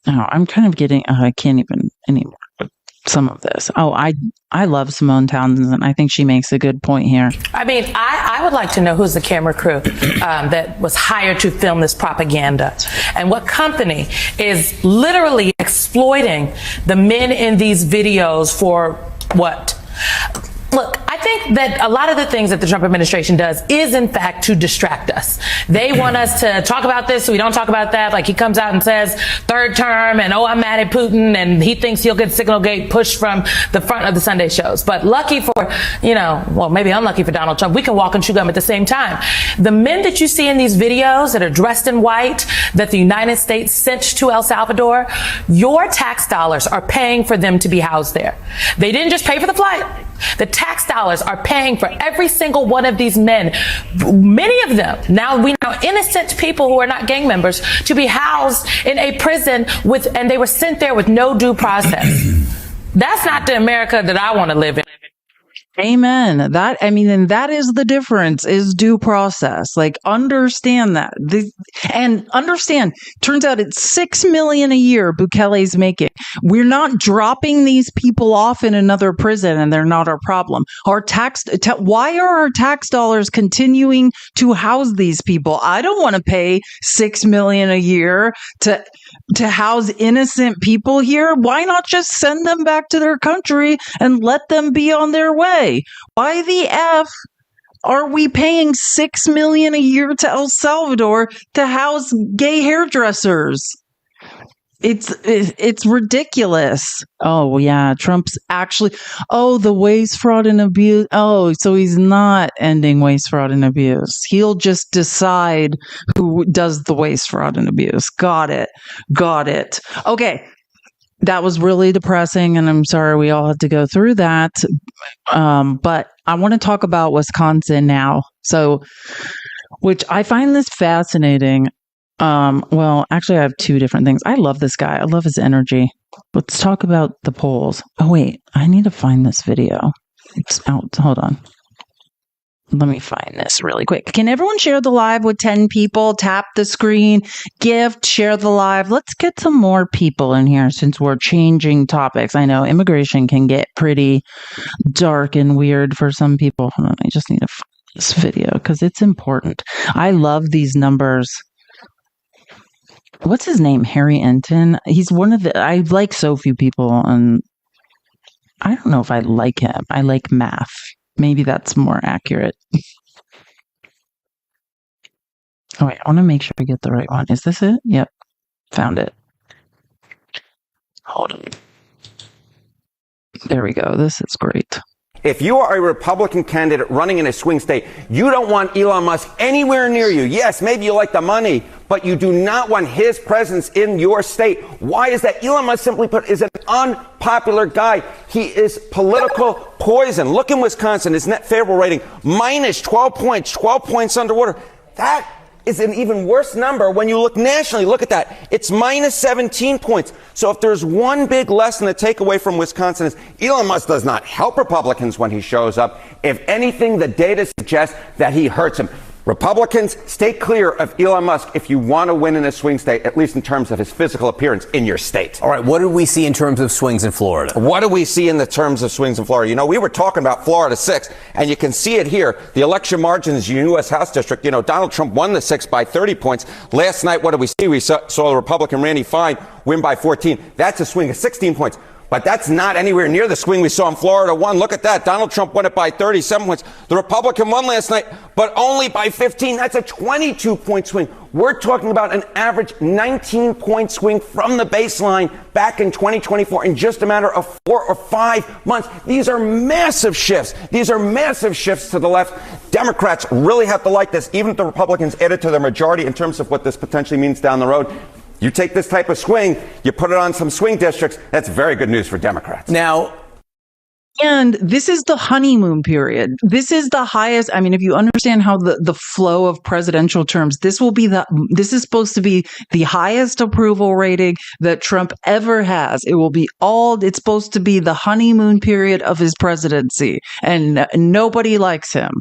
Oh, I'm kind of getting, I can't even anymore. Some of this. Oh, I love Simone Townsend. I think she makes a good point here. I mean, I would like to know who's the camera crew that was hired to film this propaganda, and what company is literally exploiting the men in these videos for what? Look, I think that a lot of the things that the Trump administration does is, in fact, to distract us. They want us to talk about this so we don't talk about that. Like he comes out and says third term and, oh, I'm mad at Putin, and he thinks he'll get Signalgate pushed from the front of the Sunday shows. But lucky for, well, maybe unlucky for Donald Trump, we can walk and chew gum at the same time. The men that you see in these videos that are dressed in white that the United States sent to El Salvador, your tax dollars are paying for them to be housed there. They didn't just pay for the flight. The tax dollars are paying for every single one of these men, many of them, now innocent people who are not gang members, to be housed in a prison and they were sent there with no due process. That's not the America that I want to live in. Amen. And that is the difference, is due process. Like, understand that. Turns out it's $6 million a year Bukele's making. We're not dropping these people off in another prison and they're not our problem. Why are our tax dollars continuing to house these people? I don't want to pay $6 million a year to house innocent people here. Why not just send them back to their country and let them be on their way? Why the F are we paying $6 million a year to El Salvador to house gay hairdressers? It's ridiculous. Oh yeah, Trump's actually, the waste, fraud, and abuse. Oh, so he's not ending waste, fraud, and abuse. He'll just decide who does the waste, fraud, and abuse. Got it. Okay. That was really depressing, and I'm sorry we all had to go through that. But I want to talk about Wisconsin now. Which I find this fascinating. Well, actually, I have two different things. I love this guy. I love his energy. Let's talk about the polls. Oh, wait. I need to find this video. It's out. Hold on. Let me find this really quick. Can everyone share the live with 10 people? Tap the screen, gift, share the live. Let's get some more people in here since we're changing topics. I know immigration can get pretty dark and weird for some people. Hold on, I just need to find this video because it's important. I love these numbers. What's his name? Harry Enton. He's I like so few people, and I don't know if I like him. I like math. Maybe that's more accurate. Oh, wait, I want to make sure I get the right one. Is this it? Yep. Found it. Hold on. There we go. This is great. If you are a Republican candidate running in a swing state, you don't want Elon Musk anywhere near you. Yes, maybe you like the money, but you do not want his presence in your state. Why is that? Elon Musk, simply put, is an unpopular guy. He is political poison. Look in Wisconsin, his net favorable rating, minus 12 points, 12 points underwater. That is an even worse number when you look nationally. Look at that. It's minus 17 points. So if there's one big lesson to take away from Wisconsin is Elon Musk does not help Republicans when he shows up. If anything, the data suggests that he hurts them. Republicans, stay clear of Elon Musk if you want to win in a swing state, at least in terms of his physical appearance in your state. All right, what did we see in terms of swings in Florida? What do we see in the terms of swings in Florida? You know, we were talking about Florida 6, and you can see it here. The election margins in the U.S. House District, you know, Donald Trump won the 6 by 30 points. Last night, what did we see? We saw the Republican Randy Fine win by 14. That's a swing of 16 points. But that's not anywhere near the swing we saw in Florida 1. Look at that. Donald Trump won it by 37 points. The Republican won last night, but only by 15. That's a 22-point swing. We're talking about an average 19-point swing from the baseline back in 2024 in just a matter of 4 or 5 months. These are massive shifts. These are massive shifts to the left. Democrats really have to like this, even if the Republicans add it to their majority in terms of what this potentially means down the road. You take this type of swing, you put it on some swing districts, that's very good news for Democrats. Now, and this is the honeymoon period. This is the highest. I mean, if you understand how the flow of presidential terms, this is supposed to be the highest approval rating that Trump ever has. It's supposed to be the honeymoon period of his presidency, and nobody likes him.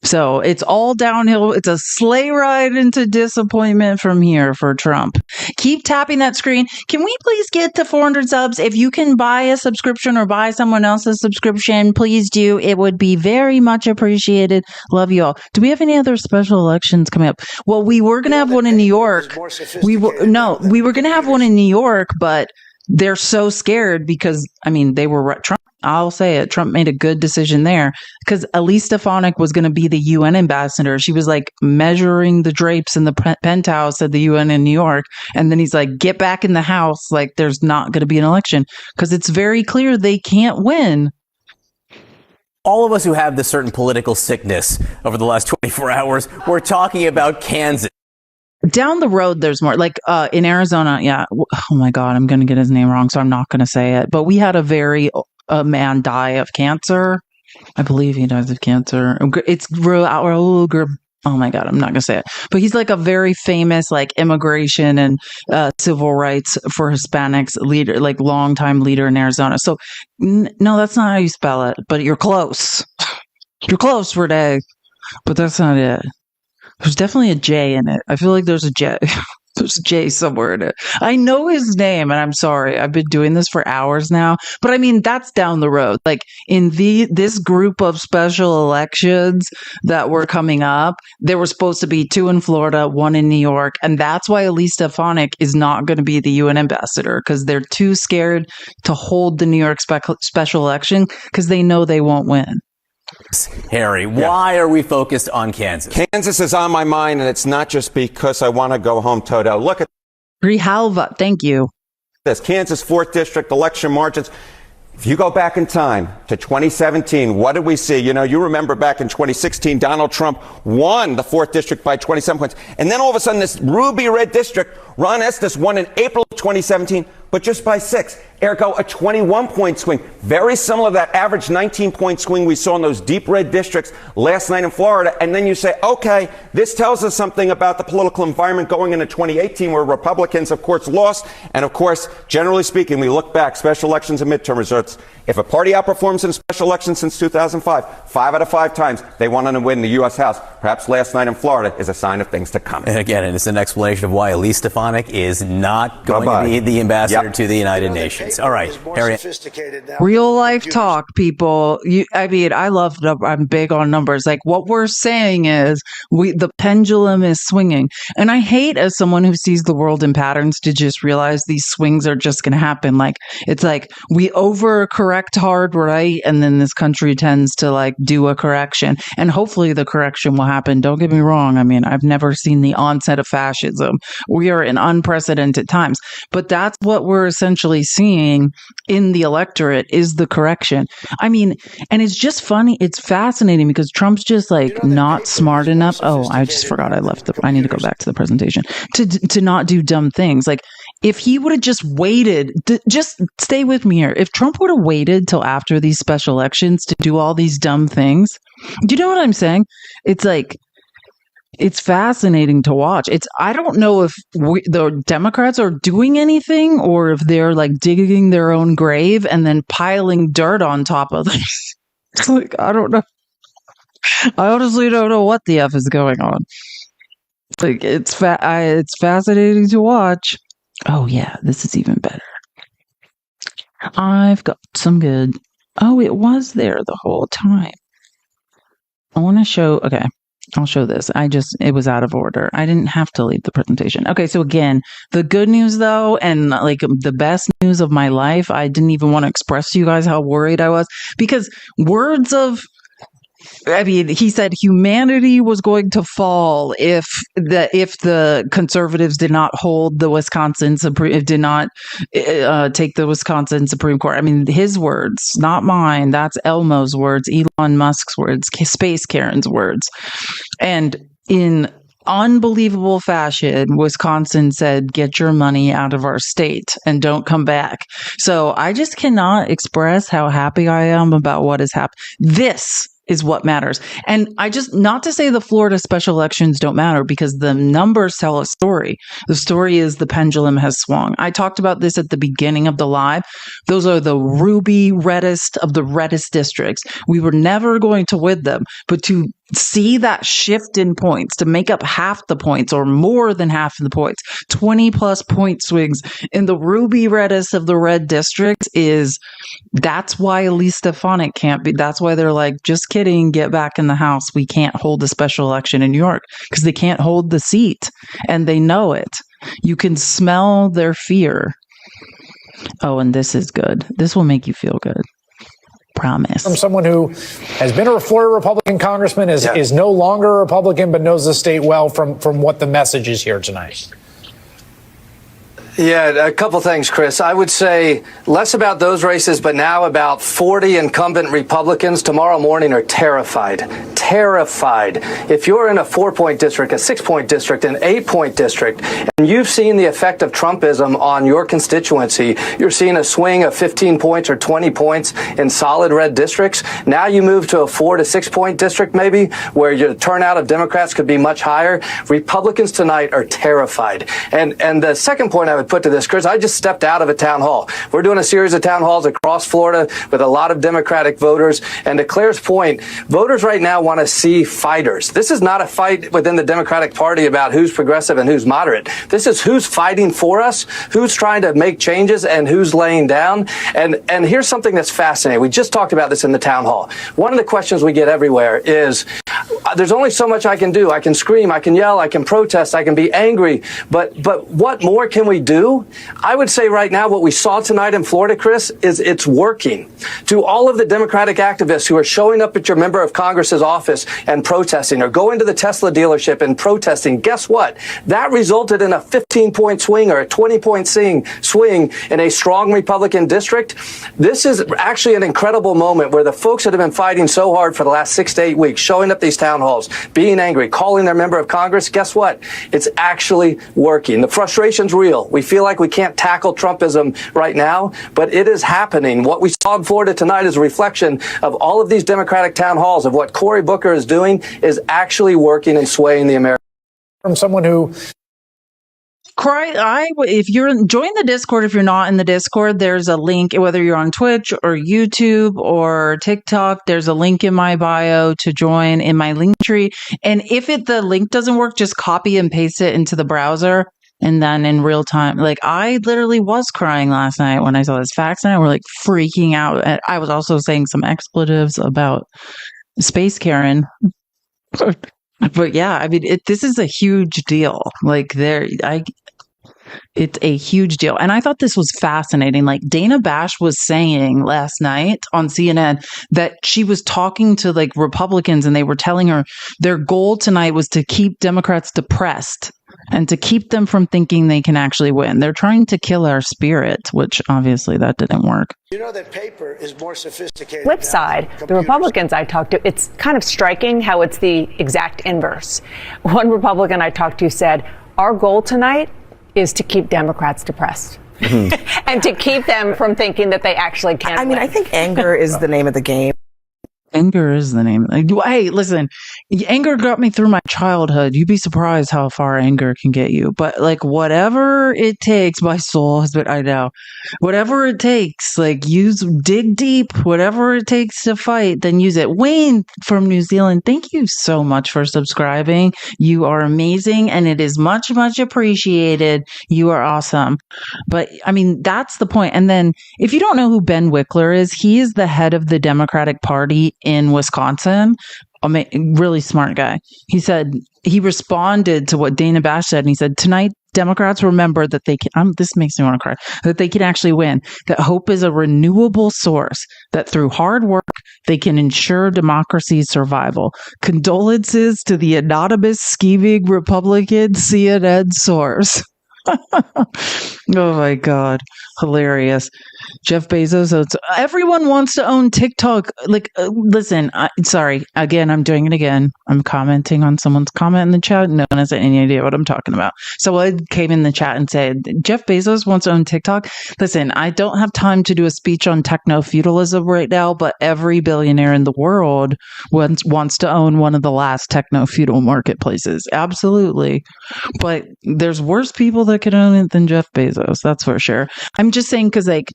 So it's all downhill. It's a sleigh ride into disappointment from here for Trump. Keep tapping that screen. Can we please get to 400 subs? If you can buy a subscription or buy someone else's subscription, please do. It would be very much appreciated. Love you all. Do we have any other special elections coming up? Well, we were going to have one in New York. We were going to have one in New York, but they're so scared because, I mean, Trump. I'll say it. Trump made a good decision there because Elise Stefanik was going to be the UN ambassador. She was like measuring the drapes in the penthouse at the UN in New York. And then he's like, get back in the house. Like there's not going to be an election because it's very clear they can't win. all of us who have this certain political sickness over the last 24 hours, we're talking about Kansas. Down the road, there's more. Like in Arizona, yeah. Oh my God, I'm going to get his name wrong, so I'm not going to say it. But we had a man die of cancer. I believe he dies of cancer. It's Raul. Oh my God, I'm not going to say it. But he's like a very famous like immigration and civil rights for Hispanics leader, like longtime leader in Arizona. So no, that's not how you spell it. But you're close. You're close, Renee. But that's not it. There's definitely a J in it. I feel like there's a J. There's a J somewhere in it. I know his name, and I'm sorry. I've been doing this for hours now. But I mean, that's down the road. Like in this group of special elections that were coming up, there were supposed to be 2 in Florida, 1 in New York. And that's why Elise Stefanik is not going to be the UN ambassador, because they're too scared to hold the New York special election because they know they won't win. Harry, why are we focused on Kansas? Kansas is on my mind, and it's not just because I want to go home, Toto. Look at Grijalva, thank you. this. Kansas 4th District election margins. If you go back in time to 2017, what did we see? You know, you remember back in 2016, Donald Trump won the 4th District by 27 points. And then all of a sudden, this ruby red district, Ron Estes won in April of 2017, but just by 6. Ergo, a 21-point swing. Very similar to that average 19-point swing we saw in those deep red districts last night in Florida. And then you say, okay, this tells us something about the political environment going into 2018, where Republicans, of course, lost. And, of course, generally speaking, we look back, special elections and midterm results. If a party outperforms in a special election since 2005, 5 out of 5 times they won to win the U.S. House. Perhaps last night in Florida is a sign of things to come. And again, it's an explanation of why Elise Stefanik is not going to be the ambassador to the United Nations. All right, Harry. Real life talk, people. I'm big on numbers. Like what we're saying is the pendulum is swinging. And I hate, as someone who sees the world in patterns, to just realize these swings are just going to happen. Like it's like we overcorrect hard, right? And then this country tends to like do a correction. And hopefully the correction will happen. Don't get me wrong. I mean, I've never seen the onset of fascism. We are in unprecedented times. But that's what we're essentially seeing in the electorate is the correction. I mean, and it's just funny. It's fascinating because Trump's just like not smart enough. Oh, I just forgot I need to go back to the presentation to not do dumb things. Like if he would have just waited, just stay with me here. If Trump would have waited till after these special elections to do all these dumb things, do you know what I'm saying? It's like, It's fascinating to watch. I don't know if the Democrats are doing anything or if they're like digging their own grave and then piling dirt on top of them. It's like, I don't know. I honestly don't know what the F is going on. Like, it's fascinating to watch. Oh yeah, this is even better. I've got some good. Oh, it was there the whole time. I want to show. Okay. I'll show this. It was out of order. I didn't have to leave the presentation. Okay, so again, the good news though, and like the best news of my life, I didn't even want to express to you guys how worried I was because he said humanity was going to fall if the conservatives did not hold the Wisconsin did not take the Wisconsin Supreme Court. I mean, his words, not mine. That's Elmo's words, Elon Musk's words, Space Karen's words. And in unbelievable fashion, Wisconsin said, get your money out of our state and don't come back. So I just cannot express how happy I am about what has happened. This is what matters. And not to say the Florida special elections don't matter because the numbers tell a story. The story is the pendulum has swung. I talked about this at the beginning of the live. Those are the ruby reddest of the reddest districts. We were never going to win them, but to see that shift in points, to make up half the points or more than half of the points, 20 plus point swings in the ruby reddest of the red districts that's why Elise Stefanik can't be. That's why they're like, just kidding, get back in the House. We can't hold a special election in New York because they can't hold the seat and they know it. You can smell their fear. Oh, and this is good. This will make you feel good. Promise. From someone who has been a Florida Republican congressman, is no longer a Republican, but knows the state well from what the message is here tonight. Yeah, a couple things, Chris. I would say less about those races, but now about 40 incumbent Republicans tomorrow morning are terrified. Terrified. If you're in a 4-point district, a 6-point district, an 8-point district, and you've seen the effect of Trumpism on your constituency, you're seeing a swing of 15 points or 20 points in solid red districts. Now you move to a 4 to 6-point district, maybe, where your turnout of Democrats could be much higher. Republicans tonight are terrified. And the second point I would put to this, Chris, I just stepped out of a town hall. We're doing a series of town halls across Florida with a lot of Democratic voters. And to Claire's point, voters right now want to see fighters. This is not a fight within the Democratic Party about who's progressive and who's moderate. This is who's fighting for us, who's trying to make changes, and who's laying down. And here's something that's fascinating. We just talked about this in the town hall. One of the questions we get everywhere is, there's only so much I can do. I can scream, I can yell, I can protest, I can be angry, but what more can we do? I would say right now what we saw tonight in Florida, Chris, is it's working. To all of the Democratic activists who are showing up at your member of Congress's office and protesting, or going to the Tesla dealership and protesting, guess what? That resulted in a 15-point swing or a 20-point swing in a strong Republican district. This is actually an incredible moment where the folks that have been fighting so hard for the last 6 to 8 weeks, showing up these town halls, being angry, calling their member of Congress, guess what? It's actually working. The frustration's real. We feel like we can't tackle Trumpism right now, but it is happening. What we saw in Florida tonight is a reflection of all of these Democratic town halls, of what Cory Booker is doing is actually working and swaying the American. From someone who if you're join the Discord, if you're not in the Discord, there's a link, whether you're on Twitch or YouTube or TikTok, there's a link in my bio to join in my link tree. And if the link doesn't work, just copy and paste it into the browser. And then in real time, like I literally was crying last night when I saw this fax, and I were like freaking out. And I was also saying some expletives about Space Karen. But yeah, I mean, this is a huge deal. Like it's a huge deal. And I thought this was fascinating. Like Dana Bash was saying last night on CNN that she was talking to like Republicans, and they were telling her their goal tonight was to keep Democrats depressed and to keep them from thinking they can actually win. They're trying to kill our spirit, which obviously that didn't work. You know that paper is more sophisticated. Flip side, the Republicans I talked to, it's kind of striking how it's the exact inverse. One Republican I talked to said, our goal tonight is to keep Democrats depressed. And to keep them from thinking that they actually can win. I think anger is the name of the game. Anger is the name. Like, hey, listen, anger got me through my childhood. You'd be surprised how far anger can get you. But like, whatever it takes, my soul has been, I know, whatever it takes, like dig deep, whatever it takes to fight, then use it. Wayne from New Zealand, thank you so much for subscribing. You are amazing and it is much, much appreciated. You are awesome. But I mean, that's the point. And then if you don't know who Ben Wickler is, he is the head of the Democratic Party in Wisconsin. Really smart guy. He said, he responded to what Dana Bash said, and he said, tonight, Democrats remember that they can, this makes me want to cry, that they can actually win, that hope is a renewable source, that through hard work, they can ensure democracy's survival. Condolences to the anonymous scheming Republican CNN source. Oh my God. Hilarious. Jeff Bezos owns, everyone wants to own TikTok. Like, listen, sorry. Again, I'm doing it again. I'm commenting on someone's comment in the chat. No one has any idea what I'm talking about. So I came in the chat and said, Jeff Bezos wants to own TikTok. Listen, I don't have time to do a speech on techno-feudalism right now, but every billionaire in the world wants to own one of the last techno-feudal marketplaces. Absolutely. But there's worse people that could own it than Jeff Bezos. That's for sure. I'm just saying, because like,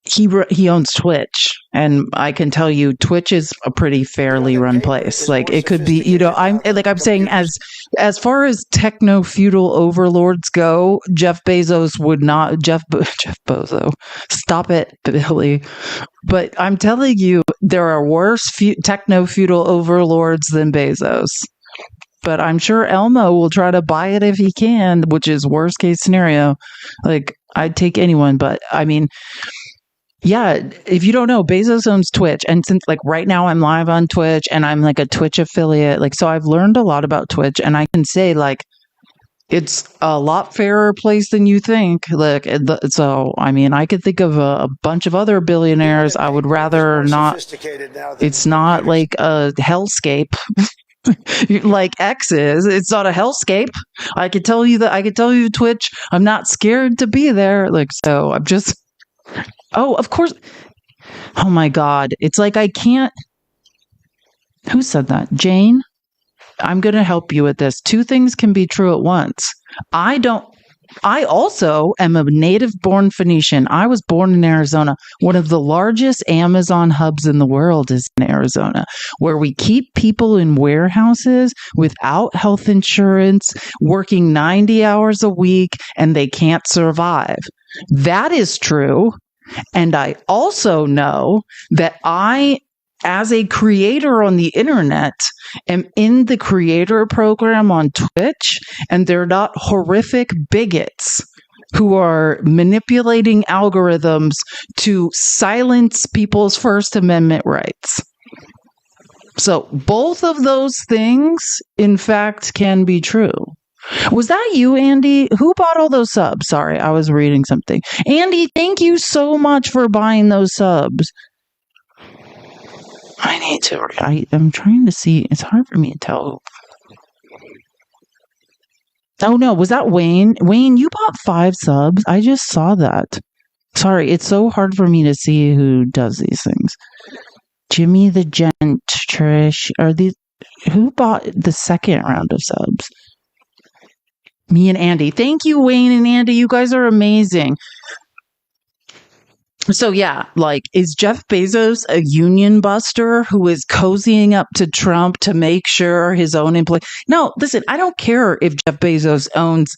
he owns Twitch, and I can tell you Twitch is a pretty fairly run place. Like, it could be, I'm saying, as far as techno feudal overlords go, Jeff Bezos would not. Jeff Bozo, stop it, Billy. But I'm telling you, there are worse techno feudal overlords than Bezos. But I'm sure Elmo will try to buy it if he can, which is worst case scenario. Like, I'd take anyone, but I mean, yeah, if you don't know, Bezos owns Twitch. And since like right now I'm live on Twitch and I'm like a Twitch affiliate, like, so I've learned a lot about Twitch, and I can say like, it's a lot fairer place than you think. Like, so, I mean, I could think of a bunch of other billionaires. I would rather not, it's not like a hellscape. Like X is. It's not a hellscape. I could tell you Twitch, I'm not scared to be there. Like, so I'm just, oh, of course. Oh my God. It's like, I can't, who said that? Jane? I'm going to help you with this. Two things can be true at once. I also am a native born Phoenician. I was born in Arizona. One of the largest Amazon hubs in the world is in Arizona, where we keep people in warehouses without health insurance, working 90 hours a week, and they can't survive. That is true. And I also know that I, as a creator on the internet, am in the creator program on Twitch, and they're not horrific bigots who are manipulating algorithms to silence people's First Amendment rights. So both of those things, in fact, can be true. Was that you, Andy? Who bought all those subs? Sorry, I was reading something. Andy, thank you so much for buying those subs. I need to. I'm trying to see. It's hard for me to tell. Oh no, was that Wayne? Wayne, you bought 5 subs. I just saw that. Sorry, it's so hard for me to see who does these things. Jimmy the Gent, Trish, are these? Who bought the second round of subs? Me and Andy. Thank you, Wayne and Andy. You guys are amazing. So yeah, like, is Jeff Bezos a union buster who is cozying up to Trump to make sure his own employee? No, listen, I don't care if Jeff Bezos owns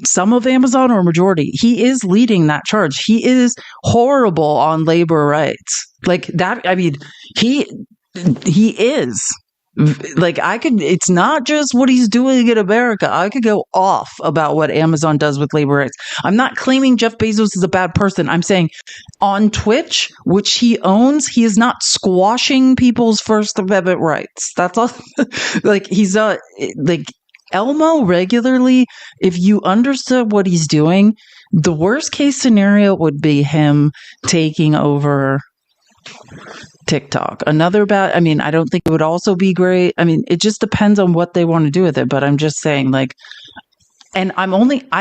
some of Amazon or majority. He is leading that charge. He is horrible on labor rights. Like that. I mean, he is. Like, it's not just what he's doing in America. I could go off about what Amazon does with labor rights. I'm not claiming Jeff Bezos is a bad person. I'm saying on Twitch, which he owns, he is not squashing people's First Amendment rights. That's all. Like, he's like Elmo regularly. If you understood what he's doing, the worst case scenario would be him taking over TikTok. Another bad, I mean, I don't think it would also be great. I mean, it just depends on what they want to do with it. But I'm just saying, like, and I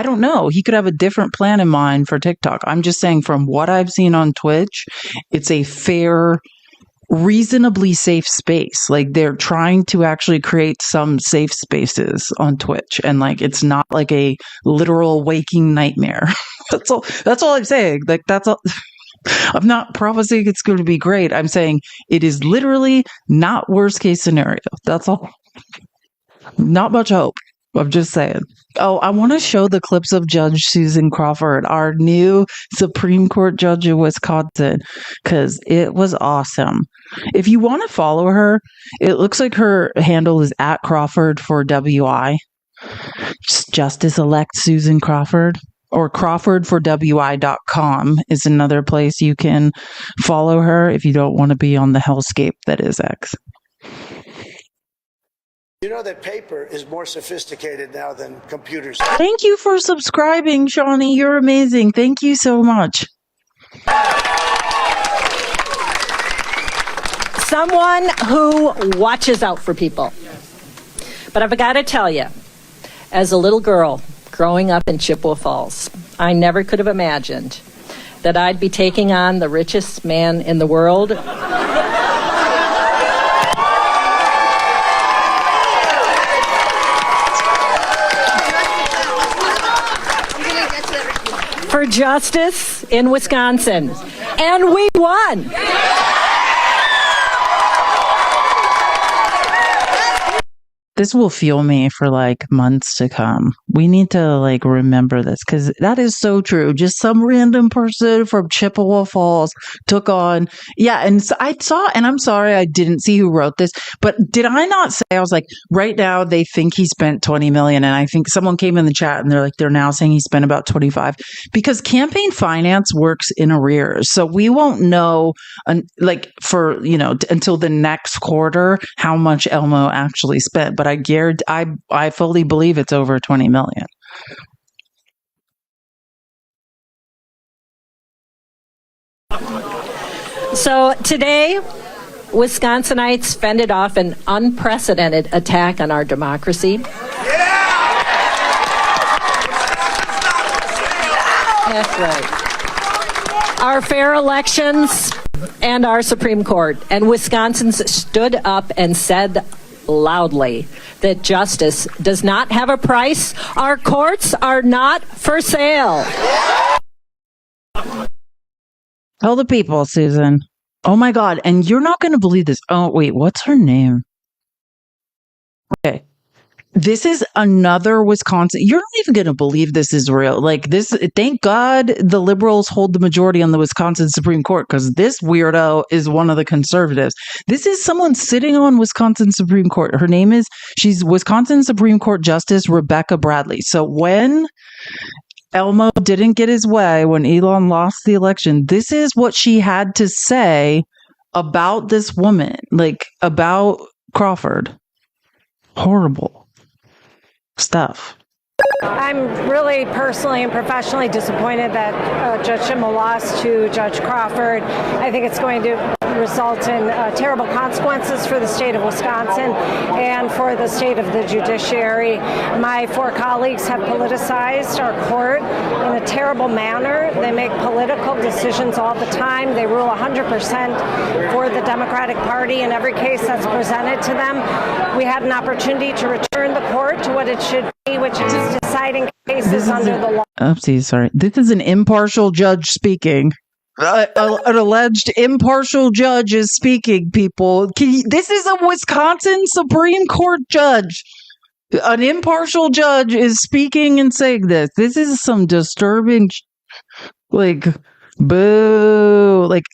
don't know. He could have a different plan in mind for TikTok. I'm just saying, from what I've seen on Twitch, it's a fair reasonably safe space. Like they're trying to actually create some safe spaces on Twitch, and like it's not like a literal waking nightmare. That's all I'm saying. Like that's all. I'm not promising it's going to be great. I'm saying it is literally not worst case scenario. That's all. Not much hope. I'm just saying. Oh, I want to show the clips of Judge Susan Crawford, our new Supreme Court judge in Wisconsin, because it was awesome. If you want to follow her, it looks like her handle is at Crawford for WI. Justice-elect Susan Crawford. Or CrawfordForWI.com is another place you can follow her if you don't want to be on the hellscape that is X. You know that paper is more sophisticated now than computers. Thank you for subscribing, Shawnee. You're amazing. Thank you so much. Someone who watches out for people. But I've got to tell you, as a little girl growing up in Chippewa Falls, I never could have imagined that I'd be taking on the richest man in the world. For justice in Wisconsin. And we won. This will fuel me for like months to come. We need to like remember this because that is so true. Just some random person from Chippewa Falls took on. Yeah. And so I saw, and I'm sorry, I didn't see who wrote this, but did I not say, I was like, right now they think he spent 20 million. And I think someone came in the chat and they're like, they're now saying he spent about 25 because campaign finance works in arrears. So we won't know like for, until the next quarter, how much Elmo actually spent. But I guarantee, I fully believe it's over 20 million. So today, Wisconsinites fended off an unprecedented attack on our democracy. That's right. Our fair elections and our Supreme Court. And Wisconsins stood up and said loudly that justice does not have a price. Our courts are not for sale. Tell the people, Susan. Oh my God. And you're not going to believe this. Oh, wait, what's her name? Okay. This is another Wisconsin. You're not even going to believe this is real. Like this, thank God the liberals hold the majority on the Wisconsin Supreme Court because this weirdo is one of the conservatives. This is someone sitting on Wisconsin Supreme Court. Her name is, she's Wisconsin Supreme Court Justice Rebecca Bradley. So when Elmo didn't get his way, when Elon lost the election, this is what she had to say about this woman, like about Crawford. Horrible stuff. I'm really personally and professionally disappointed that Judge Schimmel lost to Judge Crawford. I think it's going to result in terrible consequences for the state of Wisconsin and for the state of the judiciary. My four colleagues have politicized our court in a terrible manner. They make political decisions all the time. They rule 100% for the Democratic Party in every case that's presented to them. We had an opportunity to return the court to what it should be, which is deciding cases under the law. Oopsie, sorry. This is an impartial judge speaking. An alleged impartial judge is speaking, people. This is a Wisconsin Supreme Court judge. An impartial judge is speaking and saying this. This is some disturbing, like, boo. Like,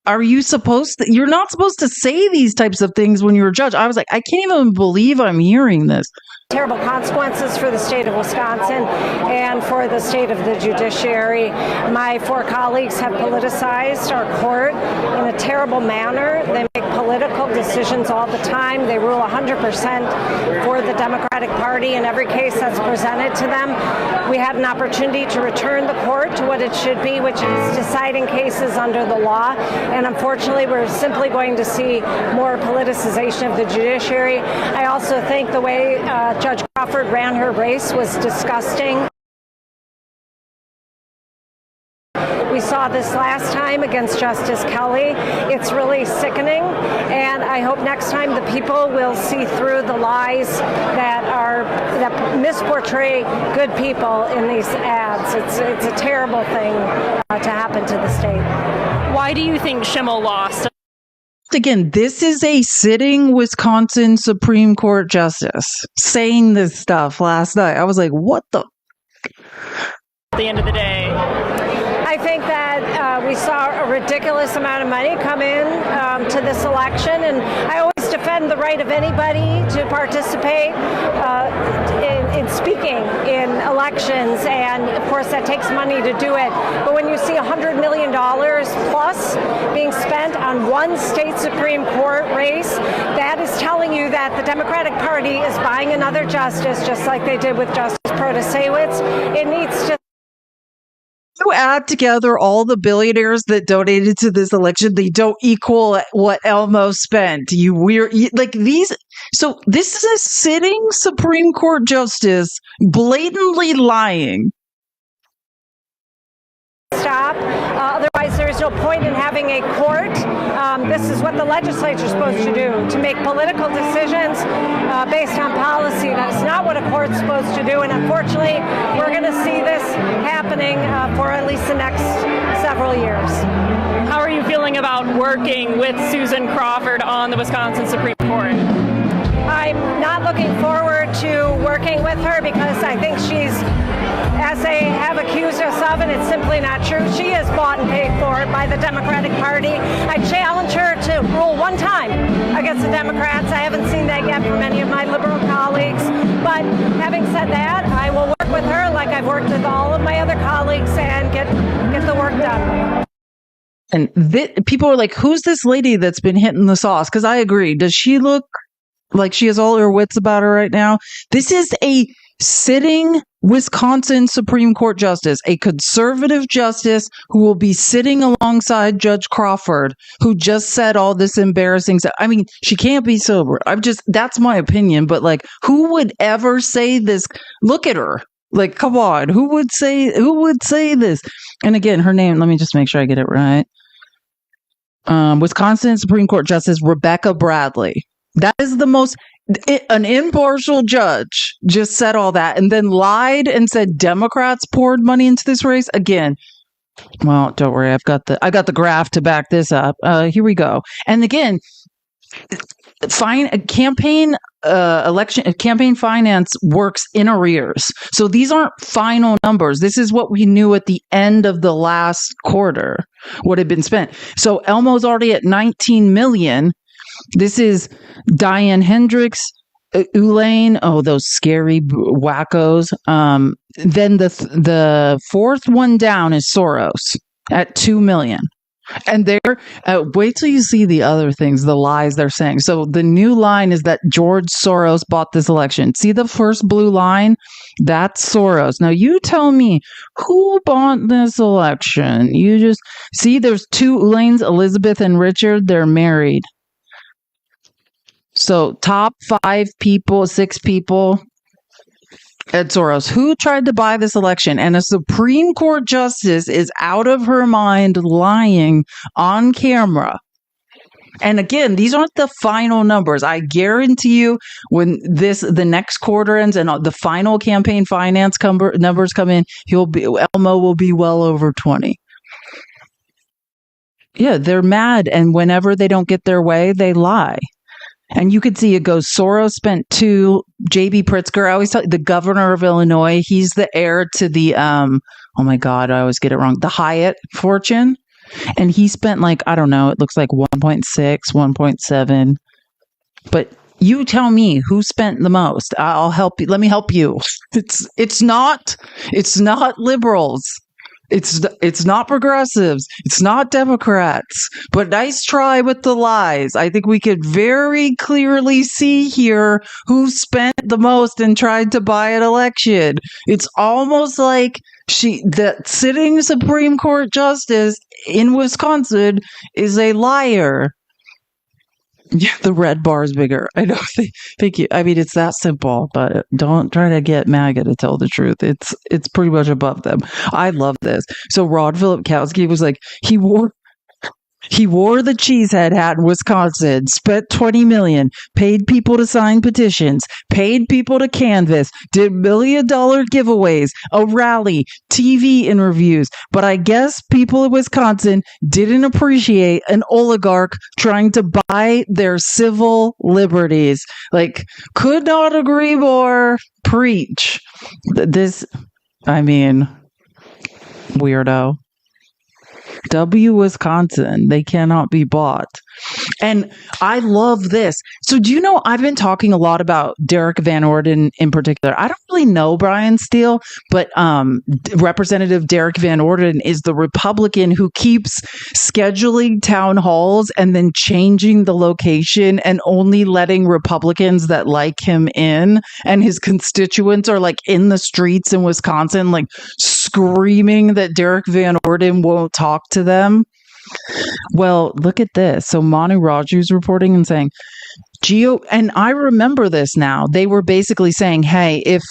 are you supposed to? You're not supposed to say these types of things when you're a judge. I was like, I can't even believe I'm hearing this. Terrible consequences for the state of Wisconsin and for the state of the judiciary. My four colleagues have politicized our court in a terrible manner. They make political decisions all the time. They rule 100% for the Democratic Party in every case that's presented to them. We had an opportunity to return the court to what it should be, which is deciding cases under the law. And unfortunately, we're simply going to see more politicization of the judiciary. I also think the way Judge Crawford ran her race was disgusting. We saw this last time against Justice Kelly. It's really sickening, and I hope next time the people will see through the lies that misportray good people in these ads. It's a terrible thing to happen to the state. Why do you think Schimmel lost? Again, this is a sitting Wisconsin Supreme Court justice saying this stuff last night. I was like, what the? At the end of the day, I think that we saw a ridiculous amount of money come in to this election, and I always defend the right of anybody to participate in speaking in elections, and of course that takes money to do it. But when you see $100 million plus being spent on one state Supreme Court race, that is telling you that the Democratic Party is buying another justice, just like they did with Justice Protasewicz. It needs to. You add together all the billionaires that donated to this election, they don't equal what Elmo spent. So this is a sitting Supreme Court justice blatantly lying. Stop. Otherwise, there is no point in having a court. This is what the legislature is supposed to do, to make political decisions based on policy. That is not what a court's supposed to do. And unfortunately, we're going to see this happening for at least the next several years. how are you feeling about working with Susan Crawford on the Wisconsin Supreme Court? I'm not looking forward to working with her because I think she's, as they have accused us of, and it's simply not true, she is bought and paid for by the Democratic Party. I challenge her to rule one time against the Democrats. I haven't seen that yet from any of my liberal colleagues. But having said that, I will work with her like I've worked with all of my other colleagues and get the work done. And people are like, who's this lady that's been hitting the sauce? Because I agree. Does she look like she has all her wits about her right now? This is a sitting Wisconsin Supreme Court justice, a conservative justice who will be sitting alongside Judge Crawford, who just said all this embarrassing stuff. I mean, she can't be sober. That's my opinion. But like, who would ever say this? Look at her. Like, come on. Who would say this? And again, her name, let me just make sure I get it right. Wisconsin Supreme Court Justice Rebecca Bradley. That is an impartial judge just said all that and then lied and said Democrats poured money into this race. Again, well, don't worry. I got the graph to back this up. Here we go. And again, campaign finance works in arrears. So these aren't final numbers. This is what we knew at the end of the last quarter, what had been spent. So Elmo's already at 19 million. This is Diane Hendricks, Elaine. Oh, those scary wackos. Then the fourth one down is Soros at 2 million. And wait till you see the other things, the lies they're saying. So the new line is that George Soros bought this election. See the first blue line? That's Soros. Now you tell me who bought this election. You just see there's two Elaines, Elizabeth and Richard. They're married. So top 6 people at Soros. Who tried to buy this election? And a Supreme Court justice is out of her mind lying on camera. And again, these aren't the final numbers. I guarantee you when the next quarter ends and the final campaign finance numbers come in, Elmo will be well over 20. Yeah, they're mad. And whenever they don't get their way, they lie. And you could see it goes, Soros spent 2, J.B. Pritzker, I always tell you, the governor of Illinois, he's the heir to the, oh my God, I always get it wrong, the Hyatt fortune. And he spent it looks like 1.6, 1.7. But you tell me who spent the most. I'll help you. Let me help you. It's not liberals. It's not progressives. It's not Democrats. But nice try with the lies. I think we could very clearly see here who spent the most and tried to buy an election. It's almost like the sitting Supreme Court justice in Wisconsin is a liar. Yeah, the red bar is bigger. I know. Thank you. I mean, it's that simple, but don't try to get MAGA to tell the truth. It's pretty much above them. I love this. So Rod Filipkowski was like, he wore the cheesehead hat in Wisconsin, spent $20 million, paid people to sign petitions, paid people to canvass, did $1 million giveaways, a rally, TV interviews. But I guess people in Wisconsin didn't appreciate an oligarch trying to buy their civil liberties. Like, could not agree more. Preach. Weirdo. Wisconsin, they cannot be bought. And I love this. So do you know, I've been talking a lot about Derek Van Orden in particular. I don't really know Brian Steele, but Representative Derek Van Orden is the Republican who keeps scheduling town halls and then changing the location and only letting Republicans that like him in. And his constituents are like in the streets in Wisconsin, like screaming that Derek Van Orden won't talk to them. Well, look at this. So Manu Raju's reporting and saying, and I remember this now. They were basically saying, hey, if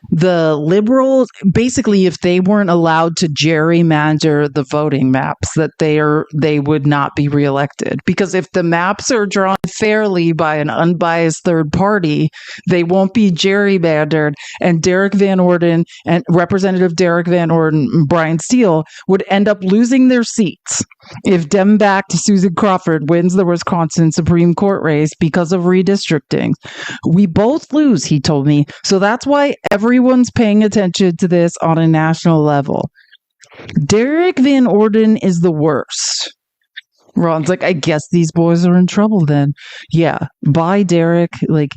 the liberals, basically, if they weren't allowed to gerrymander the voting maps, that they would not be reelected. Because if the maps are drawn fairly by an unbiased third party, they won't be gerrymandered. And Derek Van Orden and Representative Derek Van Orden and Brian Steele would end up losing their seats if Dem-backed Susan Crawford wins the Wisconsin Supreme Court race because of redistricting. We both lose, he told me. So that's why everyone's paying attention to this on a national level. Derek Van Orden is the worst. Ron's like, I guess these boys are in trouble then. Yeah, bye, Derek. Like,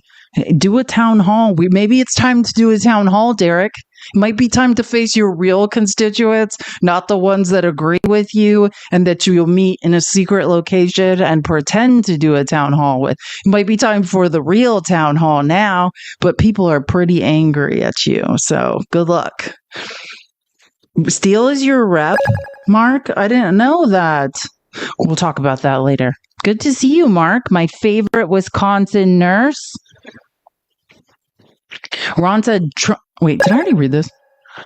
do a town hall. Maybe it's time to do a town hall, Derek. It might be time to face your real constituents, not the ones that agree with you and that you'll meet in a secret location and pretend to do a town hall with. It might be time for the real town hall now, but people are pretty angry at you. So good luck. Steele is your rep, Mark? I didn't know that. We'll talk about that later. Good to see you, Mark, my favorite Wisconsin nurse. Ron said, wait, did I already read this?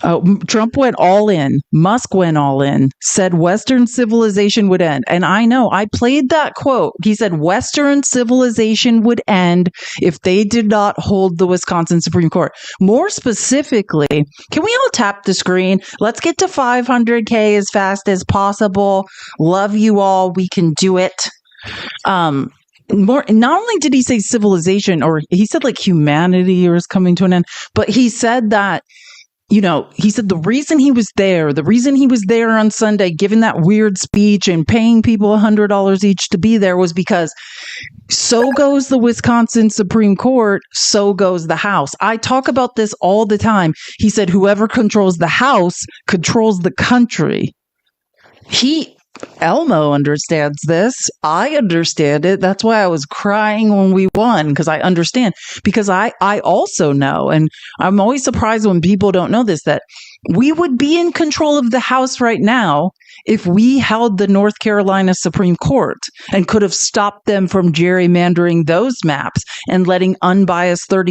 Oh, Trump went all in. Musk went all in. Said Western civilization would end. And I know, I played that quote. He said Western civilization would end if they did not hold the Wisconsin Supreme Court. More specifically, can we all tap the screen? Let's get to 500K as fast as possible. Love you all. We can do it. Not only did he say civilization, or he said like humanity or is coming to an end, but he said that, he said the reason he was there on Sunday, giving that weird speech and paying people $100 each to be there was because so goes the Wisconsin Supreme Court, so goes the House. I talk about this all the time. He said whoever controls the House controls the country. Elmo understands this. I understand it. That's why I was crying when we won, because I understand. Because I also know, and I'm always surprised when people don't know this, that we would be in control of the House right now if we held the North Carolina Supreme Court and could have stopped them from gerrymandering those maps and letting unbiased third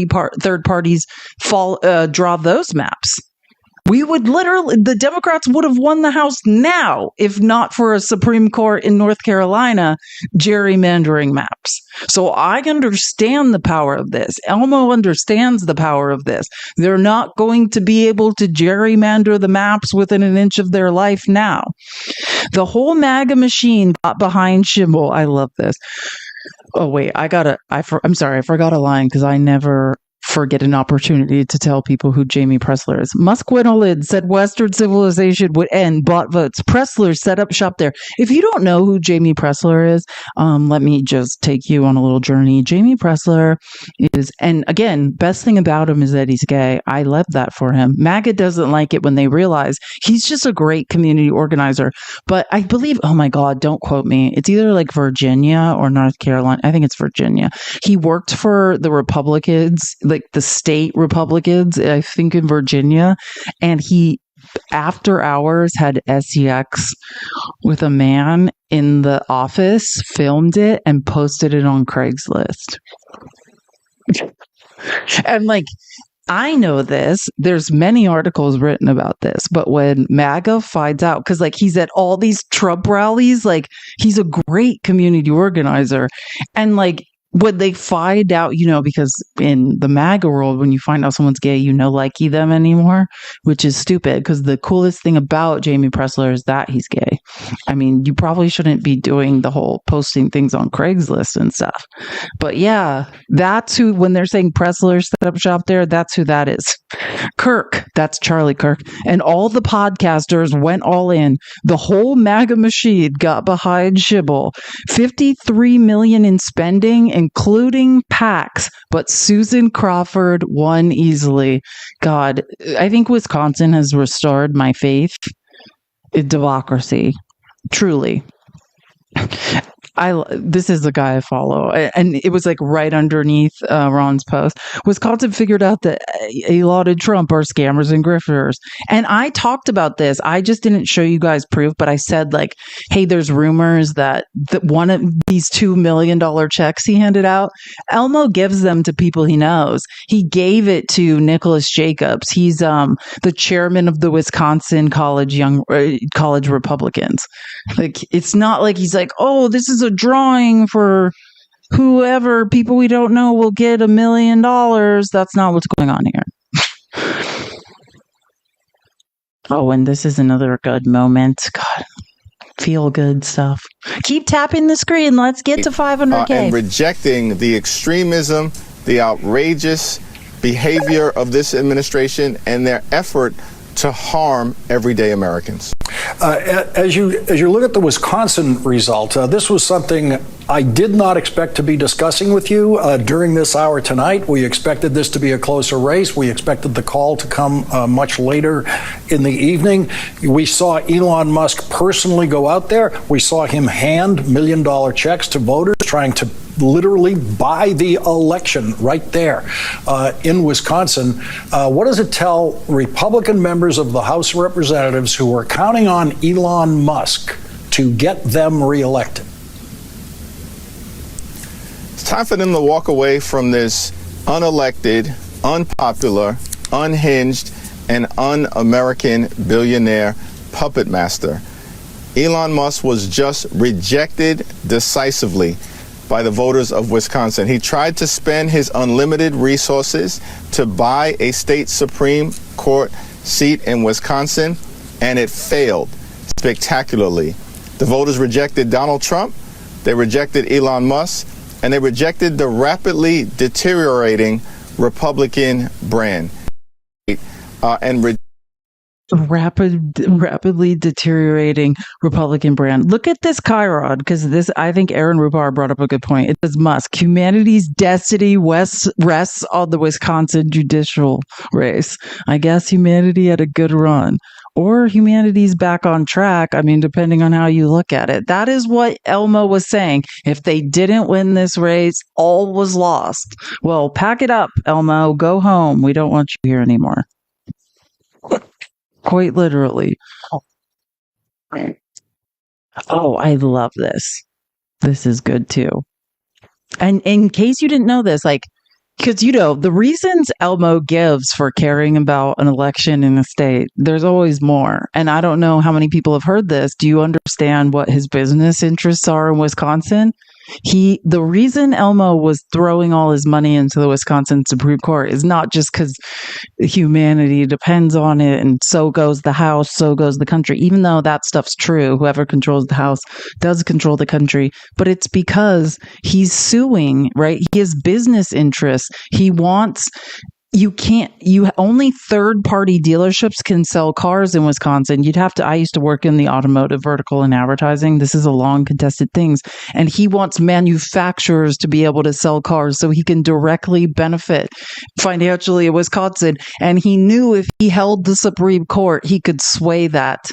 parties draw those maps. The Democrats would have won the House now if not for a Supreme Court in North Carolina gerrymandering maps. So I understand the power of this. Elmo understands the power of this. They're not going to be able to gerrymander the maps within an inch of their life now. The whole MAGA machine got behind Schimmel. I love this. Oh, wait, I'm sorry, I forgot a line because I never forget an opportunity to tell people who Jamie Pressler is. Musk went all in, said Western civilization would end, bought votes. Pressler set up shop there. If you don't know who Jamie Pressler is, let me just take you on a little journey. Jamie Pressler is, and again, best thing about him is that he's gay. I love that for him. MAGA doesn't like it when they realize he's just a great community organizer. But I believe, oh my God, don't quote me. It's either like Virginia or North Carolina. I think it's Virginia. He worked for the Republicans, like the state Republicans, I think in Virginia, and he after hours had sex with a man in the office, filmed it, and posted it on Craigslist. And like, I know this. There's many articles written about this, but when MAGA finds out, because like he's at all these Trump rallies, like he's a great community organizer, and like when they find out, because in the MAGA world, when you find out someone's gay, likey them anymore, which is stupid because the coolest thing about Jamie Pressler is that he's gay. I mean, you probably shouldn't be doing the whole posting things on Craigslist and stuff. But yeah, that's who, when they're saying Pressler set up shop there, that's who that is. Kirk, that's Charlie Kirk. And all the podcasters went all in. The whole MAGA machine got behind Shibble. 53 million in spending, including PACs, but Susan Crawford won easily. God, I think Wisconsin has restored my faith in democracy. Truly. This is the guy I follow, and it was like right underneath Ron's post. Wisconsin figured out that a lot of Trump are scammers and grifters, and I talked about this. I just didn't show you guys proof, but I said like, hey, there's rumors that one of these $2 million checks he handed out, Elmo gives them to people he knows. He gave it to Nicholas Jacobs. He's the chairman of the Wisconsin college Republicans. Like, it's not like he's like, oh, this is a drawing for whoever, people we don't know will get $1 million. That's not what's going on here. Oh, and this is another good moment. God, feel good stuff. Keep tapping the screen. Let's get to 500K. And rejecting the extremism, the outrageous behavior of this administration and their effort to harm everyday Americans. As you look at the Wisconsin result, this was something I did not expect to be discussing with you during this hour tonight. We expected this to be a closer race. We expected the call to come much later in the evening. We saw Elon Musk personally go out there. We saw him hand $1 million checks to voters, trying to literally buy the election right there in Wisconsin. What does it tell Republican members of the House of Representatives who are counting on Elon Musk to get them reelected? It's time for them to walk away from this unelected, unpopular, unhinged, and un-American billionaire puppet master. Elon Musk was just rejected decisively by the voters of Wisconsin. He tried to spend his unlimited resources to buy a state Supreme Court seat in Wisconsin, and it failed spectacularly. The voters rejected Donald Trump, they rejected Elon Musk, and they rejected the rapidly deteriorating Republican brand. Rapidly deteriorating Republican brand. Look at this Chiron, because this, I think Aaron Rupar brought up a good point. It says Musk, humanity's destiny rests on the Wisconsin judicial race. I guess humanity had a good run. Or humanity's back on track. I mean, depending on how you look at it. That is what Elmo was saying. If they didn't win this race, all was lost. Well, pack it up, Elmo. Go home. We don't want you here anymore. Quite literally. Oh, I love this. This is good too. And in case you didn't know this, like, because, the reasons Elmo gives for caring about an election in a state, there's always more. And I don't know how many people have heard this. Do you understand what his business interests are in Wisconsin? The reason Elmo was throwing all his money into the Wisconsin Supreme Court is not just because humanity depends on it and so goes the House, so goes the country, even though that stuff's true. Whoever controls the House does control the country, but it's because he's suing, right? He has business interests. He wants... only third-party dealerships can sell cars in Wisconsin. I used to work in the automotive vertical in advertising. This is a long contested things. And he wants manufacturers to be able to sell cars so he can directly benefit financially in Wisconsin. And he knew if he held the Supreme Court, he could sway that.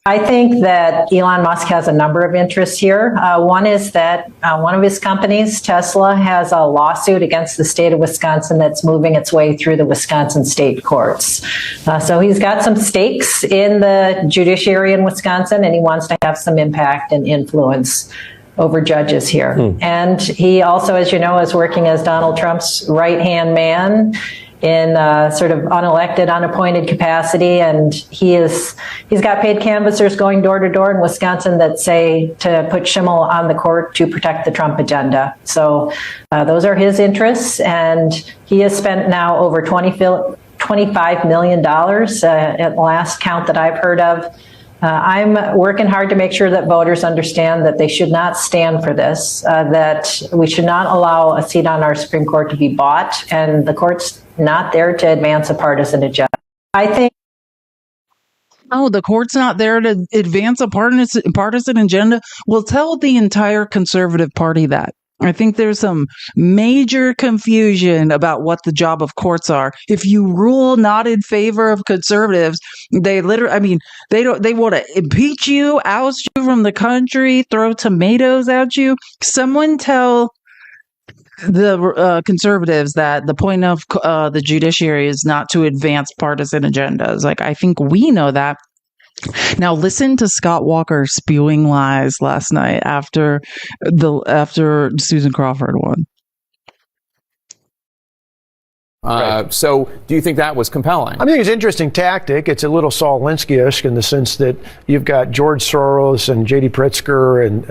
I think that Elon Musk has a number of interests here. One is that one of his companies, Tesla, has a lawsuit against the state of Wisconsin that's moving its way through the Wisconsin state courts. So he's got some stakes in the judiciary in Wisconsin, and he wants to have some impact and influence over judges here. And he also, as you know, is working as Donald Trump's right-hand man in sort of unelected, unappointed capacity, and he's got paid canvassers going door to door in Wisconsin that say to put Schimmel on the court to protect the Trump agenda. So those are his interests, and he has spent now over $25 million at last count that I've heard of. I'm working hard to make sure that voters understand that they should not stand for this, that we should not allow a seat on our Supreme Court to be bought, and the court's not there to advance a partisan agenda. I think. Oh, the court's not there to advance a partisan agenda? Well, tell the entire conservative party that. I think there's some major confusion about what the job of courts are. If you rule not in favor of conservatives, they literally, they want to impeach you, oust you from the country, throw tomatoes at you. Someone tell the conservatives that the point of the judiciary is not to advance partisan agendas. Like, I think we know that. Now listen to Scott Walker spewing lies last night after Susan Crawford won. So do you think that was compelling? I think it's an interesting tactic. It's a little Saul Alinsky-ish in the sense that you've got George Soros and J.D. Pritzker and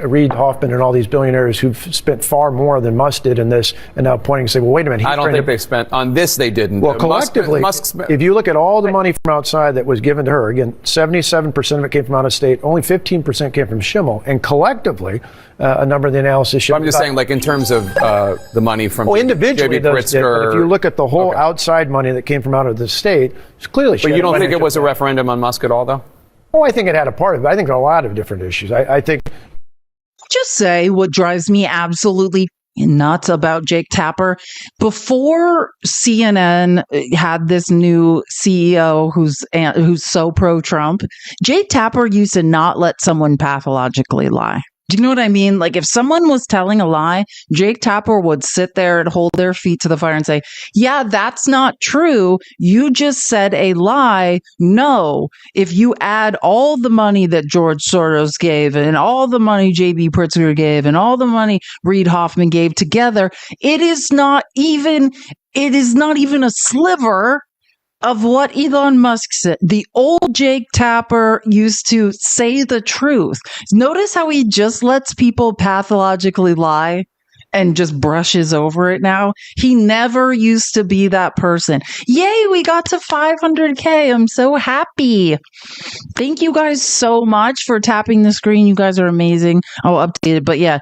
Reid Hoffman and all these billionaires who've spent far more than Musk did in this, and now pointing and say, well, wait a minute. I don't think they spent on this. They didn't. Well, collectively, if you look at all the money from outside that was given to her, again, 77% of it came from out of state, only 15% came from Schimmel, and collectively, a number of the analysis. I'm just saying, like in terms of the money from individually, J.B. Pritzker. If you look at the whole outside money that came from out of the state, it's clearly. But you don't think it was a referendum on Musk at all, though? Oh, I think it had a part of it. I think there are a lot of different issues. I think. Just say what drives me absolutely nuts about Jake Tapper. Before CNN had this new CEO who's so pro-Trump, Jake Tapper used to not let someone pathologically lie. Do you know what I mean? Like, if someone was telling a lie, Jake Tapper would sit there and hold their feet to the fire and say, yeah, that's not true. You just said a lie. No, if you add all the money that George Soros gave and all the money J.B. Pritzker gave and all the money Reid Hoffman gave together, it is not even a sliver of what Elon Musk said. The old Jake Tapper used to say the truth. Notice how he just lets people pathologically lie and just brushes over it now. He never used to be that person. Yay, we got to 500K. I'm so happy. Thank you guys so much for tapping the screen. You guys are amazing. I'll update it. But yeah,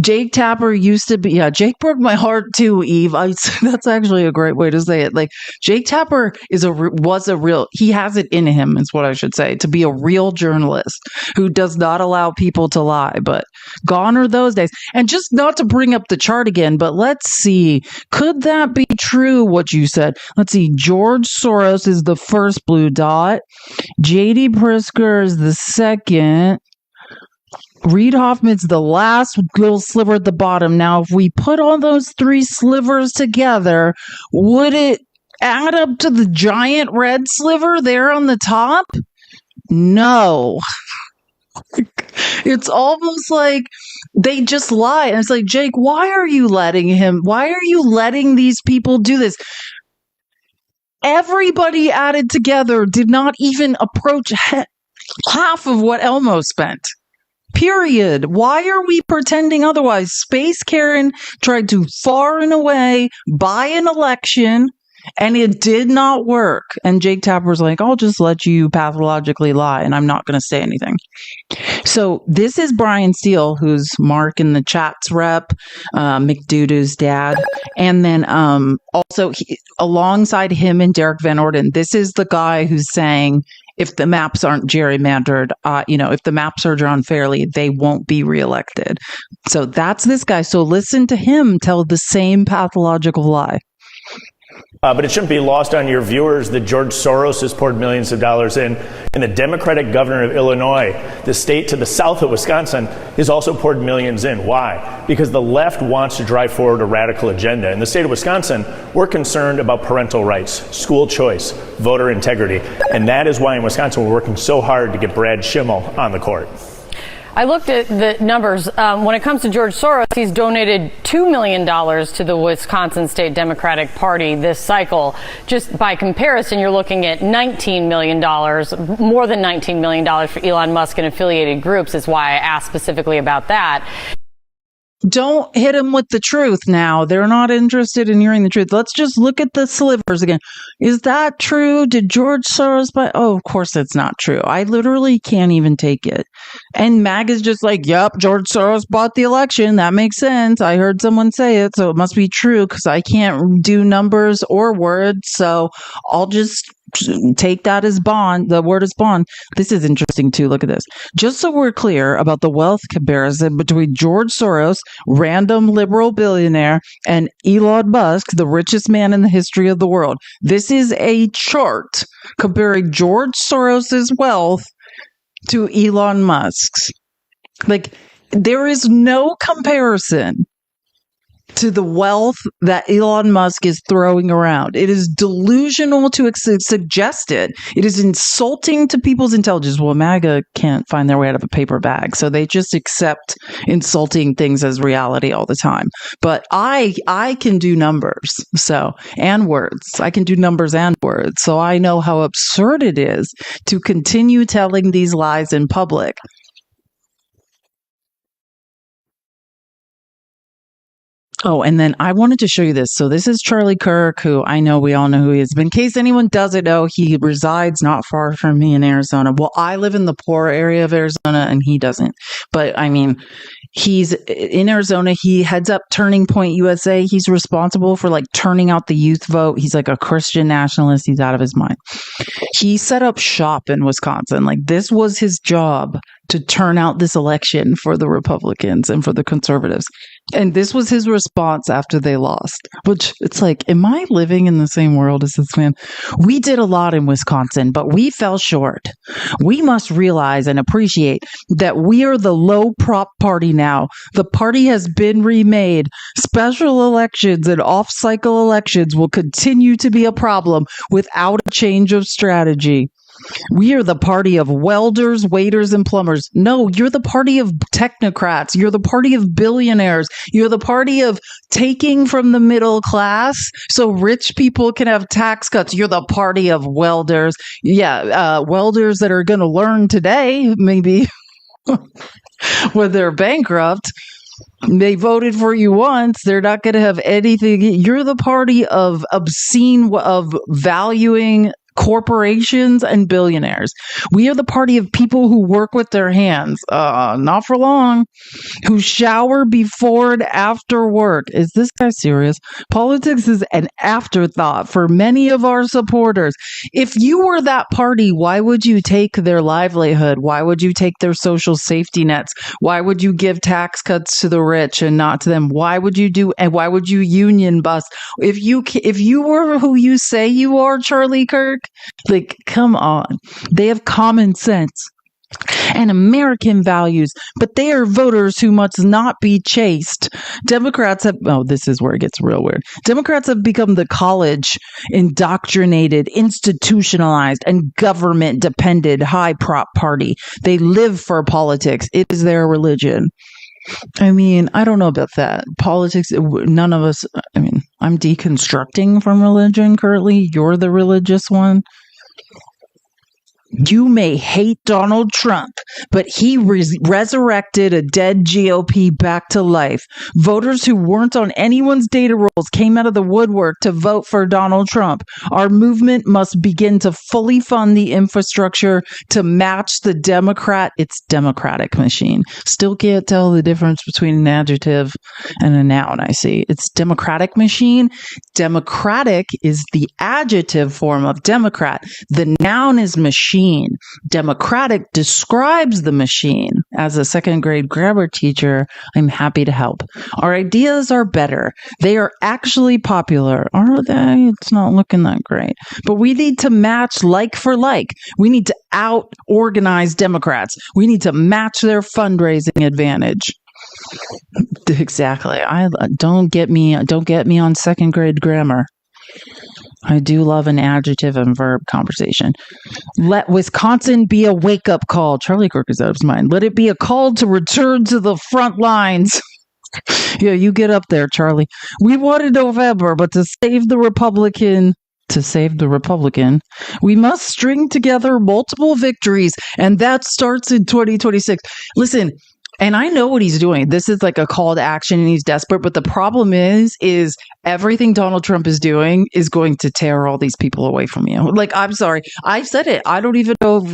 Jake Tapper used to be, Jake broke my heart too, Eve. That's actually a great way to say it. Like, Jake Tapper was a real, he has it in him, is what I should say, to be a real journalist who does not allow people to lie, but gone are those days. And just not to bring up the chart again, but let's see, could that be true, what you said? Let's see, George Soros is the first blue dot. J.D. Pritzker is the second. Reid Hoffman's the last little sliver at the bottom. Now, if we put all those three slivers together, would it add up to the giant red sliver there on the top? No. It's almost like they just lie. And it's like, Jake, why are you letting these people do this? Everybody added together did not even approach half of what Elmo spent. Period. Why are we pretending otherwise? Space Karen tried to far and away buy an election, and it did not work. And Jake Tapper's like, I'll just let you pathologically lie, and I'm not going to say anything. So this is Brian Steele, who's Mark in the chat's rep, McDoodoo's dad. And then also alongside him and Derek Van Orden, this is the guy who's saying, if the maps aren't gerrymandered, if the maps are drawn fairly, they won't be reelected. So that's this guy. So listen to him tell the same pathological lie. But it shouldn't be lost on your viewers that George Soros has poured millions of dollars in, and the Democratic governor of Illinois, the state to the south of Wisconsin, has also poured millions in. Why? Because the left wants to drive forward a radical agenda. In the state of Wisconsin, we're concerned about parental rights, school choice, voter integrity, and that is why in Wisconsin we're working so hard to get Brad Schimmel on the court. I looked at the numbers. When it comes to George Soros, he's donated $2 million to the Wisconsin State Democratic Party this cycle. Just by comparison, you're looking at $19 million, more than $19 million for Elon Musk and affiliated groups, is why I asked specifically about that. Don't hit them with the truth now. They're not interested in hearing the truth. Let's just look at the slivers again. Is that true? Did George Soros buy? Oh, of course it's not true. I literally can't even take it. And MAG is just like, yep, George Soros bought the election. That makes sense. I heard someone say it, so it must be true because I can't do numbers or words. So I'll just take that as bond. The word is bond. This is interesting too. Look at this. Just so we're clear about the wealth comparison between George Soros, random liberal billionaire, and Elon Musk, the richest man in the history of the world. This is a chart comparing George Soros's wealth to Elon Musk's. Like, there is no comparison to the wealth that Elon Musk is throwing around. It is delusional to suggest it. It is insulting to people's intelligence. Well, MAGA can't find their way out of a paper bag, so they just accept insulting things as reality all the time. But I can do numbers, and words. I can do numbers and words, so I know how absurd it is to continue telling these lies in public. Oh, and then I wanted to show you this. So this is Charlie Kirk, who I know we all know who he is. But in case anyone doesn't know, he resides not far from me in Arizona. Well, I live in the poor area of Arizona and he doesn't. But I mean, he's in Arizona. He heads up Turning Point USA. He's responsible for like turning out the youth vote. He's like a Christian nationalist. He's out of his mind. He set up shop in Wisconsin. Like, this was his job, to turn out this election for the Republicans and for the conservatives. And this was his response after they lost, which it's like, am I living in the same world as this man? We did a lot in Wisconsin, but we fell short. We must realize and appreciate that we are the low prop party now. The party has been remade. Special elections and off-cycle elections will continue to be a problem without a change of strategy. We are the party of welders, waiters, and plumbers. No, you're the party of technocrats. You're the party of billionaires. You're the party of taking from the middle class so rich people can have tax cuts. You're the party of welders. Yeah, welders that are going to learn today, maybe, when they're bankrupt. They voted for you once. They're not going to have anything. You're the party of valuing corporations and billionaires. We are the party of people who work with their hands, not for long, who shower before and after work. Is this guy serious? Politics is an afterthought for many of our supporters. If you were that party, why would you take their livelihood? Why would you take their social safety nets? Why would you give tax cuts to the rich and not to them? Why would you union bust? If you were who you say you are, Charlie Kirk, like, come on. They have common sense and American values, but they are voters who must not be chased. Democrats have, this is where it gets real weird. Democrats have become the college indoctrinated, institutionalized, and government dependent high prop party. They live for politics. It is their religion. I mean, I don't know about that. Politics, none of us, I mean, I'm deconstructing from religion currently. You're the religious one. You may hate Donald Trump, but he resurrected a dead GOP back to life. Voters who weren't on anyone's data rolls came out of the woodwork to vote for Donald Trump. Our movement must begin to fully fund the infrastructure to match the Democratic machine. Still can't tell the difference between an adjective and a noun, I see. It's Democratic machine. Democratic is the adjective form of Democrat. The noun is machine. Democratic describes describes the machine. As a second grade grammar teacher, I'm happy to help. Our ideas are better. They are actually popular. Are they? It's not looking that great. But we need to match like for like. We need to out-organize Democrats. We need to match their fundraising advantage. Exactly. Don't get me on second grade grammar. I do love an adjective and verb conversation. Let Wisconsin be a wake-up call. Charlie Kirk is out of his mind. Let it be a call to return to the front lines. Yeah, you get up there, Charlie. We wanted November, but to save the Republican, we must string together multiple victories, and that starts in 2026. Listen, and I know what he's doing. This is like a call to action and he's desperate. But the problem is everything Donald Trump is doing is going to tear all these people away from you. Like, I'm sorry. I said it. I don't even know if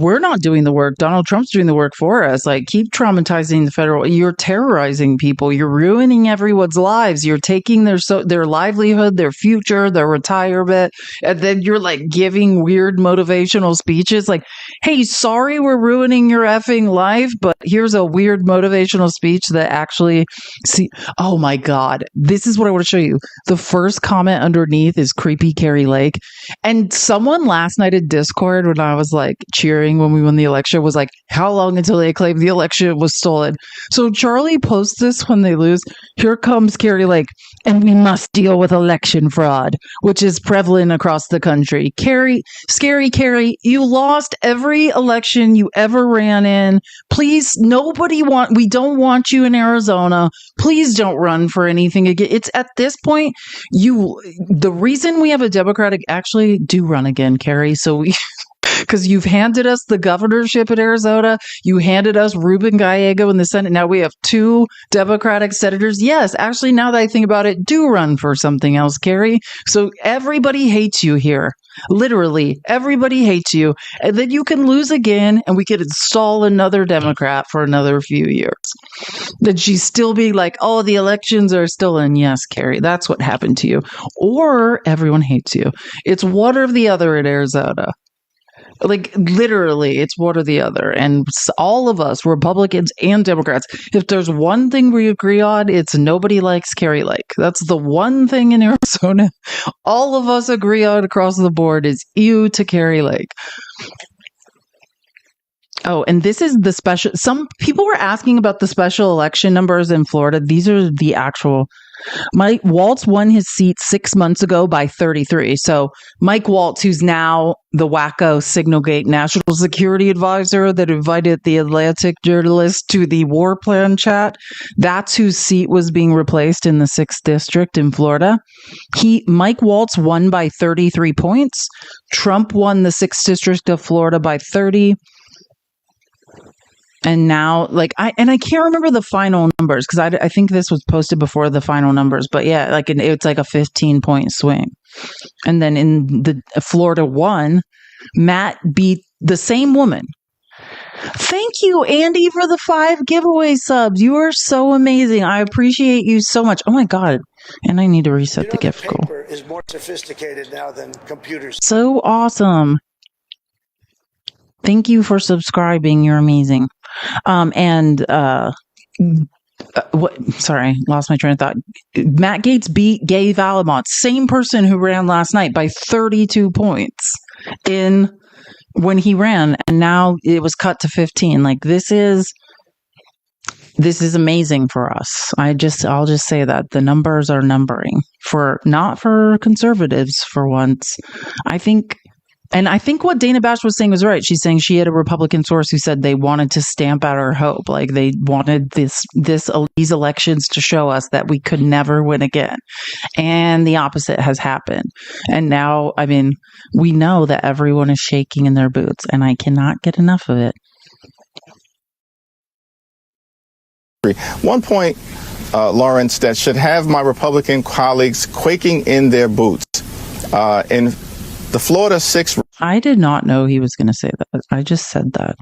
we're not doing the work. Donald Trump's doing the work for us. Like, keep traumatizing the federal. You're terrorizing people. You're ruining everyone's lives. You're taking their livelihood, their future, their retirement. And then you're like giving weird motivational speeches like, hey, sorry, we're ruining your effing life, but here's a weird motivational speech that actually oh my God, this is what I want to show you. The first comment underneath is creepy Carrie Lake. And someone last night at Discord, when I was like, cheering when we won the election, was like, how long until they claim the election was stolen? So Charlie posts this when they lose. Here comes Carrie Lake, and we must deal with election fraud, which is prevalent across the country. Scary Carrie, you lost every election you ever ran in. Please, we don't want you in Arizona. Please don't run for anything again. It's at this point, the reason we have a Democratic, actually do run again, Carrie. So because you've handed us the governorship in Arizona, you handed us Ruben Gallego in the Senate. Now we have 2 Democratic senators. Yes, actually, now that I think about it, do run for something else, Carrie. So everybody hates you here. Literally, everybody hates you. And then you can lose again, and we could install another Democrat for another few years. Then she's still be like, oh, the elections are stolen. Yes, Carrie, that's what happened to you. Or everyone hates you. It's one or the other in Arizona. Like, literally, it's one or the other. And all of us, Republicans and Democrats, if there's one thing we agree on, it's nobody likes Carrie Lake. That's the one thing in Arizona all of us agree on across the board is ew to Carrie Lake. Oh, and this is the special. Some people were asking about the special election numbers in Florida. These are the actual. Mike Waltz won his seat 6 months ago by 33. So Mike Waltz, who's now the wacko Signalgate national security advisor that invited the Atlantic journalist to the war plan chat, that's whose seat was being replaced in the 6th district in Florida. Mike Waltz won by 33 points. Trump won the 6th district of Florida by 30. And now, I can't remember the final numbers because I think this was posted before the final numbers. But yeah, it's like a 15-point swing. And then in the Florida 1, Matt beat the same woman. Thank you, Andy, for the 5 giveaway subs. You are so amazing. I appreciate you so much. Oh my God. And I need to reset the gift goal. Paper is more sophisticated now than computers. So awesome. Thank you for subscribing. You're amazing. Sorry, lost my train of thought. Matt Gaetz beat Gay Valamont, same person who ran last night, by 32 points when he ran, and now it was cut to 15. This is amazing for us. I'll just say that the numbers are numbering not for conservatives for once. I think what Dana Bash was saying was right. She's saying she had a Republican source who said they wanted to stamp out our hope. They wanted these elections to show us that we could never win again. And the opposite has happened. And now, we know that everyone is shaking in their boots, and I cannot get enough of it. One point, Lawrence, that should have my Republican colleagues quaking in their boots. In the Florida 6. I did not know he was going to say that. I just said that.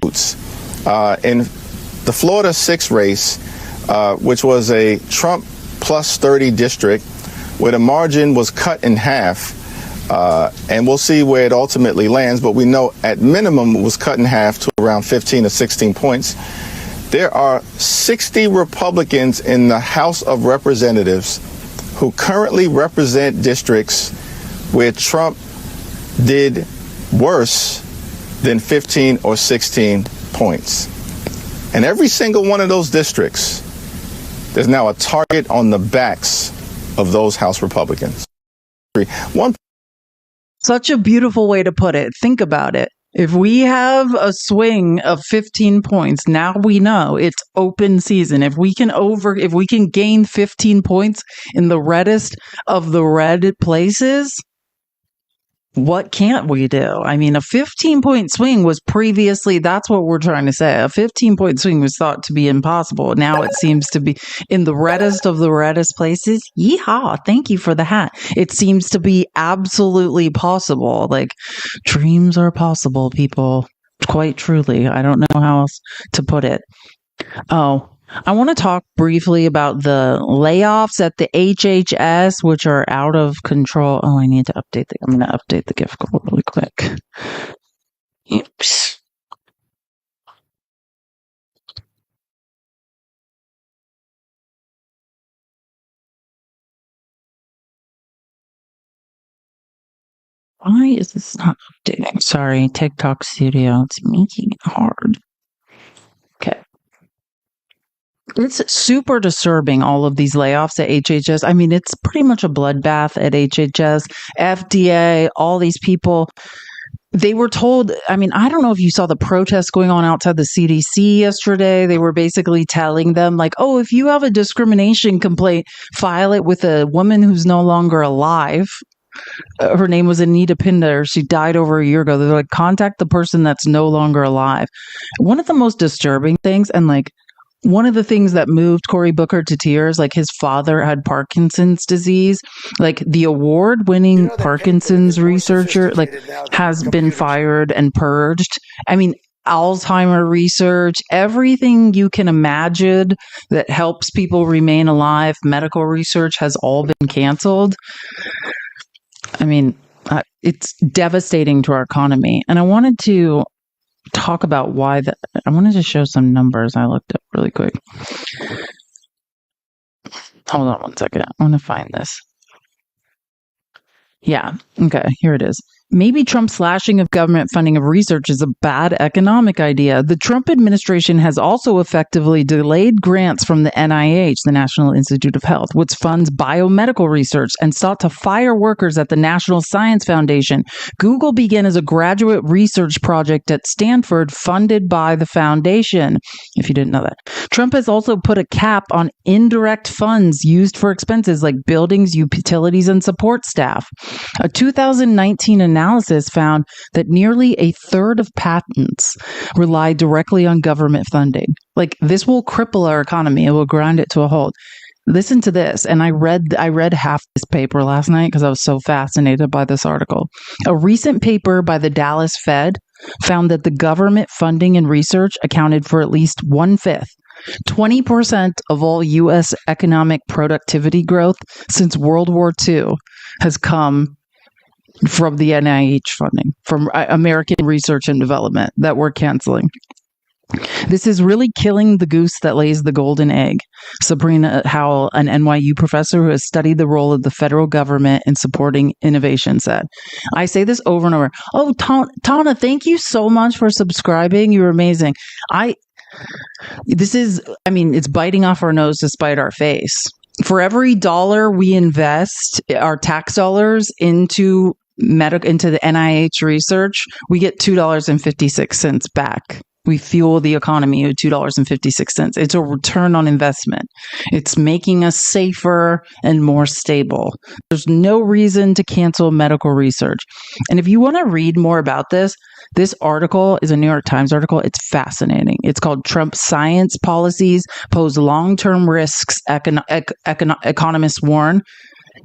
In the Florida 6 race, which was a Trump plus 30 district, where the margin was cut in half, And we'll see where it ultimately lands, but we know at minimum it was cut in half to around 15 or 16 points. There are 60 Republicans in the House of Representatives who currently represent districts where Trump did worse than 15 or 16 points. And every single one of those districts, there's now a target on the backs of those House Republicans. Such a beautiful way to put it. Think about it. If we have a swing of 15 points, now we know it's open season. If we can gain 15 points in the reddest of the red places, what can't we do? I mean, a 15-point swing was previously, that's what we're trying to say. A 15-point swing was thought to be impossible. Now it seems to be in the reddest of the reddest places. Yeehaw. Thank you for the hat. It seems to be absolutely possible. Like, dreams are possible, people. Quite truly. I don't know how else to put it. Oh, I want to talk briefly about the layoffs at the HHS, which are out of control. Oh, I need to update I'm going to update the gift code really quick. Oops. Why is this not updating? Sorry, TikTok Studio. It's making it hard. Okay. It's super disturbing, all of these layoffs at HHS. I mean, it's pretty much a bloodbath at HHS, FDA, all these people. They were told, I mean, I don't know if you saw the protests going on outside the CDC yesterday. They were basically telling them, like, oh, if you have a discrimination complaint, file it with a woman who's no longer alive. Her name was Anita Pinder. She died over a year ago. They're like, contact the person that's no longer alive. One of the most disturbing things, and like, one of the things that moved Cory Booker to tears, like his father had Parkinson's disease, like the award-winning Parkinson's researcher, like has been fired and purged. I mean, Alzheimer research, everything you can imagine that helps people remain alive, medical research has all been canceled. I mean, it's devastating to our economy. And I wanted to talk about why I wanted to show some numbers I looked up really quick. Hold on one second. I want to find this. Yeah. Okay. Here it is. Maybe Trump's slashing of government funding of research is a bad economic idea. The Trump administration has also effectively delayed grants from the NIH, the National Institute of Health, which funds biomedical research, and sought to fire workers at the National Science Foundation. Google began as a graduate research project at Stanford funded by the foundation, if you didn't know that. Trump has also put a cap on indirect funds used for expenses like buildings, utilities, and support staff. A 2019 analysis found that nearly a third of patents rely directly on government funding. Like, this will cripple our economy. It will grind it to a halt. Listen to this. And I read half this paper last night because I was so fascinated by this article. A recent paper by the Dallas Fed found that the government funding and research accounted for at least 1/5, 20% of all U.S. economic productivity growth since World War II has come from the NIH funding, from American Research and Development that we're canceling. This is really killing the goose that lays the golden egg. Sabrina Howell, an NYU professor who has studied the role of the federal government in supporting innovation, said. I say this over and over. Oh, Tana, thank you so much for subscribing. You're amazing. It's biting off our nose to spite our face. For every dollar we invest, our tax dollars into the NIH research, we get $2.56 back. We fuel the economy with $2.56. It's a return on investment. It's making us safer and more stable. There's no reason to cancel medical research. And if you want to read more about this article is a New York Times article. It's fascinating. It's called Trump Science Policies Pose Long-Term Risks, Economists Warn.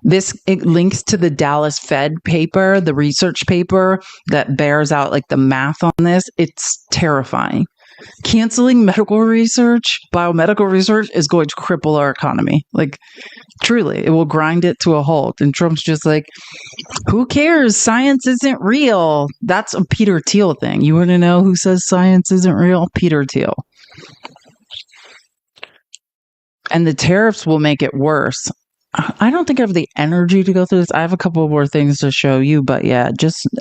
It links to the Dallas Fed paper, the research paper that bears out like the math on this. It's terrifying. canceling medical research, biomedical research is going to cripple our economy. Like, truly, it will grind it to a halt. And Trump's just like, who cares? Science isn't real. That's a Peter Thiel thing. You want to know who says science isn't real? Peter Thiel. And the tariffs will make it worse. I don't think I have the energy to go through this. I have a couple more things to show you, but yeah,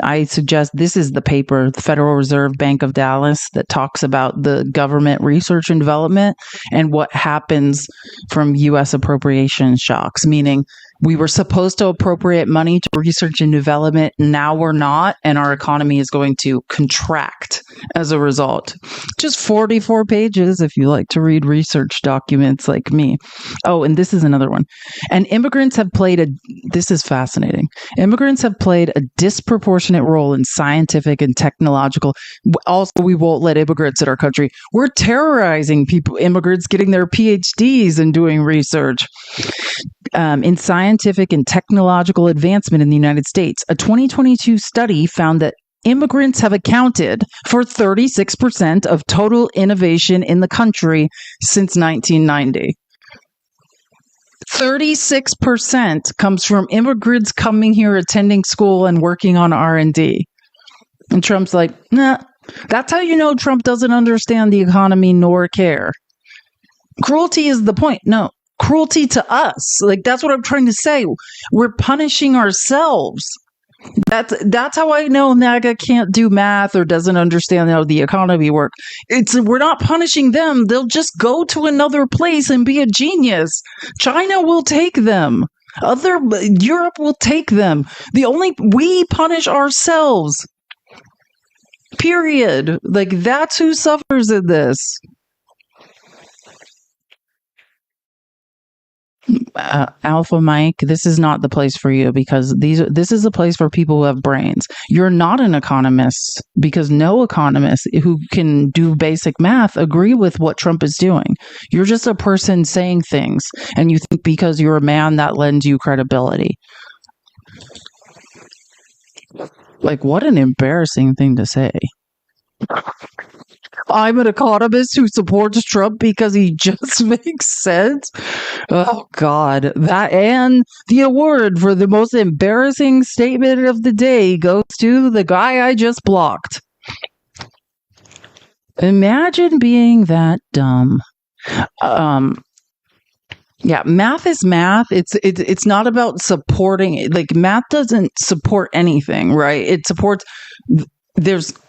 I suggest this is the paper, the Federal Reserve Bank of Dallas, that talks about the government research and development and what happens from U.S. appropriation shocks, meaning we were supposed to appropriate money to research and development. Now we're not, and our economy is going to contract as a result. Just 44 pages if you like to read research documents like me. Oh, and this is another one. And this is fascinating. Immigrants have played a disproportionate role in scientific and technological. Also, we won't let immigrants in our country. We're terrorizing immigrants getting their PhDs and doing research. In scientific and technological advancement in the United States, a 2022 study found that immigrants have accounted for 36% of total innovation in the country since 1990. 36% comes from immigrants coming here, attending school, and working on R&D. And Trump's like, nah. That's how you know Trump doesn't understand the economy nor care. Cruelty is the point. No. Cruelty to us. Like, that's what I'm trying to say. We're punishing ourselves. That's how I know NAGA can't do math or doesn't understand how the economy works. We're not punishing them. They'll just go to another place and be a genius. China will take them. Europe will take them. We punish ourselves. Period. Like, that's who suffers in this. Alpha Mike, this is not the place for you, because this is a place for people who have brains. You're not an economist, because no economists who can do basic math agree with what Trump is doing. You're just a person saying things, and you think because you're a man that lends you credibility. Like, what an embarrassing thing to say. I'm an economist who supports Trump because he just makes sense. Oh, God. That, and the award for the most embarrassing statement of the day goes to the guy I just blocked. Imagine being that dumb. Yeah, math is math. It's not about supporting. Like, math doesn't support anything, right? It supports.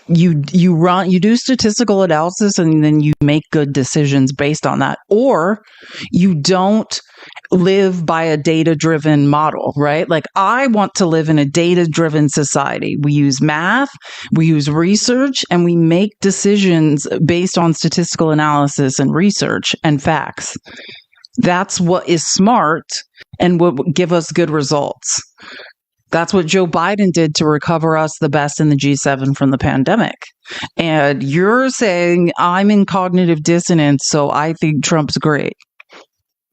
You do statistical analysis, and then you make good decisions based on that, or you don't live by a data-driven model, right? Like, I want to live in a data-driven society. We use math, we use research, and we make decisions based on statistical analysis and research and facts. That's what is smart and what would give us good results. That's what Joe Biden did to recover us the best in the G7 from the pandemic. And you're saying I'm in cognitive dissonance, so I think Trump's great.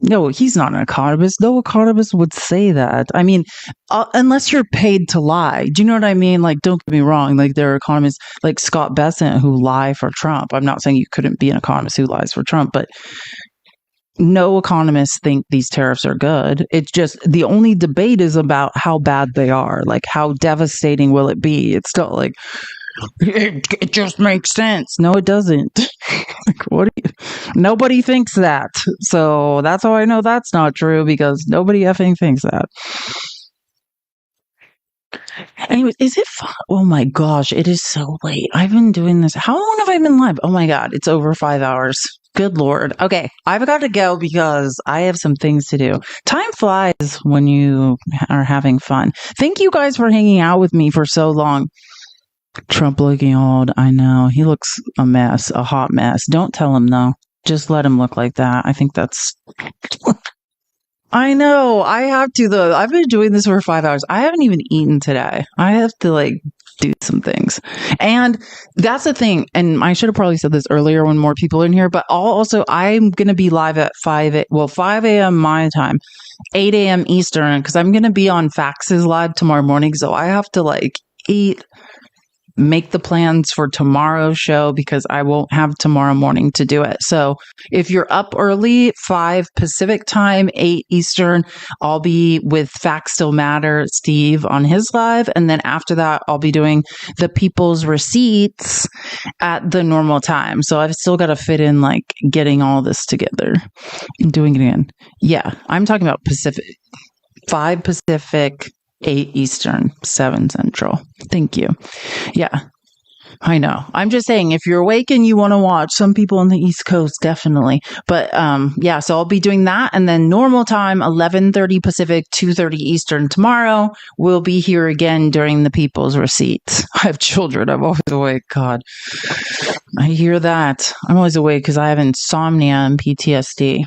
No, he's not an economist. No economist would say that. I mean, unless you're paid to lie. Do you know what I mean? Like, don't get me wrong. Like, there are economists like Scott Bessent who lie for Trump. I'm not saying you couldn't be an economist who lies for Trump, but no economists think these tariffs are good. It's just the only debate is about how bad they are. Like, how devastating will it be? It's not like it just makes sense. No, it doesn't. Like, nobody thinks that. So that's how I know that's not true, because nobody effing thinks that. Anyways, is it fun? Oh my gosh, it is so late. I've been doing this. How long have I been live? Oh my God, it's over 5 hours. Good Lord. Okay, I've got to go because I have some things to do. Time flies when you are having fun. Thank you guys for hanging out with me for so long. Trump looking old. I know. He looks a mess, a hot mess. Don't tell him, though. Just let him look like that. I think that's... I know. I have to, though. I've been doing this for 5 hours. I haven't even eaten today. I have to, like, do some things. And that's the thing. And I should have probably said this earlier when more people are in here, but I'm going to be live at 5 a.m. my time, 8 a.m. Eastern, because I'm going to be on Faxes Live tomorrow morning. So I have to, like, eat make the plans for tomorrow's show because I won't have tomorrow morning to do it. So if you're up early, 5 Pacific time, 8 Eastern, I'll be with Facts Still Matter, Steve on his live. And then after that, I'll be doing the People's Receipts at the normal time. So I've still got to fit in like getting all this together and doing it again. Yeah, I'm talking about Pacific, 5 Pacific, 8 Eastern, 7 Central. Thank you. Yeah, I know. I'm just saying, if you're awake and you want to watch, some people on the East Coast, definitely. But yeah, so I'll be doing that. And then normal time, 11:30 Pacific, 2:30 Eastern tomorrow. We'll be here again during the People's Receipts. I have children. I'm always awake. God, I hear that. I'm always awake because I have insomnia and PTSD.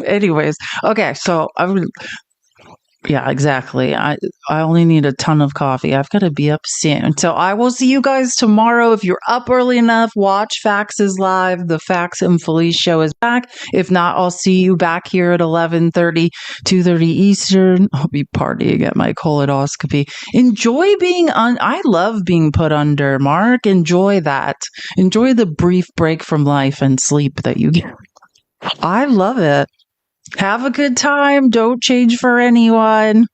Anyways, okay, so yeah, exactly. I only need a ton of coffee. I've got to be up soon. So I will see you guys tomorrow. If you're up early enough, watch Fax is live. The Fax and Felice show is back. If not, I'll see you back here at 11:30, 2:30 Eastern. I'll be partying at my colonoscopy. Enjoy being I love being put under, Mark. Enjoy that. Enjoy the brief break from life and sleep that you get. I love it. Have a good time. Don't change for anyone.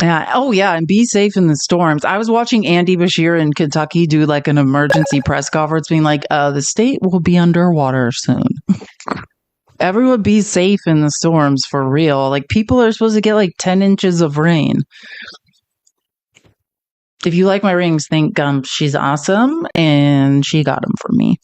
Yeah. Oh, yeah. And be safe in the storms. I was watching Andy Bashir in Kentucky do like an emergency press conference being like, the state will be underwater soon. Everyone be safe in the storms for real. Like people are supposed to get like 10 inches of rain. If you like my rings, think she's awesome and she got them for me.